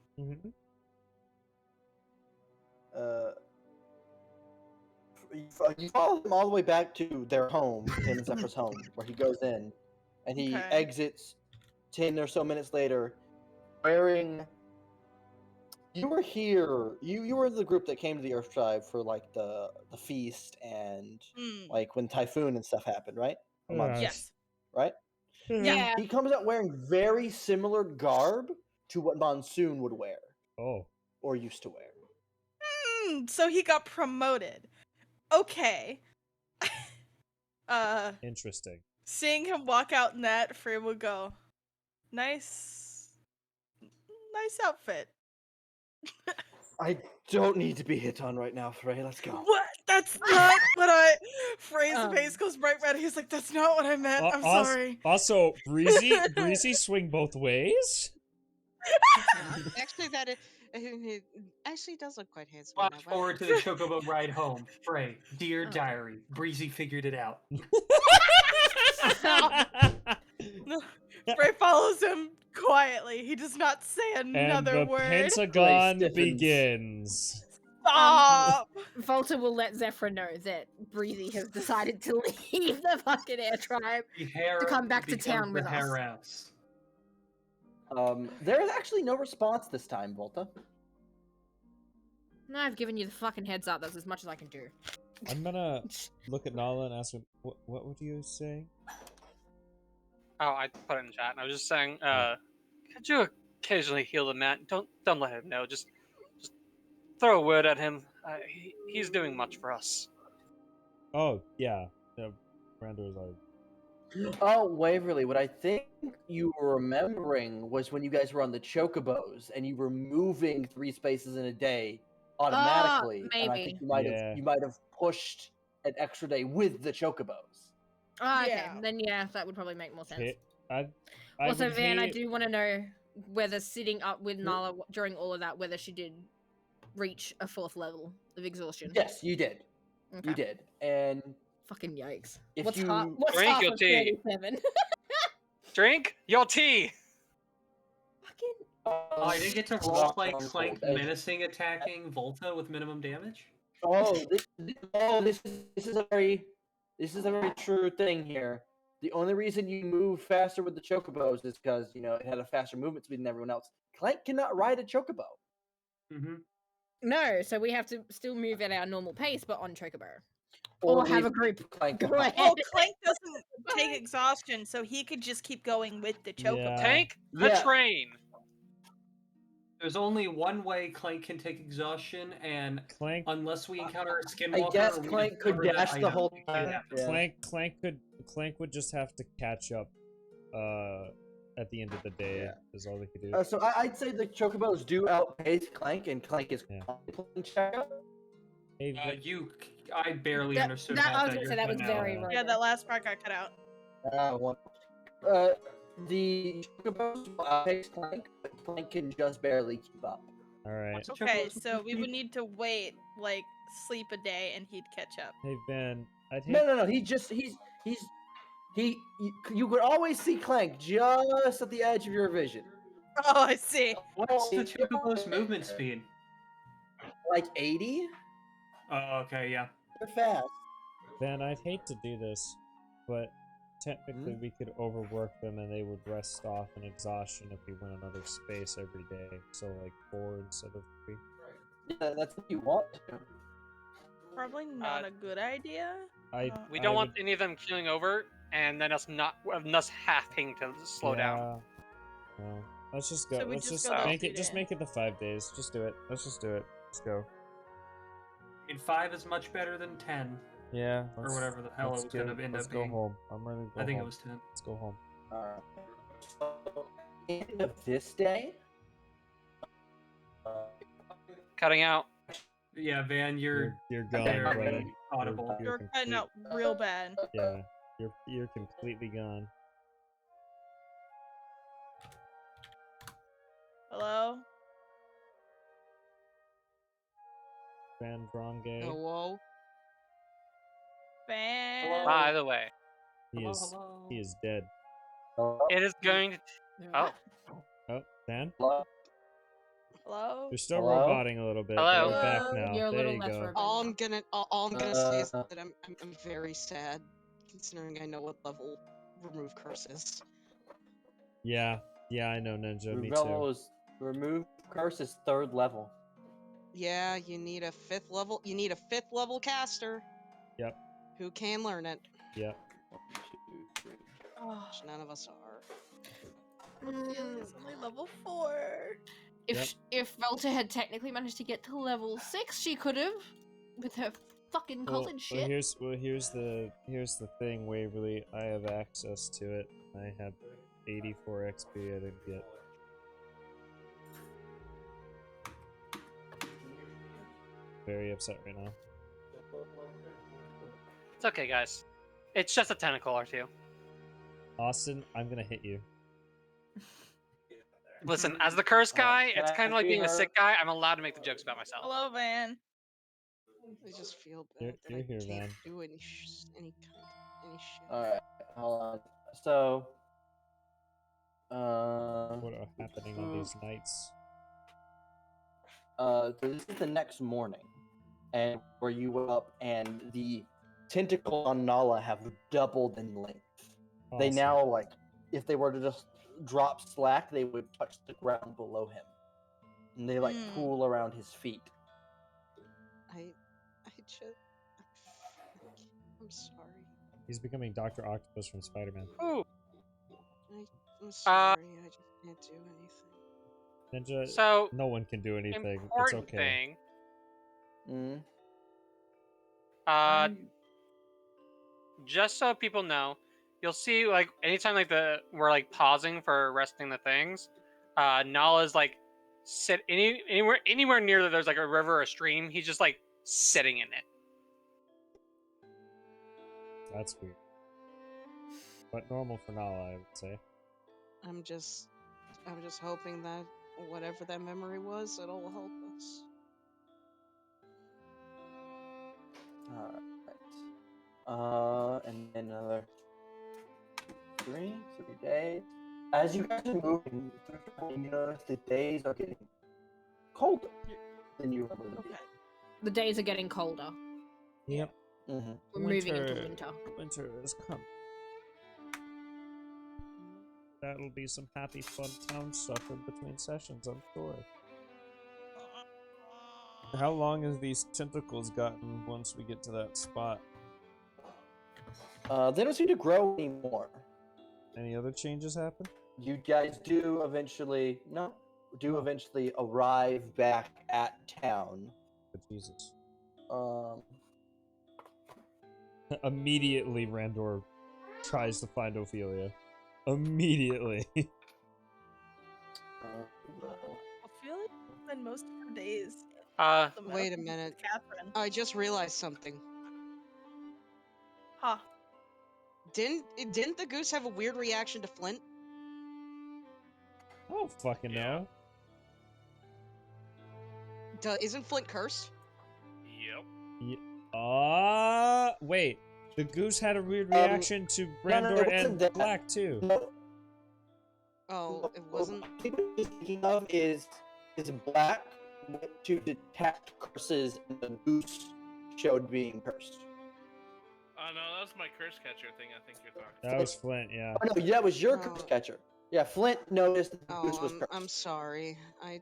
You follow him all the way back to their home, Tin and Zephyr's home, where he goes in, and he Okay. exits 10 or so minutes later, wearing. You were here. You were the group that came to the Earth Tribe for like the feast and like when Typhoon and stuff happened, right? A month, Yes. right? Yeah. He comes out wearing very similar garb to what Monsoon would wear. Oh. Or used to wear. So he got promoted. Okay. Interesting. Seeing him walk out in that, Frey will go, nice outfit. I don't need to be hit on right now, Frey. Let's go. What? That's not what I. Frey's face goes bright red. He's like, that's not what I meant. I'm sorry. Also, Breezy swing both ways? Actually, actually does look quite handsome. Flash now, but- forward to the Chocobo ride home. Frey, dear diary, Breezy figured it out. Frey follows him quietly. He does not say another and the word. Pentagon stiffens. begins. Stop! Volta will let Zephyr know that Breezy has decided to leave the fucking air tribe to come back to town with us. us. There is actually no response this time, Volta. No, I've given you the fucking heads up. That's as much as I can do. I'm gonna look at Nala and ask him, what were you saying? oh, I put it in chat, and I was just saying, could you occasionally heal the man? Don't let him know. Just throw a word at him. He's doing much for us. Oh, yeah. Brando was like, Oh, Waverly, what I think you were remembering was when you guys were on the Chocobos and you were moving 3 spaces in a day automatically, and I maybe. think you might have pushed an extra day with the chocobos. Oh, okay. Yeah. Then yeah, that would probably make more sense. Okay, I Also, would Van, I hate- do want to know whether sitting up with Nala during all of that, whether she did reach a 4th level of exhaustion. Yes, you did. Okay. You did, and Fucking yikes. if What's you Drink half your of tea. 37? Drink your tea. Fucking. Oh, I didn't get to Well, roleplay well, Clank well, menacing attacking Volta with minimum damage. This is a very true thing here. The only reason you move faster with the chocobos is because it had a faster movement speed than everyone else. Clank cannot ride a chocobo. Mm-hmm. No, so we have to still move at our normal pace, but on Chocobo. Or Or have a leave group. Clank Go behind. ahead. Oh, Clank doesn't take exhaustion, so he could just keep going with the chocobo. Yeah. Tank the Yeah. train. There's only one way Clank can take exhaustion, and Clank unless we encounter a I skinwalker, guess or we Clank could discover that dash the item, whole it can't time. happen. Yeah. Clank would just have to catch up at the end of the day is all they could do. So I'd say the chocobos do outpace Clank, and Clank is Yeah. playing check. Hey, I barely That- understood that- half I was that gonna you're say that was putting out. very right. Yeah, that last part got cut out. The chocobos will outpace Clank, but Clank can just barely keep up. all right. Okay, so we would need to wait, like, sleep a day, and he'd catch up. Hey Ben, I'd hate No. You could always see Clank just at the edge of your vision. Oh, I see. What's the chocobo's movement speed? Like 80? Oh, okay, yeah. They're fast. Ben, I'd hate to do this, but technically we could overwork them and they would rest off in exhaustion if we went another space every day. So like 4 instead of 3. Yeah, that's what you want to. Probably not a good idea. We don't want any of them keeling over, and then us having to slow down. No. Let's just go. So we Let's just just go those make 3 it. Just days. make it the 5 days. Just do it. Let's just do it. Let's go. I mean, 5 is much better than 10. Yeah. Or whatever the hell it was gonna end Let's up go being. home. I'm ready to go I think home. it was 10. Let's go home. Alright. So, end of this day. Cutting out. Yeah, Van, You're gone, barely buddy. audible. You're cutting out real bad. Yeah. You're completely gone. Hello? Vandragan. Hello? Fan. By the way, He is. He is dead. it is going to. Oh, Oh, Van. Hello? Hello? You're still Hello? roboting a little bit. but Hello? You're back now. You're a there little you less go. robot. All I'm gonna say is Uh, that I'm very sad, considering I know what level remove curse is. Yeah. Yeah, I know, Ninja. Me too. Rubella's remove curse is 3rd level. Yeah, you need a 5th level. You need a 5th level caster. Yep. Who can learn it? Yep. 1, 2, 3. Oh, Which none of us are. it's only level 4. If Volta had technically managed to get to level 6, she could have with her fucking college shit. Here's the thing, Waverly. I have access to it. I have 84 XP. I didn't get. Very upset right now. it's okay, guys. It's just a tentacle or two. Austin, I'm gonna hit you. Listen, as the curse guy, can it's I kind of like be being a her? sick guy. I'm allowed to make the jokes about myself. Hello, Van. I just feel You're- bad that you're I here, can't Van. do any shit. Alright, hold on. So. What are happening on these nights? So this is the next morning, and where you wake up, and the tentacles on Nala have doubled in length. They Awesome. now, like, if they were to just drop slack, they would touch the ground below him, and they like pool around his feet. I'm sorry. He's becoming Dr. Octopus from Spider-Man. Ooh. I'm sorry. I just can't do anything. Ninja, So, no one can do anything. It's important okay. thing. Mm. Just so people know, you'll see like anytime like we're like pausing for resting the things, Nala's like sit anywhere near that there's like a river or a stream. He's just like sitting in it. That's weird. But normal for Nala, I would say. I'm just hoping that whatever that memory was, it'll help us. Alright. And then another 3 days. As you guys are moving, you notice the days are getting colder than you remember them being. The days are getting colder. Yep. Mm-hmm. We're moving into winter. Winter has come. That'll be some happy, fun town stuff in between sessions, I'm sure. How long has these tentacles gotten once we get to that spot? They don't seem to grow anymore. Any other changes happen? You guys do eventually arrive back at town. But Jesus. Um, Immediately, Randor tries to find Ophelia. Immediately. Ophelia spent most of her days. Wait a minute. Catherine. I just realized something. Huh. Didn't the goose have a weird reaction to Flint? I don't fucking know. Isn't Flint cursed? Yep. Wait. The goose had a weird reaction to Randor and Black too. No. Oh, it wasn't. What you're thinking of is Black went to detect curses and the goose showed being cursed. Oh no, that's my curse catcher thing. I think you're talking. That was Flint, yeah. Oh no, that was your curse catcher. Yeah, Flint noticed that the goose was cursed. I'm sorry. I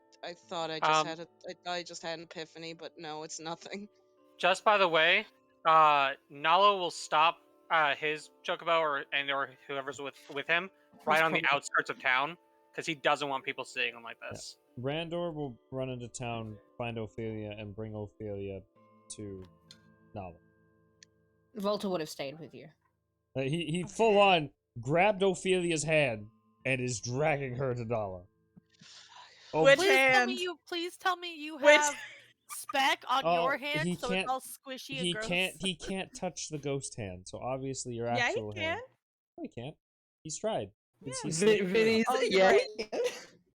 thought I just I just had an epiphany, but no, it's nothing. Just by the way, Nala will stop his chocobo or whoever's with him right on the outskirts of town because he doesn't want people seeing him like this. Yeah. Randor will run into town, find Ophelia, and bring Ophelia to Nala. Volta would have stayed with you. He full on grabbed Ophelia's hand and is dragging her to Nala. Oh, Which Please hand? Please tell me you Which- have speck on your hand, so it's all squishy and gross. He can't touch the ghost hand, so obviously your Yeah, actual he hand. can. No, he can't. He's tried. He's Vinny's, Oh, you're yeah. right.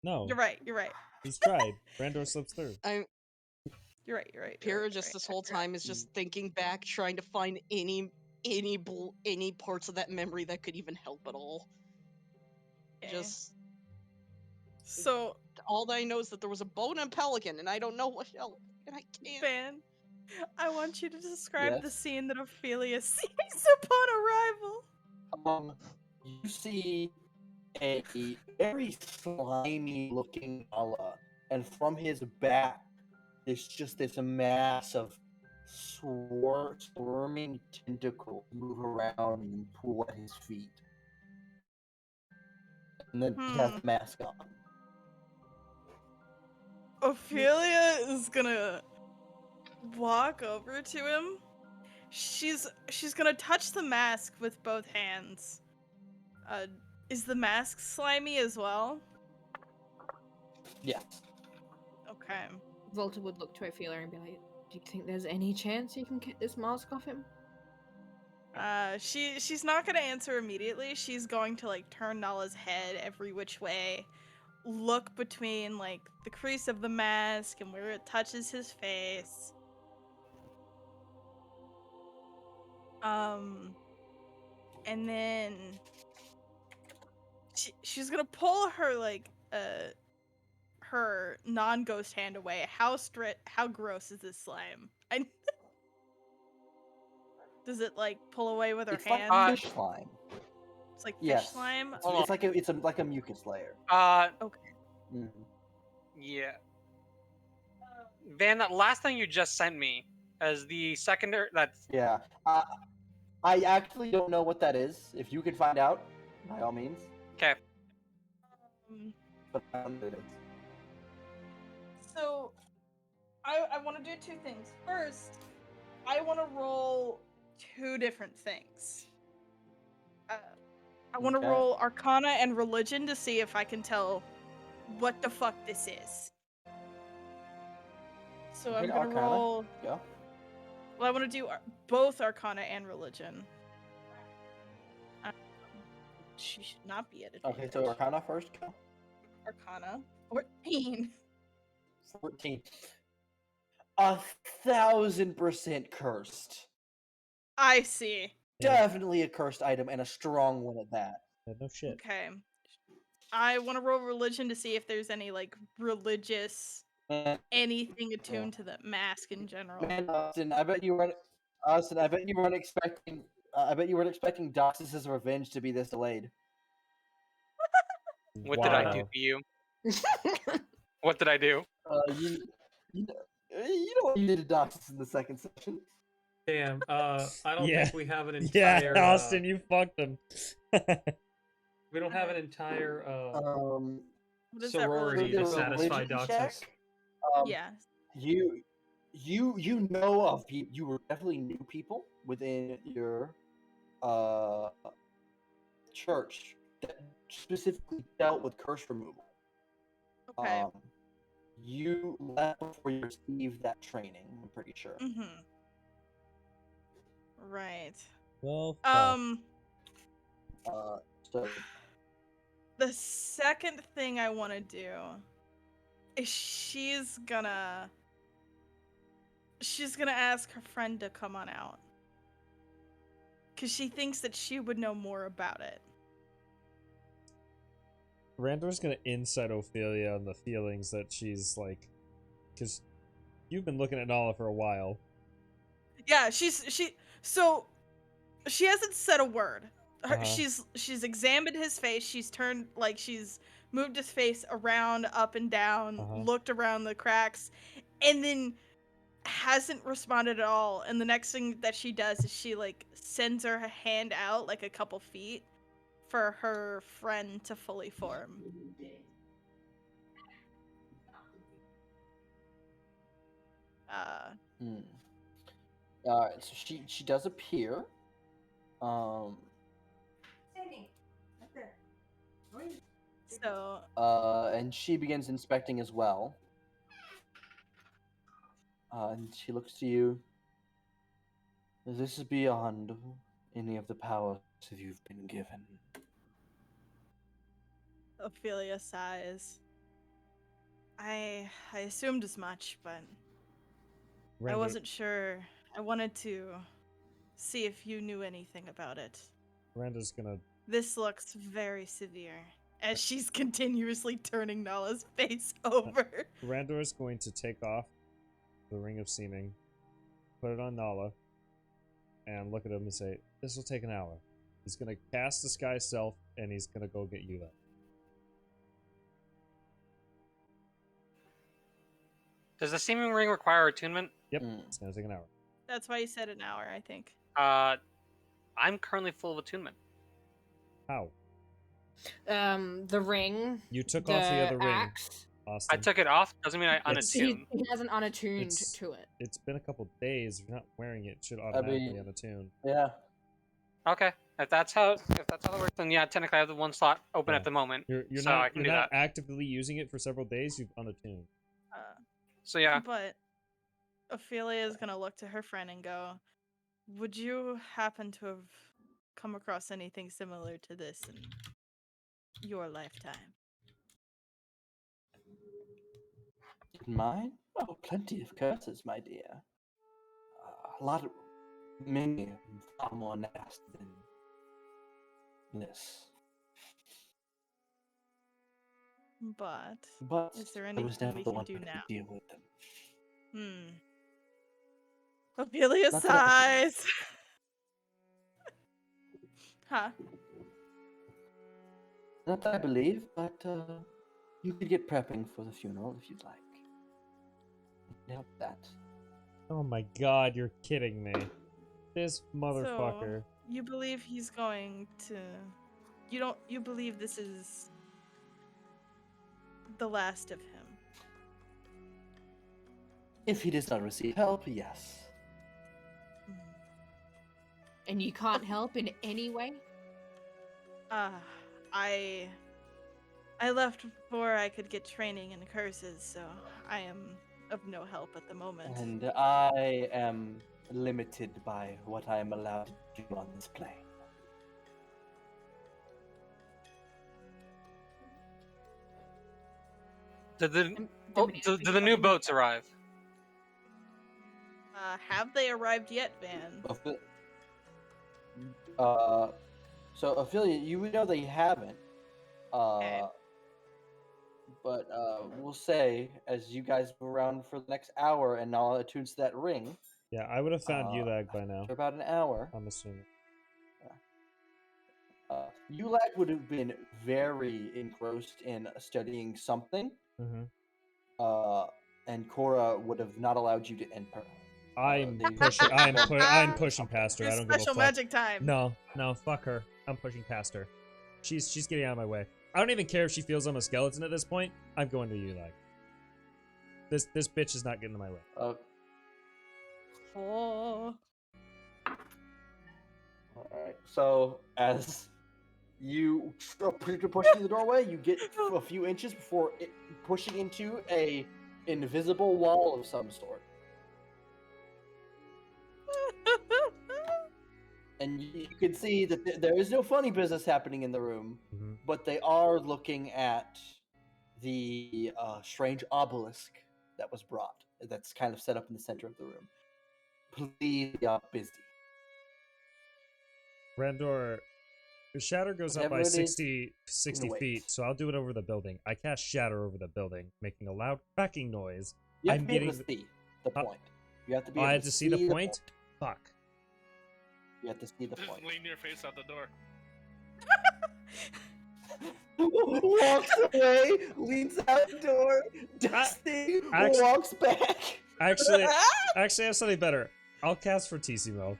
No. You're right. He's tried. Randor slips through. You're right. Pyrrha just this whole time is just thinking back, trying to find any parts of that memory that could even help at all. Okay. Just So, all that I know is that there was a boat and a pelican, and I don't know what else, and I can't. Van, I want you to describe the Yes? scene that Ophelia sees upon arrival. You see a very slimy looking Nala, and from his back, there's just this mass of squirming tentacles move around and pull at his feet. And then he has the mask on. Ophelia is gonna walk over to him. She's gonna touch the mask with both hands. Is the mask slimy as well? Yeah. Okay. Volta would look to Ophelia and be like, "Do you think there's any chance you can get this mask off him?" She's not gonna answer immediately. She's going to like turn Nala's head every which way, look between like the crease of the mask and where it touches his face. And then she's gonna pull her like her non-ghost hand away. How gross is this slime? Does it like pull away with her It's hand? like fish slime. It's like fish Yes. slime. It's like a mucus layer. Okay. Mhm. Yeah. Van, that last thing you just sent me as the secondary. That's Yeah. I actually don't know what that is. If you could find out, by all means. okay. But I don't know what it is. So, I want to do two things. First, I want to roll two different things. I want to Okay. roll Arcana and Religion to see if I can tell what the fuck this is. So I'm Okay, gonna Arcana. roll. Go. Well, I want to do both Arcana and Religion. She should not be at advantage. Okay, so Arcana first. Go. Arcana 14. 14. 1,000% cursed. I see. Definitely a cursed item and a strong one at that. Yeah, no shit. Okay. I want to roll Religion to see if there's any like religious anything attuned to the mask in general. Man, Austin, I bet you weren't. Austin, I bet you weren't expecting. I bet you weren't expecting Doxus's revenge to be this delayed. What did I do Wow. to you? What did I do? You know what you did to Doxus in the second session. Damn. I don't Yeah. think we have an Yeah, entire. Austin, you fucked him. We don't have an entire What is that sorority to religion? satisfy Religion Doxus. check? Yeah. You know of people. You were definitely new people within your church that specifically dealt with curse removal. Okay. You left before you received that training. I'm pretty sure. Mm-hmm. Right. Well, So The second thing I want to do is she's gonna ask her friend to come on out. Cause she thinks that she would know more about it. Randor's gonna insight Ophelia on the feelings that she's like, because you've been looking at Nala for a while. Yeah, she hasn't said a word. Uh-huh. She's examined his face. She's moved his face around, up and down, looked around the cracks, and then hasn't responded at all. And the next thing that she does is she like sends her hand out like a couple feet for her friend to fully form. Alright, so she does appear. So And she begins inspecting as well. And she looks to you. This is beyond any of the powers that you've been given. Ophelia sighs. I assumed as much, but I Randor- wasn't sure. I wanted to see if you knew anything about it. Randor's gonna. This looks very severe, as she's continuously turning Nala's face over. Randor's going to take off the Ring of Seeming, put it on Nala, and look at him and say, "This will take an hour." He's gonna cast Disguise Self, and he's gonna go get Yula. Does the seeming ring require attunement? Yep, it's gonna take an hour. That's why you said an hour, I think. I'm currently full of attunement. How? The ring. You took off the other ring. Axe. Austin. I took it off. Doesn't mean I It's- unattune. He hasn't unattuned It's- to it. It's been a couple days. If you're not wearing it, it should automatically unattune. Yeah. Okay, if that's how it works, then yeah, technically I have the one slot open at the moment. You're so I not can you're do not that. actively using it for several days. You've unattuned. So yeah. But Ophelia is gonna look to her friend and go, "Would you happen to have come across anything similar to this in your lifetime?" Mine? Oh, plenty of curses, my dear. Many far more nasty than this. But is there I was anything never we the can one do to now? deal with them. Ophelia Not that I sighs. Huh? Not that I believe, but you could get prepping for the funeral if you'd like. Help that. Oh my god, you're kidding me. This motherfucker. So, you believe he's going to... You believe this is the last of him? If he does not receive help, yes. And you can't help in any way? I left before I could get training in curses, so I am of no help at the moment. And I am limited by what I am allowed to do on this plane. Did the new boats arrive? Have they arrived yet, Van? So Ophelia, you know they haven't. Okay. But we'll say, as you guys move around for the next hour and Nala attunes to that ring, Yeah, I would have found Ulag by now. for about an hour, I'm assuming. Ulag would have been very engrossed in studying something, Mm-hmm. and Cora would have not allowed you to enter. I'm they- pushing. I'm pushing past her. Your I don't give a special fuck. magic time. No, fuck her. I'm pushing past her. She's getting out of my way. I don't even care if she feels I'm a skeleton at this point. I'm going to Ulag. This bitch is not getting in my way. Oh. Alright, so as you push through the doorway, you get a few inches before pushing into a invisible wall of some sort. And you can see that there is no funny business happening in the room, but they are looking at the strange obelisk that was brought, that's kind of set up in the center of the room. Please be busy. Randor, the shatter goes up Whatever by it is, 60 wait. feet, so I'll do it over the building. I cast shatter over the building, making a loud cracking noise. You have I'm to be able getting to see the point. You have to be I able had to see the point? Fuck. You have to see the Just point. lean your face out the door. Walks away, leans out the door, Dusty walks back. Actually, I have something better. I'll cast Fortissimo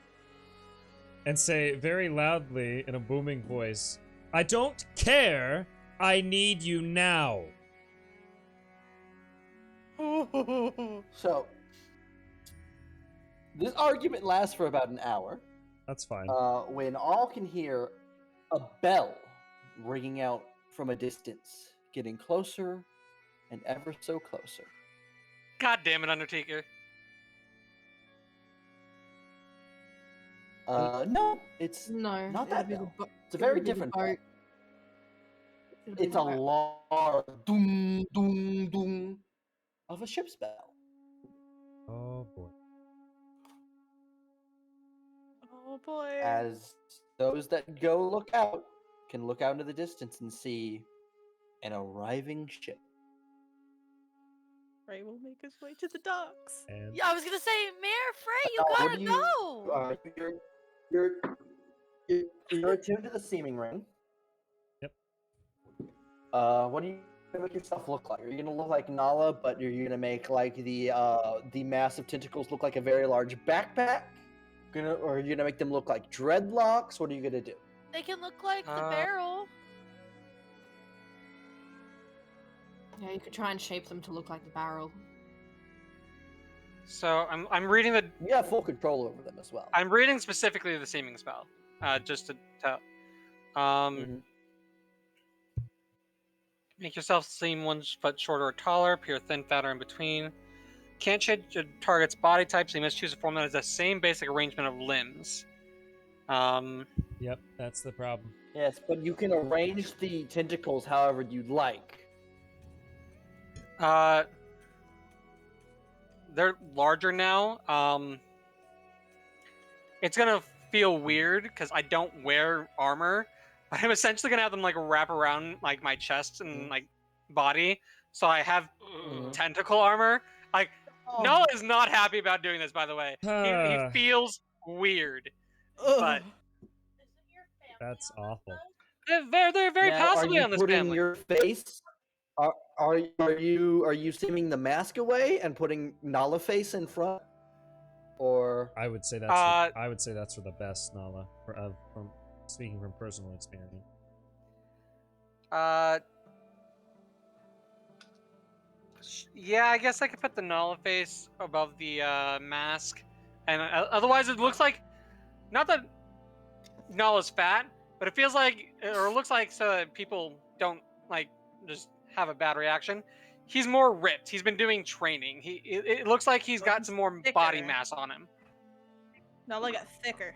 and say very loudly in a booming voice, I don't care. I need you now. So, this argument lasts for about an hour. That's fine. When all can hear a bell ringing out from a distance, getting closer and ever so closer. God damn it, Undertaker. No, it's No, not it'll that be the bell. bo- It's a it'll very be the different boat. bell. It'll be It's the a boat. large doom, doom, doom of a ship's bell. Oh boy. Oh boy. As those that go look out can look out into the distance and see an arriving ship. Frey will make his way to the docks. And Yeah, I was gonna say, Mayor Frey, you What gotta do go. You're attuned to the seeming ring. Yep. What do you make yourself look like? Are you gonna look like Nala, but are you gonna make like the massive tentacles look like a very large backpack? Or are you gonna make them look like dreadlocks? What are you gonna do? They can look like the barrel. Yeah, you could try and shape them to look like the barrel. So I'm reading the. You have full control over them as well. I'm reading specifically the seeming spell, just to tell. Make yourself seem 1 foot shorter or taller. Appear thin, fat, or in between. Can't change your target's body type, so you must choose a form that has the same basic arrangement of limbs. Yep, that's the problem. Yes, but you can arrange the tentacles however you'd like. They're larger now. It's gonna feel weird because I don't wear armor, but I'm essentially gonna have them like wrap around like my chest and like body, so I have tentacle armor. Like, Knoll is not happy about doing this, by the way. He feels weird, but That's awful. they're very Now, possibly on this putting family. your face? Are you seeming the mask away and putting Nala face in front? Or I would say that's for the best, Nala. From speaking from personal experience. Yeah, I guess I could put the Nala face above the mask, and otherwise it looks like, not that Nala's fat, but it feels like, or it looks like, so that people don't like just have a bad reaction. he's more ripped. He's been doing training. It looks like he's got some more body thicker. mass on him. Not like a thicker.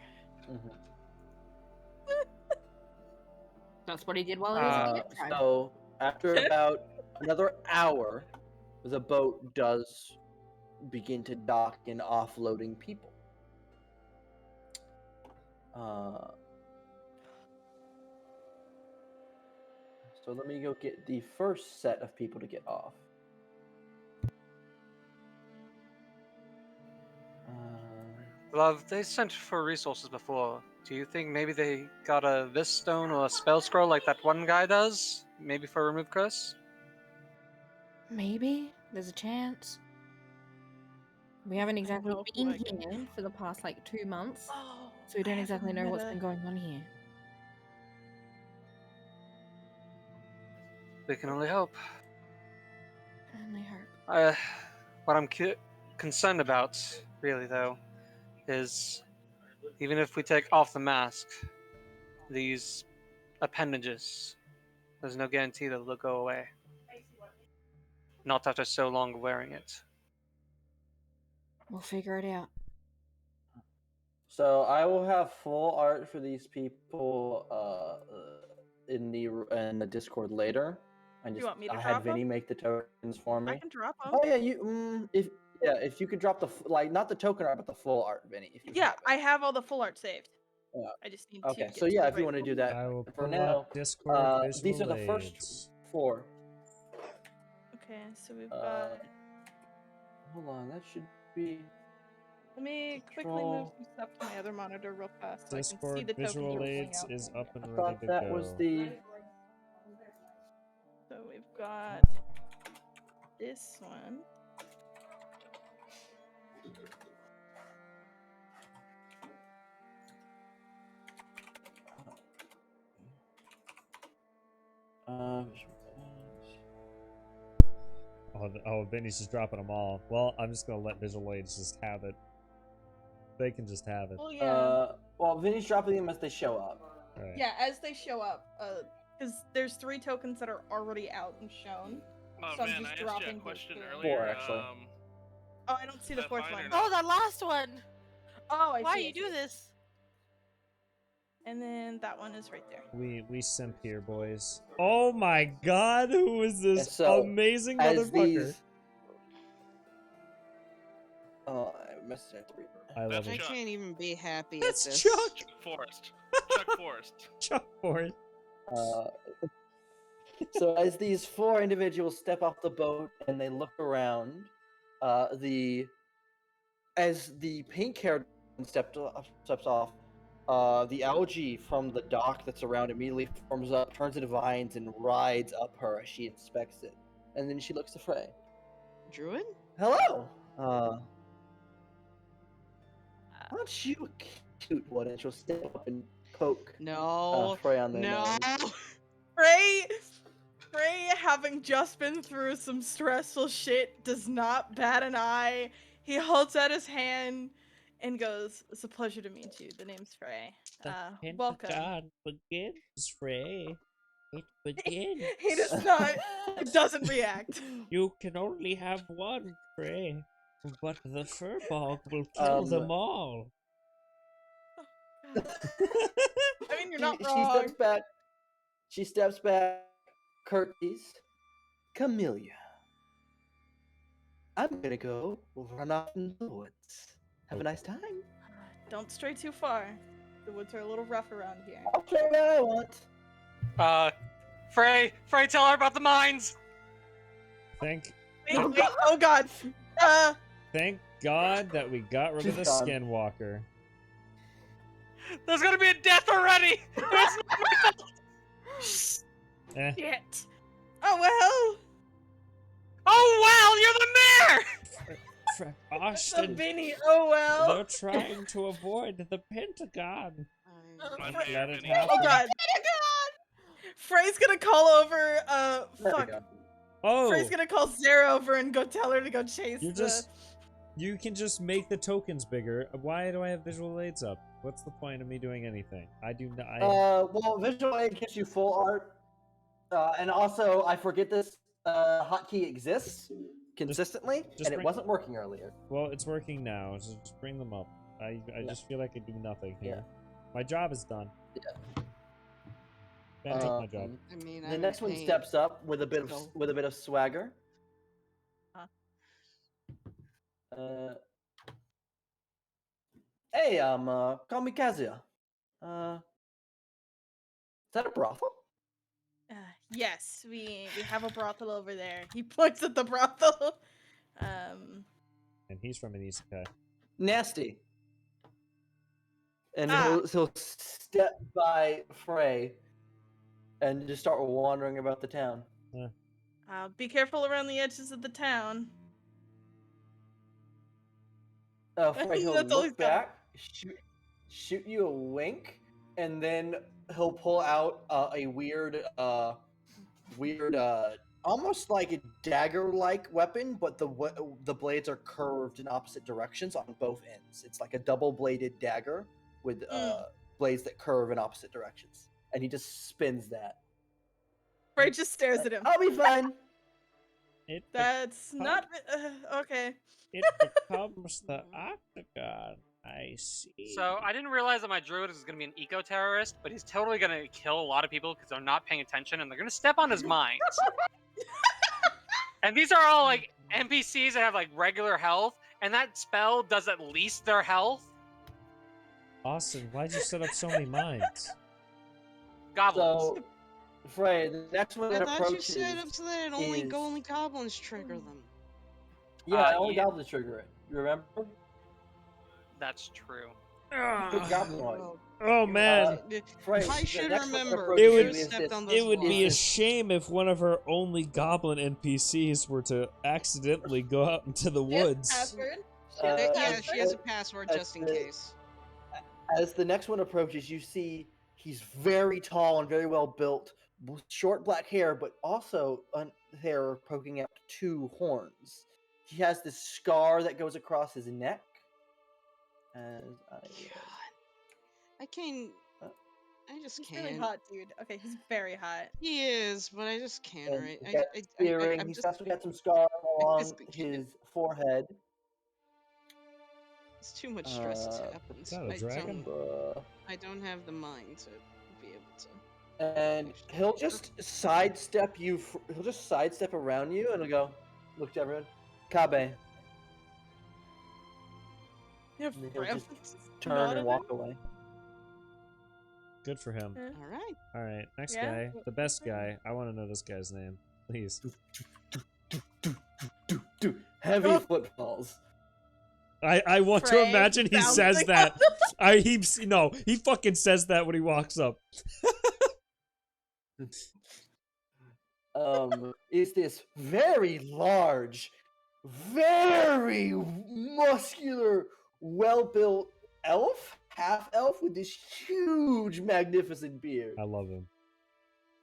That's what he did while he was in the Ant tribe. So after about another hour, the boat does begin to dock and offloading people. So let me go get the first set of people to get off. Love, they sent for resources before. Do you think maybe they got a Vis stone or a spell scroll like that one guy does? Maybe for remove curse? Maybe there's a chance. We haven't exactly know been who I can- here for the past like 2 months, Oh, so we don't I exactly haven't know what's met been going on here. We can only hope. Only hope. What I'm concerned about, really, though, is even if we take off the mask, these appendages, there's no guarantee that they'll go away. Not after so long wearing it. We'll figure it out. So I will have full art for these people in the Discord later. I just want me to I drop had Vinny 'em? make the tokens for me. I can drop them. Oh yeah, if you could drop the like not the token art but the full art, Vinny. If you Yeah, have it. I have all the full art saved. Yeah. I just need Okay, to. so yeah, if you want to do that, I will for pull now, up Discord visual these are the first aids. 4. Okay, so we've got. Hold on, that should be. Let me quickly move Control. some stuff to my other monitor real fast so I can see Discord the tokens visual rolling aids out. is up and I ready thought to that go. was the. So we've got this one. Oh, Vinny's just dropping them all. Well, I'm just gonna let visual aids just have it. They can just have it. Well, yeah. Well, Vinny's dropping them as they show up. Right. Yeah, as they show up. Because there's 3 tokens that are already out and shown. So I'm man, just I asked you dropping a question those earlier. 4 actually. Oh, I don't see the that 4th fine one. or Oh, that last one. Oh, I Why see. you do this? And then that one is right there. We simp here, boys. Oh my God, who is this So, amazing as motherfucker? these. Oh, I messed it. I love That's I it. Chuck. can't even be happy That's at this. Chuck. Chuck Forrest. Chuck Forrest. Chuck Forrest. So as these 4 individuals step off the boat and they look around, as the pink haired steps off, the algae from the dock that's around immediately forms up, turns into vines, and rides up her as she inspects it. And then she looks to Frey. Druid? Hello. Aren't you a cute one? And she'll step up and poke No. Frey on the No. nose. Frey, having just been through some stressful shit, does not bat an eye. He holds out his hand and goes, "It's a pleasure to meet you. The name's Frey. Welcome." Pentagon begins, Frey. It begins. He does not. He doesn't react. You can only have one, Frey. But the furbog will kill them all. I mean, you're not She wrong. steps back. She steps back. Curtsies. Camellia. I'm gonna go run off in the woods. Have a nice time. Don't stray too far. The woods are a little rough around here. I'll try what I want. Frey, tell her about the mines. Wait, oh god. Thank God that we got rid of the She's gone. skinwalker. There's gonna be a death already. It's not my fault. Shit. Oh well. Oh wow, you're the mayor. So Austin, Vinny, oh well. they're trying to avoid the Pentagon. My Let mayor, it Vinny. happen. Oh god. Frey's gonna call over, There we fuck. go. Oh, Frey's gonna call Sarah over and go tell her to go chase you can just make the tokens bigger. Why do I have visual aids up? What's the point of me doing anything? I do not. Well, visual aid gives you full art, and also I forget this. hotkey exists consistently, just and it bring- wasn't working earlier. Well, it's working now, so just bring them up. I just feel like I do nothing here. My job is done. Yeah. Ben took my job. I mean, The next one steps up with a bit of swagger. Hey, call me Kazuya. Is that a brothel? Yes, we have a brothel over there. He points at the brothel. And he's from an isekai. Nasty. And he'll step by Frey and just start wandering about the town. Be careful around the edges of the town. Frey, he'll That's all he's look got. back, shoot you a wink, and then he'll pull out a weird, almost like a dagger-like weapon, but the blades are curved in opposite directions on both ends. It's like a double-bladed dagger with blades that curve in opposite directions, and he just spins that. Frey just stares at him. I'll be fine. That's not okay. It becomes the octagon. I see. So I didn't realize that my druid is going to be an eco-terrorist, but he's totally going to kill a lot of people because they're not paying attention and they're going to step on his mines. And these are all like NPCs that have like regular health, and that spell does at least their health. Austin, why'd you set up so many mines? Goblins. So, Frey, the next one that I thought you approaches set up so that only goblins trigger them. Yeah, only goblins trigger it. You remember? That's true. Good goblin. Oh man, Frey, I the should next one that remember. approaches it would be a shame if one of our only goblin NPCs were to accidentally go out into the woods. Yeah, she has a password just in case. As the next one approaches, you see he's very tall and very well built, with short black hair, but also hair poking out 2 horns. He has this scar that goes across his neck. I can't. I just He's can't. really hot, dude. Okay, he's very hot. He is, but I just can't. And Right? he's got earring. He's also got some scar along his forehead. It's too much stress has happened. Is that a dragon? I don't have the mind to be able to. And he'll just sidestep you. He'll just sidestep around you, and he'll go, look to everyone, Kabe. Yeah, And he'll just turn and walk away. Good for him. All right. All right, next Yeah. guy, the best guy. I want to know this guy's name, please. Heavy footfalls. I want to Frey imagine he says bouncing that. He fucking says that when he walks up. Is this very large, very muscular, well-built elf, half elf with this huge, magnificent beard. I love him.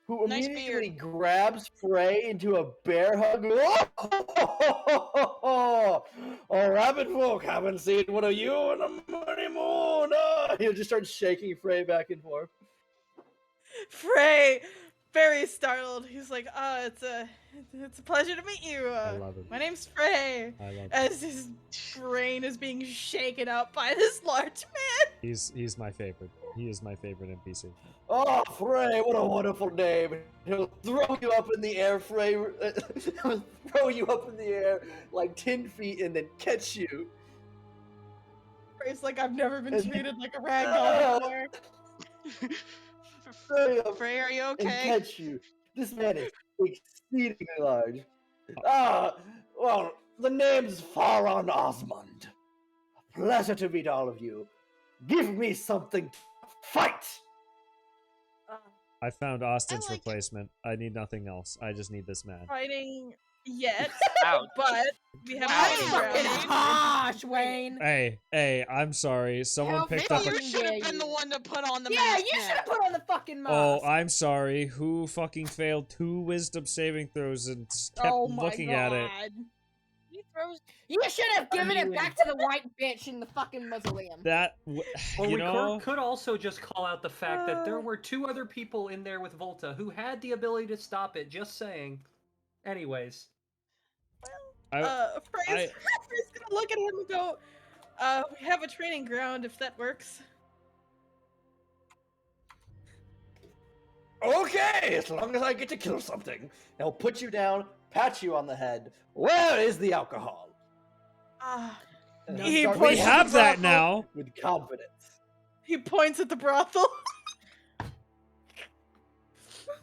Who Nice immediately beard. grabs Frey into a bear hug. Oh, rabbit folk, haven't seen one of you in a many moon. Oh. He'll just start shaking Frey back and forth. Frey, very startled. He's like, it's a pleasure to meet you. I love it. My name's Frey. I love it. As his brain is being shaken up by this large man. He's my favorite. He is my favorite NPC. Oh, Frey, what a wonderful name. He'll throw you up in the air, Frey. He'll throw you up in the air like 10 feet and then catch you. Frey's like, I've never been treated like a ragdoll before. Frey, are you And okay? catch you. This man is exceedingly large. Well, the name's Faron Osmond. A pleasure to meet all of you. Give me something to fight! I found Austin's replacement. I need nothing else. I just need this man. Fighting yet, Ouch. but we have Wow. fighting Fucking rounds. Harsh, Wayne. Hey, I'm sorry. Someone Hell, picked maybe up a... You should have been the one to put on the Yeah, mask. you should have put on the fucking mask. Oh, I'm sorry. Who fucking failed 2 wisdom saving throws and kept Oh my looking God. at it? He throws. You should have given it back to the white bitch in the fucking mausoleum. That, Or you we know... could also just call out the fact that there were 2 other people in there with Volta who had the ability to stop it. Just saying. Anyways, Frey's gonna look at him and go, we have a training ground if that works. Okay, as long as I get to kill something. He'll put you down, pat you on the head. Where is the alcohol? And he'll He start We points at the have that brothel. now. with confidence. He points at the brothel.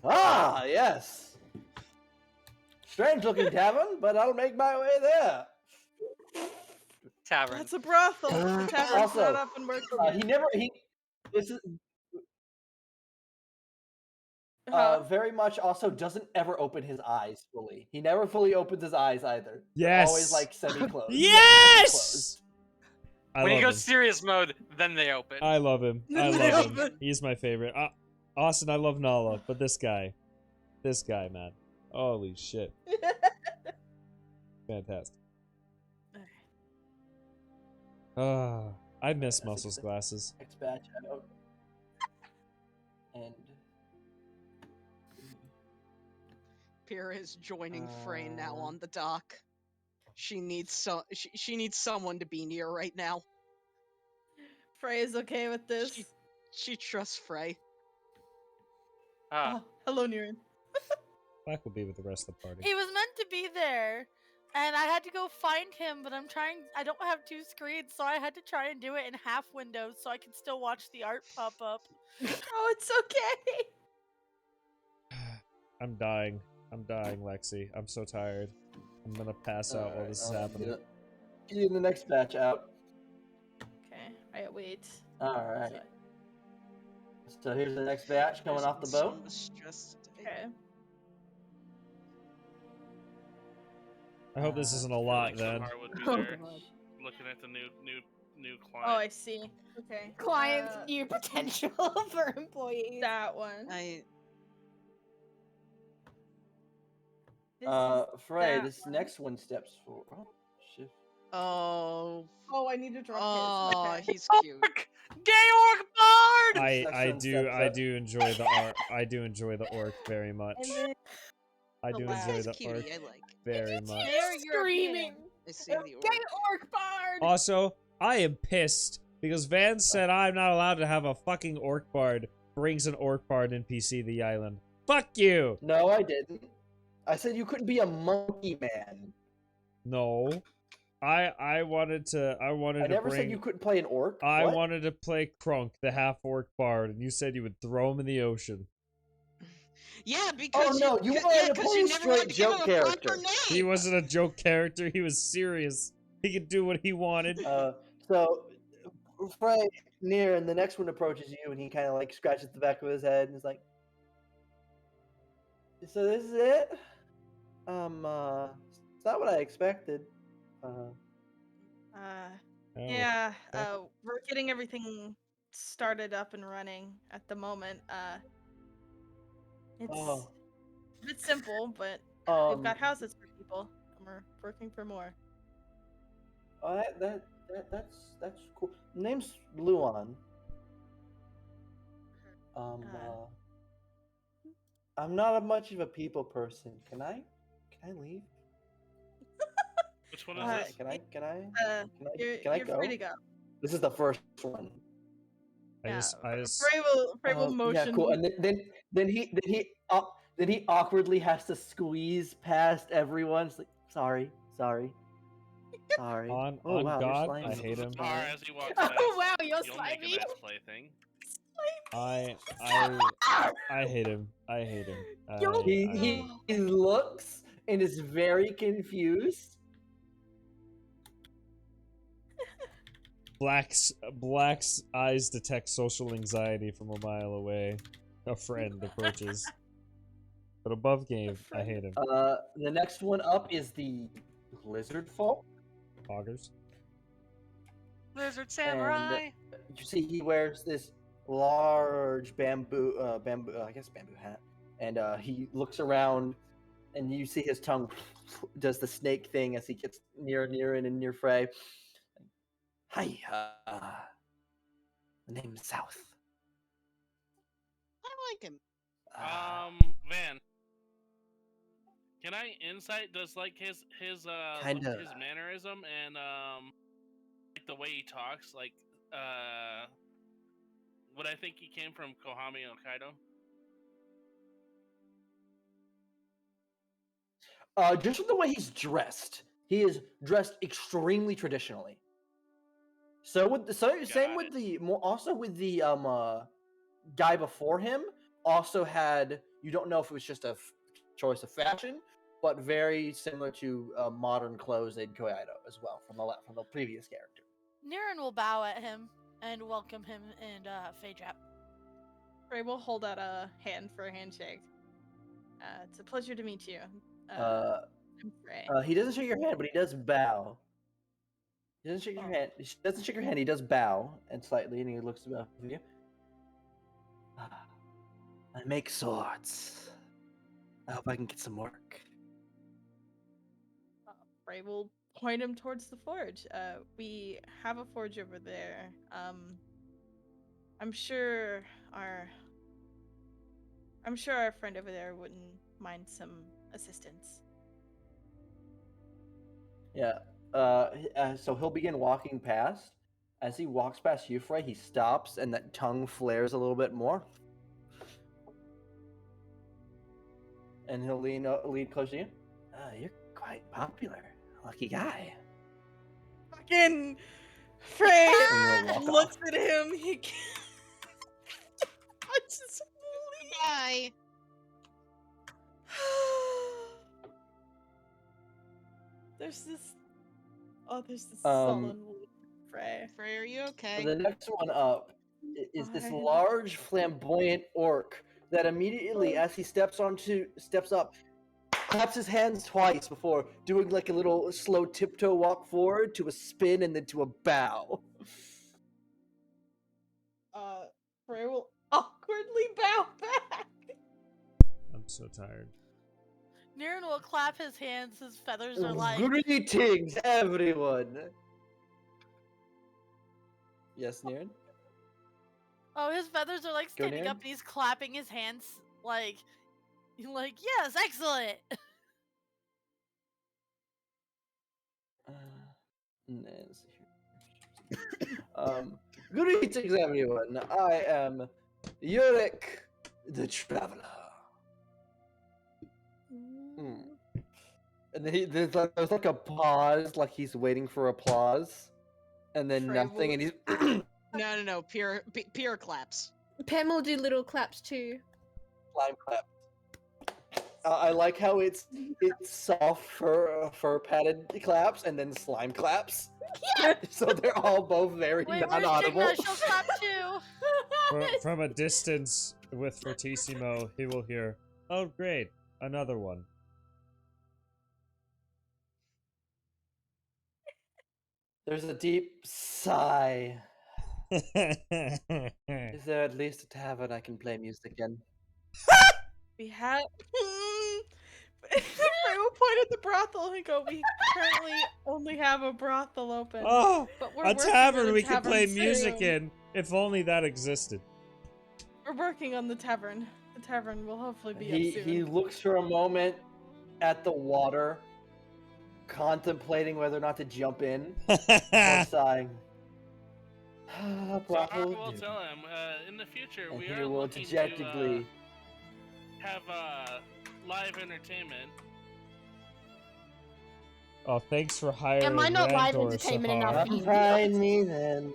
Ah, yes. Strange looking tavern, but I'll make my way there. Tavern. That's a brothel. The tavern's Also, not up and working. This is very much also doesn't ever open his eyes fully. He never fully opens his eyes either. They're always Yes. like semi-closed. Yes. Closed. I When he love goes him. serious mode, then they open. I love him. I They love him. open. He's my favorite. Austin, I love Nala, but this guy, man, holy shit, fantastic. I miss Muscles glasses. Next batch out. And Pyrrha is joining Frey now on the dock. She needs she needs someone to be near right now. Frey is okay with this. She trusts Frey. Oh, hello, Niren. Black will be with the rest of the party. He was meant to be there, and I had to go find him, but I don't have two screens, so I had to try and do it in half windows so I can still watch the art pop up. Oh, it's okay. I'm dying. Lexi. I'm so tired. I'm gonna pass out while this is happening. Get you the next batch out. Okay, I wait. Alright. So here's the next batch coming off the boat. Okay. I hope this isn't a lot then. Samar would be Oh, there, God. looking at the new client. Oh, I see. Okay. Clients, new potential for employees. That one. Frey, that this next one steps for. Oh, shit. Oh. Oh, I need to drop his. Oh, Okay. he's cute. Gay orc bard! I do enjoy the art. I do enjoy the orc very much. And then I the do last- enjoy He's the cutie, orc I like. very much. They're Screaming. I see the orc. Gay orc bard. Also, I am pissed because Van said I'm not allowed to have a fucking orc bard. Brings an orc bard NPC to the island. Fuck you. No, I didn't. I said you couldn't be a monkey man. No. I wanted to I to never bring said you couldn't play an orc. I What? wanted to play Krunk, the half orc bard, and you said you would throw him in the ocean. Yeah, because no, you wanted to play you a never straight wanted to give joke him a proper character. name. He wasn't a joke character, he was serious. He could do what he wanted. So, Frey, near, and the next one approaches you, and he kind of like scratches the back of his head and is like, "So this is it? It's not what I expected." Oh, Yeah, okay. we're getting everything started up and running at the moment. It's Oh. a bit simple, but we've got houses for people, and we're working for more. Oh, that's cool. Name's Luan. I'm not much of a people person. Can I leave? Which one is this? Can I You're go? free to go. This is the first one. I just Frey will motion. Yeah, cool. And then he awkwardly has to squeeze past everyone. It's like, sorry. On wow, God, you're slimy. I hate him. Samar, as he walks past, Oh wow, you're you'll make slimy. a nice plaything. I hate him. I hate him. He looks and is very confused. Black's eyes detect social anxiety from a mile away. A friend approaches. But above game, I hate him. The next one up is the lizard folk. Augers. Lizard samurai. You see, he wears this large bamboo hat, and he looks around, and you see his tongue does the snake thing as he gets near near Frey. Hi, the name's South. I like him. Van. Can I insight? Does like his Kinda. his mannerism and like the way he talks like would I think he came from Koami no Kaido? Just from the way he's dressed, he is dressed extremely traditionally. So with the same with the also with the guy before him also had, you don't know if it was just a choice of fashion, but very similar to modern clothes in Kyoto as well from the previous character. Niran will bow at him and welcome him and Phaedrap. Frey will hold out a hand for a handshake. It's a pleasure to meet you. I'm Frey. He doesn't shake your hand, but he does bow. He doesn't shake your hand. He doesn't shake your hand. He does bow and slightly, and he looks above you. I make swords. I hope I can get some work. Frey will point him towards the forge. We have a forge over there. I'm sure our friend over there wouldn't mind some assistance. Yeah. So he'll begin walking past. As he walks past you, Frey, he stops, and that tongue flares a little bit more. And he'll lean close to you. You're quite popular. Lucky guy. Fucking Frey And he'll walk looks off. at him. He punches Bye. There's this sullen look at Frey. Frey, are you okay? The next one up is this Fine. large, flamboyant orc that immediately, as he steps up, claps his hands twice before doing like a little slow tiptoe walk forward to a spin and then to a bow. Frey will awkwardly bow back. I'm so tired. Niran will clap his hands. His feathers are like. Greetings, everyone. Yes, Niran? Oh, his feathers are like Go, standing up, Niran? and he's clapping his hands like yes, excellent. Let's see here. Greetings, everyone. I am Yurik the Traveler. And then there's like a pause, like he's waiting for applause, and then Frey nothing, will- and he's No. Pure claps. Pam will do little claps too. slime clap. I like how it's soft fur padded claps and then slime claps. So they're all both very Wait, where's non-audible. Jigna? She'll clap too. From a distance with Fortissimo, he will hear, "Oh, great, another one." There's a deep sigh. Is there at least a tavern I can play music in? We have. Frey will point at the brothel and go, "We currently only have a brothel open. Oh, but we're a working on tavern a we can play tavern music soon. in. If only that existed. We're working on the tavern. The tavern will hopefully be up soon." He looks for a moment at the water, contemplating whether or not to jump in, before sighing. So Brothel I will do. tell him in the future And we he are will looking dejectedly. to have live entertainment. Oh, thanks for hiring Am I not live Randor, entertainment Sahar. enough for you? Find me then.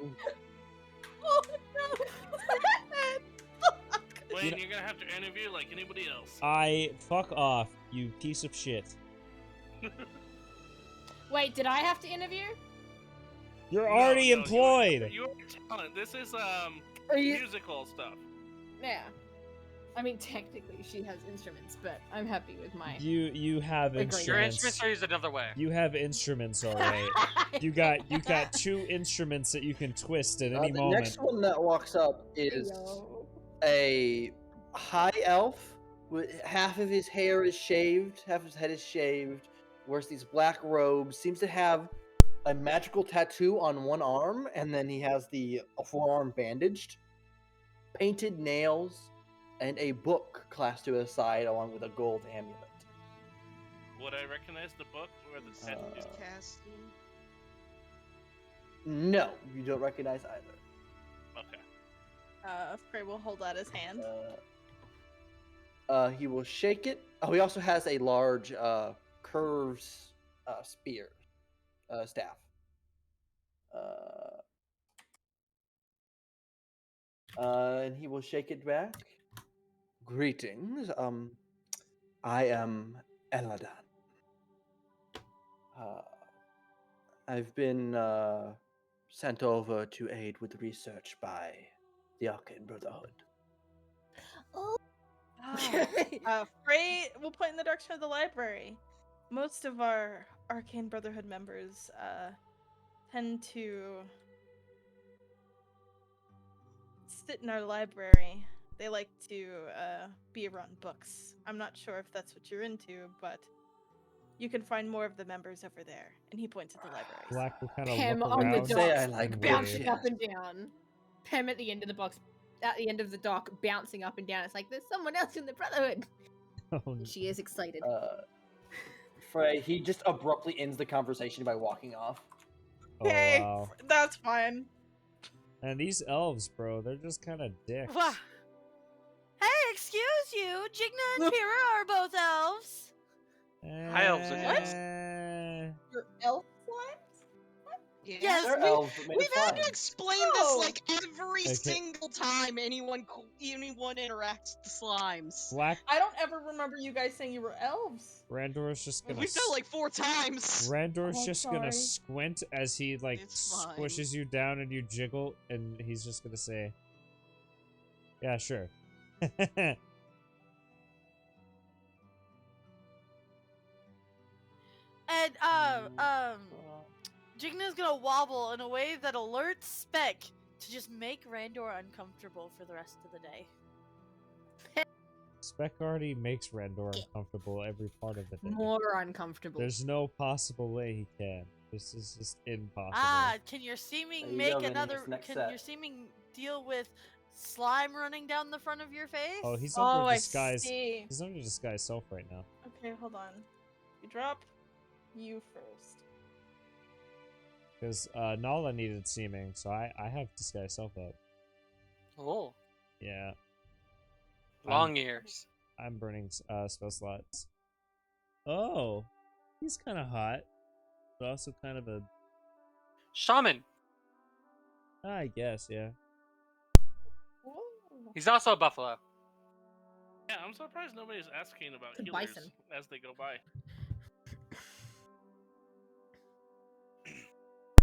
Oh no! Wait, and you're gonna have to interview like anybody else. Fuck off, you piece of shit. Wait, did I have to interview? You're No, already no, employed. You're talent. This is you- musical stuff. Yeah. I mean, technically, she has instruments, but I'm happy with my. You have Agreed. Your instruments. instruments are used another way. You have instruments, alright. You got two instruments that you can twist at any The moment. next one that walks up is a high elf. With half of his hair is shaved, half of his head is shaved. Wears these black robes. Seems to have a magical tattoo on one arm, and then he has the forearm bandaged. Painted nails, and a book clasped to his side, along with a gold amulet. Would I recognize the book or the tattoos? Casting. No, you don't recognize either. Okay. Frey will hold out his hand. He will shake it. Oh, he also has a large curved spear, staff. And he will shake it back. Greetings. I am Eladan. I've been sent over to aid with research by the Arcane Brotherhood. Frey will point in the direction of the library. Most of our Arcane Brotherhood members tend to sit in our library. They like to be around books. I'm not sure if that's what you're into, but you can find more of the members over there. And he points at the library. Black will kind of Pam look on the around. Say I docks, like bouncing books, up yeah. and down. Pam at the end of the box, at the end of the dock, bouncing up and down. It's like there's someone else in the Brotherhood. Oh, no. And she is excited. Frey, he just abruptly ends the conversation by walking off. Oh, Okay, wow. that's fine. And these elves, bro, they're just kind of dicks. Wha- Hey, excuse you. Jigna and Pyrrha are both elves. High elves are What? Your elf slimes? Yes, They're elves, but made We've of had to slime. explain Oh. this like every Okay. single time anyone interacts with the slimes. Black I don't ever remember you guys saying you were elves. Randor's just gonna We've done like 4 times. Randor's Oh, just gonna sorry. squint as he like It's fine. squishes you down and you jiggle, and he's just gonna say, "Yeah, sure." And Jigna's gonna wobble in a way that alerts Speck to just make Randor uncomfortable for the rest of the day. Spec already makes Randor uncomfortable every part of the day. More uncomfortable. There's no possible way he can. This is just impossible. Ah, can your seeming There you make go, Vinny, another? it's next Can set. your seeming deal with slime running down the front of your face? Oh, he's Oh, under I disguise. see. He's under disguise self right now. Okay, hold on. You drop you first. Because Nala needed seeming, so I have disguise self up. Oh, Yeah, long ears. I'm burning spell slots. Oh, he's kind of hot, but also kind of a. Shaman. I guess, yeah. Whoa. He's also a buffalo. Yeah, I'm surprised nobody's asking about Good healers bison. as they go by.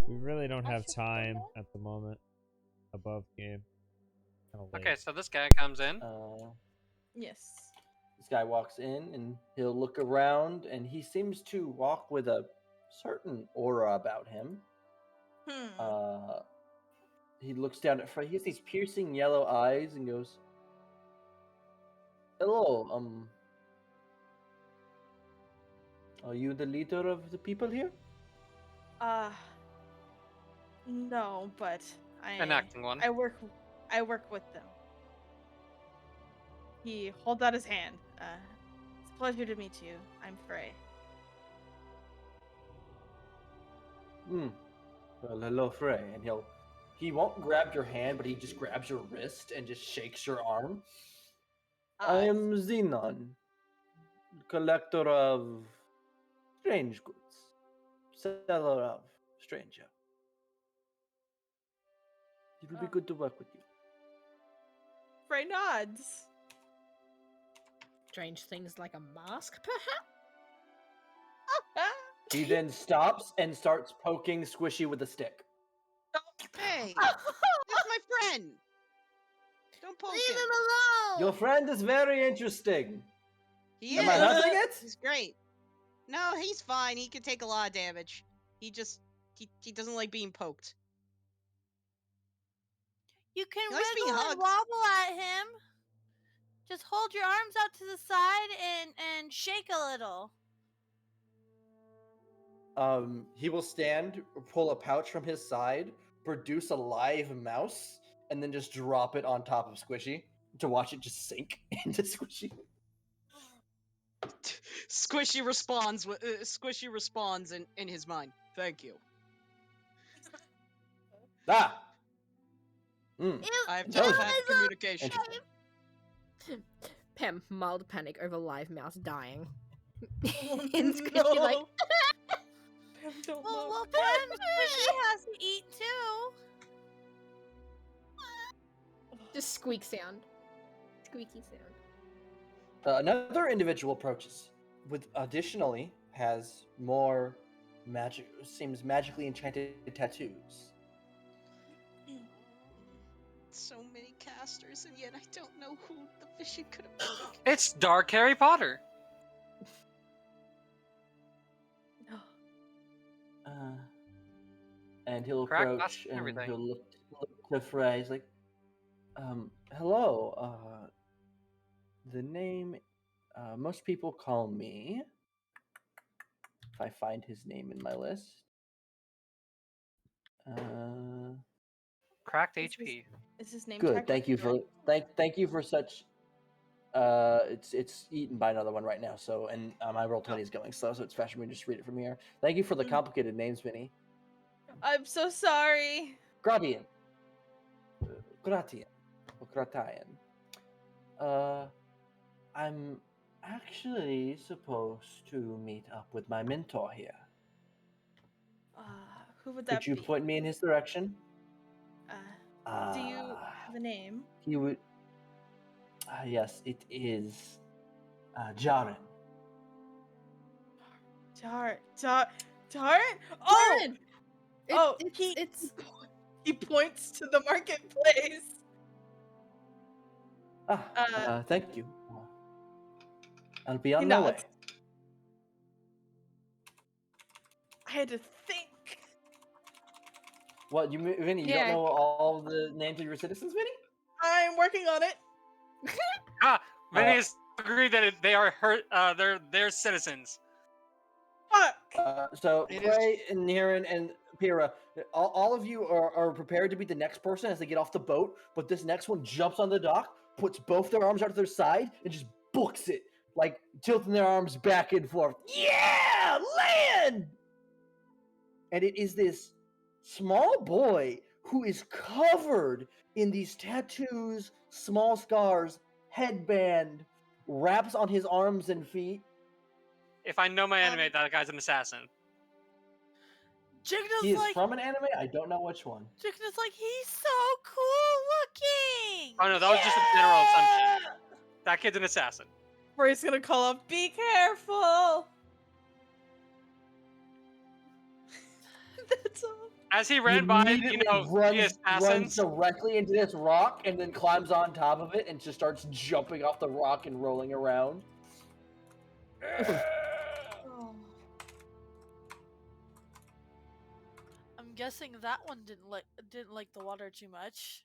We really don't have Actually, time okay. at the moment. Above game. Kinda late. Okay, so this guy comes in. Yes. This guy walks in and he'll look around, and he seems to walk with a certain aura about him. He looks down at Frey. He has these piercing yellow eyes and goes, "Hello, are you the leader of the people here?" No, but An acting one. I work with them. He holds out his hand. It's a pleasure to meet you. I'm Frey. Well, hello, Frey. And he won't grab your hand, but he just grabs your wrist and just shakes your arm. I am Xenon, collector of strange goods, seller of stranger. It will be good to work with you. Frey nods. Strange things like a mask, perhaps? He then stops and starts poking Squishy with a stick. Hey, that's my friend. Don't poke Leave him. him alone. Your friend is very interesting. He Am is. I hurting it? He's great. No, he's fine. He can take a lot of damage. He doesn't like being poked. You can He likes being wiggle and hugged. wobble at him. Just hold your arms out to the side and shake a little. He will stand, pull a pouch from his side, produce a live mouse, and then just drop it on top of Squishy to watch it just sink into Squishy. Squishy responds. Squishy responds in his mind. Thank you. Ah. I have It telepathic was communication. Interesting. Pam, mild panic over live mouse dying. Oh, And Squishy like, no. Pam, don't well, look. Pam, Squishy has to eat too. just squeak sound. Squeaky sound. Another individual approaches, with additionally has more seems magically enchanted tattoos. So many casters, and yet I don't know who the vision could have been. It's Dark Harry Potter. And he'll Crack approach glasses and and everything. he'll look to Frey. He's like, hello. The name, most people call me, if I find his name in my list. Cracked Is HP. Is his name Good. tag Thank you right? for thank you for such. It's eaten by another one right now. So and my roll 20 is going slow, so it's faster for me to just read it from here. Thank you for the complicated names, Vinny. I'm so sorry. Gratian. Gratian. Or Gratian. I'm actually supposed to meet up with my mentor here. Who would that Could you be? point me in his direction? Do you have a name? He would. Yes, it is. Jaren. Jaren? Oh! Jaren! Oh, It's he points to the marketplace. Thank you. I'll be He on my way. nods. I had to think. What, Vinny, you Yeah. don't know all the names of your citizens, Vinny? I'm working on it. Vinny has agreed that they are they're citizens. Fuck! So It Frey and Niran and Pyrrha, all of you are prepared to be the next person as they get off the boat, but this next one jumps on the dock, puts both their arms out to their side, and just books it, like tilting their arms back and forth. Yeah! Land! And it is this small boy who is covered in these tattoos, small scars, headband, wraps on his arms and feet. If I know my anime, that guy's an assassin. He Jigna's is like, from an anime. I don't know which one. Jigna's like, he's so cool looking. Oh no, that was just a general assumption. That kid's an assassin. Frey's gonna call up, be careful! That's all. As he ran by, you Immediately know, the runs assassins. directly into this rock and then climbs on top of it and just starts jumping off the rock and rolling around. Oh. I'm guessing that one didn't like the water too much.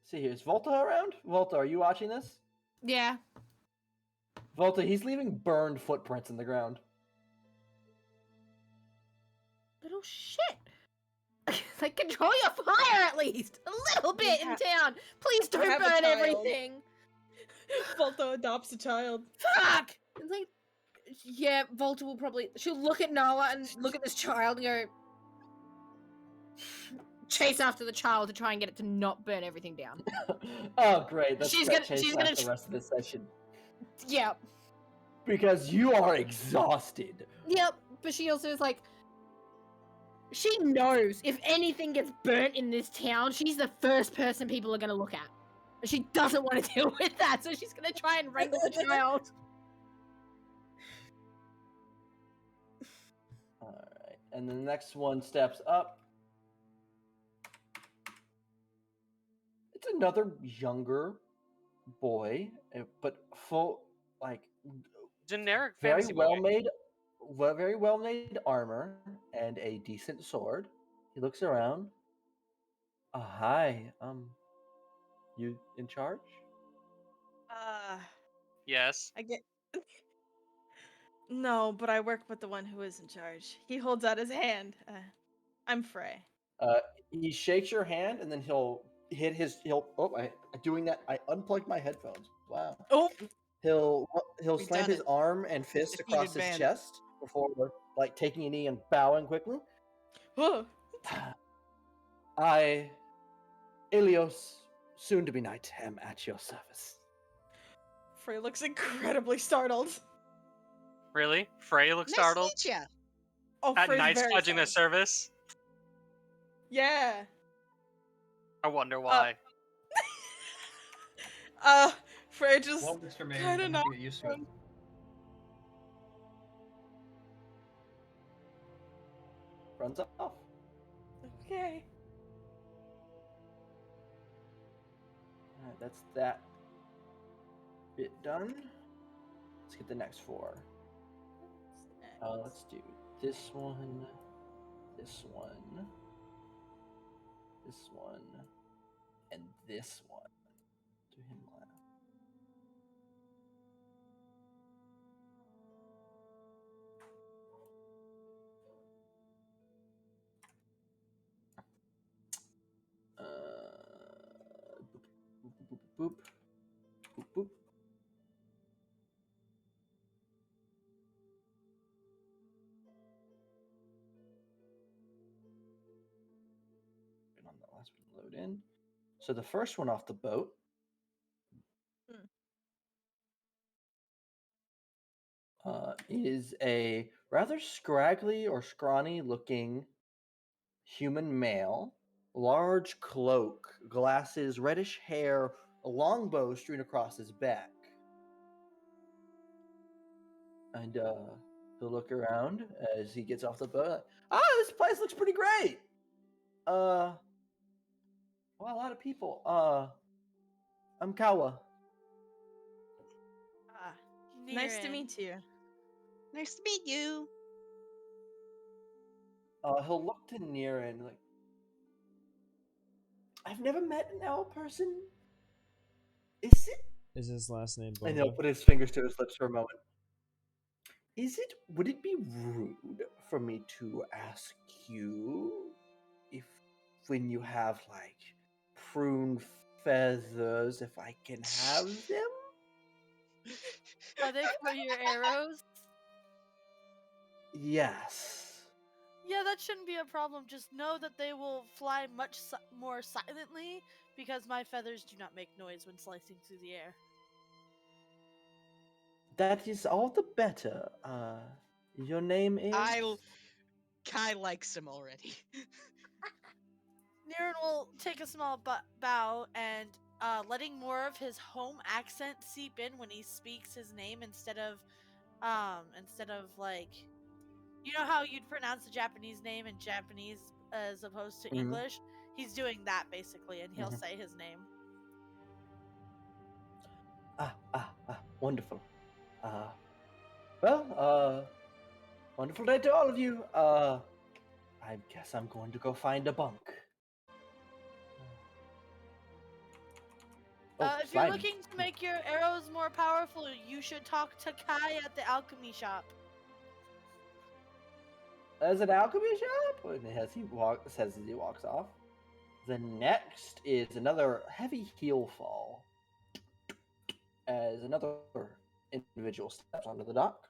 See here, is Volta around? Volta, are you watching this? yeah. Volta, he's leaving burned footprints in the ground. Little shit. Like, control your fire at least! A little bit in town! Please don't have a burn child. everything! Volta adopts a child. Fuck! It's like, yeah, Volta will probably. She'll look at Noah and look at this child and go. Chase after the child to try and get it to not burn everything down. Oh, great. That's She's that gonna- she's chase gonna out the rest of this session. Yep. Because you are exhausted. Yep, but she also is like. She knows if anything gets burnt in this town, she's the first person people are gonna look at. And she doesn't want to deal with that, so she's gonna try and wrangle the child. Alright, and the next one steps up. It's another younger boy, but full, like, Generic very fantasy well boy. made, very well made armor and a decent sword. He looks around. Hi, you in charge? Yes. I get. No, but I work with the one who is in charge. He holds out his hand. I'm Frey. He shakes your hand, and then he'll hit his. Doing that. I unplugged my headphones. Wow. Oh, He'll We've slam done his it. arm and fist Defeated across his Van. chest before like taking a knee and bowing quickly. I, Ilios, soon to be knight, am at your service. Frey looks incredibly startled. Really? Frey looks Nice startled to meet ya. Oh, at Frey's knights very pledging their startled. service. Yeah. I wonder why. Frey just Well, Mr. Man, kind you of have to nods. get used to it. Runs off. Okay. Alright, that's that bit done. Let's get the next 4. Let's do this one, this one, this one, and this one. Do him last. Boop, boop, boop, boop, boop. On the last one load in. So the first one off the boat is a rather scraggly or scrawny looking human male, large cloak, glasses, reddish hair, a long bow strewn across his back. And he'll look around as he gets off the boat. This place looks pretty great. Well, a lot of people. I'm Kawa. Nice to Nirin. meet you. Nice to meet you. He'll look to Nirin like, I've never met an owl person. Is it? Is his last name And he'll Boba? put his fingers to his lips for a moment. Would it be rude for me to ask you if, when you have like prune feathers, if I can have them? Are they for your arrows? Yes. Yeah, that shouldn't be a problem. Just know that they will fly much more silently because my feathers do not make noise when slicing through the air. That is all the better. Your name is? Kai likes him already. Niren will take a small bow and letting more of his home accent seep in when he speaks his name instead of like, you know how you'd pronounce a Japanese name in Japanese as opposed to English? He's doing that basically, and he'll say his name. Wonderful. Wonderful day to all of you. I guess I'm going to go find a bunk. If you're looking to make your arrows more powerful, you should talk to Kai at the alchemy shop. There's an alchemy shop? And says as he walks off. The next is another heavy heel fall as another individual steps onto the dock.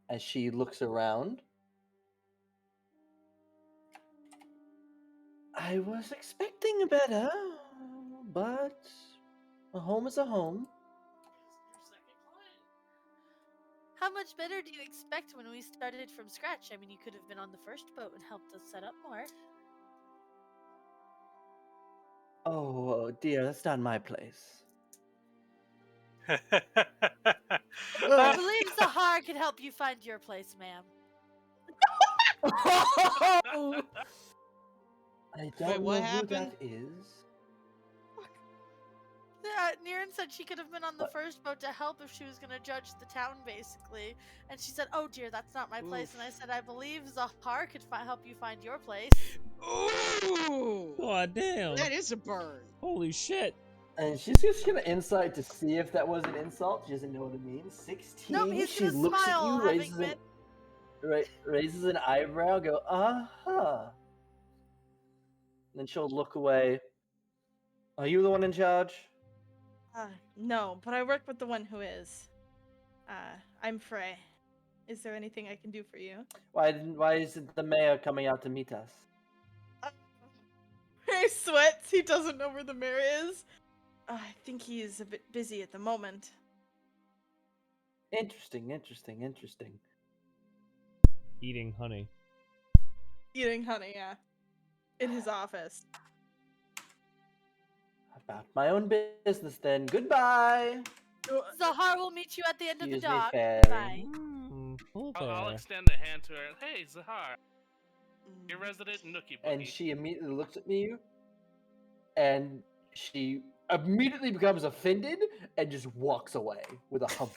As she looks around, I was expecting better, but a home is a home. How much better do you expect when we started from scratch? I mean, you could have been on the first boat and helped us set up more. Oh dear, that's not my place. I believe Zahar can help you find your place, ma'am. I don't what know who happened? that is. Yeah, Niren said she could have been on the first boat to help if she was going to judge the town, basically. And she said, oh dear, that's not my place. And I said, I believe Zahar could help you find your place. Ooh! God damn. That is a burn. Holy shit. And she's just gonna insight to see if that was an insult. She doesn't know what it means. 16. Nope, he's She gonna looks at smile, you, having raises an eyebrow, go, uh-huh. Then she'll look away. Are you the one in charge? No, but I work with the one who is. I'm Frey. Is there anything I can do for you? Why isn't the mayor coming out to meet us? He sweats. He doesn't know where the mayor is. I think he's a bit busy at the moment. Interesting. Eating honey. Eating honey, yeah. In his office. About my own business then. Goodbye. Zahar will meet you at the end of the Excuse me, dock. fairy. Bye. I'll extend a hand to her. Hey, Zahar, your resident Nookie Bookie. And she immediately looks at me, and she immediately becomes offended and just walks away with a hump.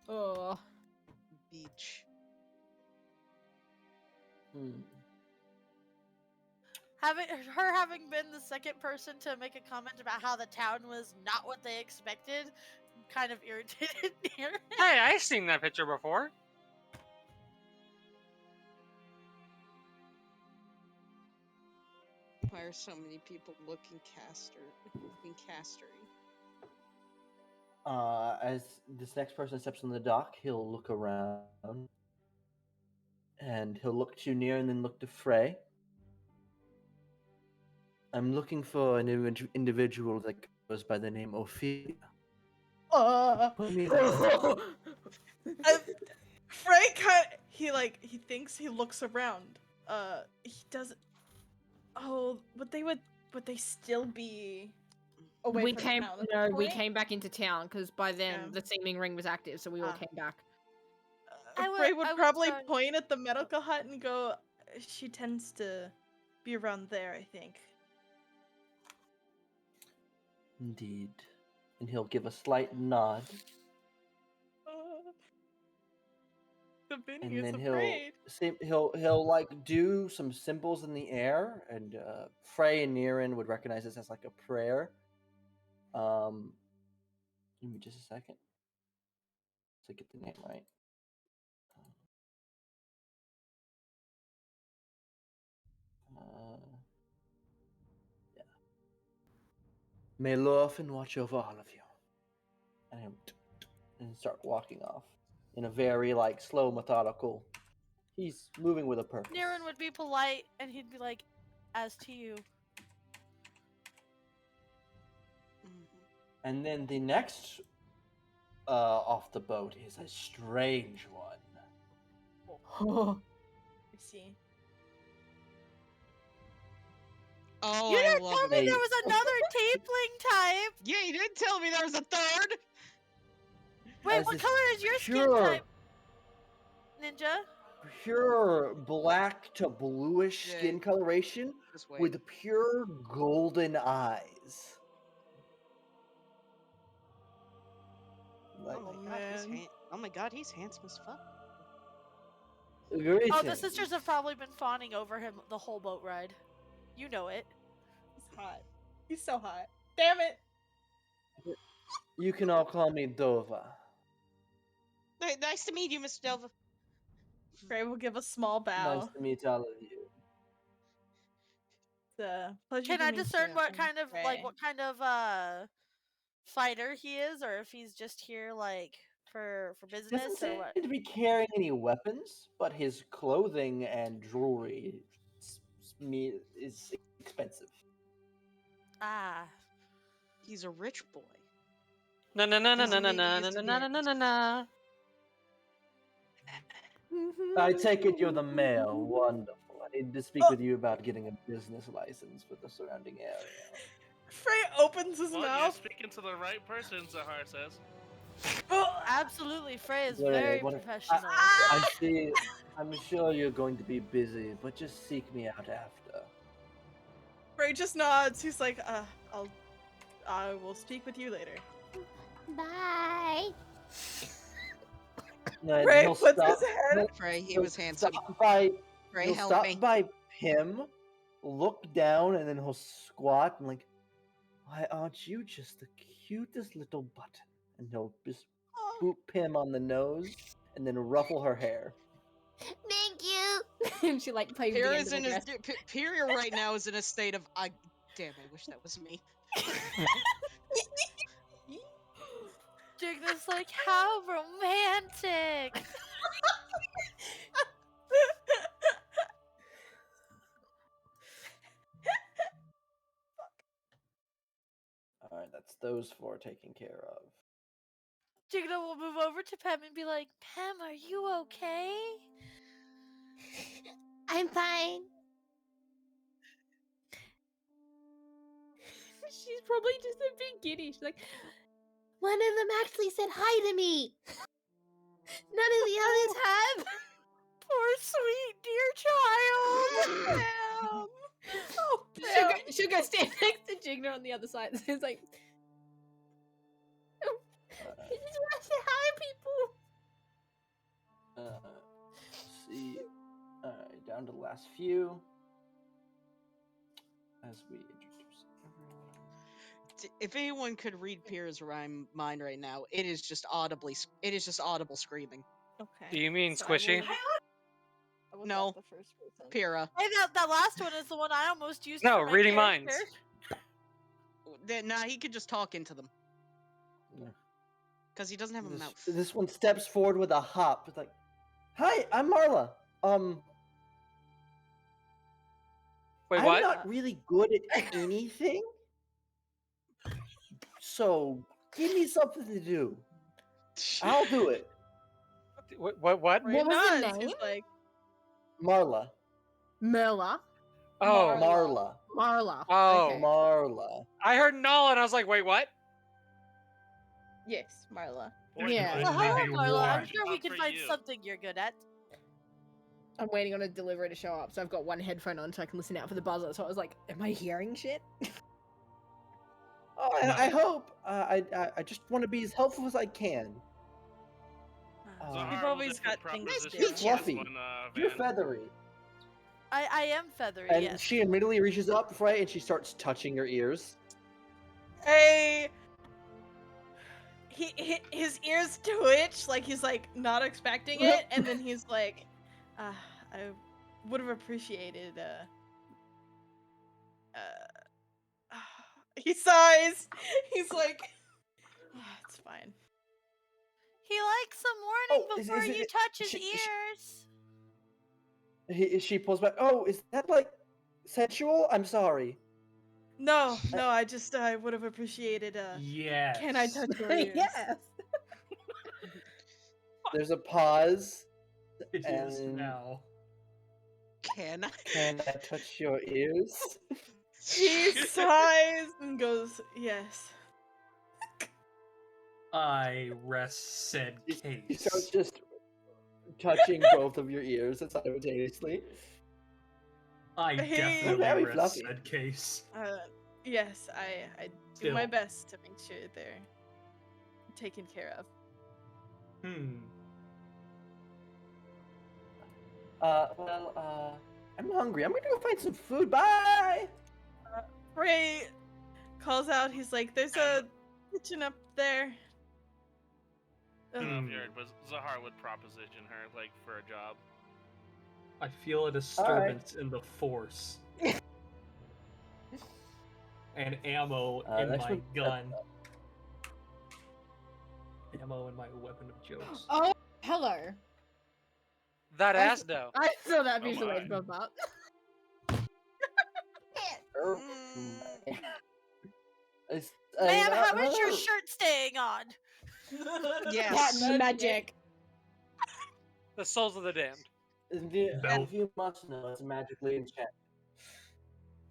Oh. Beach. Having been the second person to make a comment about how the town was not what they expected, kind of irritated near. Hey, I've seen that picture before. Why are so many people looking castery? As this next person steps on the dock, he'll look around, and he'll look to near and then look to Frey. I'm looking for an individual that goes by the name Ophelia. Put me there. Frey he thinks, he looks around. He doesn't. Oh, would they still be away We from came town at no, this we point? came back into town because by then Yeah. the seeming ring was active, so we all came back. Frey would probably start- point at the medical hut and go, she tends to be around there, I think. Indeed. And he'll give a slight nod, The Vinny and is then afraid. he'll like do some symbols in the air, and Frey and Niran would recognize this as like a prayer. Give me just a second to get the name right. Yeah. May Lorfin watch over all of you. And start walking off in a very like slow, methodical. He's moving with a purpose. Niran would be polite, and he'd be like, "As to you." And then the next off the boat is a strange one. I see. Oh, You I didn't love tell it. me there was another tiefling type. Yeah, you didn't tell me there was a third. Wait, As what this color is your skin pure- type, Ninja? Pure black to bluish Yeah. skin coloration This way. with pure golden eyes. Like, Oh my god, man. oh my god, he's handsome as fuck. Oh, the greetings. sisters have probably been fawning over him the whole boat ride. You know it. He's hot. He's so hot. Damn it! You can all call me Dova. Nice to meet you, Mr. Delva. Frey will give a small bow. Nice to meet all of you. It's a pleasure Can to I meet discern you, what kind of Frey. fighter he is, or if he's just here like for business Doesn't or seem what? to be carrying any weapons, but his clothing and jewelry is expensive. Ah. He's a rich boy. Na na na na na Doesn't na mean na he na is na na na na na. I take it you're the mayor. Wonderful. I need to speak with you about getting a business license for the surrounding area. Frey opens his Well, you're mouth. speaking to the right person, Zahar says. Absolutely, Frey is Wait, very what if- professional. I see. I'm sure you're going to be busy, but just seek me out after. Frey just nods. He's like, I will speak with you later. Bye. And Frey he'll puts stop- his head. Frey, he he'll was handsome. Stop by. Frey, he'll help stop me. by him look down and then he'll squat and like, why aren't you just the cutest little button? And he'll just boop Pim on the nose and then ruffle her hair. Thank you. And she like plays the Pierre end is of in the his dress. Pierre right now is in a state of damn, I wish that was me. Jigna's like, how romantic. Alright, that's those 4 taken care of. Jigna will move over to Pem and be like, Pem, are you okay? I'm fine. She's probably just a bit giddy. She's like, one of them actually said hi to me. None of the others have. Poor sweet dear child. Pam. Oh, Pam. She'll go stand next to Jigna on the other side. So it's like, I just want to say hi, people. Let's see. Alright, down to the last few. As we introduce everyone. If anyone could read Pierre's mind right now, it is just audible screaming. Okay. Do you mean so squishy? I will No. the first person. Pyrrha. Hey, that last one is the one I almost used No, for my reading character. minds. Nah, he could just talk into them. Because he doesn't have a mouth. This one steps forward with a hop. It's like, hi, I'm Marla. Wait, I'm what? not really good at anything. So give me something to do. I'll do it. What? What was the Nods, name? he's like, Marla. Merla. Oh, Marla. Marla. Oh. Okay. Marla. I heard Knoll and I was like, wait, what? yes, Marla. Yeah. Well, hello, Maybe Marla. I'm one. sure we Not can for find you. something you're good at. I'm waiting on a delivery to show up, so I've got one headphone on so I can listen out for the buzzer. So I was like, am I hearing shit? Oh, I hope. I just want to be as helpful as I can. Zahar We've will always different got things propositions to You're do. this fluffy. one, You're Van. feathery. I am feathery, And yes. she immediately reaches up, right, and she starts touching your ears. Hey, his ears twitch like he's like not expecting it, and then he's like, I would have appreciated. He sighs. He's like, it's fine. He likes some warning Oh, is before you it- touch his she- ears. She pulls back. Oh, is that like sensual? I'm sorry. No, I would have appreciated. Yes. Can I touch your ears? Yes. There's a pause. It is And- now. Can I? Can I touch your ears? He sighs and goes, yes. I rest said He starts case. just touching both of your ears simultaneously. I Hey. definitely Very rest fluffy. said case. Yes, I do my Still. best to make sure they're taken care of. I'm hungry. I'm gonna go find some food. Bye! Ray calls out, he's like, there's a kitchen up there. I don't know if Hmm. you heard, but Zahar would proposition her, like, for a job. I feel a disturbance in the force. And ammo in next my one- gun. Ammo in my weapon of jokes. Oh, hello. That I- ass though. I saw that Oh visually my. pop up. It's, Ma'am, how no, is your no. shirt staying on? Yes. That's magic. The souls of the damned. Belle. If you must know, it's magically enchanted.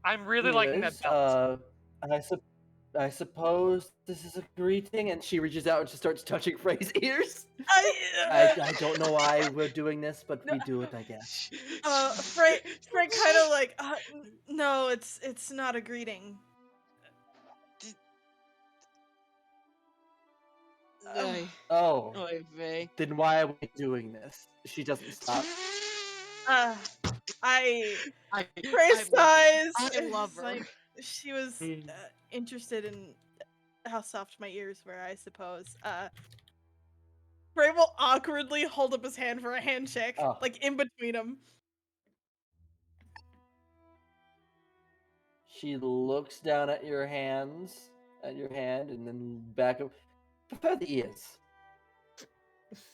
I'm really liking that Anyways, belt. I suppose this is a greeting, and she reaches out and she starts touching Frey's ears. I don't know why we're doing this, but we do it, I guess. Frey kind of like, no, it's not a greeting. Oy, Oh, oy vey. then why are we doing this? She doesn't stop. Praise size. I love her. Like, she was interested in how soft my ears were, I suppose. Bray will awkwardly hold up his hand for a handshake, Oh. like in between them. She looks down at your hand, and then back up. Prepare the ears.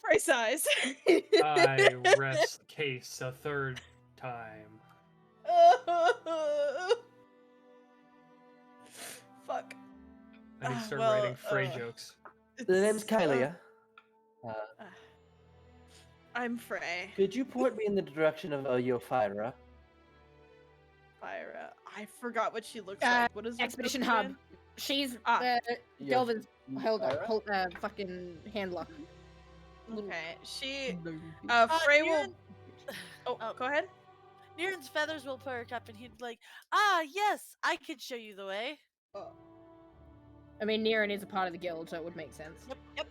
Praise size. I rest case a third time. Fuck. I need to start Well, writing Frey jokes. The name's Kylia. I'm Frey. Could you point me in the direction of Yophyra? Fyra. I forgot what she looks like. What is her Expedition name Hub. again? She's Yeah. Delvin's Yophyra? fucking handler. Okay, she. Frey Frey will. Oh, go ahead. Niren's feathers will perk up, and he'd be like, "Ah, yes, I could show you the way." I mean, Niren is a part of the guild, so it would make sense. Yep.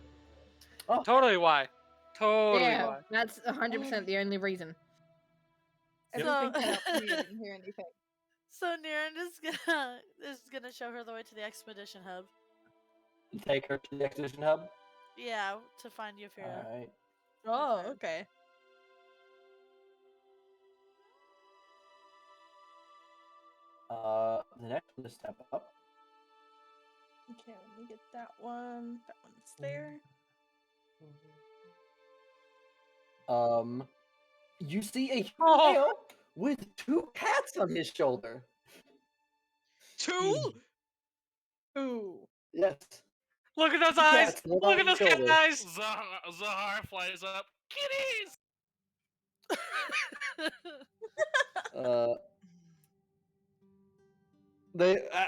Totally why. Totally Yeah, why. that's 100% the only reason. So, Everything cut out for me. I didn't hear anything. so Niren is gonna show her the way to the expedition hub. Take her to the expedition hub. Yeah, to find Yophyra. All right. Oh, okay. The next one to step up. Okay, let me get that one. That one's there. You see a Oh. male with 2 cats on his shoulder. 2? Ooh. Yes. Look at those Two eyes! cats, one Look on at those each cat shoulder. eyes! Zahar flies up. Kitties!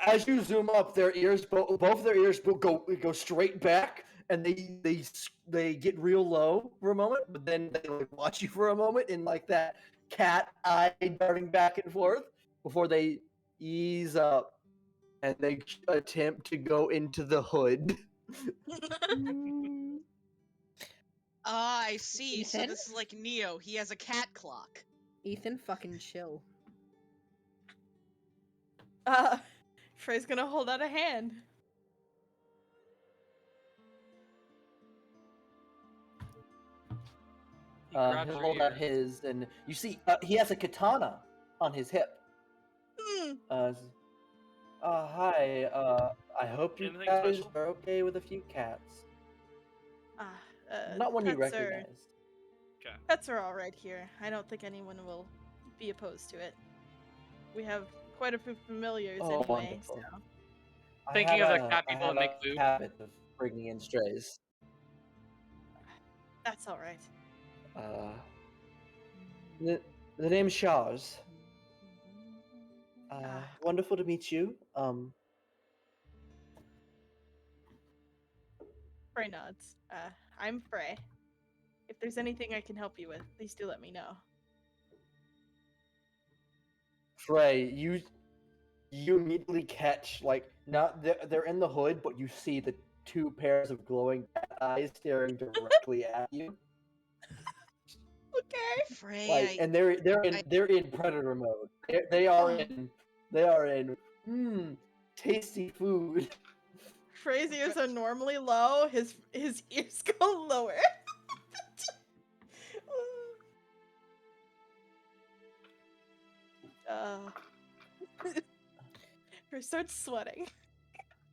As you zoom up, their ears, both of their ears go straight back, and they get real low for a moment, but then they like watch you for a moment in like that cat eye darting back and forth before they ease up and they attempt to go into the hood. I see. So Ethan? this is like Neo. He has a cat clock. Ethan, fucking chill. Frey's gonna hold out a hand. He grabs He'll your hold out ears. his, and you see he has a katana on his hip. Hi. I hope you Anything guys special? are okay with a few cats. Not one you pets are, recognize. Okay. pets are all right here. I don't think anyone will be opposed to it. We have quite a few familiars Oh, anyway. wonderful. So. Thinking of the cat people that make food. Habit of bringing in strays. That's all right. The name's Shaz. Wonderful to meet you. Frey nods. I'm Frey. If there's anything I can help you with, please do let me know. Frey, you immediately catch they're in the hood, but you see the 2 pairs of glowing cat eyes staring directly at you. Okay. Frey, And they're in predator mode. They are in tasty food. Frey's ears are normally low. His ears go lower. Frey starts sweating.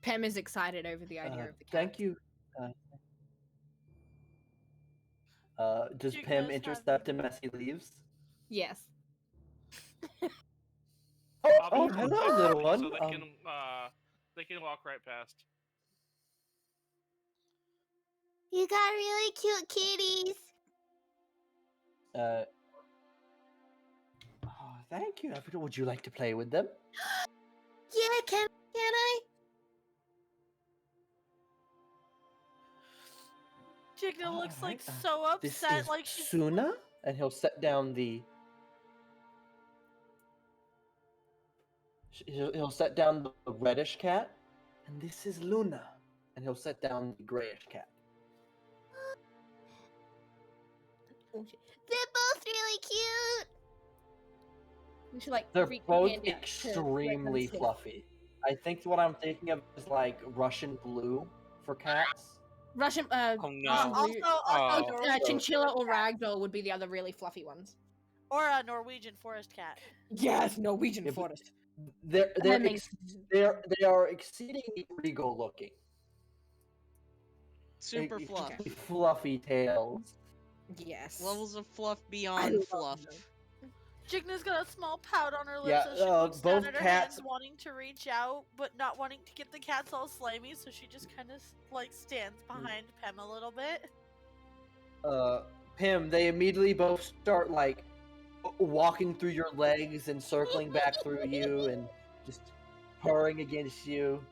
Pem is excited over the idea of the cat. Thank you. Does You Pim guys have intercept him as he leaves? Yes. Oh, hello, little one. So they can walk right past. You got really cute kitties. Oh, thank you. Would you like to play with them? Yeah, can I? Jigna looks like Alright, so This upset, is like she's Suna, and he'll set down the. He'll set down the reddish cat, and this is Luna, and he'll set down the grayish cat. They're both really cute. You should like They're reach your both hand out to grab extremely them, sort of. fluffy. I think what I'm thinking of is like Russian blue for cats. Russian, Oh no. blue- Also Oh. Norwegian chinchilla or forest cat. ragdoll would be the other really fluffy ones. Or a Norwegian forest cat. Yes, Norwegian Yeah, but- forest. They're Amazing. they are exceedingly regal looking. Super fluff. Extremely fluffy tails. Yes. Levels of fluff beyond love fluff. them. Jigna's got a small pout on her lips Yeah, as she looks down both at her cats- hands, wanting to reach out, but not wanting to get the cats all slimy, so she just kind of like stands behind Pem a little bit. Pim, they immediately both start like walking through your legs and circling back through you and just purring against you.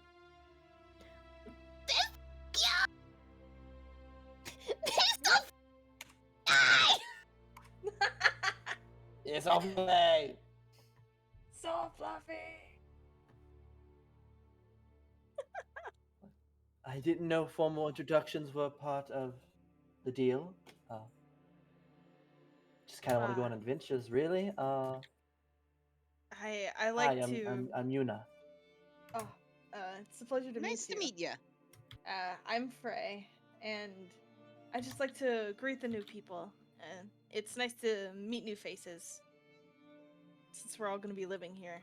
It's off the leg. So fluffy. I didn't know formal introductions were part of the deal. Just kind of want to go on adventures, really. I like Hi, to. I'm Yuna. Oh, it's a pleasure to Nice to meet you. I'm Frey, and I just like to greet the new people. And it's nice to meet new faces, since we're all going to be living here.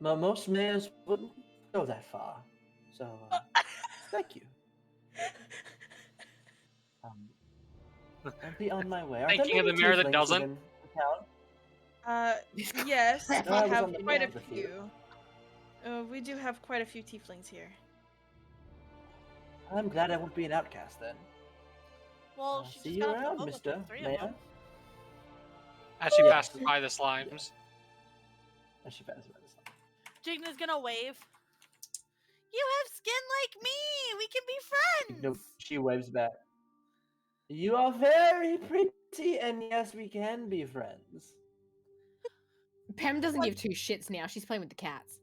Most mayors wouldn't go that far, so thank you. I'll be on my way. Are there Thinking of many the mayor that tieflings doesn't? within the town? Yes, we No, I was have on the quite a ground with few. you. We do have quite a few tieflings here. I'm glad I won't be an outcast then. Well, she See just you got off the around, boat with Mister the three of Mayor. them. As she Yeah. passes by the slimes. As she passes by this time. Jigna's gonna wave. You have skin like me! We can be friends! Nope, she waves back. You are very pretty, and yes, we can be friends. Pam doesn't give two shits now. She's playing with the cats.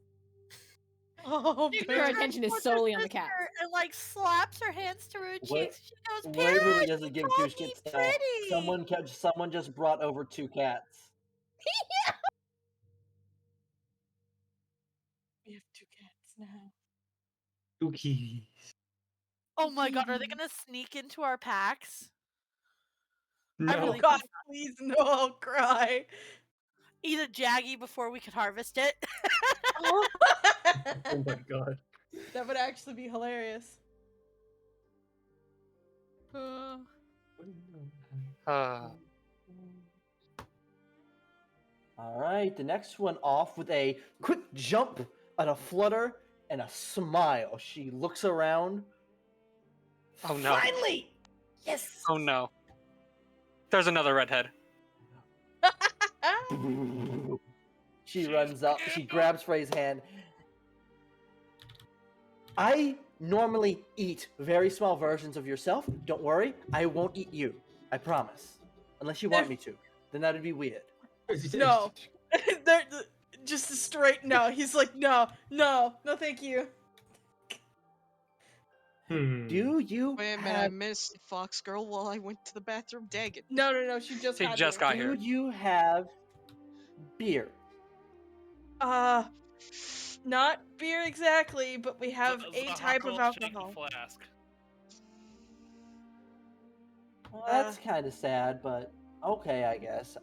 Oh, Jigna Her turns attention is towards her solely on the sister cats. And like slaps her hands to her Wa- cheeks. She goes, Waverly Parrot, doesn't you give two called me shits now. pretty! Someone just brought over two cats. We have two cats now. Cookies. Oh my god, are they gonna sneak into our packs? No. I really Oh God, hope please no! I'll cry. eat a Jaggy before we could harvest it. Oh my god. That would actually be hilarious. Alright, the next one off with a quick jump and a flutter and a smile. She looks around. Oh no. Finally! Yes! Oh no. There's another redhead. She runs up, she grabs Frey's hand. I normally eat very small versions of yourself. Don't worry, I won't eat you. I promise. Unless you want me to. Then that'd be weird. No. They're just a straight no. He's like, no, thank you. Do you Wait a minute, I missed Fox Girl while I went to the bathroom. Dang it. No, she just She got just here. got here. Do you have beer? Not beer exactly, but we have a type of Zahako, shaky alcohol. Flask. Well, that's kind of sad, but okay, I guess.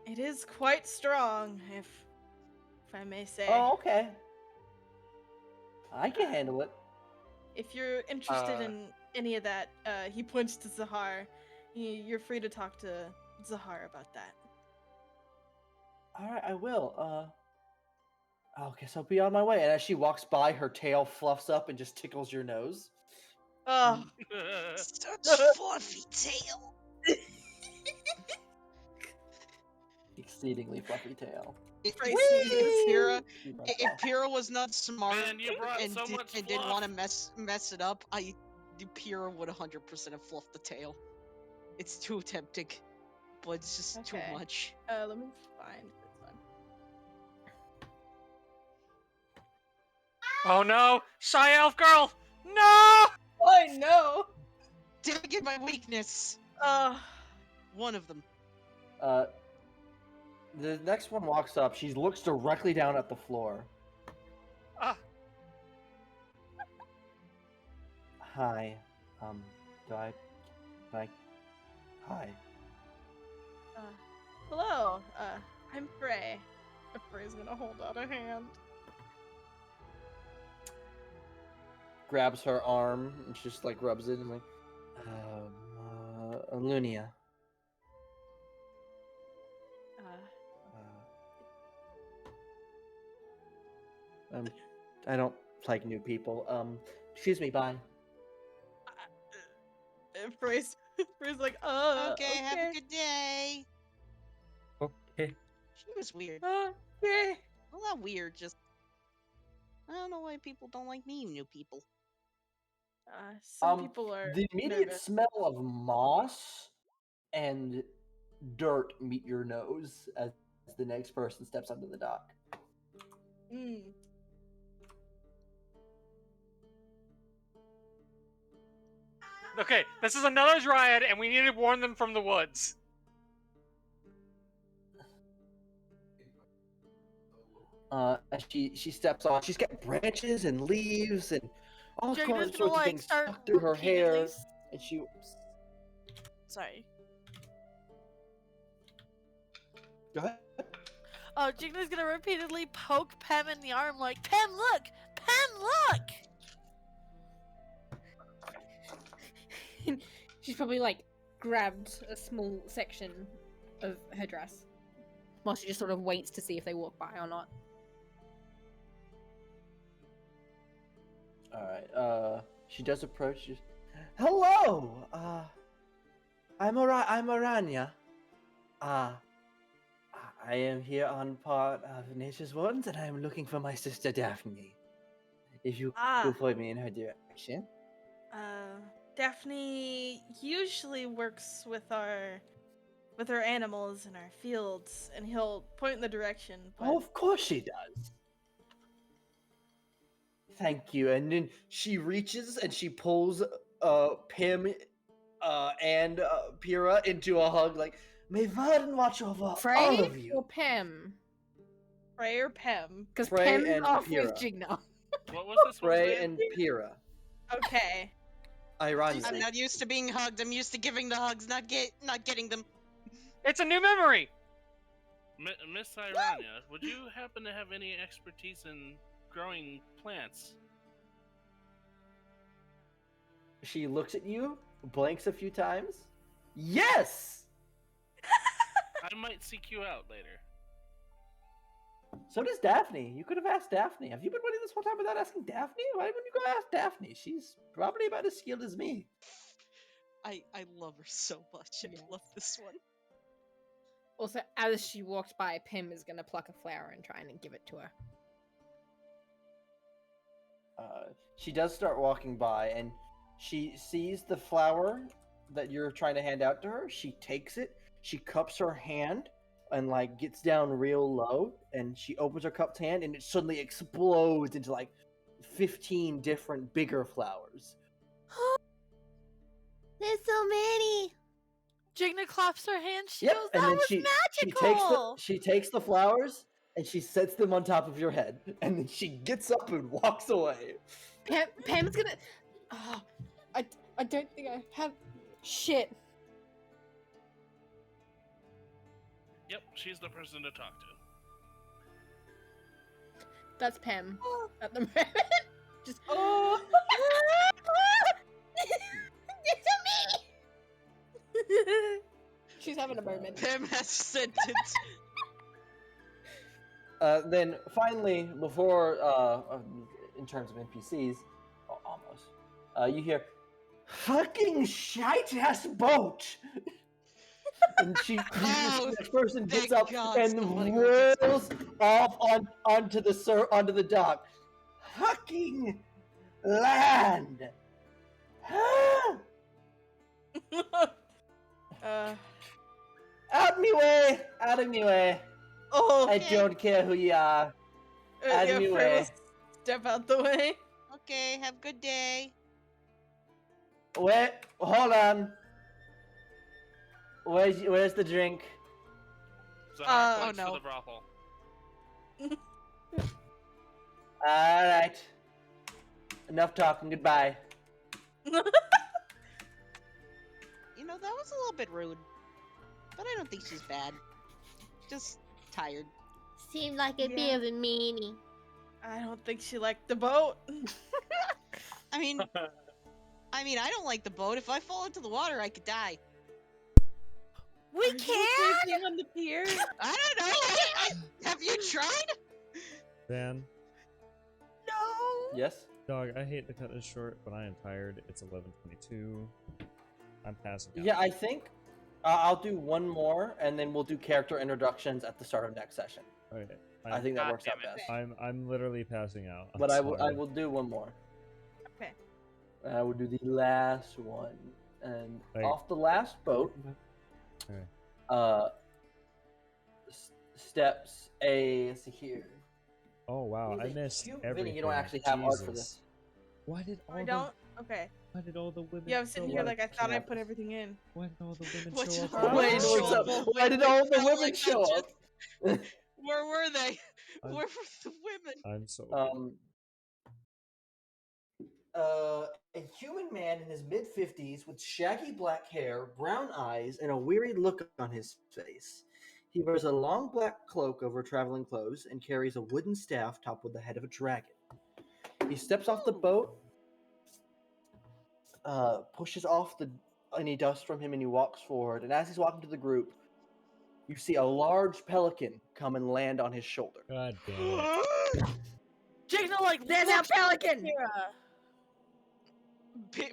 It is quite strong, if I may say. Oh, okay. I can handle it. If you're interested in any of that, he points to Zahar. You're free to talk to Zahar about that. Alright, I will. Okay, so I'll be on my way. And as she walks by, her tail fluffs up and just tickles your nose. Oh, Such fluffy tail. Exceedingly fluffy tail. If She runs off. Pyrrha was not smart Man, you brought and, so much didn't fluff. want to mess it up, Pyrrha would 100% have fluffed the tail. It's too tempting, but it's just too Okay. much. let me find this one. Oh no! Shy elf girl! No! Oh no! Did I get my weakness? Uh, One of them. The next one walks up. She looks directly down at the floor. Ah, Hi. Do I? Hi. Hello. I'm Frey. Frey's gonna hold out a hand. Grabs her arm and just like rubs it and like, Lunia. I don't like new people. Excuse me, bye. Frey's like, Okay, have a good day. Okay. She was weird. Okay. Well, not weird, just I don't know why people don't like meeting new people. Some people are The immediate nervous. smell of moss and dirt meet your nose as the next person steps onto the dock. okay, this is another dryad, and we need to warn them from the woods. As she steps on, she's got branches and leaves and all Jigna's sorts gonna of like things start stuck through her hair, repeatedly. and she. Sorry. Go ahead. Oh, Jigna's gonna repeatedly poke Pem in the arm, like, Pem, look! Pem, look! She's probably like grabbed a small section of her dress while she just sort of waits to see if they walk by or not. Alright, she does approach you. Hello! I'm Aranya. I am here on part of Nature's Wardens, and I am looking for my sister Daphne. If you could point me in her direction. Daphne usually works with our animals in our fields, and he'll point in the direction. But... Oh, of course she does. Thank you. And then she reaches and she pulls Pim and Pyrrha into a hug, like, may Varden watch over Frey all of you. or Pem? Frey or Pem? Because Frey Pem's and off Pyrrha. with Jigna. What was this one's Frey name? and Pyrrha. Okay. Ironically. I'm not used to being hugged. I'm used to giving the hugs, not getting them. It's a new memory. Miss Irania, would you happen to have any expertise in growing plants? She looks at you, blinks a few times. Yes! I might seek you out later. So does Daphne. You could have asked Daphne. Have you been waiting this whole time without asking Daphne? Why wouldn't you go ask Daphne? She's probably about as skilled as me. I love her so much. I love this one. Also, as she walks by, Pim is gonna pluck a flower and try and give it to her. She does start walking by, and she sees the flower that you're trying to hand out to her. She takes it, she cups her hand, and like gets down real low, and she opens her cupped hand, and it suddenly explodes into like 15 different bigger flowers. There's so many. Jigna claps her hands. She Yep, goes, and that then was magical! she takes the flowers and she sets them on top of your head, and then she gets up and walks away. Pam's gonna. Oh, I don't think I have. Shit. Yep, she's the person to talk to. That's Pam at the moment. Just. Oh. She's having a moment. Pam has sent Then finally, before in terms of NPCs, almost, you hear, "Fucking shite ass boat," and the next person gets thank up God and somebody heard this. whirls off onto the dock. Fucking land. Out of me way! Out of me way! Oh, I don't care who you are. Out of me Frey way. will step out the way. Okay, have a good day. Wait, hold on. Where's the drink? 100 oh points no. for the brothel. All right. Enough talking. Goodbye. You know, that was a little bit rude. But I don't think she's bad. Just tired. Seemed like a Yeah. bit of a meanie. I don't think she liked the boat. I mean, I don't like the boat. If I fall into the water, I could die. We Are you okay can. being on the pier? I don't know. Have you tried? Van, No. Yes. dog, I hate to cut this short, but I am tired. It's 11:22. I'm passing out. Yeah, I think I'll do one more, and then we'll do character introductions at the start of next session. Okay. I think that God works out damn it. best. I'm literally passing out. I'm But I will sorry. do one more. Okay. I will do the last one, and Like- off the last boat, Okay. steps a. Let's see here. Oh wow, I Really missed cute. everything. Vinny, you don't actually have art for this. Jesus. Why did all I the don't? Okay. Why did all the women? Yeah, I was sitting show here up? like I thought I Can't. put everything in. Why did all the women What's show up? wrong? Wait, Show what's up? up. Why did Wait, all the felt women like I show up? Where were they? I'm- Where were the women? I'm so. A human man in his mid-50s with shaggy black hair, brown eyes, and a weary look on his face. He wears a long black cloak over traveling clothes and carries a wooden staff topped with the head of a dragon. He steps off the boat, pushes off any dust from him, and he walks forward. And as he's walking to the group, you see a large pelican come and land on his shoulder. God damn it. Jigna like There's our looks at pelican! Kira.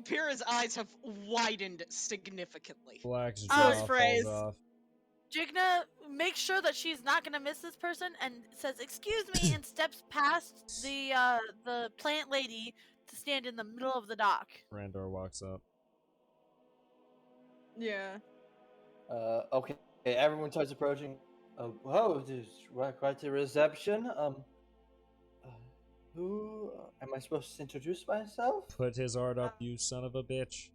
Pyrrha's eyes have widened significantly. Black's Oh, jaw his falls phrase. off. Jigna makes sure that she's not gonna miss this person and says, "Excuse me," and steps past the plant lady to stand in the middle of the dock. Randor walks up. Yeah. Okay, everyone starts approaching. Whoa, there's quite a reception. Who am I supposed to introduce myself? Put his art up, you son of a bitch.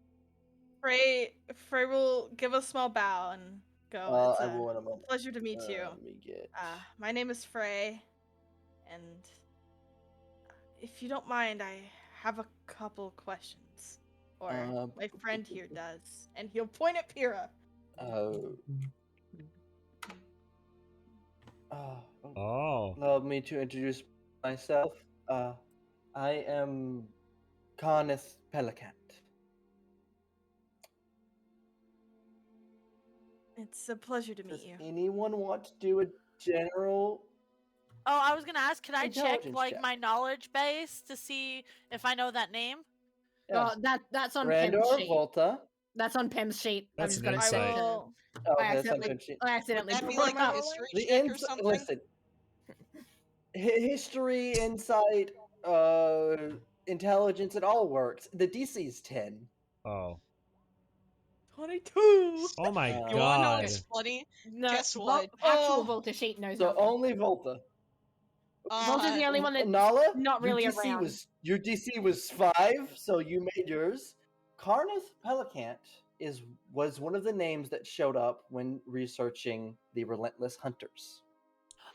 Frey will give a small bow and go. It's I a will in a moment. pleasure to meet you. Let me get. My name is Frey, and if you don't mind, I have a couple questions. Or my friend here does. And he'll point at Pyrrha. Oh. Allow me to introduce myself. I am Carnith Pelicant. It's a pleasure to meet Does you. anyone want to do a general? Oh, I was gonna ask, can I check Intelligence like check. my knowledge base to see if I know that name? Yeah. Oh, that's on Pem's Randor, sheet. Volta. That's on Pem's sheet. I'm That's just an gonna I say. insight. will. Oh, I that's accidentally, something. I accidentally Would that be put like them a up. history The check or something? listen. History, insight, intelligence, it all works. The DC is 10. Oh. 22. Oh my You You wanna know god. what's funny? No, Guess what? Actual Oh. Volta sheet knows So nothing. only Volta. Volta's the only one that's Nala, not really your DC around. your DC was 5, so you made yours. Carnith Pelicant was one of the names that showed up when researching the Relentless Hunters.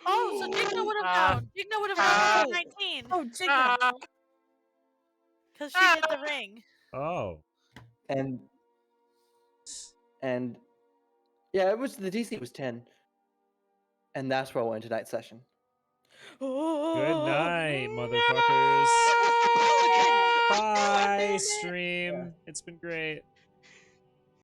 Oh, so Jigna would have known. Jigna would have known Oh. 19. Oh, Jigna. Because she did the ring. Oh. And yeah, it was the DC was 10. And that's where I went into night session. Good night, motherfuckers. Bye, stream. It's been great.